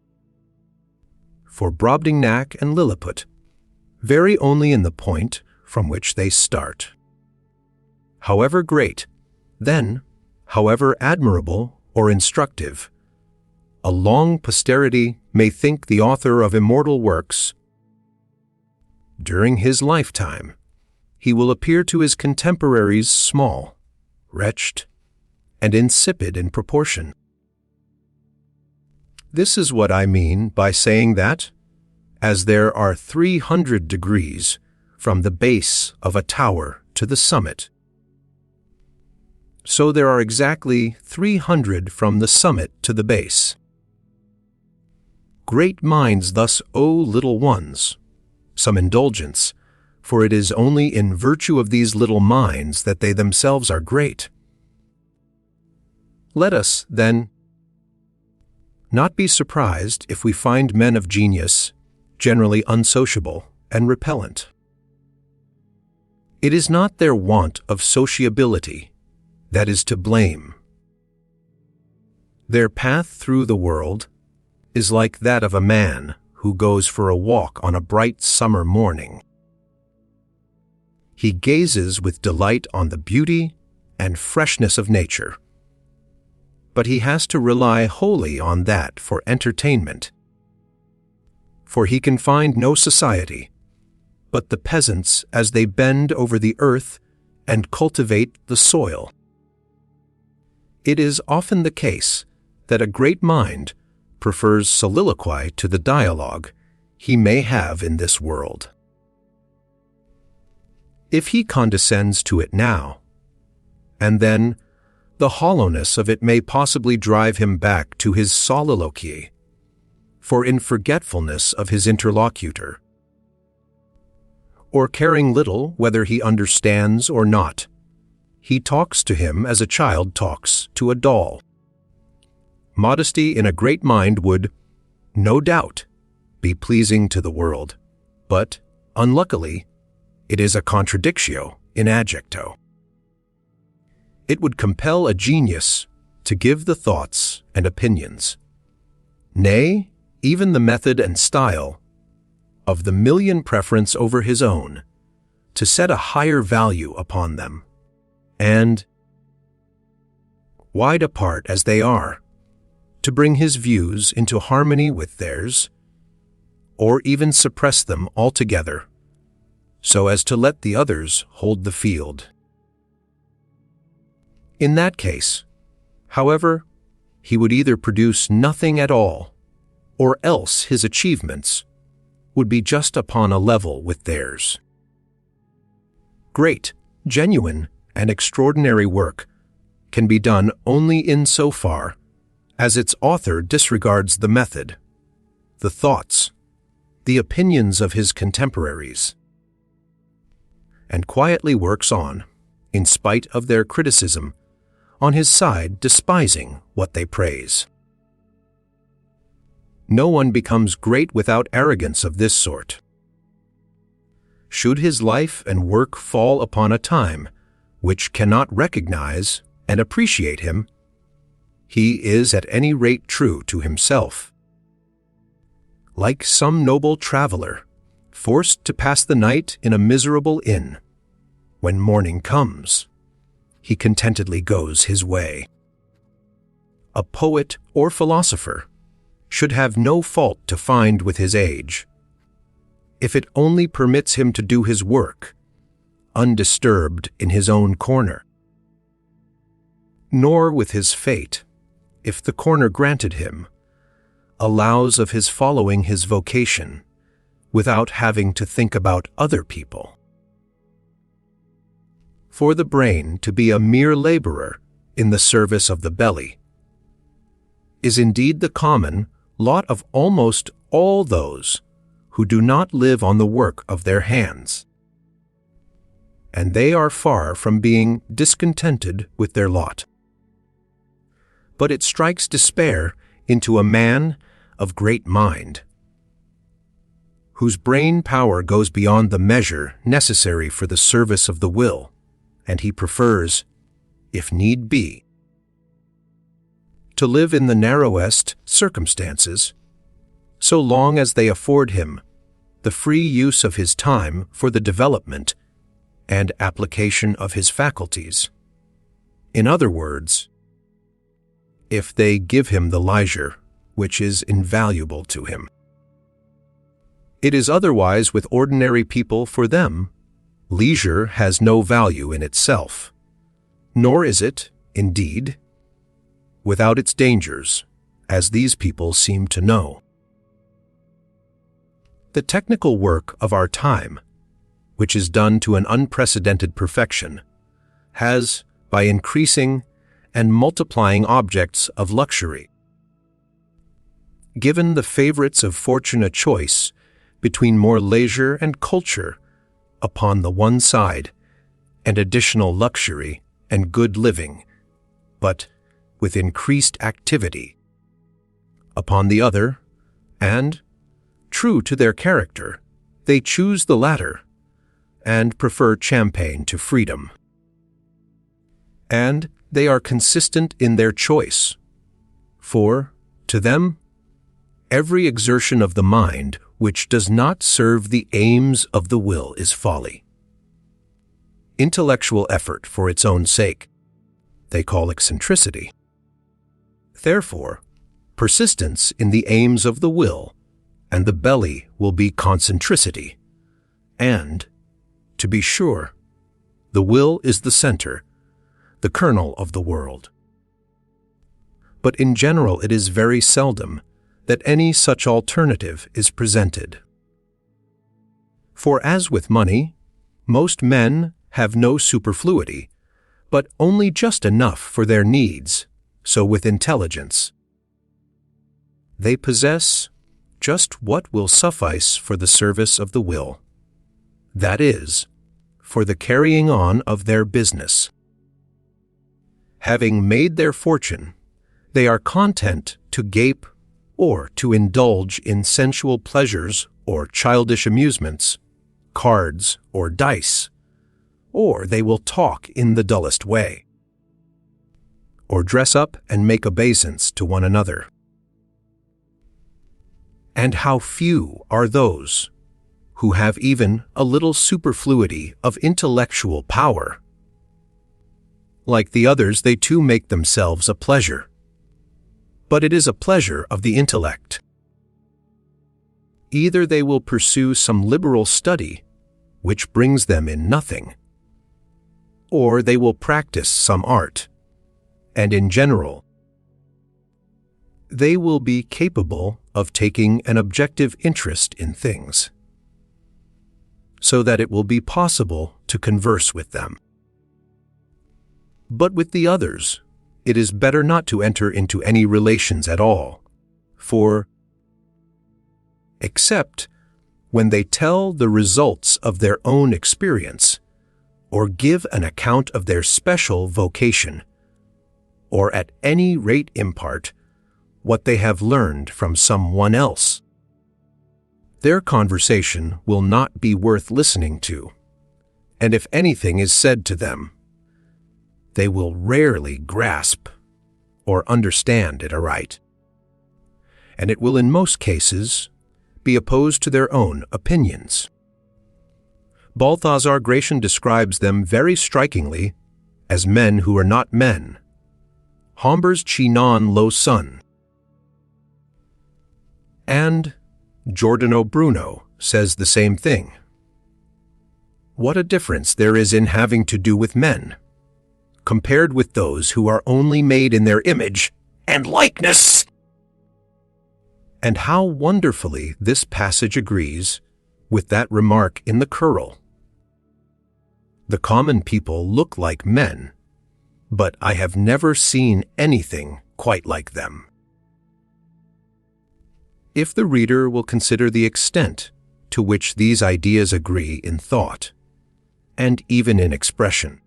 [SPEAKER 1] For Brobdingnac and Lilliput vary only in the point from which they start. However great, then, however admirable or instructive, a long posterity may think the author of immortal works, during his lifetime, he will appear to his contemporaries small, wretched, and insipid in proportion. This is what I mean by saying that, as there are 300 degrees from the base of a tower to the summit, so there are exactly 300 from the summit to the base. Great minds thus owe little ones some indulgence, for it is only in virtue of these little minds that they themselves are great. Let us, then, not be surprised if we find men of genius generally unsociable and repellent. It is not their want of sociability that is to blame. Their path through the world is like that of a man who goes for a walk on a bright summer morning. He gazes with delight on the beauty and freshness of nature, but he has to rely wholly on that for entertainment, for he can find no society but the peasants as they bend over the earth and cultivate the soil. It is often the case that a great mind prefers soliloquy to the dialogue he may have in this world. If he condescends to it now, and then the hollowness of it may possibly drive him back to his soliloquy, for in forgetfulness of his interlocutor, or caring little whether he understands or not, he talks to him as a child talks to a doll. Modesty in a great mind would, no doubt, be pleasing to the world, but, unluckily, it is a contradictio in adjecto. It would compel a genius to give the thoughts and opinions, nay, even the method and style, of the million preference over his own, to set a higher value upon them, and, wide apart as they are, to bring his views into harmony with theirs, or even suppress them altogether, so as to let the others hold the field. In that case, however, he would either produce nothing at all, or else his achievements would be just upon a level with theirs. Great, genuine, and extraordinary work can be done only in so far as its author disregards the method, the thoughts, the opinions of his contemporaries, and quietly works on, in spite of their criticism, on his side despising what they praise. No one becomes great without arrogance of this sort. Should his life and work fall upon a time which cannot recognize and appreciate him, he is at any rate true to himself. Like some noble traveler, forced to pass the night in a miserable inn, when morning comes, he contentedly goes his way. A poet or philosopher should have no fault to find with his age, if it only permits him to do his work, undisturbed in his own corner. Nor with his fate, if the corner granted him allows of his following his vocation without having to think about other people. For the brain to be a mere laborer in the service of the belly is indeed the common lot of almost all those who do not live on the work of their hands, and they are far from being discontented with their lot. But it strikes despair into a man of great mind, whose brain power goes beyond the measure necessary for the service of the will, and he prefers, if need be, to live in the narrowest circumstances, so long as they afford him the free use of his time for the development and application of his faculties. In other words, if they give him the leisure which is invaluable to him. It is otherwise with ordinary people. For them, leisure has no value in itself, nor is it, indeed, without its dangers, as these people seem to know. The technical work of our time, which is done to an unprecedented perfection, has, by increasing and multiplying objects of luxury, given the favorites of fortune a choice between more leisure and culture upon the one side, and additional luxury and good living, but with increased activity, upon the other, and, true to their character, they choose the latter, and prefer champagne to freedom. And they are consistent in their choice, for, to them, every exertion of the mind which does not serve the aims of the will is folly. Intellectual effort for its own sake they call eccentricity. Therefore, persistence in the aims of the will and the belly will be concentricity, and, to be sure, the will is the center, the kernel of the world. But in general it is very seldom that any such alternative is presented. For as with money, most men have no superfluity, but only just enough for their needs, so with intelligence. They possess, just what will suffice for the service of the will, that is, for the carrying on of their business. Having made their fortune, they are content to gape or to indulge in sensual pleasures or childish amusements, cards or dice, or they will talk in the dullest way, or dress up and make obeisance to one another. And how few are those who have even a little superfluity of intellectual power. Like the others, they too make themselves a pleasure, but it is a pleasure of the intellect. Either they will pursue some liberal study, which brings them in nothing, or they will practice some art, and in general, they will be capable of taking an objective interest in things, so that it will be possible to converse with them. But with the others, it is better not to enter into any relations at all, for except when they tell the results of their own experience, or give an account of their special vocation, or at any rate impart what they have learned from someone else, their conversation will not be worth listening to, and if anything is said to them, they will rarely grasp or understand it aright, and it will in most cases be opposed to their own opinions. Balthazar Gracian describes them very strikingly as men who are not men, hombres qui non lo sun. And Giordano Bruno says the same thing. What a difference there is in having to do with men, compared with those who are only made in their image and likeness! And how wonderfully this passage agrees with that remark in the Curl. The common people look like men, but I have never seen anything quite like them. If the reader will consider the extent to which these ideas agree in thought, and even in expression,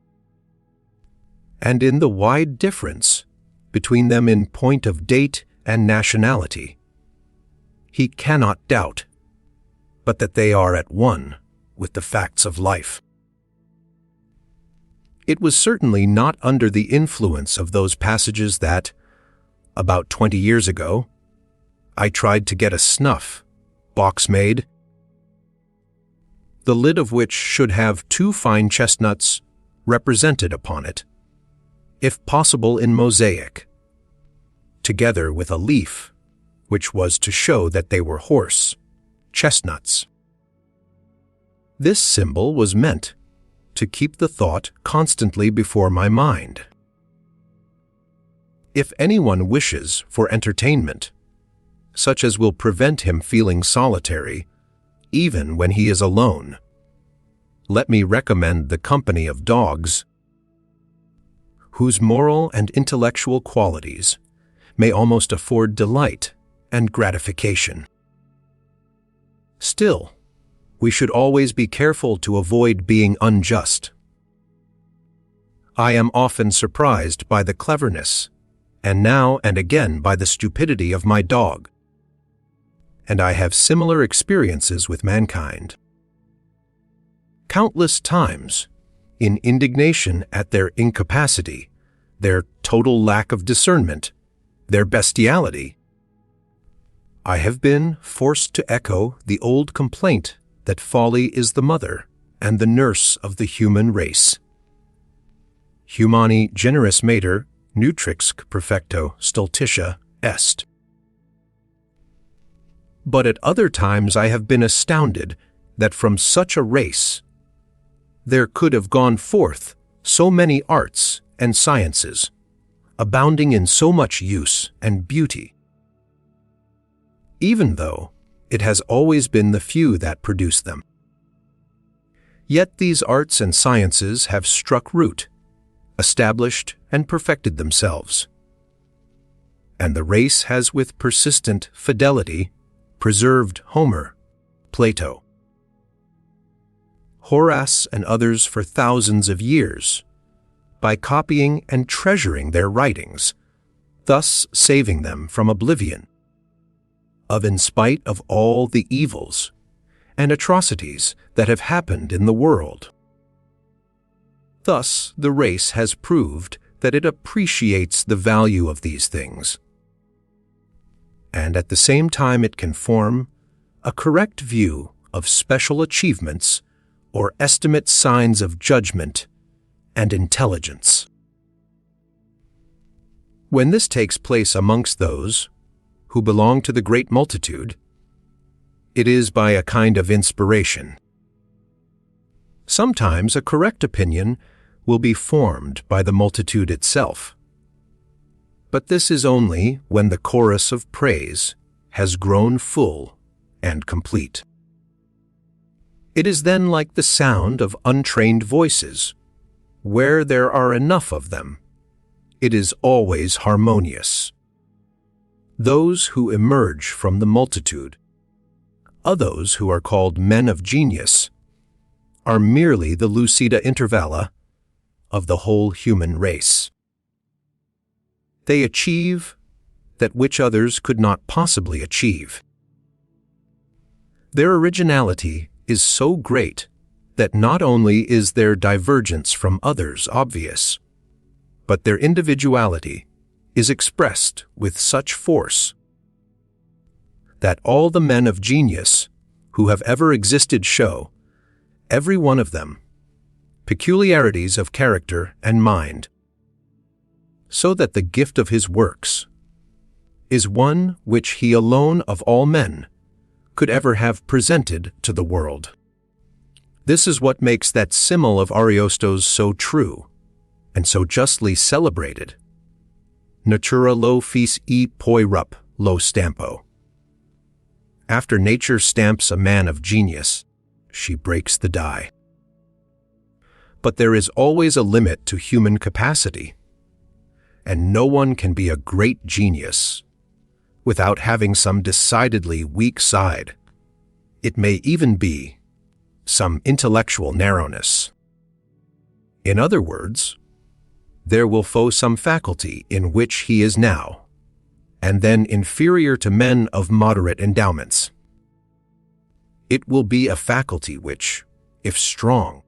[SPEAKER 1] and in the wide difference between them in point of date and nationality, he cannot doubt but that they are at one with the facts of life. It was certainly not under the influence of those passages that, about 20 years ago, I tried to get a snuff box made, the lid of which should have 2 fine chestnuts represented upon it, if possible in mosaic, together with a leaf, which was to show that they were horse chestnuts. This symbol was meant to keep the thought constantly before my mind. If anyone wishes for entertainment, such as will prevent him feeling solitary, even when he is alone, let me recommend the company of dogs, whose moral and intellectual qualities may almost afford delight and gratification. Still, we should always be careful to avoid being unjust. I am often surprised by the cleverness, and now and again by the stupidity of my dog, and I have similar experiences with mankind. Countless times, in indignation at their incapacity, their total lack of discernment, their bestiality, I have been forced to echo the old complaint that folly is the mother and the nurse of the human race. Humani generis mater, nutrixque perfecto stultitia est. But at other times I have been astounded that from such a race there could have gone forth so many arts and sciences, abounding in so much use and beauty, even though it has always been the few that produce them. Yet these arts and sciences have struck root, established and perfected themselves, and the race has with persistent fidelity preserved Homer, Plato, Horace and others for thousands of years by copying and treasuring their writings, thus saving them from oblivion. In spite of all the evils and atrocities that have happened in the world. Thus, the race has proved that it appreciates the value of these things, and at the same time it can form a correct view of special achievements or estimate signs of judgment and intelligence. When this takes place amongst those who belong to the great multitude, it is by a kind of inspiration. Sometimes a correct opinion will be formed by the multitude itself, but this is only when the chorus of praise has grown full and complete. It is then like the sound of untrained voices. Where there are enough of them, it is always harmonious. Those who emerge from the multitude, those who are called men of genius, are merely the lucida intervalla of the whole human race. They achieve that which others could not possibly achieve. Their originality is so great that not only is their divergence from others obvious, but their individuality is expressed with such force that all the men of genius who have ever existed show, every one of them, peculiarities of character and mind, so that the gift of his works is one which he alone of all men could ever have presented to the world. This is what makes that simile of Ariosto's so true and so justly celebrated. Natura lo fis e poi rup lo stampo. After nature stamps a man of genius, she breaks the die. But there is always a limit to human capacity, and no one can be a great genius without having some decidedly weak side. It may even be some intellectual narrowness. In other words, there will foe some faculty in which he is now, and then inferior to men of moderate endowments. It will be a faculty which, if strong,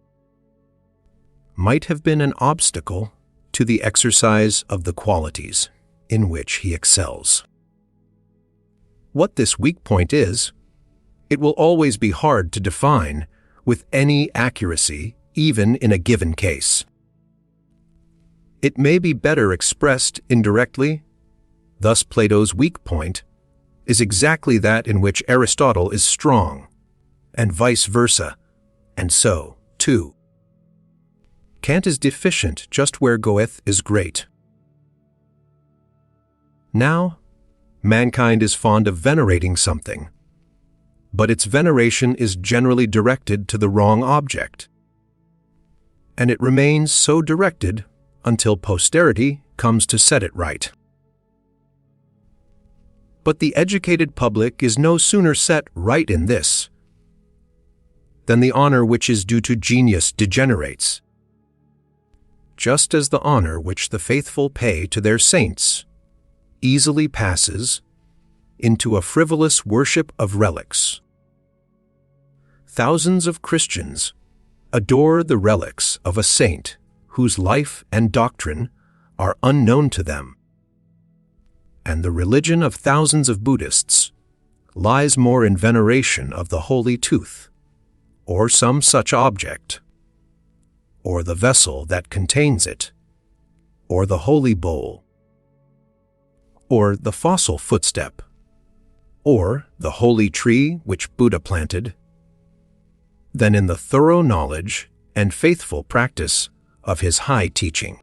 [SPEAKER 1] might have been an obstacle to the exercise of the qualities in which he excels. What this weak point is, it will always be hard to define with any accuracy, even in a given case. It may be better expressed indirectly. Thus Plato's weak point is exactly that in which Aristotle is strong, and vice versa, and so, too. Kant is deficient just where Goethe is great. Now, mankind is fond of venerating something, but its veneration is generally directed to the wrong object, and it remains so directed until posterity comes to set it right. But the educated public is no sooner set right in this than the honor which is due to genius degenerates, just as the honor which the faithful pay to their saints easily passes into a frivolous worship of relics. Thousands of Christians adore the relics of a saint whose life and doctrine are unknown to them, and the religion of thousands of Buddhists lies more in veneration of the holy tooth, or some such object, or the vessel that contains it, or the holy bowl, or the fossil footstep, or the holy tree which Buddha planted, than in the thorough knowledge and faithful practice of his high teaching.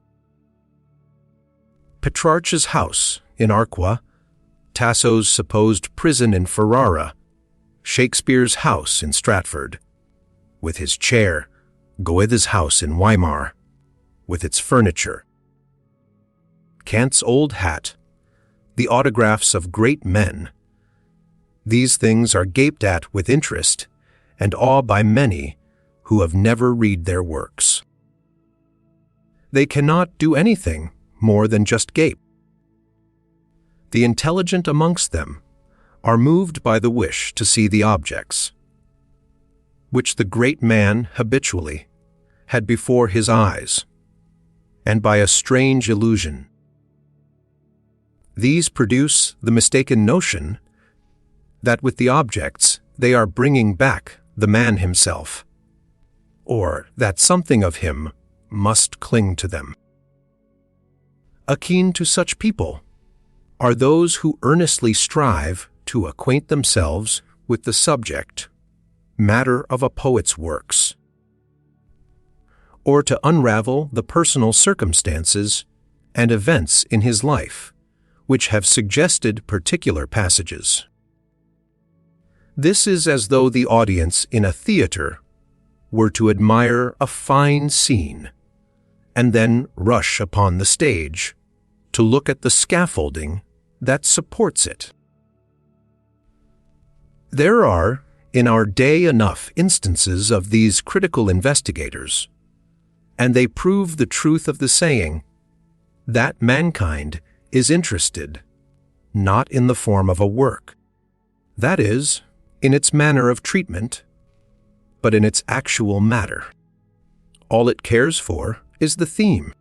[SPEAKER 1] Petrarch's house in Arqua, Tasso's supposed prison in Ferrara, Shakespeare's house in Stratford, with his chair, Goethe's house in Weimar, with its furniture, Kant's old hat, the autographs of great men, These things are gaped at with interest and awe by many who have never read their works. They cannot do anything more than just gape. The intelligent amongst them are moved by the wish to see the objects, which the great man habitually had before his eyes, and by a strange illusion. These produce the mistaken notion that with the objects they are bringing back the man himself, or that something of him must cling to them. Akin to such people are those who earnestly strive to acquaint themselves with the subject matter of a poet's works, or to unravel the personal circumstances and events in his life which have suggested particular passages. This is as though the audience in a theater were to admire a fine scene and then rush upon the stage to look at the scaffolding that supports it. There are in our day enough instances of these critical investigators, and they prove the truth of the saying that mankind is interested not in the form of a work, that is, in its manner of treatment, but in its actual matter. All it cares for is the theme.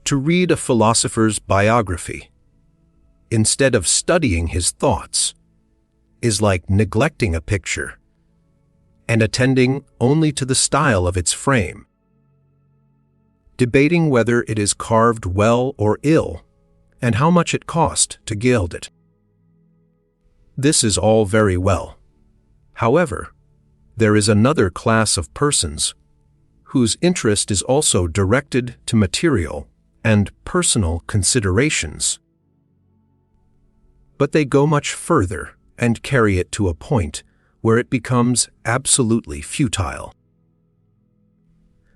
[SPEAKER 1] To read a philosopher's biography, instead of studying his thoughts, is like neglecting a picture and attending only to the style of its frame, debating whether it is carved well or ill and how much it cost to gild it. This is all very well. However, there is another class of persons whose interest is also directed to material and personal considerations. But they go much further and carry it to a point where it becomes absolutely futile.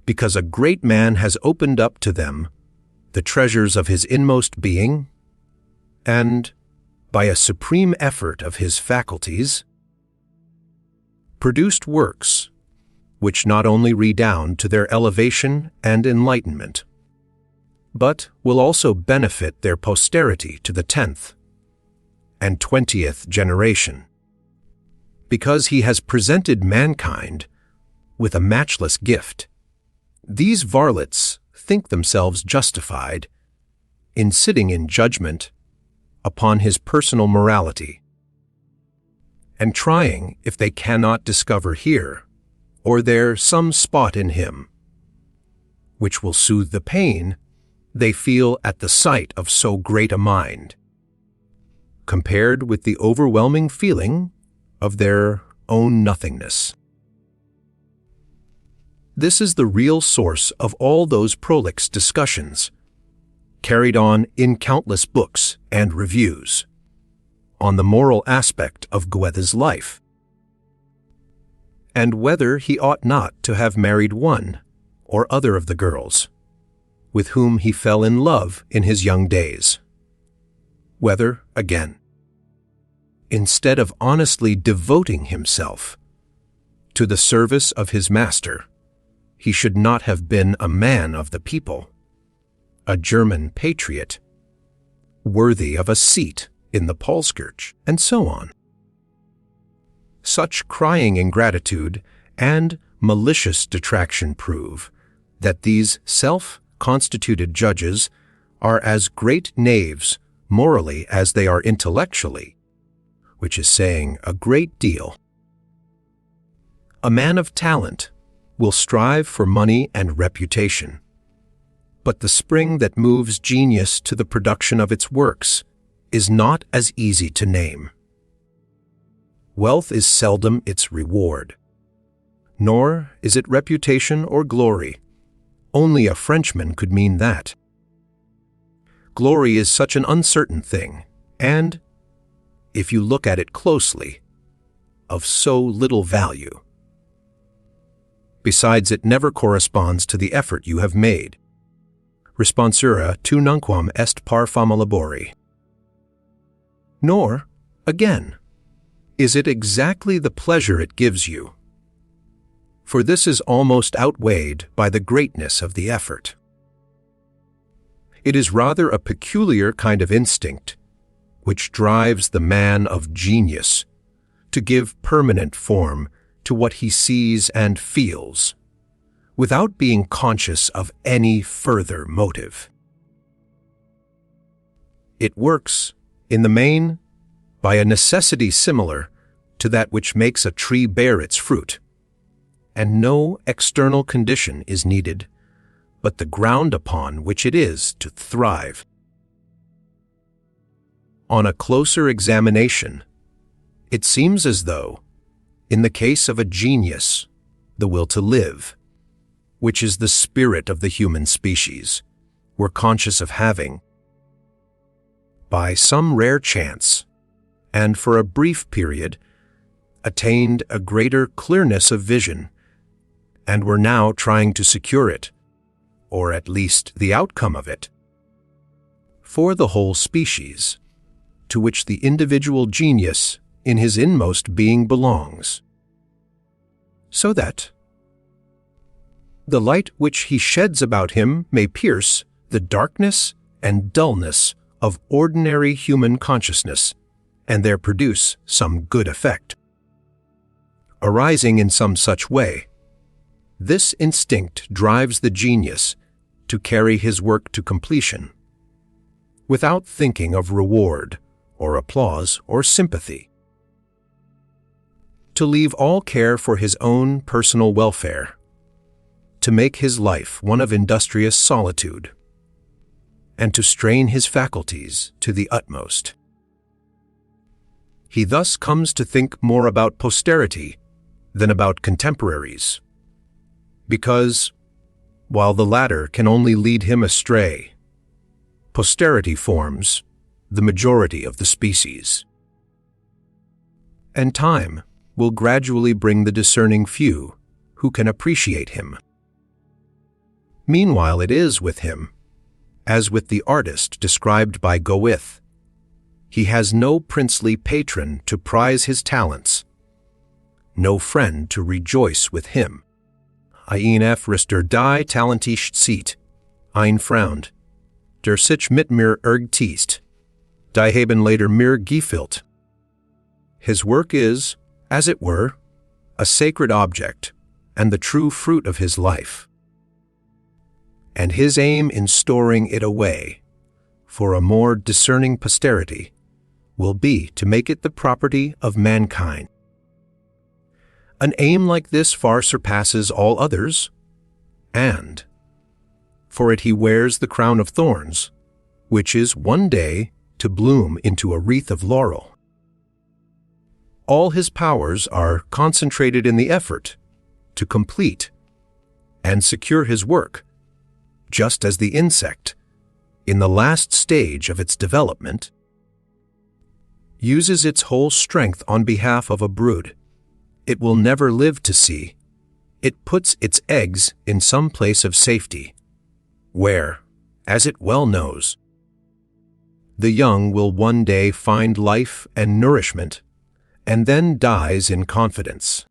[SPEAKER 1] Because a great man has opened up to them the treasures of his inmost being, and, by a supreme effort of his faculties, produced works which not only redound to their elevation and enlightenment, but will also benefit their posterity to the 10th and 20th generation, because he has presented mankind with a matchless gift. These varlets think themselves justified in sitting in judgment upon his personal morality, and trying if they cannot discover here or there some spot in him which will soothe the pain they feel at the sight of so great a mind, compared with the overwhelming feeling of their own nothingness. This is the real source of all those prolix discussions, carried on in countless books and reviews, on the moral aspect of Goethe's life, and whether he ought not to have married one or other of the girls with whom he fell in love in his young days. Whether, again, instead of honestly devoting himself to the service of his master, he should not have been a man of the people, a German patriot, worthy of a seat in the Paulskirche, and so on. Such crying ingratitude and malicious detraction prove that these self-constituted judges are as great knaves morally as they are intellectually, which is saying a great deal. A man of talent will strive for money and reputation, but the spring that moves genius to the production of its works is not as easy to name. Wealth is seldom its reward, nor is it reputation or glory. Only a Frenchman could mean that. Glory is such an uncertain thing, and, if you look at it closely, of so little value. Besides, it never corresponds to the effort you have made. Responsura tu nunquam est par fama labori. Nor, Again, is it exactly the pleasure it gives you? For this is almost outweighed by the greatness of the effort. It is rather a peculiar kind of instinct which drives the man of genius to give permanent form to what he sees and feels, without being conscious of any further motive. It works, in the main, by a necessity similar to that which makes a tree bear its fruit, and no external condition is needed but the ground upon which it is to thrive. On a closer examination, it seems as though, in the case of a genius, the will to live, which is the spirit of the human species, we're conscious of having, by some rare chance, and for a brief period, attained a greater clearness of vision, and were now trying to secure it, or at least the outcome of it, for the whole species, to which the individual genius in his inmost being belongs, so that the light which he sheds about him may pierce the darkness and dullness of ordinary human consciousness, and there produce some good effect. Arising in some such way, this instinct drives the genius to carry his work to completion, without thinking of reward, or applause, or sympathy. To leave all care for his own personal welfare, to make his life one of industrious solitude, and to strain his faculties to the utmost. He thus comes to think more about posterity than about contemporaries, because, while the latter can only lead him astray, posterity forms the majority of the species. And time will gradually bring the discerning few who can appreciate him. Meanwhile, it is with him, as with the artist described by Goethe. He has no princely patron to prize his talents, no friend to rejoice with him. Ein Efrister die talentische Zeit, ein Freund, der sich mit mir ergtiest, die haben later mir gefühlt. His work is, as it were, a sacred object and the true fruit of his life, and his aim in storing it away for a more discerning posterity will be to make it the property of mankind. An aim like this far surpasses all others, and for it he wears the crown of thorns, which is one day to bloom into a wreath of laurel. All his powers are concentrated in the effort to complete and secure his work, just as the insect, in the last stage of its development, uses its whole strength on behalf of a brood it will never live to see. It puts its eggs in some place of safety, where, as it well knows, the young will one day find life and nourishment, and then dies in confidence.